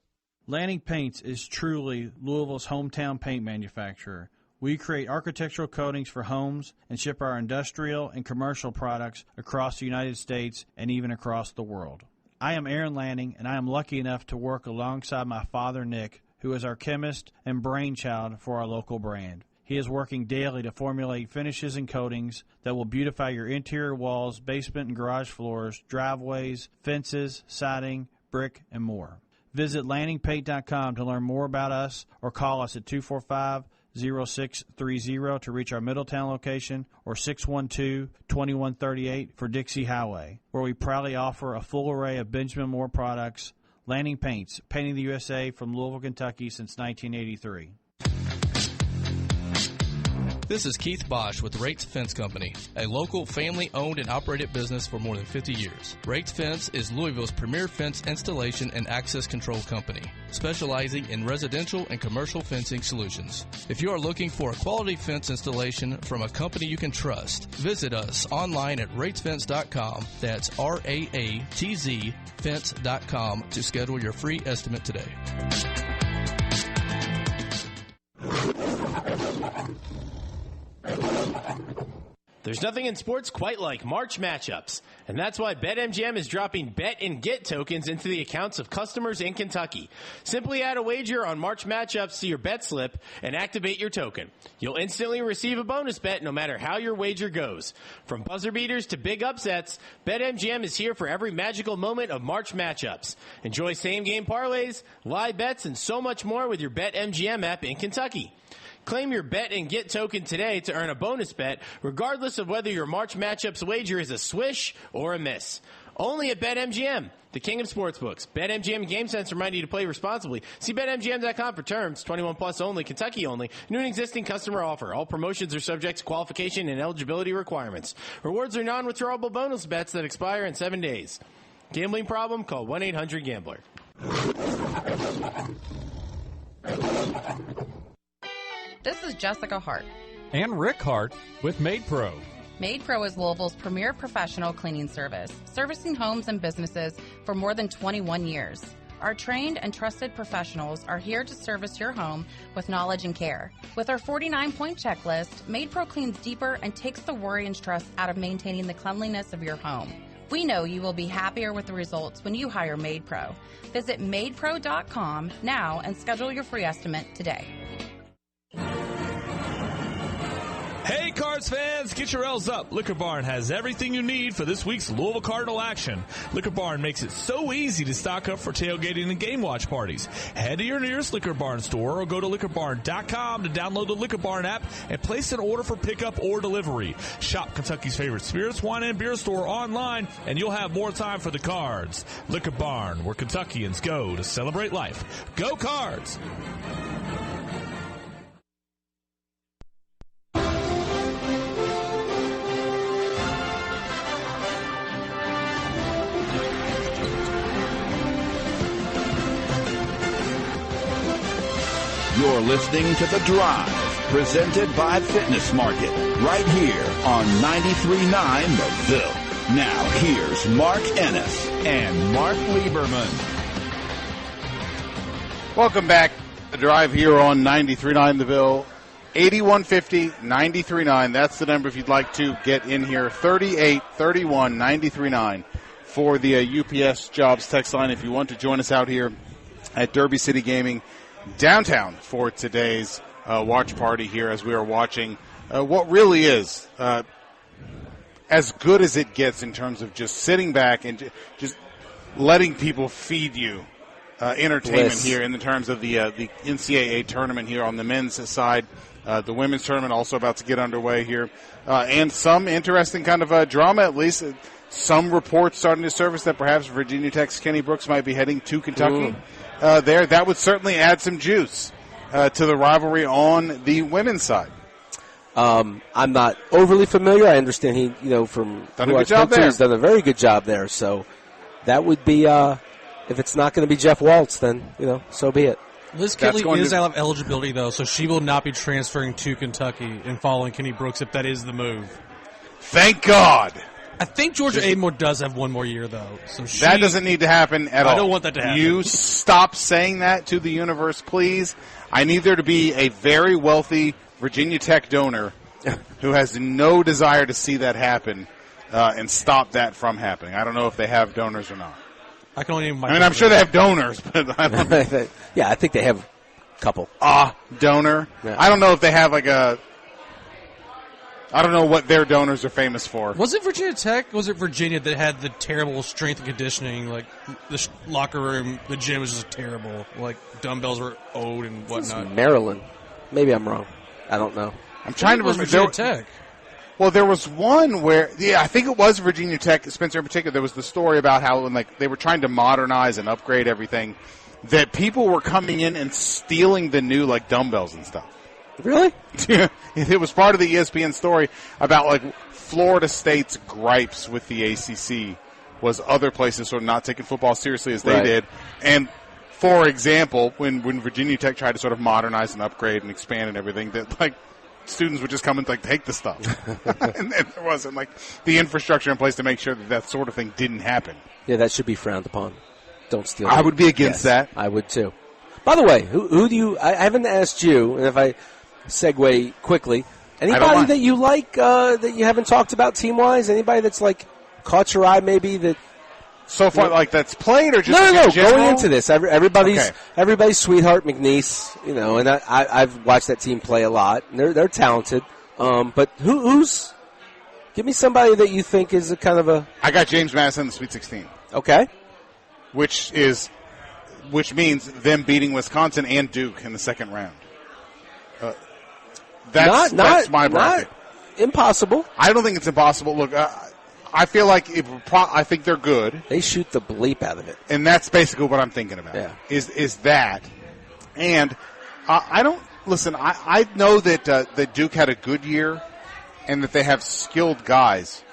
Lanning Paints is truly Louisville's hometown paint manufacturer. We create architectural coatings for homes and ship our industrial and commercial products across the United States and even across the world. I am Aaron Lanning, and I am lucky enough to work alongside my father, Nick, who is our chemist and brainchild for our local brand. He is working daily to formulate finishes and coatings that will beautify your interior walls, basement and garage floors, driveways, fences, siding, brick, and more. Visit LanningPaint.com to learn more about us or call us at 245-0630 to reach our Middletown location or 612-2138 for Dixie Highway, where we proudly offer a full array of Benjamin Moore products. Lanning Paints, painting the USA from Louisville, Kentucky since 1983. This is Keith Bosch with Rates Fence Company, a local family-owned and operated business for more than 50 years. Rates Fence is Louisville's premier fence installation and access control company, specializing in residential and commercial fencing solutions. If you are looking for a quality fence installation from a company you can trust, visit us online at ratesfence.com. That's RAATZ fence.com to schedule your free estimate today. There's nothing in sports quite like March matchups, and that's why BetMGM is dropping bet and get tokens into the accounts of customers in Kentucky. Simply add a wager on March matchups to your bet slip and activate your token. You'll instantly receive a bonus bet no matter how your wager goes. From buzzer beaters to big upsets, BetMGM is here for every magical moment of March matchups. Enjoy same-game parlays, live bets, and so much more with your BetMGM app in Kentucky. Claim your bet and get token today to earn a bonus bet, regardless of whether your March matchups wager is a swish or a miss. Only at BetMGM, the king of sportsbooks. BetMGM Game Sense remind you to play responsibly. See BetMGM.com for terms. 21 plus only, Kentucky only. New and existing customer offer. All promotions are subject to qualification and eligibility requirements. Rewards are non-withdrawable bonus bets that expire in 7 days. Gambling problem? Call 1-800-GAMBLER. This is Jessica Hart. And Rick Hart with MaidPro. MaidPro is Louisville's premier professional cleaning service, servicing homes and businesses for more than 21 years. Our trained and trusted professionals are here to service your home with knowledge and care. With our 49-point checklist, MaidPro cleans deeper and takes the worry and stress out of maintaining the cleanliness of your home. We know you will be happier with the results when you hire MaidPro. Visit maidpro.com now and schedule your free estimate today. Hey, Cards fans, get your L's up. Liquor Barn has everything you need for this week's Louisville Cardinal action. Liquor Barn makes it so easy to stock up for tailgating and game watch parties. Head to your nearest Liquor Barn store or go to liquorbarn.com to download the Liquor Barn app and place an order for pickup or delivery. Shop Kentucky's favorite spirits, wine, and beer store online, and you'll have more time for the Cards. Liquor Barn, where Kentuckians go to celebrate life. Go Cards! You're listening to The Drive, presented by Fitness Market, right here on 93.9 The Ville. Now, here's Mark Ennis and Mark Lieberman. Welcome back. The Drive here on 93.9 The Ville. 8150-93.9. That's the number if you'd like to get in here. 3831-93.9 for the UPS Jobs text line if you want to join us out here at Derby City Gaming downtown for today's watch party here as we are watching what really is as good as it gets in terms of just sitting back and just letting people feed you entertainment here in the terms of the NCAA tournament here on the men's side. The women's tournament also about to get underway here. And some interesting kind of drama, at least. Some reports starting to surface that perhaps Virginia Tech's Kenny Brooks might be heading to Kentucky. There, that would certainly add some juice to the rivalry on the women's side. I'm not overly familiar. I understand he, from done a good job there. He's done a very good job there. So that would be, if it's not going to be Jeff Waltz, then so be it. Liz Kelly is out of eligibility though, so she will not be transferring to Kentucky and following Kenny Brooks if that is the move. Thank God. I think Georgia Amore does have one more year, though. So that doesn't need to happen at all. I don't want that to happen. You stop saying that to the universe, please. I need there to be a very wealthy Virginia Tech donor who has no desire to see that happen and stop that from happening. I don't know if they have donors or not. I can only. I'm sure they have donors, but I don't know. Yeah, I think they have a couple. Donor. Yeah. I don't know if they have I don't know what their donors are famous for. Was it Virginia Tech? Was it Virginia that had the terrible strength and conditioning? Like, the locker room, the gym was just terrible. Like, dumbbells were old and whatnot. Maryland. Maybe I'm wrong. I don't know. I'm trying to remember. Virginia Tech. Well, there was one where, I think it was Virginia Tech, Spencer in particular. There was the story about how when they were trying to modernize and upgrade everything, that people were coming in and stealing the new dumbbells and stuff. Really? It was part of the ESPN story about like Florida State's gripes with the ACC was other places sort of not taking football seriously as they did. And for example, when Virginia Tech tried to sort of modernize and upgrade and expand and everything, that like students would just come and like take the stuff, and there wasn't like the infrastructure in place to make sure that sort of thing didn't happen. Yeah, that should be frowned upon. Don't steal. I would be against that. I would too. By the way, who do you? I haven't asked you, and if I segue quickly, anybody that you like that you haven't talked about team wise? Anybody that's like caught your eye, maybe that. So far, like that's played or just no. in general? Going into this, everybody's sweetheart McNeese, and I've watched that team play a lot. And they're talented, but who's? Give me somebody that you think is a kind of a. I got James Madison in the Sweet 16. Okay, which means them beating Wisconsin and Duke in the second round. That's my bracket. Not impossible. I don't think it's impossible. Look. I feel like I think they're good. They shoot the bleep out of it, and that's basically what I'm thinking about. Yeah. Is that? And I don't listen. I know that Duke had a good year, and that they have skilled guys,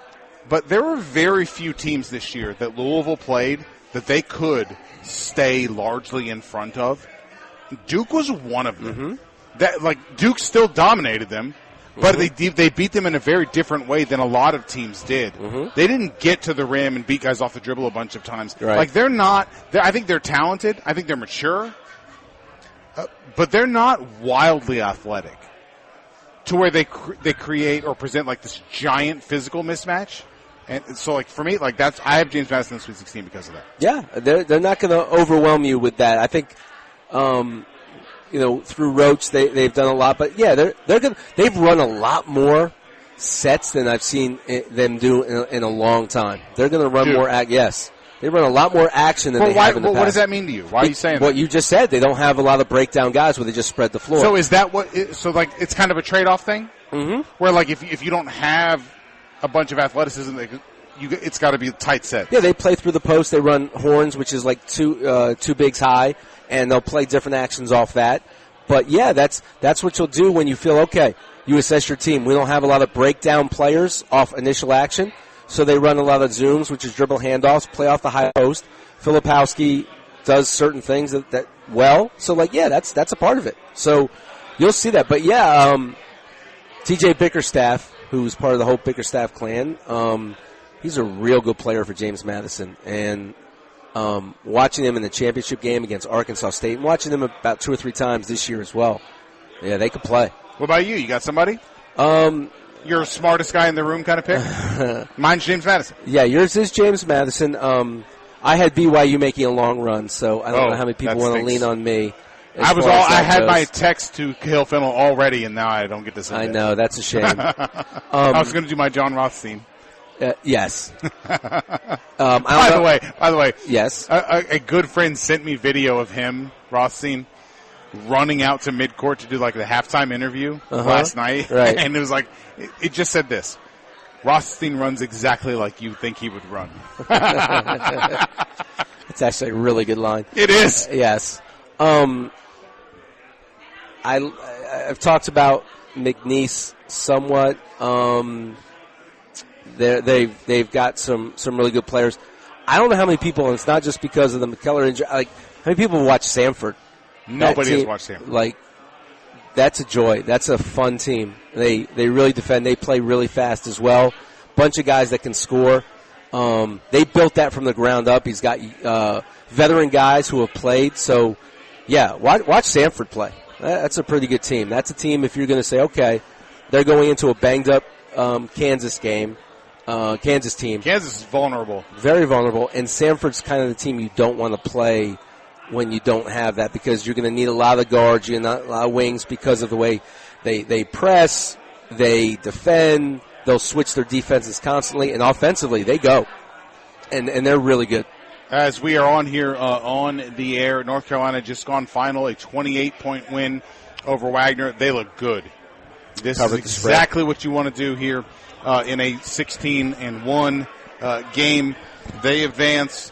but there were very few teams this year that Louisville played that they could stay largely in front of. Duke was one of them. That like Duke still dominated them. But they beat them in a very different way than a lot of teams did. They didn't get to the rim and beat guys off the dribble a bunch of times. Right. Like they're not. I think they're talented. I think they're mature, but they're not wildly athletic to where they create or present like this giant physical mismatch. And so, like for me, like I have James Madison in the Sweet 16 because of that. Yeah, they're not going to overwhelm you with that. I think. Through Roach, they've done a lot, but yeah, they've run a lot more sets than I've seen them do in a long time. They're going to run more. Yes, they run a lot more action than they have in the past. What does that mean to you? Why are you saying what that? You just said? They don't have a lot of breakdown guys where they just spread the floor. So is that what? So like it's kind of a trade-off thing, where like if you don't have a bunch of athleticism, it's got to be a tight set. Yeah, they play through the post. They run horns, which is like two bigs high. And they'll play different actions off that. But, yeah, that's what you'll do when you feel, okay, you assess your team. We don't have a lot of breakdown players off initial action, so they run a lot of zooms, which is dribble handoffs, play off the high post. Filipowski does certain things that well. So, like, yeah, that's a part of it. So you'll see that. But, yeah, TJ Bickerstaff, who's part of the whole Bickerstaff clan, he's a real good player for James Madison. And watching them in the championship game against Arkansas State and watching them about 2 or 3 times this year as well. Yeah, they could play. What about you? You got somebody? You're the smartest guy in the room kind of pick? Mine's James Madison. Yeah, yours is James Madison. I had BYU making a long run, so I don't know how many people want to lean on me. I had my text to Hill Fennell already, and now I don't get to say I know, that's a shame. I was going to do my John Rothstein. Yes. By the way, yes. A good friend sent me video of him, Rothstein, running out to midcourt to do like the halftime interview last night, right. And it was like it just said this: Rothstein runs exactly like you think he would run. It's actually a really good line. It is. Yes. I've talked about McNeese somewhat. They've got some really good players. I don't know how many people, and it's not just because of the McKellar injury. Like, how many people watch Samford? Nobody has watched Samford. Like, that's a joy. That's a fun team. They really defend. They play really fast as well. Bunch of guys that can score. They built that from the ground up. He's got veteran guys who have played. So, yeah, watch Samford play. That's a pretty good team. That's a team if you're going to say, okay, they're going into a banged-up Kansas game. Kansas team. Kansas is vulnerable. Very vulnerable. And Samford's kind of the team you don't want to play when you don't have that because you're going to need a lot of guards, you're not a lot of wings because of the way they press, they defend, they'll switch their defenses constantly, and offensively they go. And they're really good. As we are on here on the air, North Carolina just gone final, a 28-point win over Wagner. They look good. This is exactly what you want to do here in a 16-1 game. They advance.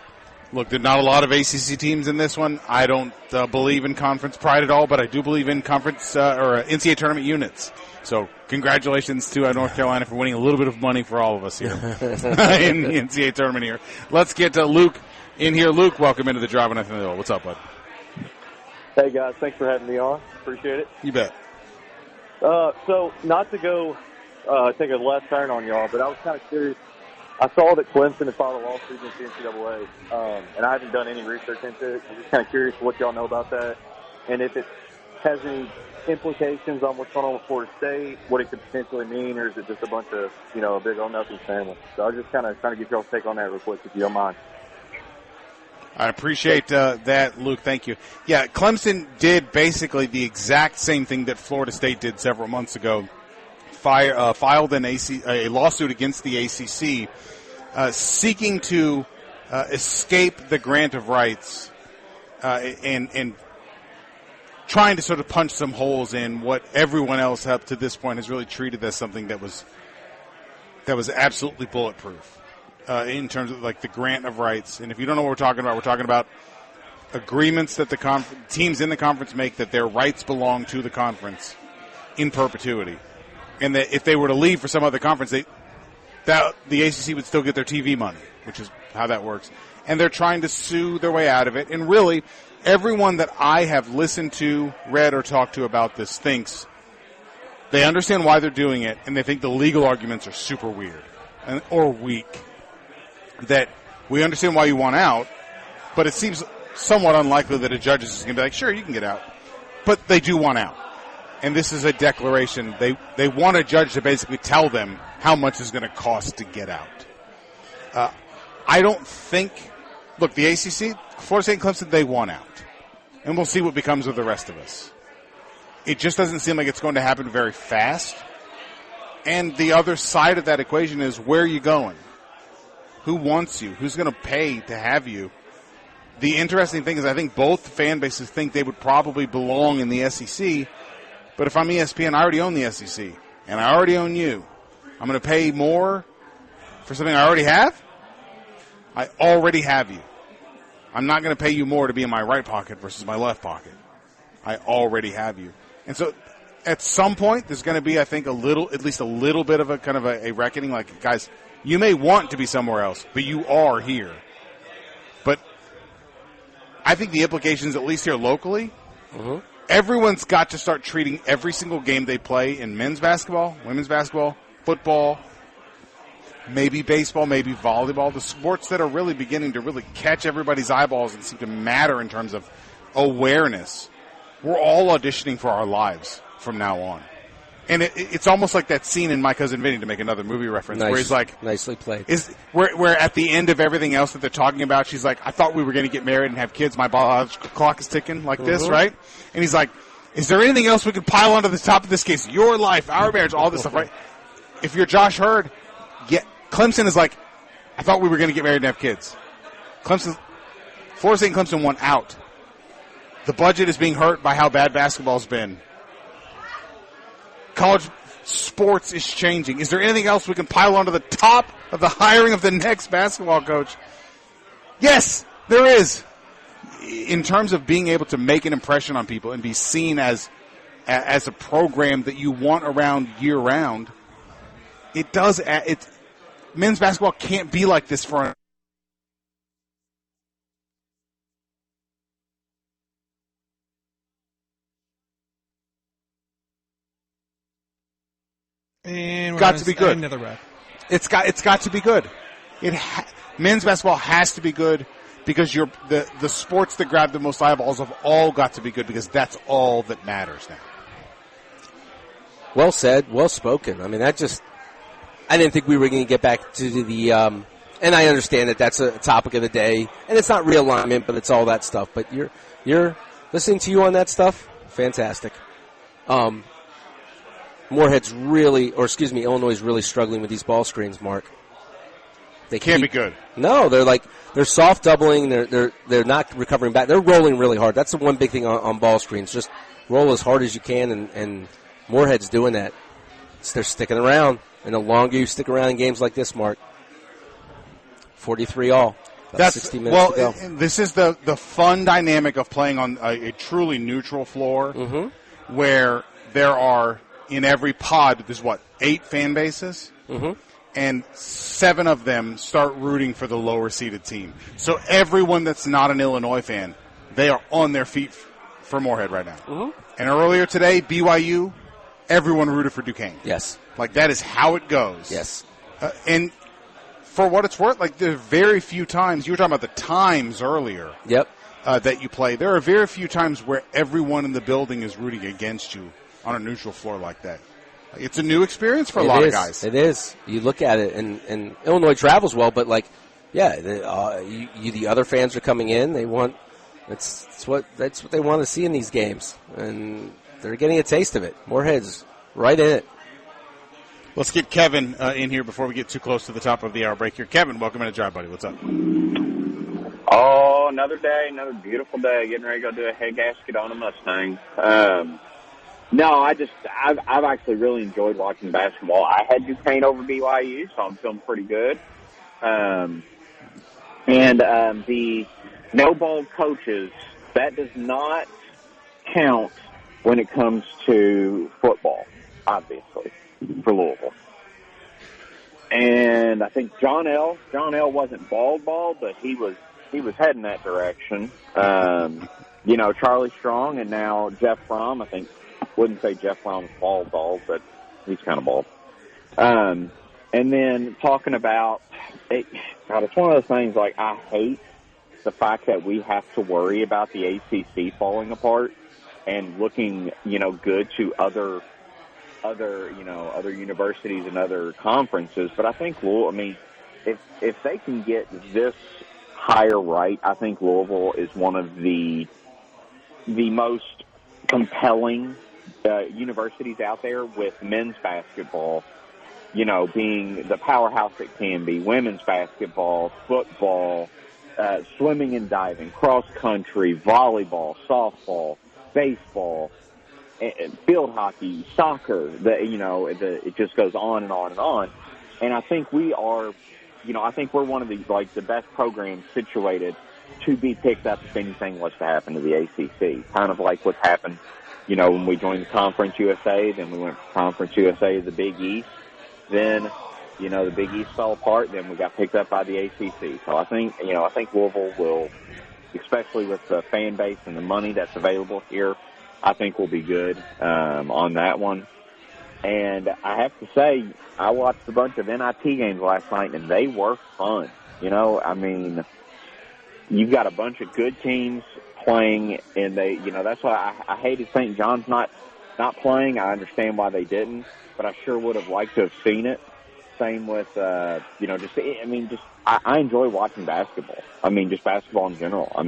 Look, there are not a lot of ACC teams in this one. I don't believe in conference pride at all, but I do believe in conference or NCAA tournament units. So congratulations to North Carolina for winning a little bit of money for all of us here in the NCAA tournament here. Let's get Luke in here. Luke, welcome into the Drive on Nothing Hill. What's up, bud? Hey, guys. Thanks for having me on. Appreciate it. You bet. So not to go take a left turn on y'all, but I was kind of curious. I saw that Clemson had filed a lawsuit against the NCAA, and I haven't done any research into it. I'm just kind of curious what y'all know about that, and if it has any implications on what's going on with Florida State, what it could potentially mean, or is it just a bunch of, a big old nothing family? So I was just kind of trying to get y'all's take on that real quick, if you don't mind. I appreciate that, Luke. Thank you. Yeah, Clemson did basically the exact same thing that Florida State did several months ago. Filed a lawsuit against the ACC, seeking to escape the grant of rights and trying to sort of punch some holes in what everyone else up to this point has really treated as something that was absolutely bulletproof in terms of like the grant of rights. And if you don't know what we're talking about agreements that the teams in the conference make that their rights belong to the conference in perpetuity. And that if they were to leave for some other conference, the ACC would still get their TV money, which is how that works. And they're trying to sue their way out of it. And really, everyone that I have listened to, read, or talked to about this thinks they understand why they're doing it, and they think the legal arguments are super weird or weak. That we understand why you want out, but it seems somewhat unlikely that a judge is just going to be like, sure, you can get out. But they do want out. And this is a declaration. They want a judge to basically tell them how much it's going to cost to get out. I don't think – look, the ACC, Florida State and Clemson, they want out. And we'll see what becomes of the rest of us. It just doesn't seem like it's going to happen very fast. And the other side of that equation is, where are you going? Who wants you? Who's going to pay to have you? The interesting thing is I think both fan bases think they would probably belong in the SEC. But if I'm ESPN, I already own the SEC, and I already own you. I'm going to pay more for something I already have? I already have you. I'm not going to pay you more to be in my right pocket versus my left pocket. I already have you. And so at some point, there's going to be, I think, at least a little bit of a kind of a reckoning. Like, guys, you may want to be somewhere else, but you are here. But I think the implications, at least here locally, everyone's got to start treating every single game they play in men's basketball, women's basketball, football, maybe baseball, maybe volleyball, the sports that are really beginning to really catch everybody's eyeballs and seem to matter in terms of awareness. We're all auditioning for our lives from now on. And it's almost like that scene in My Cousin Vinny, to make another movie reference, where he's like, nicely played. Where at the end of everything else that they're talking about, she's like, I thought we were going to get married and have kids. My biological clock is ticking like this, right? And he's like, is there anything else we could pile onto the top of this case? Your life, our marriage, all this stuff, right? If you're Josh Hurd, Clemson is like, I thought we were going to get married and have kids. Florida State and Clemson want out. The budget is being hurt by how bad basketball's been. College sports is changing. Is there anything else we can pile onto the top of the hiring of the next basketball coach? Yes, there is. In terms of being able to make an impression on people and be seen as a program that you want around year-round, it does. Men's basketball can't be like this for And got to be good. Another wrap. It's got to be good. Men's basketball has to be good because the sports that grab the most eyeballs have all got to be good because that's all that matters now. Well said, well spoken. I mean, I didn't think we were going to get back to the and I understand that that's a topic of the day, and it's not realignment, but it's all that stuff. But you're listening to you on that stuff, fantastic. Illinois is really struggling with these ball screens, Mark. They can't be good. No, they're soft doubling. They're not recovering back. They're rolling really hard. That's the one big thing on ball screens. Just roll as hard as you can, and Moorhead's doing that. They're sticking around, and the longer you stick around in games like this, Mark, 43 all. About 60 minutes to go. This is the fun dynamic of playing on a truly neutral floor where there are, in every pod, there's 8 fan bases? And 7 of them start rooting for the lower seeded team. So everyone that's not an Illinois fan, they are on their feet for Moorhead right now. And earlier today, BYU, everyone rooted for Duquesne. Yes. Like, that is how it goes. Yes. And for what it's worth, like, there are very few times, you were talking about the times earlier. Yep. That you play. There are very few times where everyone in the building is rooting against you on a neutral floor like that. It's a new experience for a lot of guys. It is. You look at it, and Illinois travels well, but the other fans are coming in. They want that's what they want to see in these games, and they're getting a taste of it. Moorhead's right in it. Let's get Kevin in here before we get too close to the top of the hour break here. Kevin, welcome in to Drive, buddy. What's up? Oh, another day, another beautiful day. Getting ready to go do a head gasket on a Mustang. No, I've actually really enjoyed watching basketball. I had Duquesne over BYU, so I'm feeling pretty good. The no-ball coaches, that does not count when it comes to football, obviously, for Louisville. And I think John L. wasn't bald, but he was heading that direction. Charlie Strong and now Jeff Fromm, I think. Wouldn't say Jeff Fromm's bald, but he's kind of bald. And then talking about it, God, it's one of those things, like, I hate the fact that we have to worry about the ACC falling apart and looking, good to other universities and other conferences. But I think if they can get this hire right, I think Louisville is one of the most compelling universities out there, with men's basketball, being the powerhouse it can be, women's basketball, football, swimming and diving, cross country, volleyball, softball, baseball, field hockey, soccer. It just goes on and on and on. And I think we are, I think we're one of the best programs situated to be picked up if anything was to happen to the ACC. Kind of like what's happened, when we joined the Conference USA, then we went from Conference USA to the Big East. Then, the Big East fell apart, then we got picked up by the ACC. So I think Louisville will, especially with the fan base and the money that's available here, I think we'll be good on that one. And I have to say, I watched a bunch of NIT games last night, and they were fun. You've got a bunch of good teams playing, and that's why I hated St. John's not playing. I understand why they didn't, but I sure would have liked to have seen it. Same with, I enjoy watching basketball. Just basketball in general. I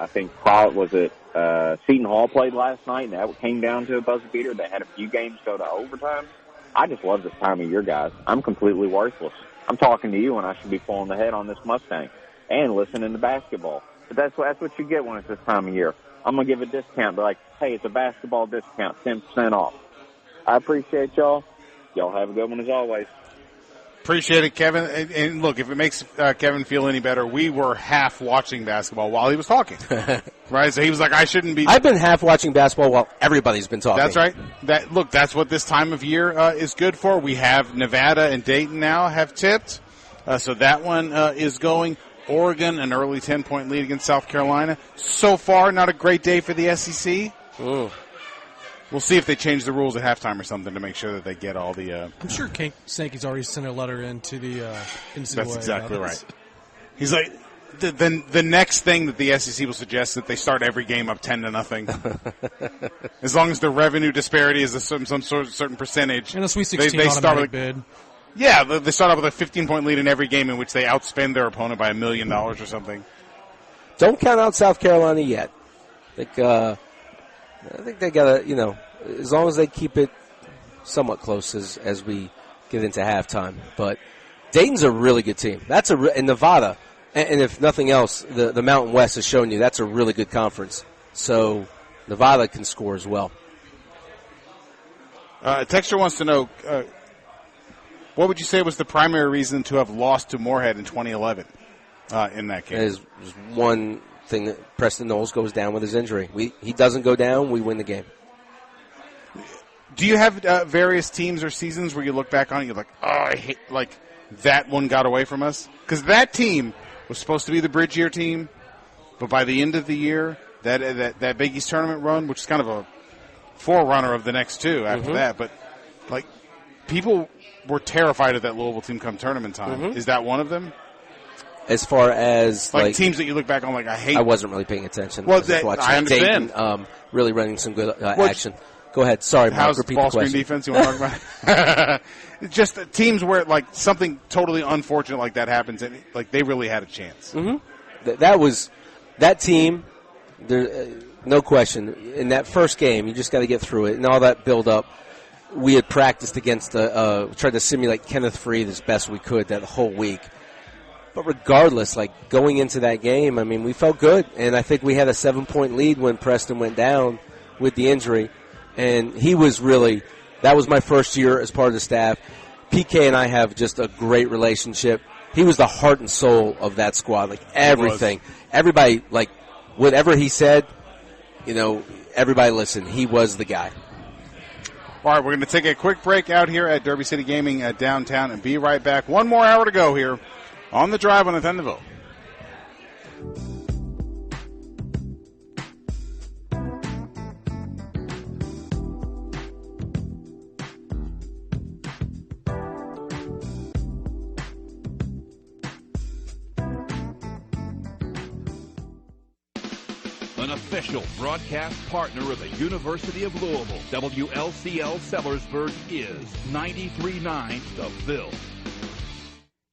think Seton Hall played last night, and that came down to a buzzer beater. They had a few games go to overtime. I just love this time of year, guys. I'm completely worthless. I'm talking to you when I should be pulling the head on this Mustang and listening to basketball. But that's what you get when it's this time of year. I'm going to give a discount, but like, hey, it's a basketball discount, 10% off. I appreciate y'all. Y'all have a good one as always. Appreciate it, Kevin. And look, if it makes Kevin feel any better, we were half watching basketball while he was talking. Right? So he was like, I shouldn't be. I've been half watching basketball while everybody's been talking. That's right. That's what this time of year is good for. We have Nevada and Dayton now have tipped. So that one is going. Oregon, an early 10-point lead against South Carolina. So far, not a great day for the SEC. We'll see if they change the rules at halftime or something to make sure that they get all the. I'm sure Sankey's already sent a letter into the NCAA. That's exactly right. He's like, the next thing that the SEC will suggest is that they start every game up 10-0. As long as the revenue disparity is some certain percentage. And a Sweet 16 automatic bid. Yeah, they start out with a 15-point lead in every game in which they outspend their opponent by $1 million or something. Don't count out South Carolina yet. I think they got to, as long as they keep it somewhat close as we get into halftime. But Dayton's a really good team. And Nevada, and if nothing else, the Mountain West has shown you that's a really good conference. So Nevada can score as well. Texture wants to know, What would you say was the primary reason to have lost to Moorhead in 2011 in that game? There's one thing that Preston Knowles goes down with his injury. He doesn't go down, we win the game. Do you have various teams or seasons where you look back on it, you're like, oh, I hate, like, that one got away from us? Because that team was supposed to be the bridge year team, but by the end of the year, that Big East tournament run, which is kind of a forerunner of the next two after that, but, like, people were terrified of that Louisville team come tournament time. Is that one of them? As far as like teams that you look back on, like, I hate. I wasn't really paying attention. Well, I understand. Dayton, really running some good action. Go ahead. Sorry, Mark. How's Repeat ball the question. screen defense? You want to talk about? Just teams where like something totally unfortunate like that happens, and like they really had a chance. That was that team. There, no question. In that first game, you just got to get through it, and all that build up. We had practiced against tried to simulate Kenneth Freed as best we could that whole week. But regardless, like going into that game, I mean, we felt good, and I think we had a 7-point lead when Preston went down with the injury, and he was really. That was my first year as part of the staff. PK and I have just a great relationship. He was the heart and soul of that squad, like everything. Everybody, like whatever he said, everybody listened. He was the guy. All right, we're going to take a quick break out here at Derby City Gaming downtown and be right back. One more hour to go here on the drive on the Ville. An official broadcast partner of the University of Louisville, WLCL Sellersburg is 93.9 The Ville.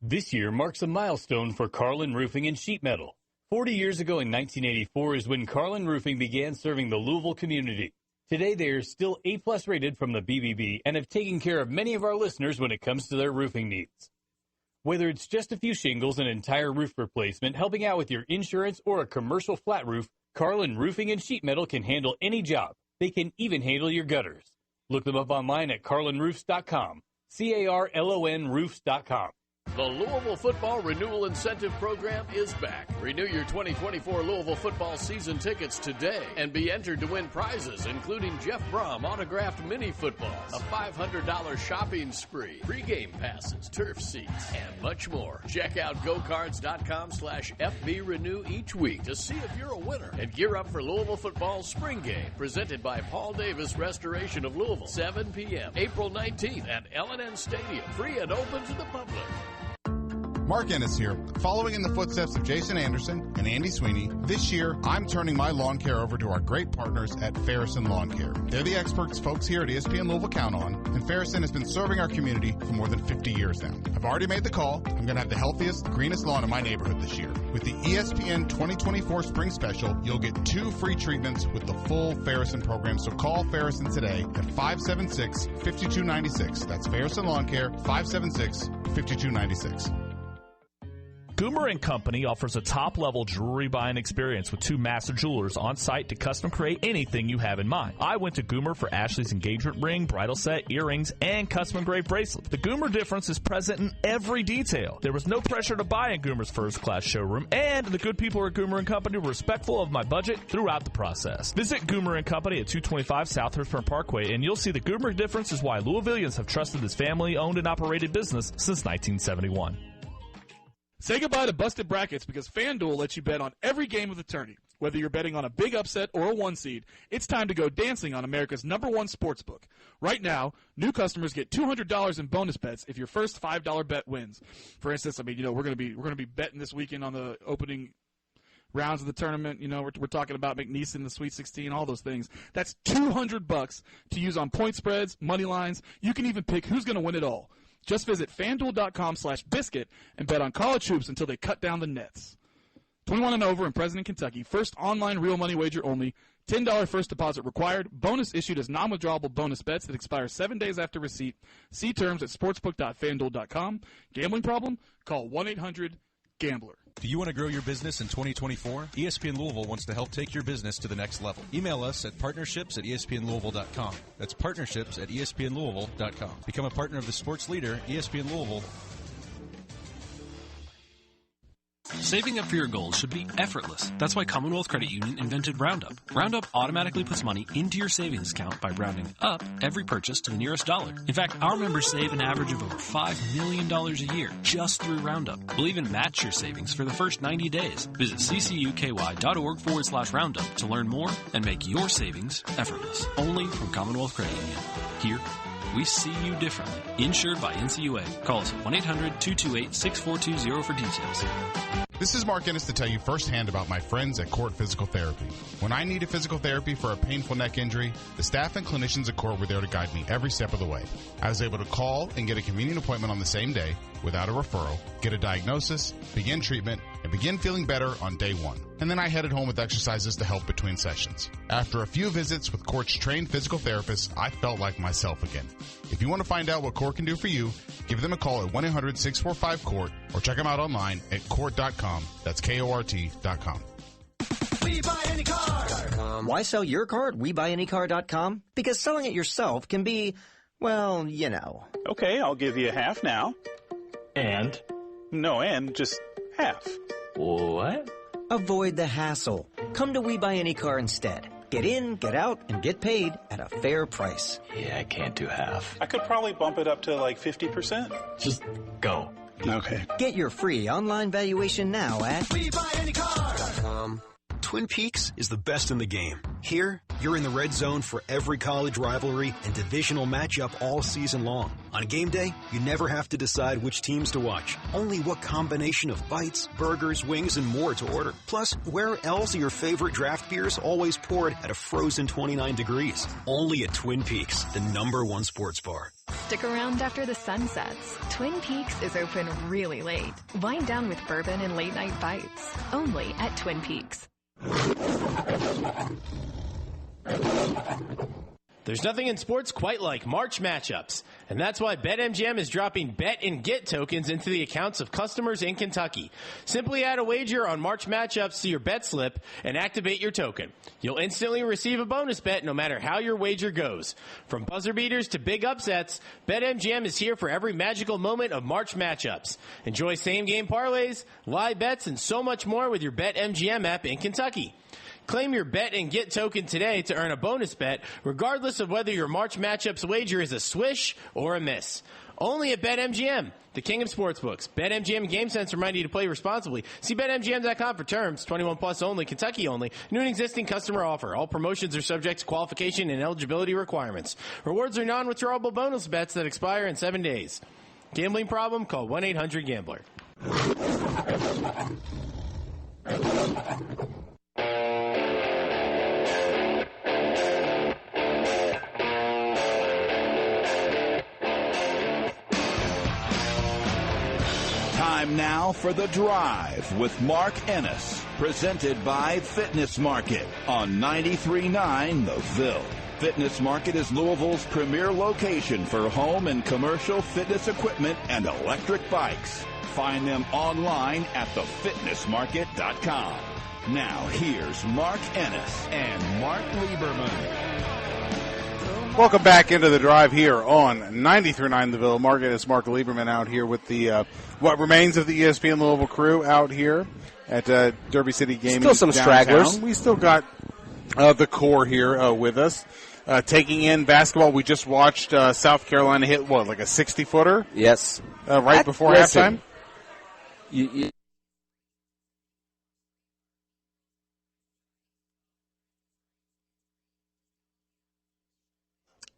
This year marks a milestone for Carlin Roofing and Sheet Metal. 40 years ago in 1984 is when Carlin Roofing began serving the Louisville community. Today they are still A-plus rated from the BBB and have taken care of many of our listeners when it comes to their roofing needs. Whether it's just a few shingles, an entire roof replacement, helping out with your insurance, or a commercial flat roof, Carlin Roofing and Sheet Metal can handle any job. They can even handle your gutters. Look them up online at carlinroofs.com. CARLON roofs.com. The Louisville Football Renewal Incentive Program is back. Renew your 2024 Louisville football season tickets today and be entered to win prizes, including Jeff Brom autographed mini footballs, a $500 shopping spree, pregame passes, turf seats, and much more. Check out gocards.com/FBRenew each week to see if you're a winner and gear up for Louisville football's spring game, presented by Paul Davis Restoration of Louisville, 7 p.m. April 19th at L&N Stadium, free and open to the public. Mark Ennis here. Following in the footsteps of Jason Anderson and Andy Sweeney, this year I'm turning my lawn care over to our great partners at Ferrison Lawn Care. They're the experts folks here at ESPN Louisville count on, and Ferrison has been serving our community for more than 50 years now. I've already made the call. I'm going to have the healthiest, greenest lawn in my neighborhood this year. With the ESPN 2024 Spring Special, you'll get 2 free treatments with the full Ferrison program, so call Ferrison today at 576-5296. That's Ferrison Lawn Care, 576-5296. Goomer & Company offers a top-level jewelry buying experience with 2 master jewelers on site to custom create anything you have in mind. I went to Goomer for Ashley's engagement ring, bridal set, earrings, and custom-engraved bracelets. The Goomer difference is present in every detail. There was no pressure to buy in Goomer's first-class showroom, and the good people at Goomer & Company were respectful of my budget throughout the process. Visit Goomer & Company at 225 South Hirschburn Parkway, and you'll see the Goomer difference is why Louisvillians have trusted this family-owned and operated business since 1971. Say goodbye to busted brackets because FanDuel lets you bet on every game of the tourney. Whether you're betting on a big upset or a 1 seed, it's time to go dancing on America's #1 sportsbook. Right now, new customers get $200 in bonus bets if your first $5 bet wins. For instance, we're going to be betting this weekend on the opening rounds of the tournament. We're talking about McNeese in the Sweet 16, all those things. That's $200 to use on point spreads, money lines. You can even pick who's going to win it all. Just visit FanDuel.com/biscuit and bet on college hoops until they cut down the nets. 21 and over in President, Kentucky. First online real money wager only. $10 first deposit required. Bonus issued as non-withdrawable bonus bets that expire 7 days after receipt. See terms at sportsbook.fanduel.com. Gambling problem? Call 1-800 gambler. Do you want to grow your business in 2024? ESPN Louisville wants to help take your business to the next level. Email us at partnerships@espnlouisville.com. That's partnerships@espnlouisville.com. Become a partner of the sports leader, ESPN Louisville. Saving up for your goals should be effortless. That's why Commonwealth Credit Union invented Roundup. Roundup automatically puts money into your savings account by rounding up every purchase to the nearest dollar. In fact, our members save an average of over $5 million a year just through Roundup. We'll even match your savings for the first 90 days. Visit ccuky.org/Roundup to learn more and make your savings effortless. Only from Commonwealth Credit Union. Here, we see you differently. Insured by NCUA. Call us at 1-800-228-6420 for details. This is Mark Ennis to tell you firsthand about my friends at Court Physical Therapy. When I needed physical therapy for a painful neck injury, the staff and clinicians at Court were there to guide me every step of the way. I was able to call and get a convenient appointment on the same day without a referral, get a diagnosis, begin treatment, and begin feeling better on day one. And then I headed home with exercises to help between sessions. After a few visits with Court's trained physical therapists, I felt like myself again. If you want to find out what Court can do for you, give them a call at 1-800-645-COURT or check them out online at court.com. That's KORT.com. We buy any car. Why sell your car at WeBuyAnyCar.com? Because selling it yourself can be, well, you know. Okay, I'll give you half now. And? No, and just half. What? Avoid the hassle. Come to We Buy Any Car instead. Get in, get out, and get paid at a fair price. Yeah, I can't do half. I could probably bump it up to like 50%. Just go. Okay. Get your free online valuation now at WeBuyAnyCar.com. Twin Peaks is the best in the game. Here, you're in the red zone for every college rivalry and divisional matchup all season long. On game day, you never have to decide which teams to watch. Only what combination of bites, burgers, wings, and more to order. Plus, where else are your favorite draft beers always poured at a frozen 29 degrees? Only at Twin Peaks, the #1 sports bar. Stick around after the sun sets. Twin Peaks is open really late. Wind down with bourbon and late night bites. Only at Twin Peaks. There's nothing in sports quite like March matchups, and that's why BetMGM is dropping bet and get tokens into the accounts of customers in Kentucky. Simply add a wager on March matchups to your bet slip and activate your token. You'll instantly receive a bonus bet no matter how your wager goes. From buzzer beaters to big upsets, BetMGM is here for every magical moment of March matchups. Enjoy same-game parlays, live bets, and so much more with your BetMGM app in Kentucky. Claim your bet and get token today to earn a bonus bet, regardless of whether your March matchups wager is a swish or a miss. Only at BetMGM, the king of sportsbooks. BetMGM Game Sense remind you to play responsibly. See BetMGM.com for terms. 21 plus only, Kentucky only. New and existing customer offer. All promotions are subject to qualification and eligibility requirements. Rewards are non-withdrawable bonus bets that expire in 7 days. Gambling problem? Call 1-800-GAMBLER. Time now for The Drive with Mark Ennis, presented by Fitness Market on 93.9 The Ville. Fitness Market is Louisville's premier location for home and commercial fitness equipment and electric bikes. Find them online at thefitnessmarket.com. Now here's Mark Ennis and Mark Lieberman. Welcome back into The Drive here on 93.9 The Ville. Mark Ennis, Mark Lieberman out here with the what remains of the ESPN Louisville crew out here at Derby City Gaming. Still some downtown. stragglers. We still got the core here with us. Taking in basketball, we just watched South Carolina hit, like a 60-footer? Yes. Right before halftime?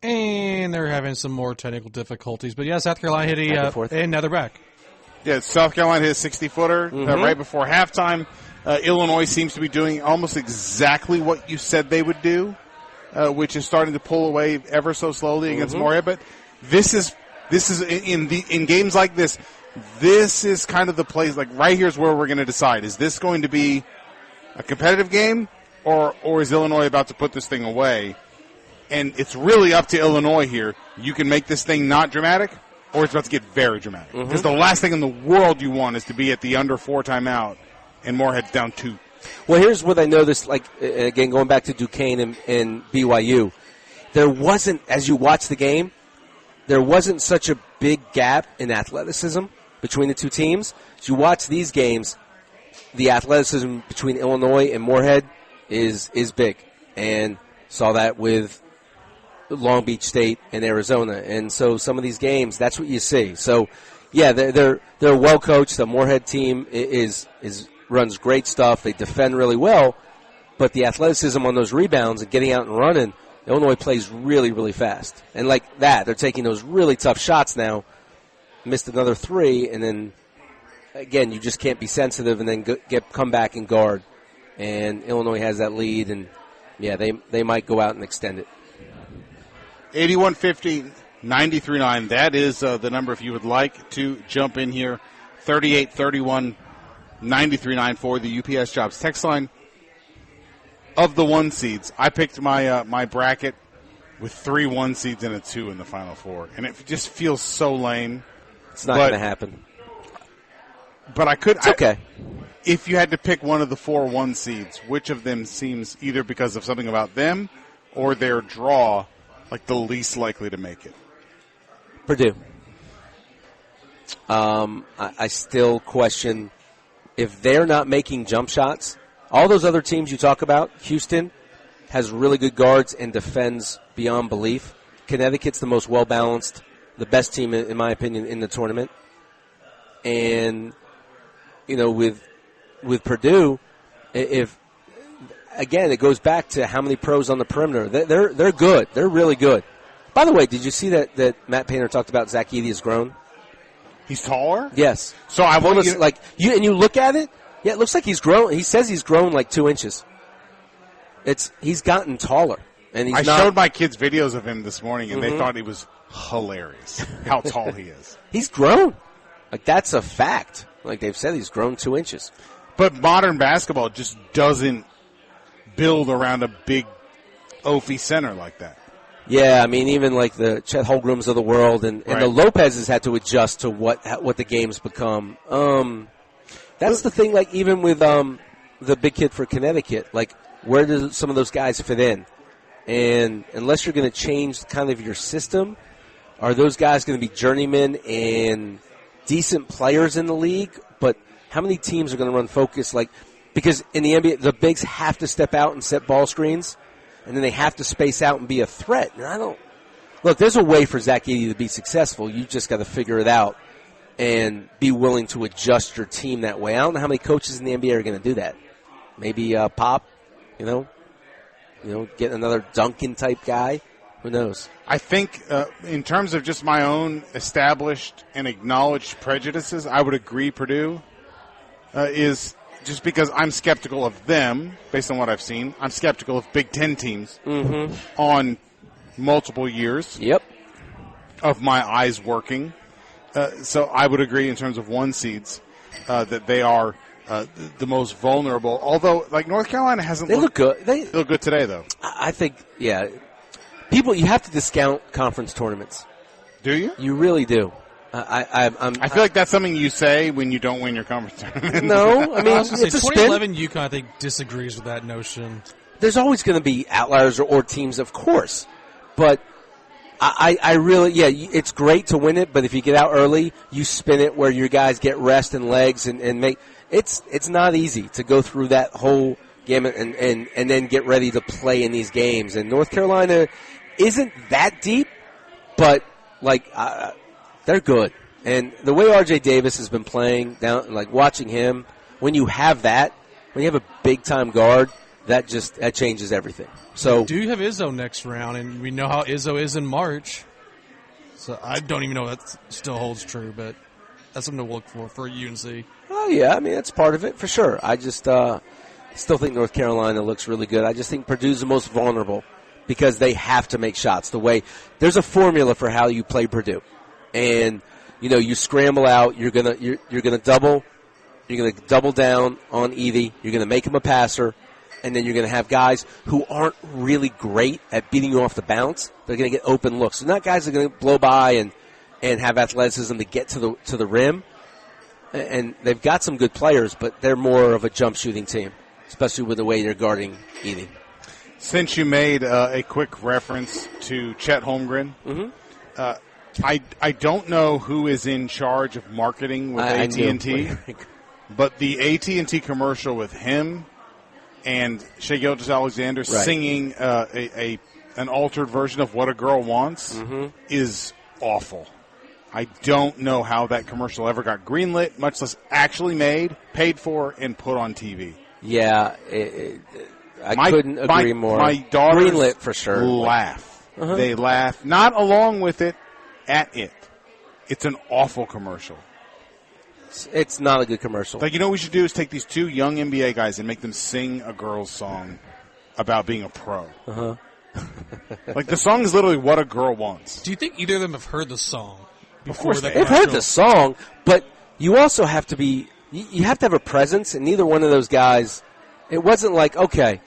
And they're having some more technical difficulties. But, yeah, South Carolina hit and now they're back. Yeah, South Carolina hit a 60-footer right before halftime. Illinois seems to be doing almost exactly what you said they would do, which is starting to pull away ever so slowly against Morehead. But this is in games like this, this is kind of the place. Like right here's where we're going to decide: is this going to be a competitive game, or is Illinois about to put this thing away? And it's really up to Illinois here. You can make this thing not dramatic, or it's about to get very dramatic. Because the last thing in the world you want is to be at the under 4 timeout and Moorhead's down 2. Well, here's what I noticed, like, again, going back to Duquesne and BYU. There wasn't, as you watch the game, there wasn't such a big gap in athleticism between the two teams. As you watch these games, the athleticism between Illinois and Moorhead is big. And saw that with Long Beach State and Arizona. And so some of these games, that's what you see. So, yeah, they're well coached. The Moorhead team runs great stuff. They defend really well. But the athleticism on those rebounds and getting out and running, Illinois plays really, really fast. And like that, they're taking those really tough shots now. Missed another 3, and then, again, you just can't be sensitive and then come back and guard. And Illinois has that lead, and, yeah, they might go out and extend it. 81-50, 93-9. That is the number if you would like to jump in here. 38-31, 93-9 for the UPS Jobs text line. Of the 1 seeds, I picked my bracket with 3 1 seeds and a 2 in the Final Four, and it just feels so lame. It's not going to happen. But I could. It's okay. If you had to pick one of the 4 1 seeds, which of them seems either because of something about them or their draw like the least likely to make it? Purdue. I still question if they're not making jump shots. All those other teams you talk about, Houston has really good guards and defends beyond belief. Connecticut's the most well-balanced, the best team, in my opinion, in the tournament. And, you know, with Purdue, if again, it goes back to how many pros on the perimeter. They're good. They're really good. By the way, did you see that Matt Painter talked about Zach Edey has grown? He's taller? Yes. So I want you look at it. Yeah, it looks like he's grown. He says he's grown like 2 inches. He's gotten taller, and I showed my kids videos of him this morning, and they thought it was hilarious how tall he is. He's grown. Like, that's a fact. Like they've said, he's grown 2 inches. But modern basketball just doesn't build around a big oafy center like that. Yeah, I mean, even like the Chet Holmgrens of the world and the Lopez's had to adjust to what the game's become. That's the thing, like, even with the big kid for Connecticut, like, where do some of those guys fit in? And unless you're going to change kind of your system, are those guys going to be journeymen and decent players in the league? But how many teams are going to run focus? Like, because in the NBA, the bigs have to step out and set ball screens, and then they have to space out and be a threat. And look, there's a way for Zach Edey to be successful. You just got to figure it out and be willing to adjust your team that way. I don't know how many coaches in the NBA are going to do that. Maybe Pop, get another Duncan-type guy. Who knows? I think in terms of just my own established and acknowledged prejudices, I would agree Purdue is just because I'm skeptical of them based on what I've seen. I'm skeptical of Big Ten teams on multiple years of my eyes working. So I would agree in terms of 1 seeds that they are the most vulnerable. Although, like, North Carolina hasn't look good. They look good today, though. I think, yeah. People, you have to discount conference tournaments. Do you? You really do. I feel like that's something you say when you don't win your conference tournament. No, I mean, it's a 2011 UConn, I think, disagrees with that notion. There's always going to be outliers or teams, of course. But I really, it's great to win it, but if you get out early, you spin it where your guys get rest and legs and make it's not easy to go through that whole gamut and then get ready to play in these games. And North Carolina isn't that deep, but they're good. And the way R.J. Davis has been playing, like watching him, when you have a big time guard, that changes everything. So we do have Izzo next round, and we know how Izzo is in March. So I don't even know if that still holds true, but that's something to look for UNC. Oh, yeah, I mean, that's part of it for sure. I just still think North Carolina looks really good. I just think Purdue's the most vulnerable because they have to make shots. There's a formula for how you play Purdue. And, you scramble out, you're gonna double down on Edey, you're gonna make him a passer, and then you're going to have guys who aren't really great at beating you off the bounce. They're going to get open looks. They're not guys that are going to blow by and have athleticism to get to the rim. And they've got some good players, but they're more of a jump shooting team, especially with the way they're guarding Edey. Since you made a quick reference to Chet Holmgren, I don't know who is in charge of marketing with AT&T, but the AT&T commercial with him and Shai Gilgeous-Alexander singing an altered version of What a Girl Wants is awful. I don't know how that commercial ever got greenlit, much less actually made, paid for, and put on TV. Yeah, I couldn't agree more. My daughters greenlit for sure. Laugh. They laugh, not along with it, at it. It's an awful commercial. It's not a good commercial. Like, you know what we should do is take these two young NBA guys and make them sing a girl's song about being a pro. Like, the song is literally What a Girl Wants. Do you think either of them have heard the song? Of course they've heard the song, but you also have to be – you have to have a presence, and neither one of those guys – it wasn't like, okay,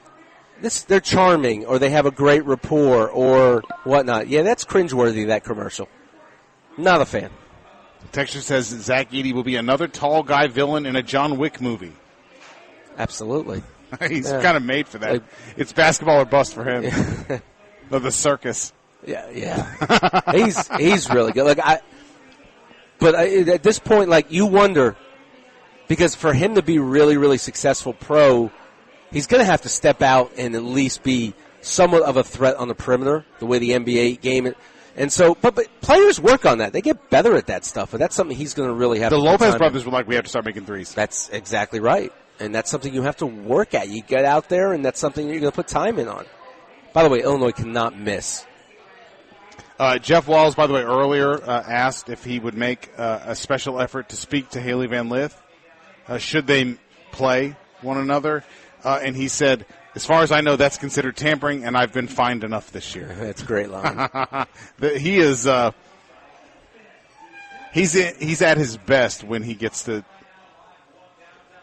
they're charming or they have a great rapport or whatnot. Yeah, that's cringeworthy, that commercial. Not a fan. Texture says Zach Edey will be another tall guy villain in a John Wick movie. Absolutely. He's kind of made for that. It's basketball or bust for him. The circus. Yeah. He's really good. But at this point, like, you wonder, because for him to be really, really successful pro, he's going to have to step out and at least be somewhat of a threat on the perimeter, the way the NBA game. And so, but players work on that. They get better at that stuff, but that's something he's going to really have to The Lopez brothers were like, we have to start making threes. That's exactly right. And that's something you have to work at. You get out there, and that's something you're going to put time in on. By the way, Illinois cannot miss. Jeff Walls, by the way, earlier asked if he would make a special effort to speak to Haley Van Lith. Should they play one another? And he said, as far as I know, that's considered tampering, and I've been fined enough this year. That's a great line. He is he's at his best when he gets to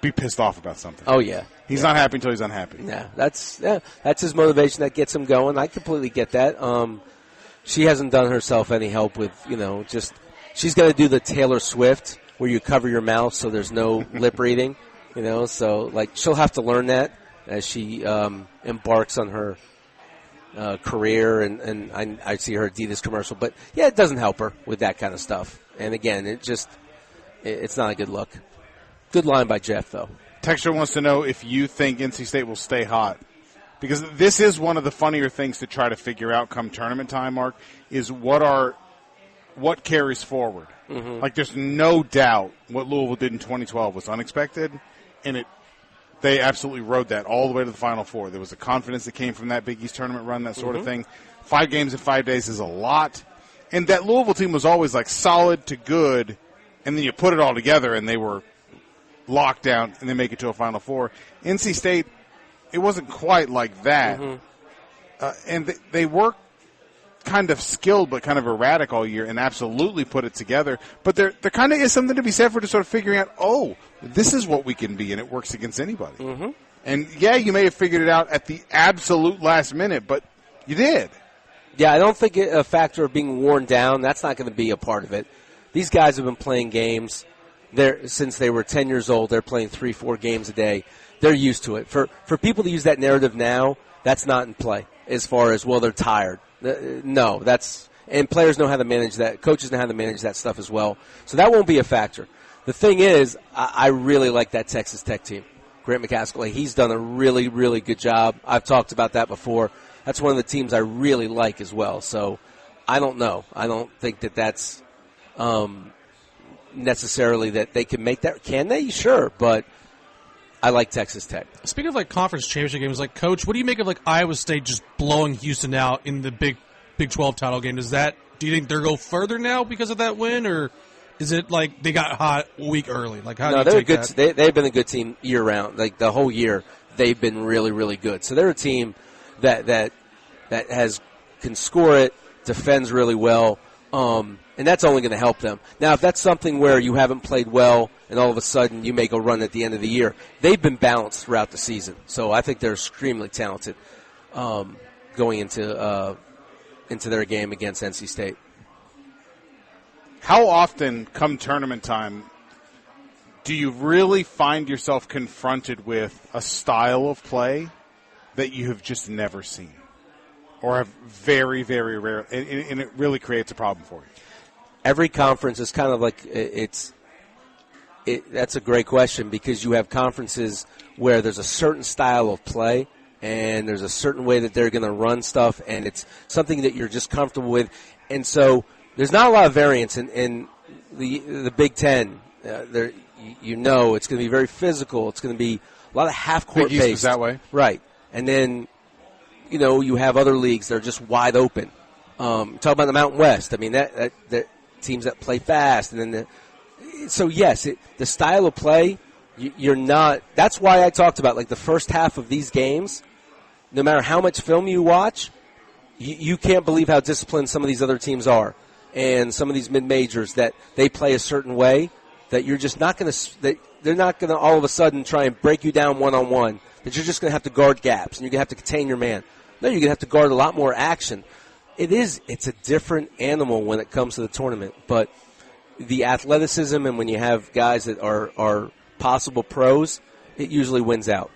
be pissed off about something. Oh, yeah. He's not happy until he's unhappy. Yeah, that's his motivation that gets him going. I completely get that. She hasn't done herself any help with, she's going to do the Taylor Swift where you cover your mouth so there's no lip reading, so like she'll have to learn that as she embarks on her career, and I see her Adidas commercial. But, yeah, it doesn't help her with that kind of stuff. And, again, it's not a good look. Good line by Jeff, though. Texture wants to know if you think NC State will stay hot. Because this is one of the funnier things to try to figure out come tournament time, Mark, is what carries forward. Like, there's no doubt what Louisville did in 2012 was unexpected, and they absolutely rode that all the way to the Final Four. There was a confidence that came from that Big East tournament run, that sort of thing. 5 games in 5 days is a lot. And that Louisville team was always like solid to good, and then you put it all together and they were locked down and they make it to a Final Four. NC State, it wasn't quite like that. And they were kind of skilled but kind of erratic all year and absolutely put it together. But there kind of is something to be said for just sort of figuring out, this is what we can be, and it works against anybody. And, yeah, you may have figured it out at the absolute last minute, but you did. Yeah, I don't think a factor of being worn down, that's not going to be a part of it. These guys have been playing games since they were 10 years old. They're playing 3-4 games a day. They're used to it. For people to use that narrative now, that's not in play as far as, they're tired. No, and players know how to manage that. Coaches know how to manage that stuff as well. So that won't be a factor. The thing is, I really like that Texas Tech team. Grant McCaskill, he's done a really, really good job. I've talked about that before. That's one of the teams I really like as well. So I don't know. I don't think that's necessarily that they can make that. Can they? Sure, but I like Texas Tech. Speaking of conference championship games, Coach, what do you make of Iowa State just blowing Houston out in the Big 12 title game? Do you think they'll go further now because of that win, or is it they got hot a week early? How do you take good. that? They've been a good team year round. The whole year, they've been really, really good. So they're a team that can score it, defends really well, and that's only going to help them. Now, if that's something where you haven't played well and all of a sudden you make a run at the end of the year, they've been balanced throughout the season. So I think they're extremely talented going into their game against NC State. how often come tournament time do you really find yourself confronted with a style of play that you have just never seen or have very, very rare, and it really creates a problem for you? Every conference is kind of like that's a great question, because you have conferences where there's a certain style of play and there's a certain way that they're going to run stuff, and it's something that you're just comfortable with. And so there's not a lot of variance in the Big Ten. You know it's going to be very physical. It's going to be a lot of half-court Big East based. is that way. Right. And then, you have other leagues that are just wide open. Talk about the Mountain West. I mean, that teams that play fast. And then so, yes, the style of play, you're not – that's why I talked about, like, the first half of these games, no matter how much film you watch, you can't believe how disciplined some of these other teams are. And some of these mid-majors that they play a certain way that you're just not going to – they're not going to all of a sudden try and break you down one-on-one, that you're just going to have to guard gaps and you're going to have to contain your man. No, you're going to have to guard a lot more action. It's a different animal when it comes to the tournament. But the athleticism, and when you have guys that are possible pros, it usually wins out.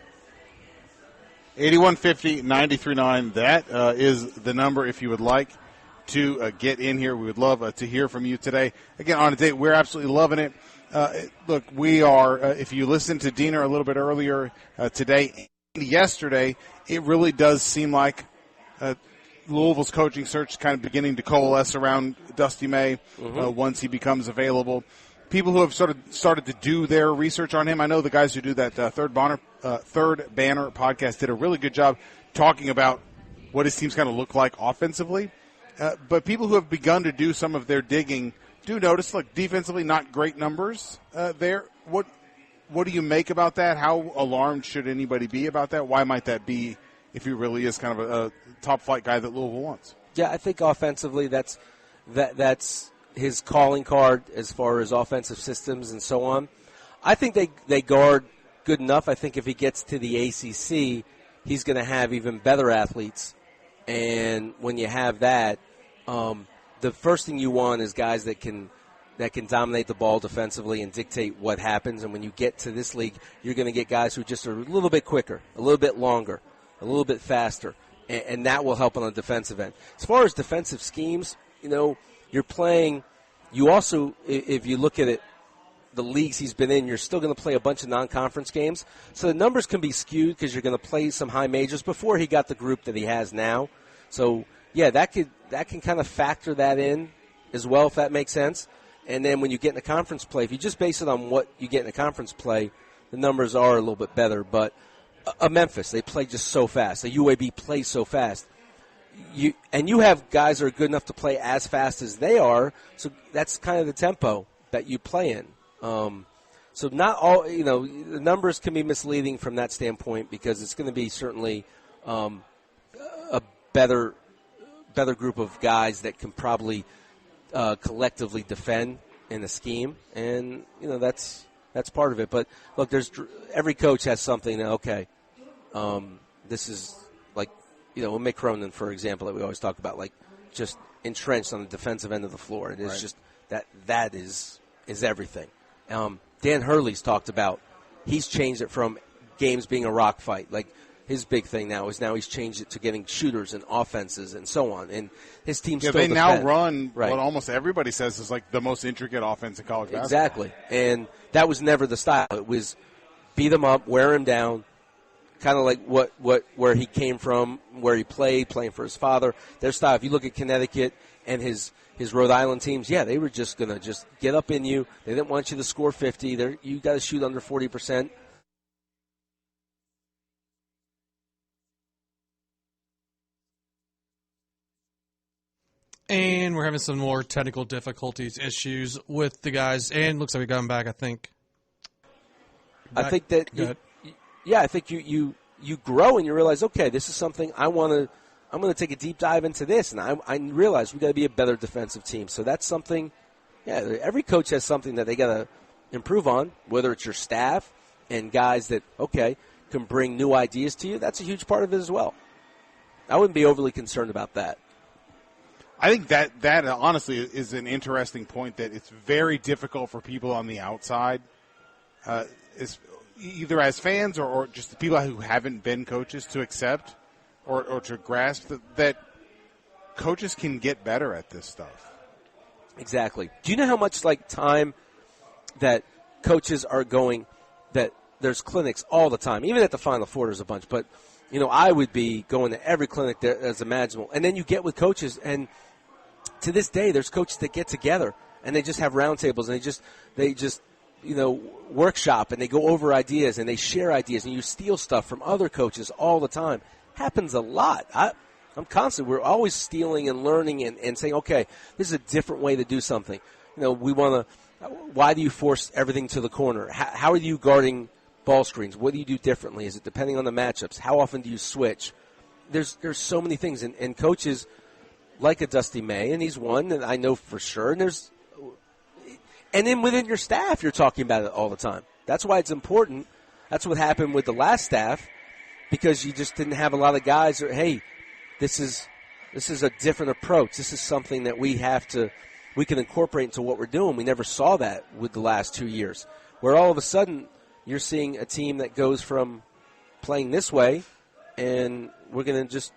8150-939, that is the number if you would like to get in here. We would love to hear from you today. Again, on a date, we're absolutely loving it. Look, we are, if you listened to Diener a little bit earlier today and yesterday, it really does seem like Louisville's coaching search is kind of beginning to coalesce around Dusty May once he becomes available. People who have sort of started to do their research on him, I know the guys who do that Third Banner podcast did a really good job talking about what his team's going to look like offensively. But people who have begun to do some of their digging do notice, like, defensively, not great numbers there. What do you make about that? How alarmed should anybody be about that? Why might that be if he really is kind of a top-flight guy that Louisville wants? Yeah, I think offensively that's his calling card as far as offensive systems and so on. I think they guard good enough. I think if he gets to the ACC, he's going to have even better athletes. And when you have that, the first thing you want is guys that can dominate the ball defensively and dictate what happens. And when you get to this league, you're going to get guys who just are a little bit quicker, a little bit longer, a little bit faster, and that will help on the defensive end. As far as defensive schemes, you're playing. You also, if you look at it, the leagues he's been in, you're still going to play a bunch of non-conference games. So the numbers can be skewed because you're going to play some high majors before he got the group that he has now. So, yeah, that can kind of factor that in as well, if that makes sense. And then when you get in a conference play, if you just base it on what you get in a conference play, the numbers are a little bit better. But Memphis, they play just so fast. The UAB plays so fast. You have guys that are good enough to play as fast as they are, so that's kind of the tempo that you play in. So not all, the numbers can be misleading from that standpoint, because it's going to be certainly a better group of guys that can probably collectively defend in the scheme, and that's part of it. But look, every coach has something that this is like Mick Cronin, for example, that we always talk about, like just entrenched on the defensive end of the floor. It is just that is everything. Dan Hurley's talked about, he's changed it from games being a rock fight. Like, his big thing now is he's changed it to getting shooters and offenses and so on. And his team still they defend. now run what almost everybody says is like the most intricate offense in college basketball. Exactly. And that was never the style. It was beat him up, wear him down, kind of like where he came from, where he playing for his father. Their style, if you look at Connecticut and his Rhode Island teams, they were just going to just get up in you. They didn't want you to score 50. You got to shoot under 40%. And we're having some more technical difficulties, issues with the guys. And looks like we got them back, I think. I think that, I think you grow and you realize, okay, this is something I'm going to take a deep dive into this. And I realize we got to be a better defensive team. So that's something, every coach has something that they got to improve on, whether it's your staff and guys that, can bring new ideas to you. That's a huge part of it as well. I wouldn't be overly concerned about that. I think that honestly is an interesting point, that it's very difficult for people on the outside, either as fans or just the people who haven't been coaches, to accept or to grasp that coaches can get better at this stuff. Exactly. Do you know how much time that coaches are going, that there's clinics all the time, even at the Final Four there's a bunch, but I would be going to every clinic there as imaginable. And then you get with coaches, and to this day there's coaches that get together and they just have roundtables, and they just workshop, and they go over ideas and they share ideas, and you steal stuff from other coaches all the time. Happens a lot. I'm constantly, we're always stealing and learning and saying, okay, this is a different way to do something. Why do you force everything to the corner? How are you guarding ball screens? What do you do differently? Is it depending on the matchups? How often do you switch? There's so many things, and coaches like a Dusty May, and he's one, and I know for sure, and then within your staff, you're talking about it all the time. That's why it's important. That's what happened with the last staff, because you just didn't have a lot of guys that, hey, this is a different approach. This is something that we can incorporate into what we're doing. We never saw that with the last 2 years, where all of a sudden you're seeing a team that goes from playing this way, and we're going to just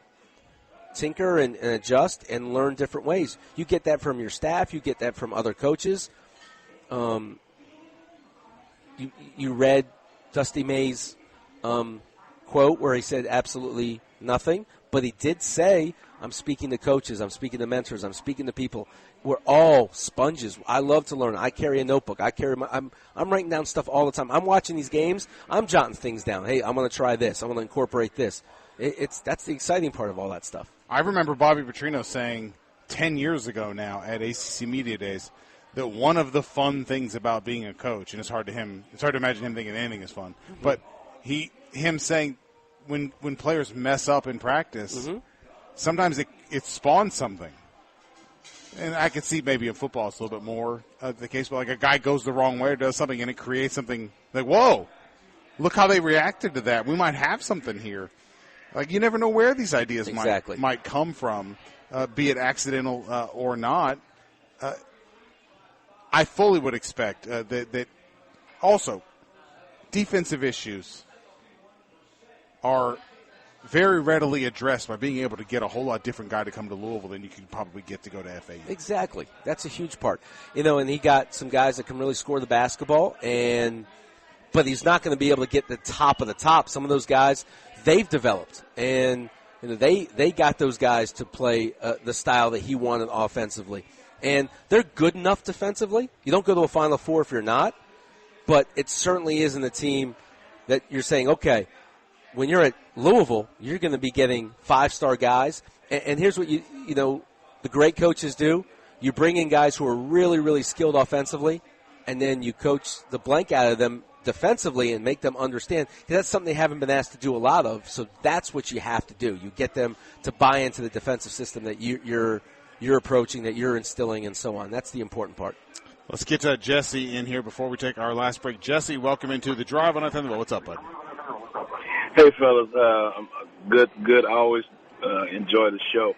tinker and adjust and learn different ways. You get that from your staff. You get that from other coaches. You read Dusty May's quote where he said absolutely nothing, but he did say, I'm speaking to coaches, I'm speaking to mentors, I'm speaking to people. We're all sponges. I love to learn. I carry a notebook. I'm writing down stuff all the time. I'm watching these games. I'm jotting things down. Hey, I'm going to try this. I'm going to incorporate this. That's the exciting part of all that stuff. I remember Bobby Petrino saying 10 years ago now at ACC Media Days that one of the fun things about being a coach, and it's hard to imagine him thinking anything is fun, but him saying when players mess up in practice, sometimes it spawns something. And I could see maybe in football it's a little bit more the case, but like a guy goes the wrong way or does something and it creates something like, whoa, look how they reacted to that. We might have something here. Like, you never know where these ideas might come from, be it accidental or not. I fully would expect that also defensive issues are very readily addressed by being able to get a whole lot different guy to come to Louisville than you could probably get to go to FAU. Exactly. That's a huge part. And he got some guys that can really score the basketball, but he's not going to be able to get the top of the top. Some of those guys, they've developed, and they got those guys to play the style that he wanted offensively. And they're good enough defensively. You don't go to a Final Four if you're not, but it certainly isn't a team that you're saying, okay, when you're at Louisville, you're going to be getting 5-star guys. And here's what the great coaches do. You bring in guys who are really, really skilled offensively, and then you coach the blank out of them defensively and make them understand. Because that's something they haven't been asked to do a lot of. So that's what you have to do. You get them to buy into the defensive system that you're approaching, that you're instilling, and so on. That's the important part. Let's get to Jesse in here before we take our last break. Jesse, welcome into the Drive on Thunderbolt. What's up, bud? Hey, fellas. Good. I always enjoy the show.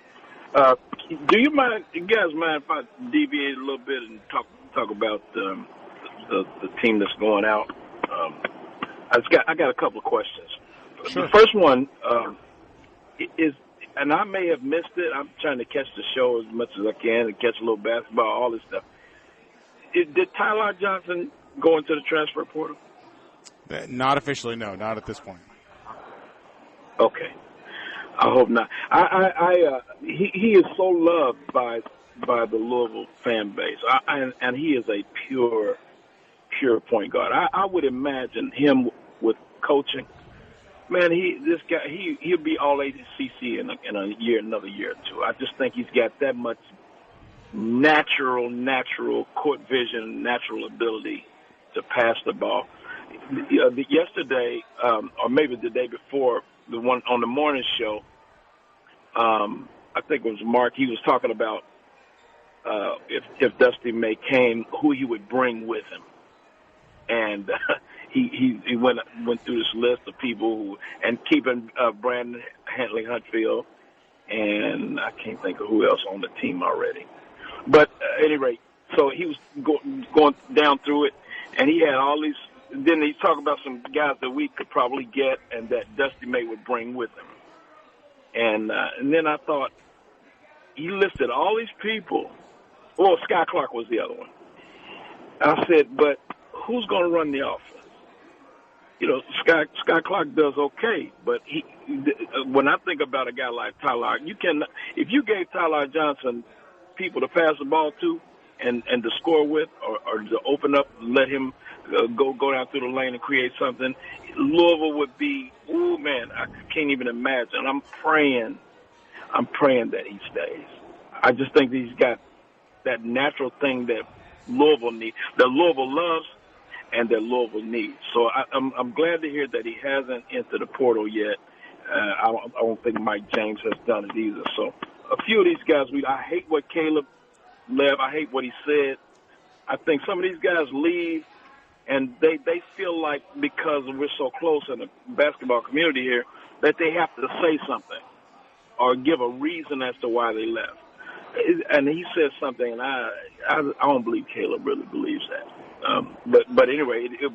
Do you guys mind if I deviate a little bit and talk about the team that's going out? I got a couple of questions. Sure. The first one is, and I may have missed it. I'm trying to catch the show as much as I can and catch a little basketball, all this stuff. Did Tyler Johnson go into the transfer portal? Not officially, no. Not at this point. Okay. I hope not. He is so loved by the Louisville fan base, and he is a pure point guard. I would imagine him with coaching. Man, he'll be all ACC in another year or two. I just think he's got that much natural court vision, natural ability to pass the ball. Yesterday, or maybe the day before, the one on the morning show, I think it was Mark. He was talking about if Dusty May came, who he would bring with him, and he went through this list of people and keeping Brandon Huntley-Huntfield, and I can't think of who else on the team already. But at any rate, so he was going down through it, and he had all these. Then he talked about some guys that we could probably get and that Dusty May would bring with him. And then I thought, he listed all these people. Well, Sky Clark was the other one. I said, but who's going to run the offense? You know, Sky Clark does okay, but when I think about a guy like Tyler, if you gave Tyler Johnson people to pass the ball to and to score with, or to open up, let him go down through the lane and create something, Louisville would be, ooh, man, I can't even imagine. I'm praying that he stays. I just think that he's got that natural thing that Louisville needs, that Louisville loves, and that Louisville needs. So I'm glad to hear that he hasn't entered the portal yet. I don't think Mike James has done it either. So a few of these guys, I hate what Caleb left. I hate what he said. I think some of these guys leave, and they feel like because we're so close in the basketball community here that they have to say something or give a reason as to why they left. And he said something, and I don't believe Caleb really believes that. But anyway, it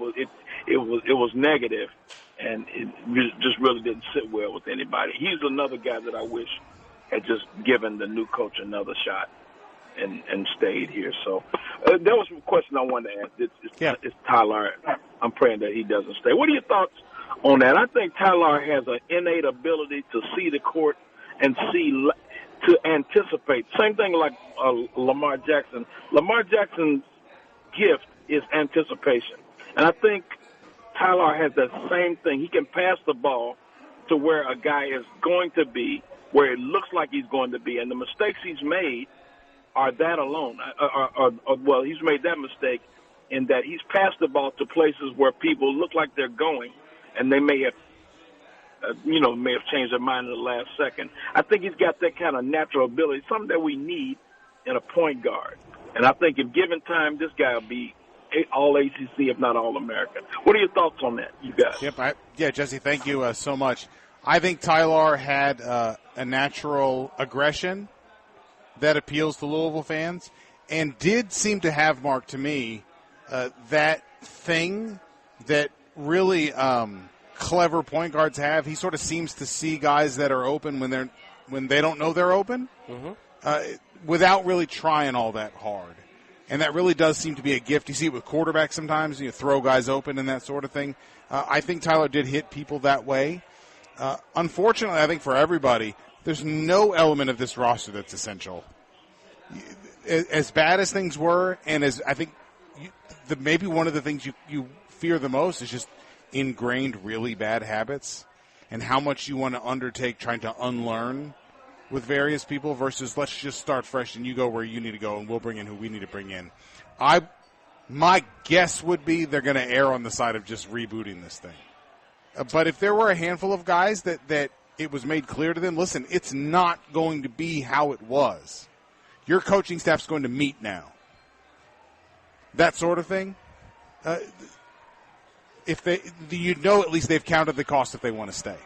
was negative, and it just really didn't sit well with anybody. He's another guy that I wish had just given the new coach another shot and stayed here. So there was a question I wanted to ask. It's Tyler. I'm praying that he doesn't stay. What are your thoughts on that? I think Tyler has an innate ability to see the court and to anticipate. Same thing like Lamar Jackson. Lamar Jackson's gift is anticipation. And I think Tyler has that same thing. He can pass the ball to where a guy is going to be, where it looks like he's going to be. And the mistakes he's made are that alone. Well, he's made that mistake in that he's passed the ball to places where people look like they're going, and they may have changed their mind in the last second. I think he's got that kind of natural ability, something that we need in a point guard. And I think if given time, this guy will be all ACC, if not all American. What are your thoughts on that, you guys? Yep. Jesse, thank you so much. I think Tyler had a natural aggression that appeals to Louisville fans, and did seem to have, Mark, to me, that thing that really clever point guards have. He sort of seems to see guys that are open when they don't know they're open, without really trying all that hard. And that really does seem to be a gift. You see it with quarterbacks sometimes. You throw guys open and that sort of thing. I think Tyler did hit people that way. Unfortunately, I think for everybody, there's no element of this roster that's essential. As bad as things were, and as I think maybe one of the things you fear the most is just ingrained really bad habits and how much you want to undertake trying to unlearn with various people versus let's just start fresh and you go where you need to go and we'll bring in who we need to bring in. My guess would be they're going to err on the side of just rebooting this thing. But if there were a handful of guys that it was made clear to them, listen, it's not going to be how it was. Your coaching staff's going to meet now. That sort of thing. If at least they've counted the cost if they want to stay.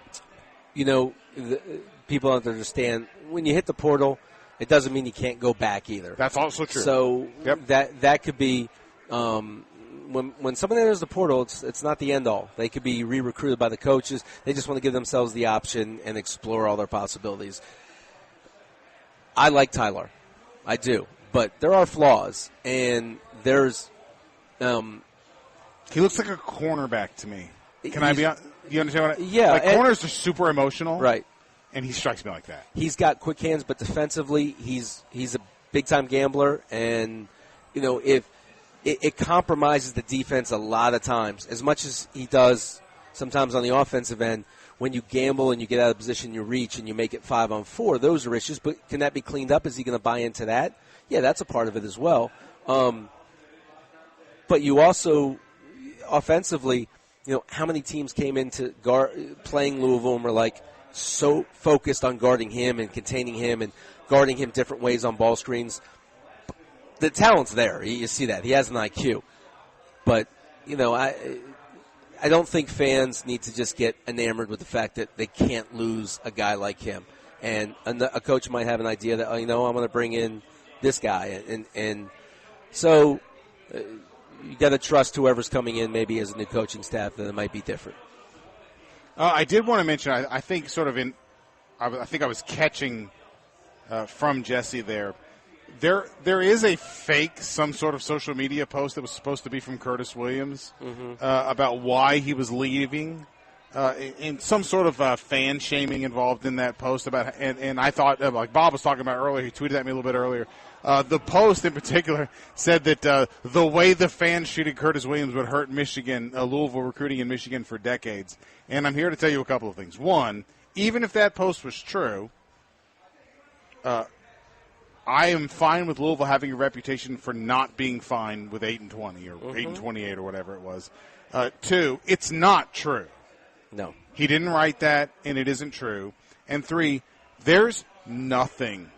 People don't understand when you hit the portal, it doesn't mean you can't go back either. That's also true. So that could be when someone enters the portal, it's not the end all. They could be re-recruited by the coaches. They just want to give themselves the option and explore all their possibilities. I like Tyler, I do, but there are flaws, and there's. He looks like a cornerback to me. Can I be on? You understand what I mean? Yeah. Corners are super emotional. Right. And he strikes me like that. He's got quick hands, but defensively, he's a big-time gambler. And, if it compromises the defense a lot of times, as much as he does sometimes on the offensive end, when you gamble and you get out of position, you reach, and you make it 5-on-4, those are issues. But can that be cleaned up? Is he going to buy into that? Yeah, that's a part of it as well. But you also, offensively, how many teams came into playing Louisville and were like so focused on guarding him and containing him and guarding him different ways on ball screens? The talent's there. You see that. He has an IQ. But, I don't think fans need to just get enamored with the fact that they can't lose a guy like him. And a coach might have an idea that, I'm going to bring in this guy. And so you got to trust whoever's coming in maybe as a new coaching staff, that it might be different. I did want to mention, I think I think I was catching from Jesse there. There is a fake, some sort of social media post that was supposed to be from Curtis Williams about why he was leaving. And some sort of fan shaming involved in that post about, and I thought, like Bob was talking about earlier, he tweeted at me a little bit earlier. The post in particular said that the way the fans treated Curtis Williams would hurt Michigan, Louisville recruiting in Michigan for decades. And I'm here to tell you a couple of things. One, even if that post was true, I am fine with Louisville having a reputation for not being fine with 8-20 or 8-28 or whatever it was. Two, it's not true. No. He didn't write that, and it isn't true. And three, there's nothing.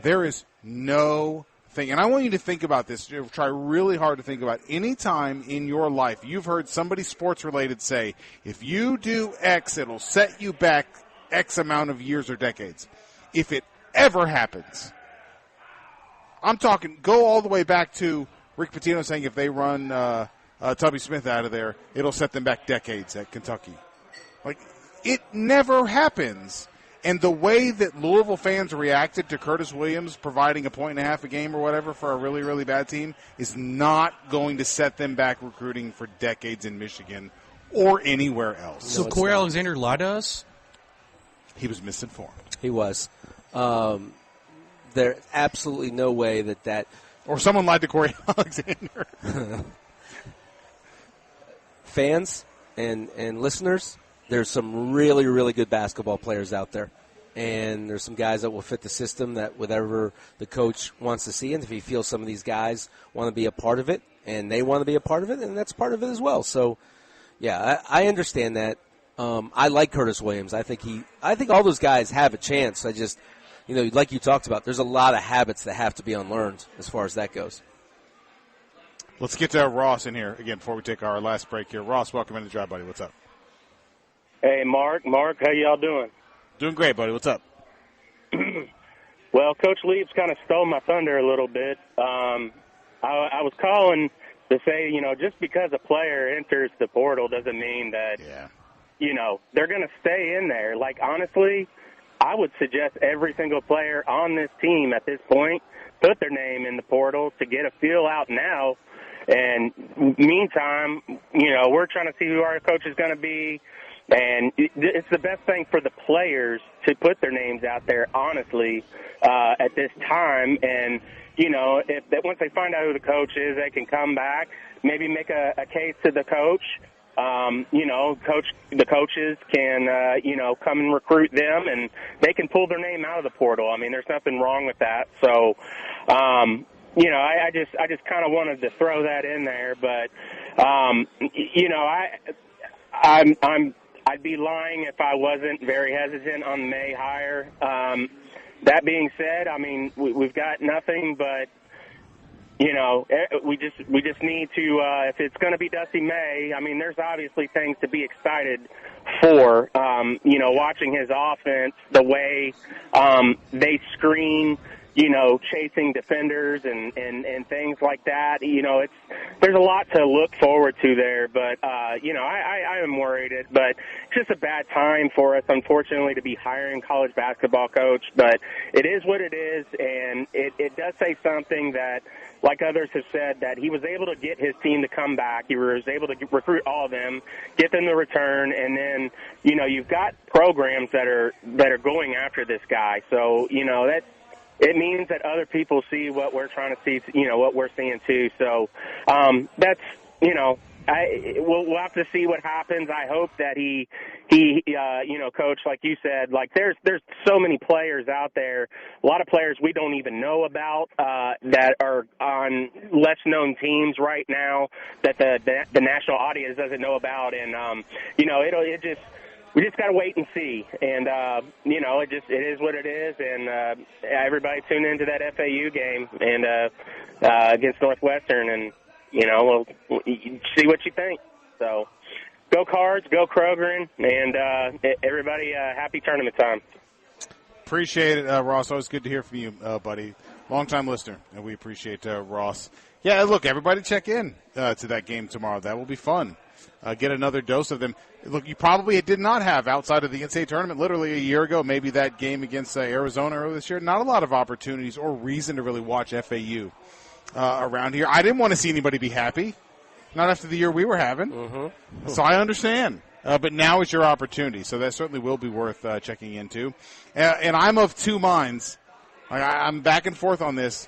There is no thing. And I want you to think about this. Try really hard to think about any time in your life you've heard somebody sports-related say, if you do X, it'll set you back X amount of years or decades. If it ever happens, I'm talking, go all the way back to Rick Pitino saying if they run Tubby Smith out of there, it'll set them back decades at Kentucky. Like, it never happens. And the way that Louisville fans reacted to Curtis Williams providing 1.5 points a game or whatever for a really, really bad team is not going to set them back recruiting for decades in Michigan or anywhere else. So Corey Alexander lied to us? He was misinformed. He was. There's absolutely no way that or someone lied to Corey Alexander. Fans and listeners, there's some really, really good basketball players out there. And there's some guys that will fit the system that whatever the coach wants to see. And if he feels some of these guys want to be a part of it and they want to be a part of it, and that's part of it as well. So, yeah, I understand that. I like Curtis Williams. I think all those guys have a chance. I just, like you talked about, there's a lot of habits that have to be unlearned as far as that goes. Let's get to Ross in here again before we take our last break here. Ross, welcome into the Drive, buddy. What's up? Hey, Mark, how y'all doing? Doing great, buddy. What's up? Well, Coach Leaps kind of stole my thunder a little bit. I was calling to say, just because a player enters the portal doesn't mean that, they're going to stay in there. Like, honestly, I would suggest every single player on this team at this point put their name in the portal to get a feel out now. And meantime, we're trying to see who our coach is going to be. And it's the best thing for the players to put their names out there, honestly, at this time. And, once they find out who the coach is, they can come back, maybe make a case to the coach. The coaches can, come and recruit them, and they can pull their name out of the portal. I mean, there's nothing wrong with that. So, I just kind of wanted to throw that in there. But, I'd be lying if I wasn't very hesitant on the May hire. That being said, I mean, we've got nothing but, we just need to, if it's going to be Dusty May, I mean, there's obviously things to be excited for, watching his offense, the way they screen, chasing defenders and things like that. There's a lot to look forward to there, but, I am worried. But it's just a bad time for us, unfortunately, to be hiring college basketball coach. But it is what it is, and it does say something that, like others have said, that he was able to get his team to come back. He was able to recruit all of them, get them to return, and then, you've got programs that are going after this guy. So, it means that other people see what we're trying to see, what we're seeing too. So that's, we'll have to see what happens. I hope that he, coach, like you said, like there's so many players out there, a lot of players we don't even know about that are on less known teams right now that the national audience doesn't know about, and we just got to wait and see. And, it is what it is. And everybody tune into that FAU game and against Northwestern, and, we'll see what you think. So go Cards, go Kroger, and everybody happy tournament time. Appreciate it, Ross. Always good to hear from you, buddy. Long-time listener, and we appreciate Ross. Yeah, look, everybody check in to that game tomorrow. That will be fun. Get another dose of them. Look, you probably did not have, outside of the NCAA tournament, literally a year ago, maybe that game against Arizona earlier this year, not a lot of opportunities or reason to really watch FAU around here. I didn't want to see anybody be happy, not after the year we were having. Mm-hmm. So I understand. But now is your opportunity, so that certainly will be worth checking into. And I'm of two minds. I'm back and forth on this.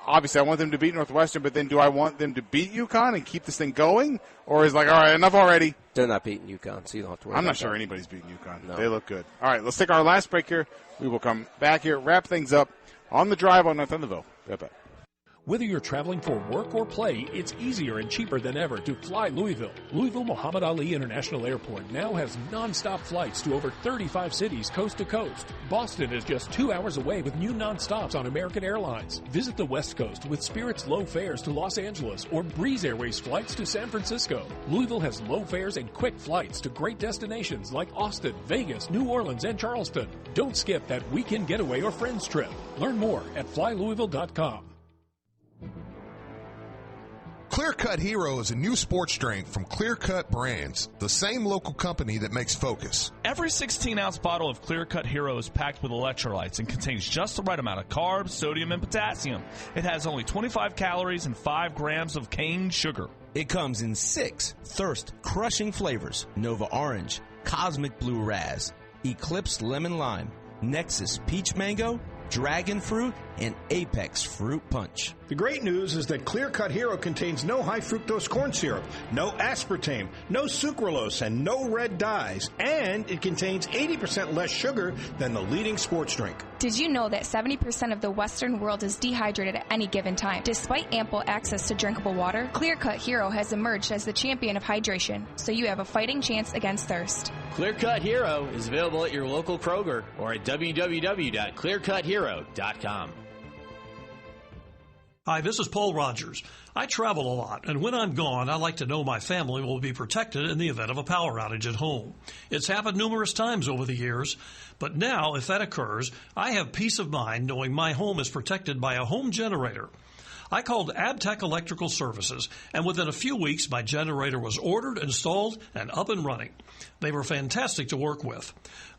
Obviously, I want them to beat Northwestern, but then do I want them to beat UConn and keep this thing going? Or is all right, enough already? They're not beating UConn, so you don't have to worry I'm about not sure that. anybody's beating UConn. No. They look good. All right, let's take our last break here. We will come back here, wrap things up on the drive on North End of Ville. Right back. Whether you're traveling for work or play, it's easier and cheaper than ever to fly Louisville. Louisville Muhammad Ali International Airport now has non-stop flights to over 35 cities coast to coast. Boston is just 2 hours away with new non-stops on American Airlines. Visit the West Coast with Spirit's low fares to Los Angeles or Breeze Airways flights to San Francisco. Louisville has low fares and quick flights to great destinations like Austin, Vegas, New Orleans, and Charleston. Don't skip that weekend getaway or friends trip. Learn more at flylouisville.com. Clear Cut Hero is a new sports drink from Clear Cut Brands, the same local company that makes Focus. Every 16-ounce bottle of Clear Cut Hero is packed with electrolytes and contains just the right amount of carbs, sodium, and potassium. It has only 25 calories and 5 grams of cane sugar. It comes in 6 thirst-crushing flavors: Nova Orange, Cosmic Blue Raz, Eclipse Lemon Lime, Nexus Peach Mango, Dragon Fruit, and Apex Fruit Punch. The great news is that Clear Cut Hero contains no high fructose corn syrup, no aspartame, no sucralose, and no red dyes. And it contains 80% less sugar than the leading sports drink. Did you know that 70% of the Western world is dehydrated at any given time? Despite ample access to drinkable water, Clear Cut Hero has emerged as the champion of hydration, so you have a fighting chance against thirst. Clear Cut Hero is available at your local Kroger or at www.clearcuthero.com. Hi, this is Paul Rogers. I travel a lot, and when I'm gone, I like to know my family will be protected in the event of a power outage at home. It's happened numerous times over the years, but now, if that occurs, I have peace of mind knowing my home is protected by a home generator. I called Abtech Electrical Services, and within a few weeks, my generator was ordered, installed, and up and running. They were fantastic to work with.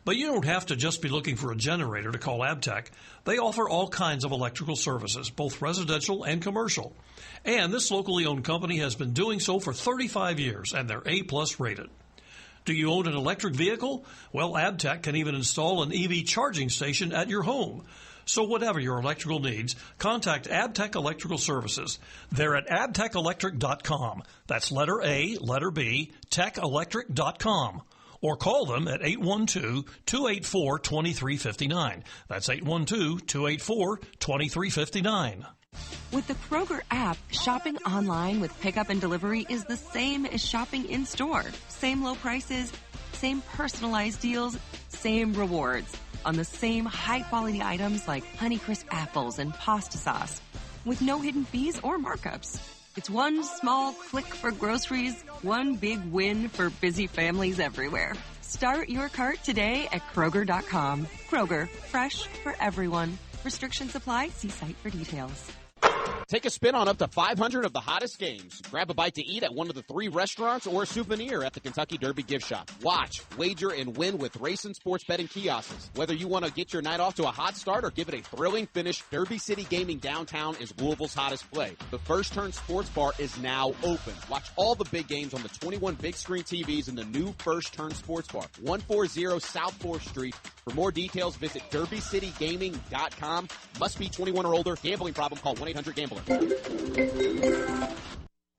But you don't have to just be looking for a generator to call Abtech. They offer all kinds of electrical services, both residential and commercial. And this locally owned company has been doing so for 35 years, and they're A+ rated. Do you own an electric vehicle? Well, Abtech can even install an EV charging station at your home. So whatever your electrical needs, contact Abtech Electrical Services. They're at abtechelectric.com. That's letter A, letter B, techelectric.com. Or call them at 812-284-2359. That's 812-284-2359. With the Kroger app, shopping online with pickup and delivery is the same as shopping in-store. Same low prices, same personalized deals, same rewards on the same high-quality items like Honeycrisp apples and pasta sauce, with no hidden fees or markups. It's one small click for groceries, one big win for busy families everywhere. Start your cart today at Kroger.com. Kroger, fresh for everyone. Restrictions apply. See site for details. Take a spin on up to 500 of the hottest games. Grab a bite to eat at one of the 3 restaurants or a souvenir at the Kentucky Derby gift shop. Watch, wager, and win with race and sports betting kiosks. Whether you want to get your night off to a hot start or give it a thrilling finish, Derby City Gaming downtown is Louisville's hottest play. The First Turn Sports Bar is now open. Watch all the big games on the 21 big screen TVs in the new First Turn Sports Bar, 140 South 4th Street. For more details, visit derbycitygaming.com. Must be 21 or older. Gambling problem, call 1-800-GAMBLER.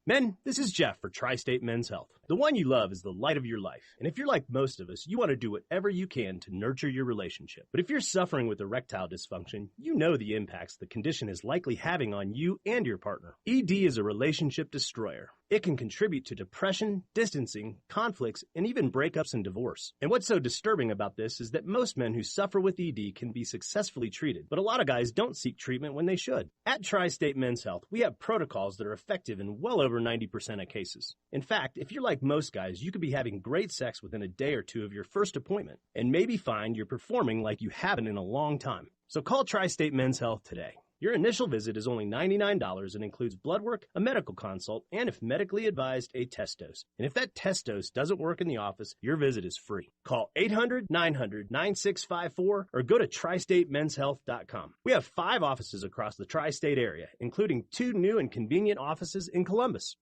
Men, this is Jeff for Tri-State Men's Health. The one you love is the light of your life. And if you're like most of us, you want to do whatever you can to nurture your relationship. But if you're suffering with erectile dysfunction, you know the impacts the condition is likely having on you and your partner. ED is a relationship destroyer. It can contribute to depression, distancing, conflicts, and even breakups and divorce. And what's so disturbing about this is that most men who suffer with ED can be successfully treated, but a lot of guys don't seek treatment when they should. At Tri-State Men's Health, we have protocols that are effective in well over 90% of cases. In fact, if you're like like most guys, you could be having great sex within a day or two of your first appointment and maybe find you're performing like you haven't in a long time. So call Tri-State Men's Health today. Your initial visit is only $99 and includes blood work, a medical consult, and if medically advised, a test dose. And if that test dose doesn't work in the office, your visit is free. Call 800-900-9654 or go to tristatemenshealth.com. We have 5 offices across the tri-state area, including 2 new and convenient offices in Columbus.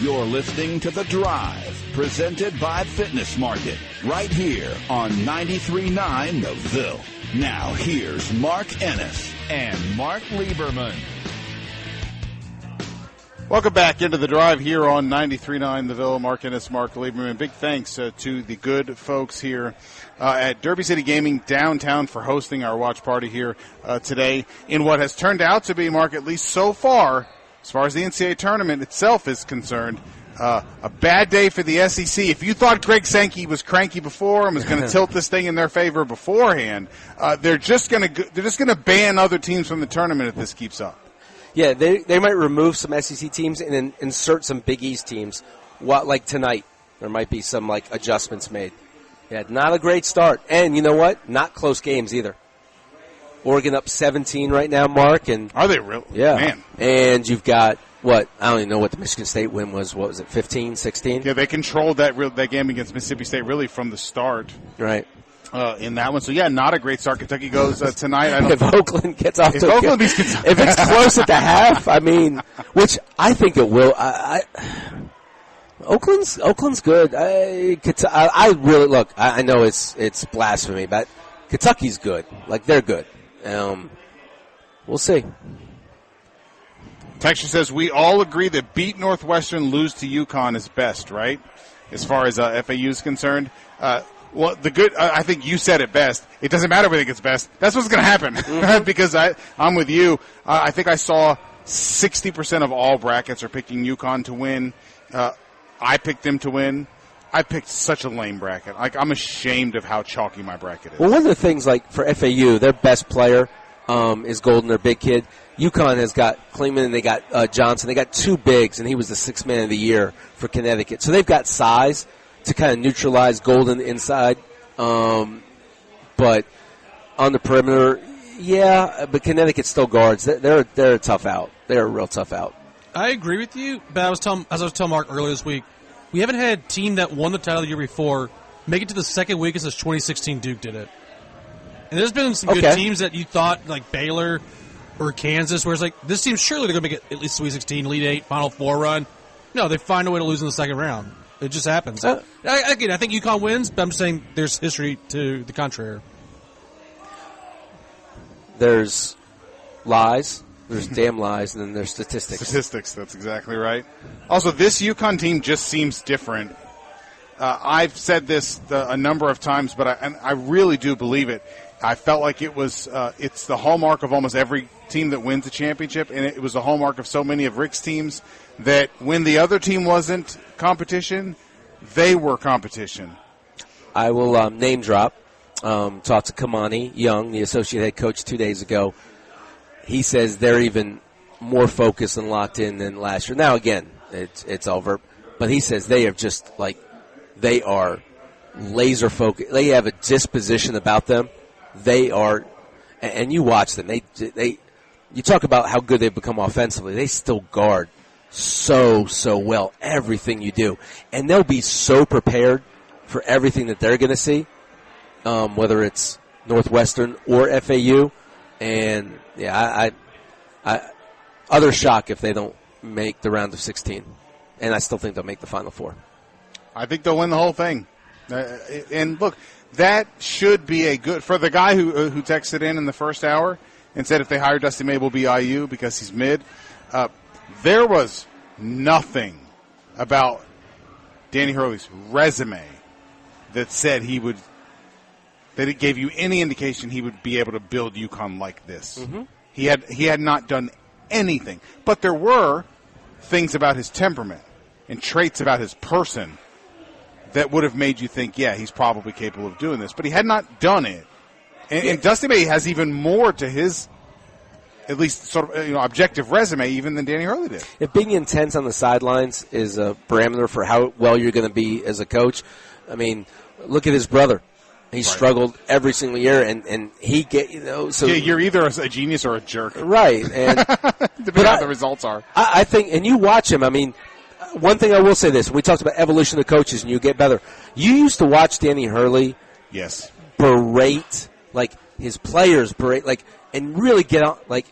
You're listening to The Drive, presented by Fitness Market, right here on 93.9 The Ville. Now, here's Mark Ennis and Mark Lieberman. Welcome back into The Drive here on 93.9 The Ville. Mark Ennis, Mark Lieberman. Big thanks to the good folks here at Derby City Gaming downtown for hosting our watch party here today in what has turned out to be, Mark, at least so far, as far as the NCAA tournament itself is concerned, a bad day for the SEC. If you thought Greg Sankey was cranky before and was going to tilt this thing in their favor beforehand, they're just going to ban other teams from the tournament if this keeps up. Yeah, they might remove some SEC teams and then insert some Big East teams. Like tonight, there might be some adjustments made. Yeah, not a great start, and you know what? Not close games either. Oregon up 17 right now, Mark. And are they real? Yeah. Man. And you've got, I don't even know what the Michigan State win was. What was it, 15, 16? Yeah, they controlled that game against Mississippi State really from the start. Right. In that one. So, yeah, not a great start. Kentucky goes tonight. If Oakland gets off to Oakland beats Kentucky. If it's close at the half, which I think it will. Oakland's good. I really, look, I know it's blasphemy, but Kentucky's good. They're good. We'll see. Texture says, we all agree that beat Northwestern, lose to UConn is best, right? As far as FAU is concerned. Well, I think you said it best. It doesn't matter if we think it's best. That's what's going to happen. Mm-hmm. Because I'm with you. I think I saw 60% of all brackets are picking UConn to win. I picked them to win. I picked such a lame bracket. I'm ashamed of how chalky my bracket is. Well, one of the things, for FAU, their best player is Golden, their big kid. UConn has got Klingman and they got Johnson. They got 2 bigs, and he was the 6th man of the year for Connecticut. So they've got size to kind of neutralize Golden inside. But on the perimeter, yeah, but Connecticut still guards. They're a tough out. They're a real tough out. I agree with you, but as I was telling Mark earlier this week, we haven't had a team that won the title the year before make it to the second week since 2016 Duke did it. And there's been some good teams that you thought, like Baylor or Kansas, where it's this team, surely they're going to make it at least Sweet 16, Elite 8, Final 4 run. No, they find a way to lose in the second round. It just happens. I think UConn wins, but I'm saying there's history to the contrary. There's lies. There's damn lies, and then there's statistics. Statistics, that's exactly right. Also, this UConn team just seems different. I've said this a number of times, but I really do believe it. I felt like it's the hallmark of almost every team that wins a championship, and it was the hallmark of so many of Rick's teams that when the other team wasn't competition, they were competition. I will name drop. Talked to Kamani Young, the associate head coach, 2 days ago. He says they're even more focused and locked in than last year. Now, again, it's over. But he says they are just they are laser focused. They have a disposition about them. They are, and you watch them. You talk about how good they've become offensively. They still guard so well everything you do. And they'll be so prepared for everything that they're going to see, whether it's Northwestern or FAU. And yeah, I other shock if they don't make the round of 16, and I still think they'll make the Final Four. I think they'll win the whole thing. And look, that should be a good for the guy who texted in the first hour and said if they hire Dusty May, will be IU because he's mid. There was nothing about Danny Hurley's resume that said that it gave you any indication he would be able to build UConn like this. Mm-hmm. He had not done anything. But there were things about his temperament and traits about his person that would have made you think, yeah, he's probably capable of doing this. But he had not done it. And Dusty May has even more to his, at least sort of objective resume, even than Danny Hurley did. If being intense on the sidelines is a parameter for how well you're going to be as a coach, I mean, look at his brother. He struggled every single year, and he so you're either a genius or a jerk, right? And depending on what the results are. I think, and you watch him. I mean, one thing I will say this: we talked about evolution of coaches, and you get better. You used to watch Danny Hurley, berate like his players, and really get on. Like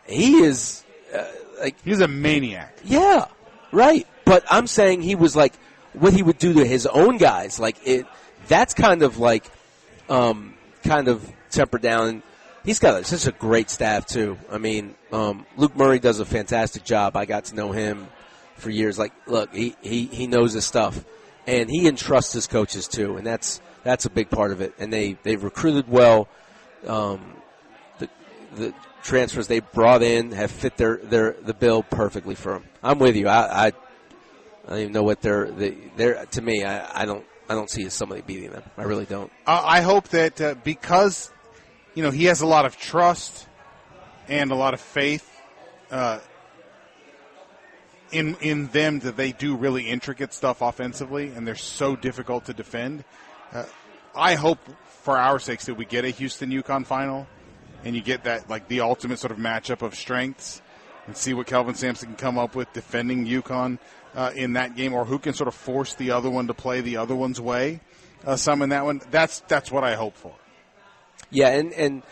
he is, he's a maniac. Yeah, right. But I'm saying he was like what he would do to his own guys, like it. That's kind of like. Kind of tempered down. He's got such a great staff, too. I mean, Luke Murray does a fantastic job. I got to know him for years. Like, look, he knows his stuff. And he entrusts his coaches, too. And that's a big part of it. And they've recruited well. The transfers they brought in have fit the bill perfectly for them. I'm with you. I don't even know what they're to me, I don't see somebody beating them. I really don't. I hope that because, he has a lot of trust and a lot of faith in them that they do really intricate stuff offensively, and they're so difficult to defend. I hope, for our sakes, that we get a Houston-UConn final, and you get that the ultimate sort of matchup of strengths, and see what Kelvin Sampson can come up with defending UConn. In that game, or who can sort of force the other one to play the other one's way, some in that one. That's what I hope for. Yeah, and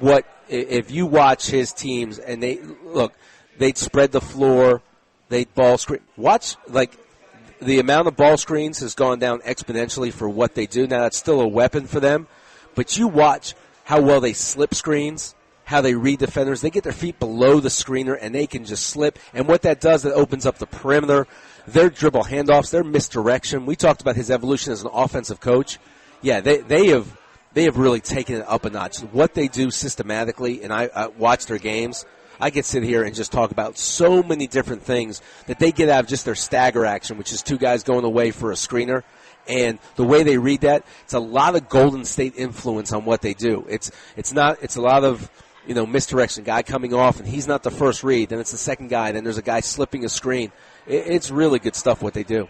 what if you watch his teams and they'd spread the floor, they'd ball screen. Watch the amount of ball screens has gone down exponentially for what they do. Now that's still a weapon for them, but you watch how well they slip screens. How they read defenders. They get their feet below the screener, and they can just slip. And what that does, it opens up the perimeter. Their dribble handoffs, their misdirection. We talked about his evolution as an offensive coach. Yeah, they have really taken it up a notch. What they do systematically, and I watch their games, I could sit here and just talk about so many different things that they get out of just their stagger action, which is two guys going away for a screener. And the way they read that, it's a lot of Golden State influence on what they do. It's a lot of misdirection, guy coming off, and he's not the first read. Then it's the second guy. Then there's a guy slipping a screen. It's really good stuff what they do.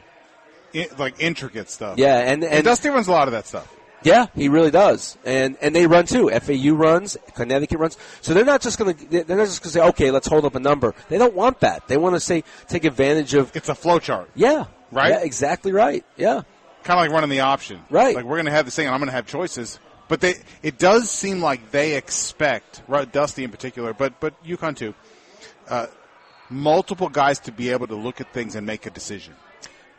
Intricate stuff. Yeah, and Dusty runs a lot of that stuff. Yeah, he really does. And they run too. FAU runs, Connecticut runs. So they're not just going to say, okay, let's hold up a number. They don't want that. They want to take advantage of. It's a flow chart. Yeah. Right. Yeah, exactly right. Yeah. Kind of like running the option. Right. Like we're going to have this thing, and I'm going to have choices. But it does seem like they expect, right, Dusty in particular, but UConn too, multiple guys to be able to look at things and make a decision.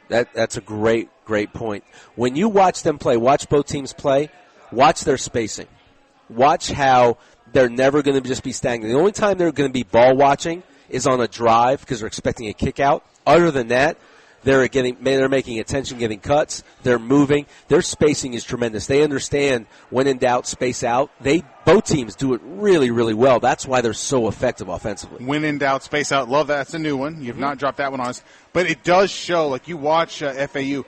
That's a great point. When you watch them play, watch both teams play, watch their spacing. Watch how they're never going to just be stagnant. The only time they're going to be ball watching is on a drive because they're expecting a kick out. Other than that, they're making attention, getting cuts. They're moving. Their spacing is tremendous. They understand when in doubt, space out. Both teams do it really, really well. That's why they're so effective offensively. When in doubt, space out. Love that. That's a new one. You've not dropped that one on us. But it does show, like you watch FAU,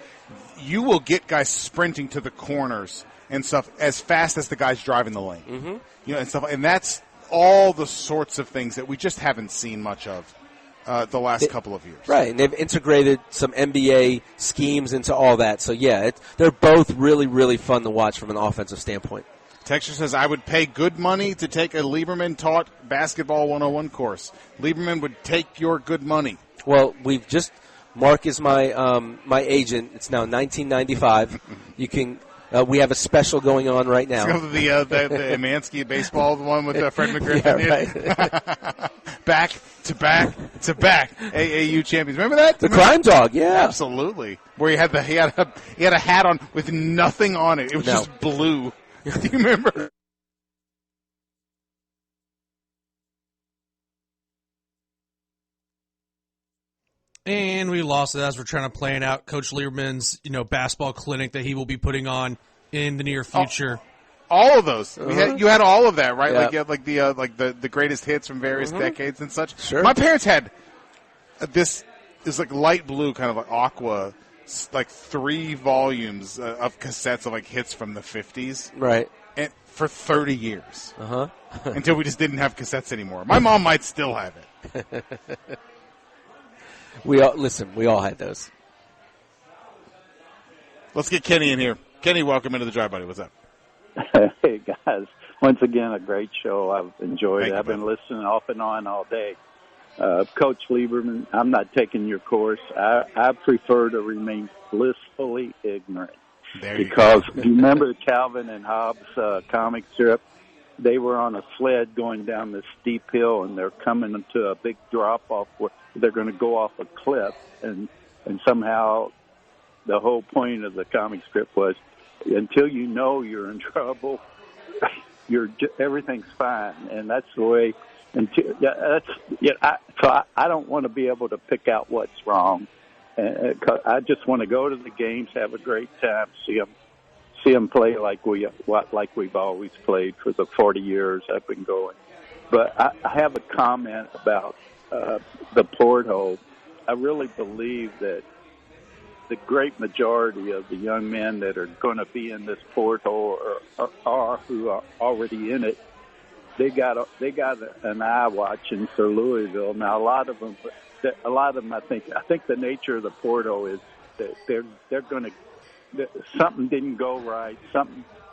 you will get guys sprinting to the corners and stuff as fast as the guys driving the lane. Mm-hmm. And stuff. And that's all the sorts of things that we just haven't seen much of. The last couple of years. Right, and they've integrated some NBA schemes into all that. So, yeah, they're both really, really fun to watch from an offensive standpoint. Texture says, I would pay good money to take a Lieberman-taught basketball 101 course. Lieberman would take your good money. Well, Mark is my agent. It's now $19.95. You can... we have a special going on right now. The Emanski baseball, the one with Fred McGriff. Yeah, right. Back to back to back. AAU champions. Remember that? The Crime Dog, yeah. Absolutely. Where he had a hat on with nothing on it. It was just blue. Do you remember? And we lost it as we're trying to plan out Coach Lieberman's, basketball clinic that he will be putting on in the near future. All of those. You had all of that, right? Yeah. Like you had the greatest hits from various decades and such. Sure. My parents had this like light blue kind of like aqua like 3 volumes of cassettes of like hits from the 50s. Right. And for 30 years. Uh-huh. Until we just didn't have cassettes anymore. My mom might still have it. We all had those. Let's get Kenny in here. Kenny, welcome into the Drive, buddy. What's up? Hey, guys. Once again, a great show. I've enjoyed Thank it. you, I've been listening off and on all day. Coach Lieberman, I'm not taking your course. I prefer to remain blissfully ignorant. Because you remember the Calvin and Hobbes comic strip? They were on a sled going down this steep hill, and they're coming into a big drop-off where they're going to go off a cliff, and somehow the whole point of the comic strip was until you know you're in trouble, everything's fine, and that's the way. So I don't want to be able to pick out what's wrong. I just want to go to the games, have a great time, see them play like we've always played for the 40 years I've been going. But I have a comment about the porthole. I really believe that the great majority of the young men that are going to be in this porthole or who are already in it, they got an eye watching for Louisville. Now a lot of them, I think the nature of the porthole is that they're going to, something didn't go right.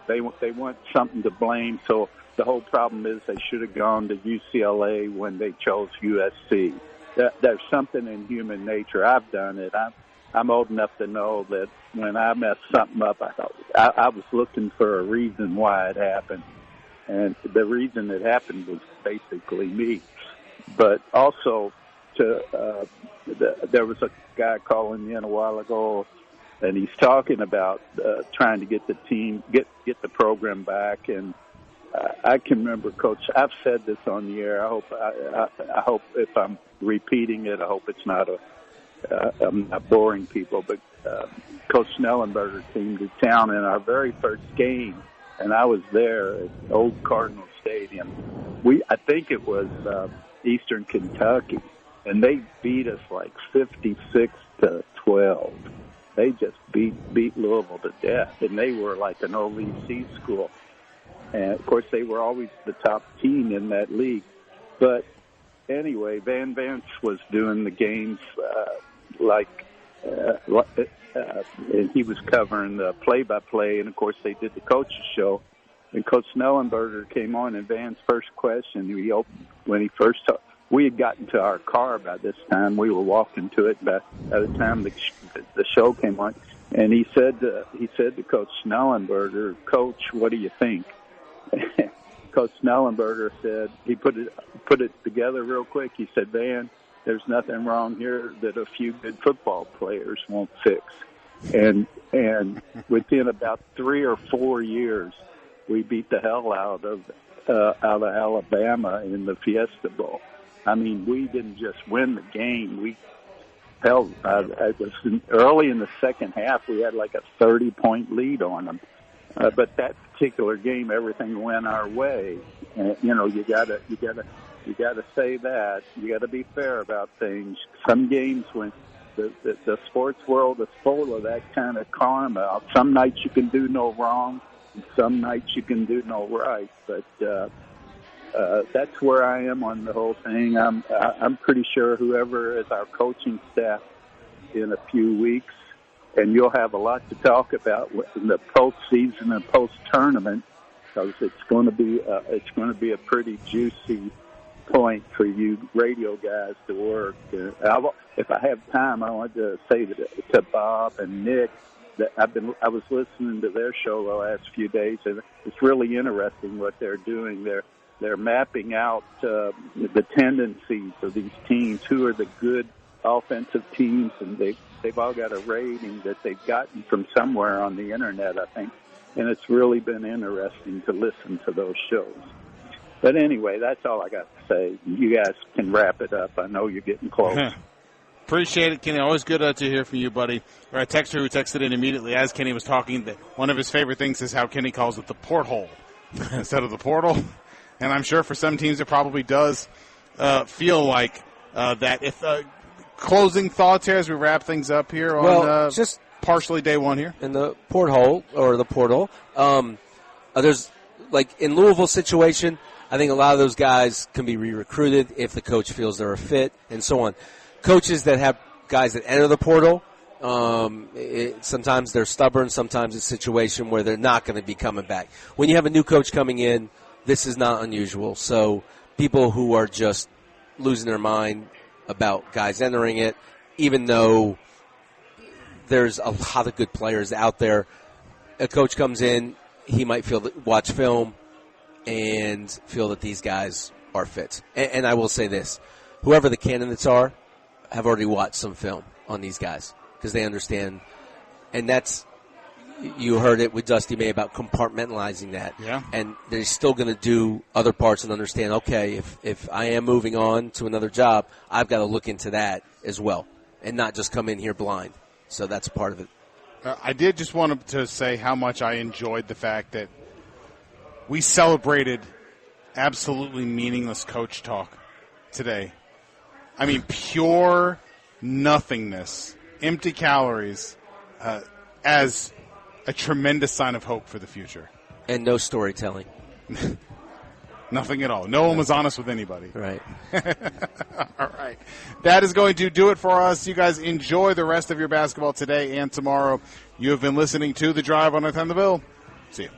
They want something to blame. So the whole problem is they should have gone to UCLA when they chose USC. There's something in human nature. I've done it. I'm old enough to know that when I messed something up, I was looking for a reason why it happened. And the reason it happened was basically me. But also, there was a guy calling in a while ago, and he's talking about trying to get the team, get the program back. And I can remember, Coach, I've said this on the air. I hope if I'm repeating it, I hope it's not I'm not boring people, but Coach Snellenberger came to town in our very first game, and I was there at Old Cardinal Stadium. I think it was Eastern Kentucky, and they beat us like 56-12. They just beat Louisville to death, and they were like an OVC school. And, of course, they were always the top team in that league. But anyway, Van Vance was doing the games and he was covering the play-by-play, and, of course, they did the coach's show. And Coach Snellenberger came on, and Van's first question, we had gotten to our car by this time. We were walking to it by the time the show came on. And he said to Coach Snellenberger, "Coach, what do you think?" Coach Snellenberger said, he put it together real quick. He said, "Van, there's nothing wrong here that a few good football players won't fix." And within about 3 or 4 years, we beat the hell out of Alabama in the Fiesta Bowl. I mean, we didn't just win the game. It was early in the second half. We had like a 30-point lead on them. But that particular game, everything went our way. And, you gotta say that. You gotta be fair about things. Some games when the sports world is full of that kind of karma. Some nights you can do no wrong, and some nights you can do no right. But that's where I am on the whole thing. I'm pretty sure whoever is our coaching staff in a few weeks, and you'll have a lot to talk about in the postseason and post-tournament, because it's going to be a pretty juicy point for you radio guys to work. If I have time, I want to say to Bob and Nick that I was listening to their show the last few days, and it's really interesting what they're doing. They're mapping out the tendencies of these teams, who are the good offensive teams, and they've all got a rating that they've gotten from somewhere on the internet, I think. And it's really been interesting to listen to those shows. But anyway, that's all I got to say. You guys can wrap it up. I know you're getting close. Appreciate it, Kenny. Always good to hear from you, buddy. Or a texter who texted in immediately as Kenny was talking that one of his favorite things is how Kenny calls it the porthole instead of the portal. And I'm sure for some teams it probably does feel like that. If closing thoughts here as we wrap things up here on partially day one here. In the porthole, or the portal. There's, like, in Louisville's situation, I think a lot of those guys can be re-recruited if the coach feels they're a fit and so on. Coaches that have guys that enter the portal, sometimes they're stubborn, sometimes it's a situation where they're not going to be coming back. When you have a new coach coming in, this is not unusual. So people who are just losing their mind about guys entering it, even though there's a lot of good players out there, a coach comes in, he might watch film and feel that these guys are fit. And I will say this, whoever the candidates are have already watched some film on these guys because they understand. And that's, you heard it with Dusty May about compartmentalizing that. Yeah. And they're still going to do other parts and understand, okay, if I am moving on to another job, I've got to look into that as well and not just come in here blind. So that's part of it. I did just want to say how much I enjoyed the fact that we celebrated absolutely meaningless coach talk today. I mean, pure nothingness, empty calories, as a tremendous sign of hope for the future. And no storytelling. Nothing at all. No one was honest with anybody. Right. All right. That is going to do it for us. You guys enjoy the rest of your basketball today and tomorrow. You have been listening to The Drive on North End of the Ville. See you.